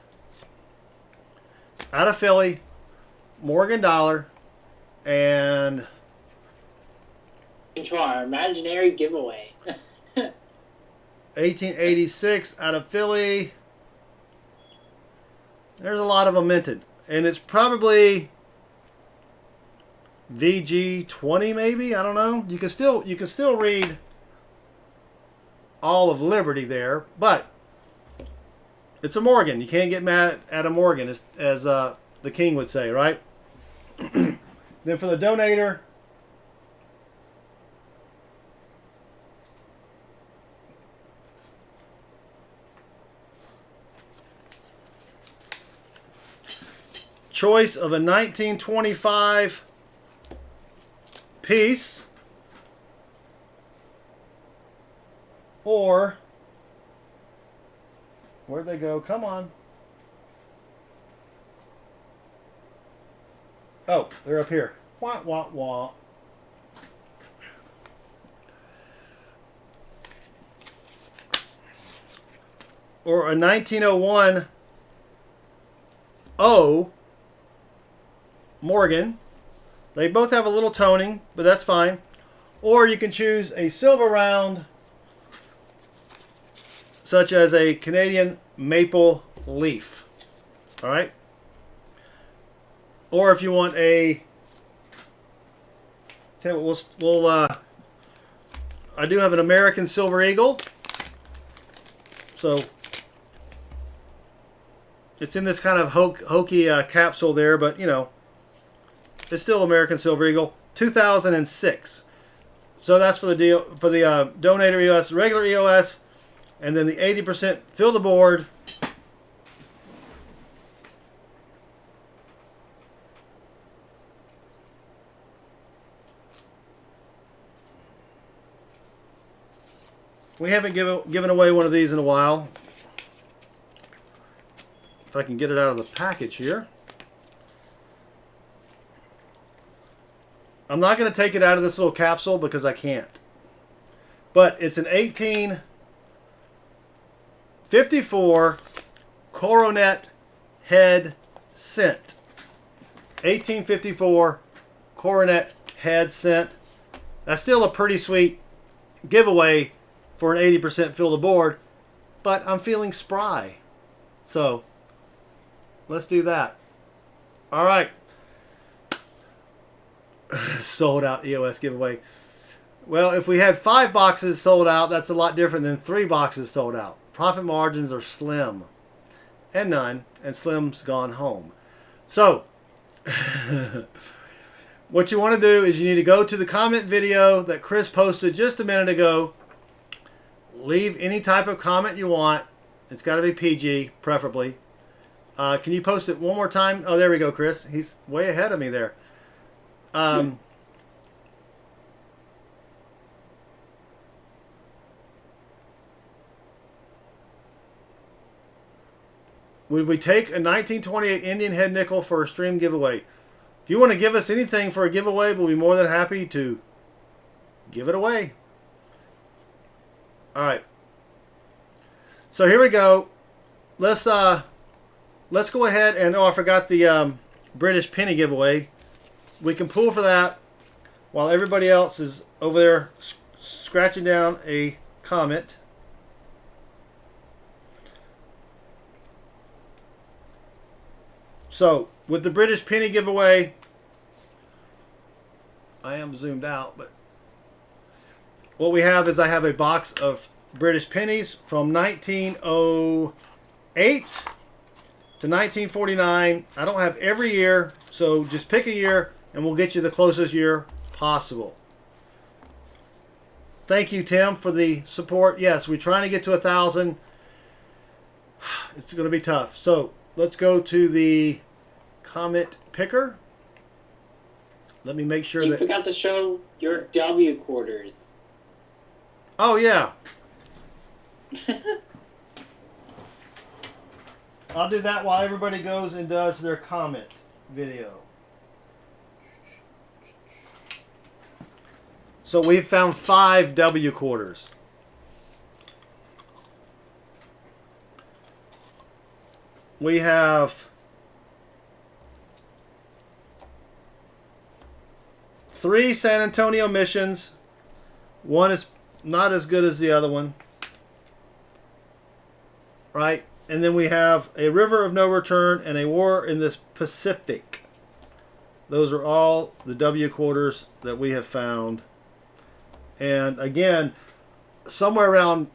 B: out of Philly, Morgan dollar, and
C: Into our imaginary giveaway.
B: 1886 out of Philly. There's a lot of them minted, and it's probably VG20 maybe. I don't know. You can still read all of Liberty there, but it's a Morgan. You can't get mad at a Morgan as the king would say, right? Then for the donator, choice of a 1925 piece or where'd they go? Come on. Oh, they're up here. Wah, wah, wah. Or a 1901 O Morgan. They both have a little toning, but that's fine. Or you can choose a silver round, such as a Canadian maple leaf. All right. Or if you want a, okay, I do have an American Silver Eagle. So it's in this kind of hokey capsule there, but you know, it's still American Silver Eagle, 2006. So that's for the deal for the donator EOS, regular EOS, and then the 80% fill the board. We haven't given away one of these in a while. If I can get it out of the package here. I'm not going to take it out of this little capsule because I can't. But it's an 1854 Coronet head scent. 1854 Coronet head scent. That's still a pretty sweet giveaway for an 80% fill the board, but I'm feeling spry. So let's do that. All right. Sold out EOS giveaway. Well, if we had 5 boxes sold out, that's a lot different than 3 boxes sold out. Profit margins are slim and none, and slim's gone home. So what you want to do is you need to go to the comment video that Chris posted just a minute ago. Leave any type of comment you want. It's got to be PG, preferably. Can you post it one more time? Oh, there we go, Chris. He's way ahead of me there. Would we take a 1928 Indian head nickel for a stream giveaway? If you want to give us anything for a giveaway, we'll be more than happy to give it away. All right. So here we go. Let's go ahead and I forgot the British penny giveaway. We can pull for that while everybody else is over there scratching down a comment. So with the British penny giveaway, I am zoomed out, but what we have is I have a box of British pennies from 1908 to 1949. I don't have every year, so just pick a year and we'll get you the closest year possible. Thank you, Tim, for the support. Yes, we're trying to get to 1,000. It's going to be tough. So let's go to the comment picker. Let me make sure
C: You
B: that...
C: forgot to show your W quarters.
B: Oh, yeah. I'll do that while everybody goes and does their comment video. So we've found 5 W quarters. We have 3 San Antonio missions. One is not as good as the other one. Right? And then we have a River of No Return and a War in the Pacific. Those are all the W quarters that we have found. And again, somewhere around,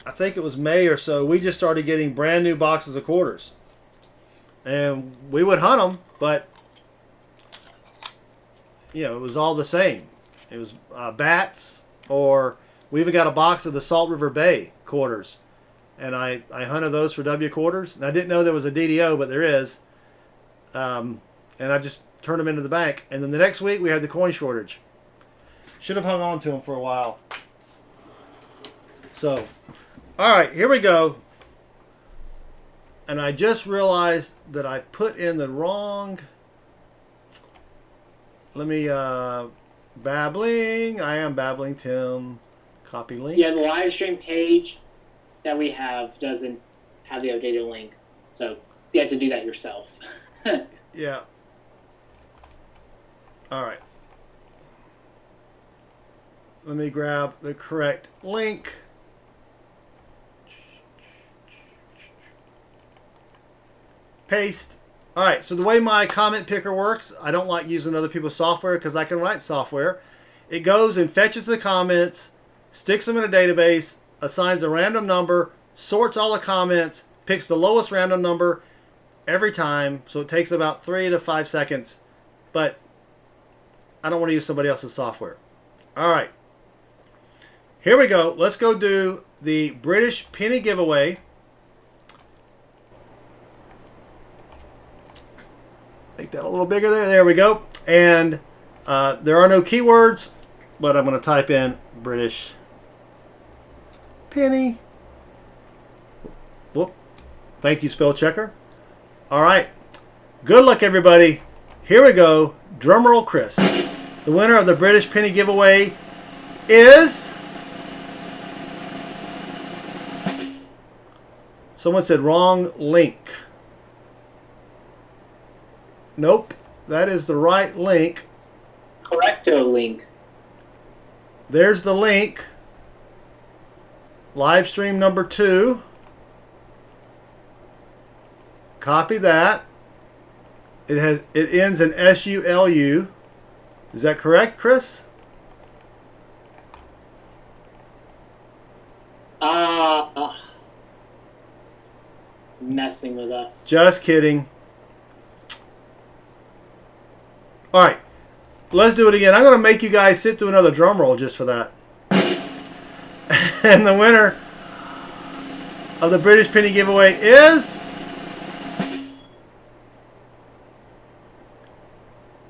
B: I think it was May or so, we just started getting brand new boxes of quarters. and we would hunt them, but you know, it was all the same. It was bats, or we even got a box of the Salt River Bay quarters, and I hunted those for W quarters, and I didn't know there was a DDO, but there is, and I just turned them into the bank. And then the next week we had the coin shortage. Should have hung on to them for a while. So, all right, here we go. And I just realized that I put in the wrong. Let me babbling. I am babbling, Tim. Copy link.
C: Yeah, the live stream page that we have doesn't have the updated link, so you have to do that yourself.
B: Yeah. All right. Let me grab the correct link. Paste. All right, so the way my comment picker works, I don't like using other people's software because I can write software. It goes and fetches the comments, sticks them in a database, assigns a random number, sorts all the comments, picks the lowest random number every time. So it takes about 3 to 5 seconds, but I don't want to use somebody else's software. All right, here we go. Let's go do the British penny giveaway. Make that a little bigger there. There we go. And there are no keywords, but I'm going to type in British penny. Whoop. Thank you, spell checker. All right. Good luck, everybody. Here we go. Drumroll, Chris. The winner of the British penny giveaway is... Someone said wrong link. Nope, that is the right link.
C: Correcto link.
B: There's the link. Live stream number 2. Copy that. It ends in SULU. Is that correct, Chris?
C: Messing with us.
B: Just kidding. All right, let's do it again. I'm going to make you guys sit through another drum roll just for that. And the winner of the British penny giveaway is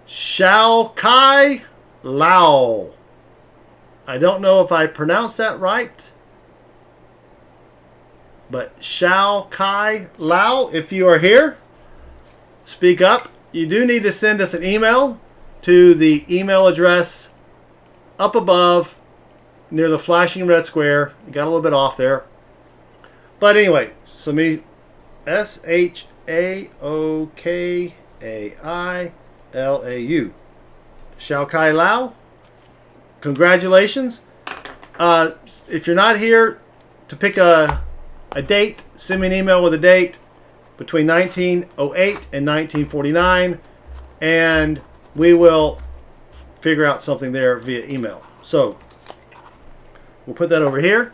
B: Shao Kai Lao. I don't know if I pronounced that right, but Shao Kai Lao, if you are here, speak up. You do need to send us an email to the email address up above near the flashing red square. You got a little bit off there. But anyway, so me, SHAOKAILAU. Shao Kai Lao. Congratulations. If you're not here to pick a date, send me an email with a date between 1908 and 1949, and we will figure out something there via email. So we'll put that over here.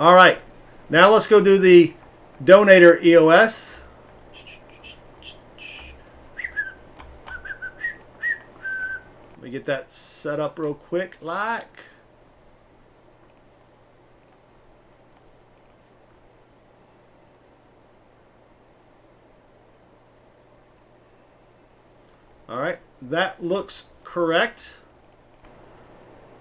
B: All right, now let's go do the donator EOS. Let me get that set up real quick, like. All right, that looks correct.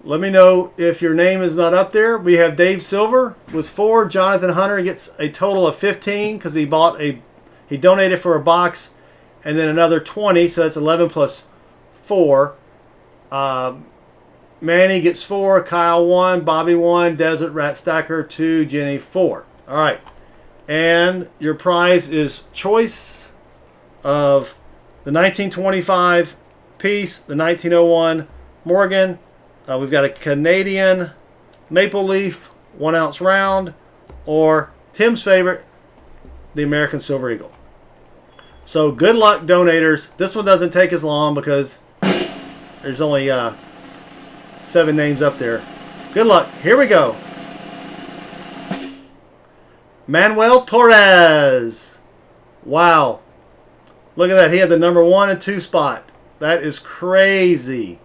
B: Let me know if your name is not up there. We have Dave Silver with 4. Jonathan Hunter gets a total of 15 because he donated for a box, and then another 20, so that's 11 plus 4. Manny gets 4, Kyle 1, Bobby 1, Desert Rat Stacker 2, Jenny 4. All right, and your prize is choice of the 1925 piece, the 1901 Morgan. We've got a Canadian Maple Leaf 1 ounce round, or Tim's favorite, the American Silver Eagle. So good luck, donators. This one doesn't take as long because there's only 7 names up there. Good luck. Here we go. Manuel Torres. Wow. Look at that. He had the number 1 and 2 spot. That is crazy.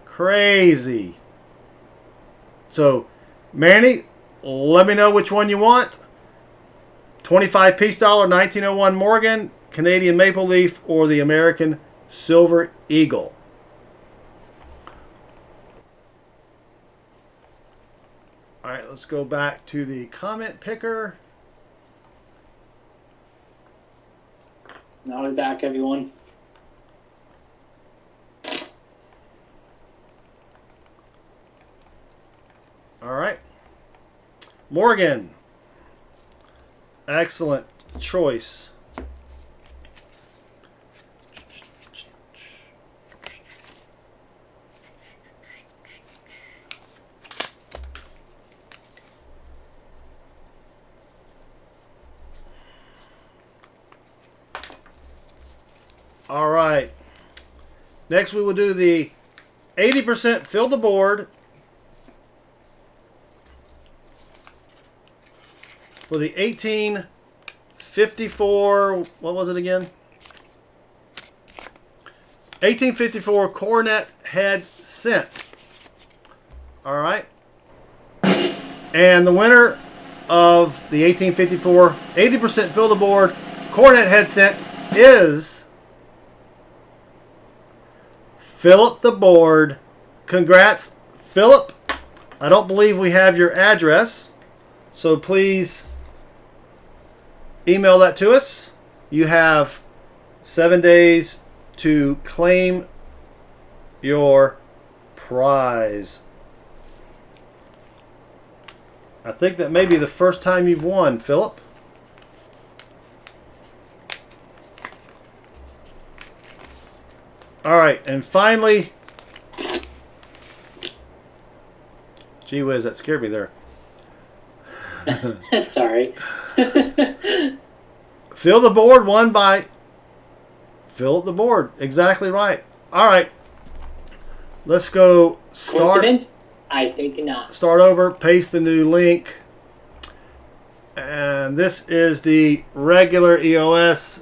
B: Crazy. So, Manny, let me know which one you want. 25 Peace Dollar, 1901 Morgan, Canadian Maple Leaf, or the American Silver Eagle. All right, let's go back to the comment picker.
C: Now we're back, everyone.
B: All right. Morgan. Excellent choice. All right. Next we will do the 80% fill the board for the 1854, what was it again? 1854 Coronet Head Scent. All right. And the winner of the 1854 80% fill the board Coronet Head Scent is Philip the Board. Congrats, Philip. I don't believe we have your address, so please email that to us. You have 7 days to claim your prize. I think that may be the first time you've won, Philip. All right, and finally, gee whiz, that scared me there.
C: Sorry.
B: Fill the board won by Philip the Board. Exactly right. All right, let's go start.
C: Coincidence? I think not.
B: Start over, paste the new link. And this is the regular EOS,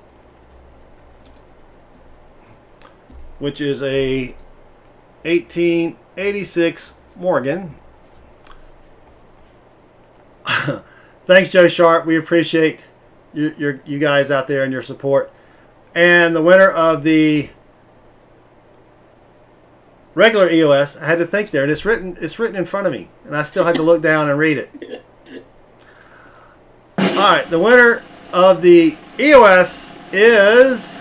B: which is a 1886 Morgan. Thanks, Joe Sharp. We appreciate you guys out there and your support. And the winner of the regular EOS, I had to think there, and it's written in front of me, and I still had to look down and read it. All right, the winner of the EOS is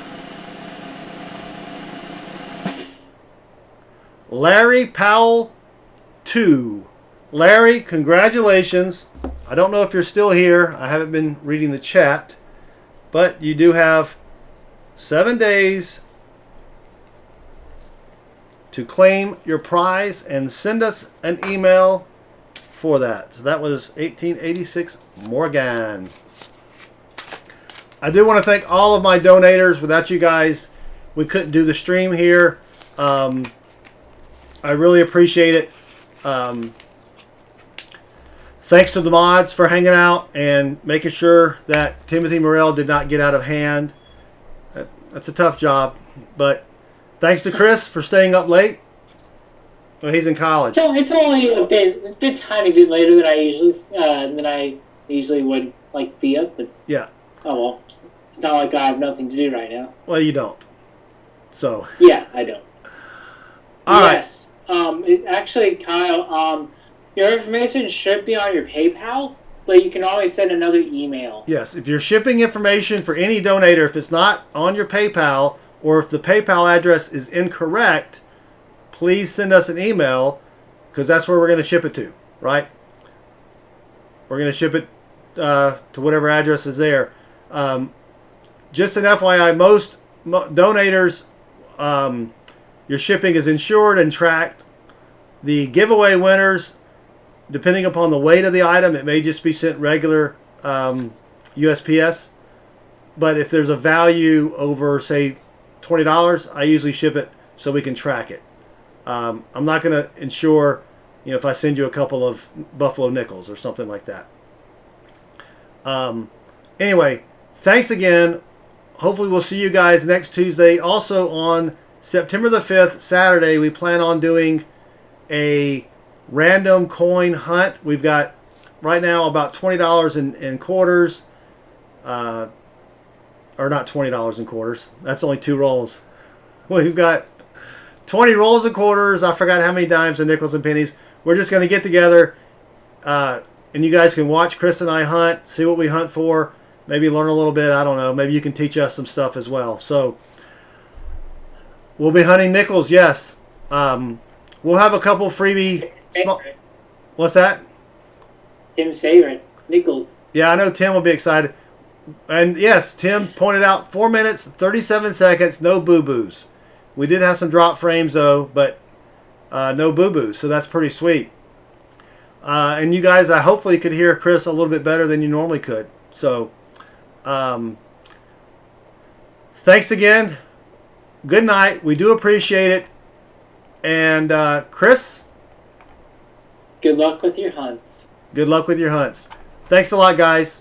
B: Larry Powell 2. Larry, congratulations. I don't know if you're still here. I haven't been reading the chat, but you do have 7 days to claim your prize and send us an email for that. So that was 1886 Morgan. I do want to thank all of my donators. Without you guys, we couldn't do the stream here. I really appreciate it. Thanks to the mods for hanging out and making sure that Timothy Morrell did not get out of hand. That's a tough job, but thanks to Chris for staying up late. Well, he's in college.
C: So it's only a tiny bit later than I usually would like be up, but
B: Yeah.
C: oh well. It's not like I have nothing to do right now.
B: Well, you don't. So.
C: Yeah, I don't.
B: All right.
C: Yes. Actually, Kyle, your information should be on your PayPal, but you can always send another email.
B: Yes, if you're shipping information for any donator, if it's not on your PayPal, or if the PayPal address is incorrect, please send us an email, because that's where we're going to ship it to, right? We're going to ship it to whatever address is there. Just an FYI, most donators, your shipping is insured and tracked. The giveaway winners, depending upon the weight of the item, it may just be sent regular USPS. But if there's a value over, say, $20, I usually ship it so we can track it. I'm not going to insure, if I send you a couple of Buffalo nickels or something like that. Anyway, thanks again. hopefully we'll see you guys next Tuesday. Also on September the 5th, Saturday, we plan on doing a random coin hunt. We've got right now about $20 in quarters. Or not $20 in quarters. That's only 2 rolls. We've got 20 rolls of quarters. I forgot how many dimes and nickels and pennies. We're just going to get together, and you guys can watch Chris and I hunt, see what we hunt for, maybe learn a little bit. I don't know. Maybe you can teach us some stuff as well. So we'll be hunting nickels, yes. We'll have a couple freebie. What's that?
C: Tim's favorite, nickels.
B: Yeah, I know Tim will be excited. And yes, Tim pointed out 4 minutes, 37 seconds, no boo-boos. We did have some drop frames though, but no boo-boos, so that's pretty sweet. And you guys, I hopefully could hear Chris a little bit better than you normally could. So, thanks again. Good night. We do appreciate it. And Chris?
C: Good luck with your hunts.
B: Good luck with your hunts. Thanks a lot, guys.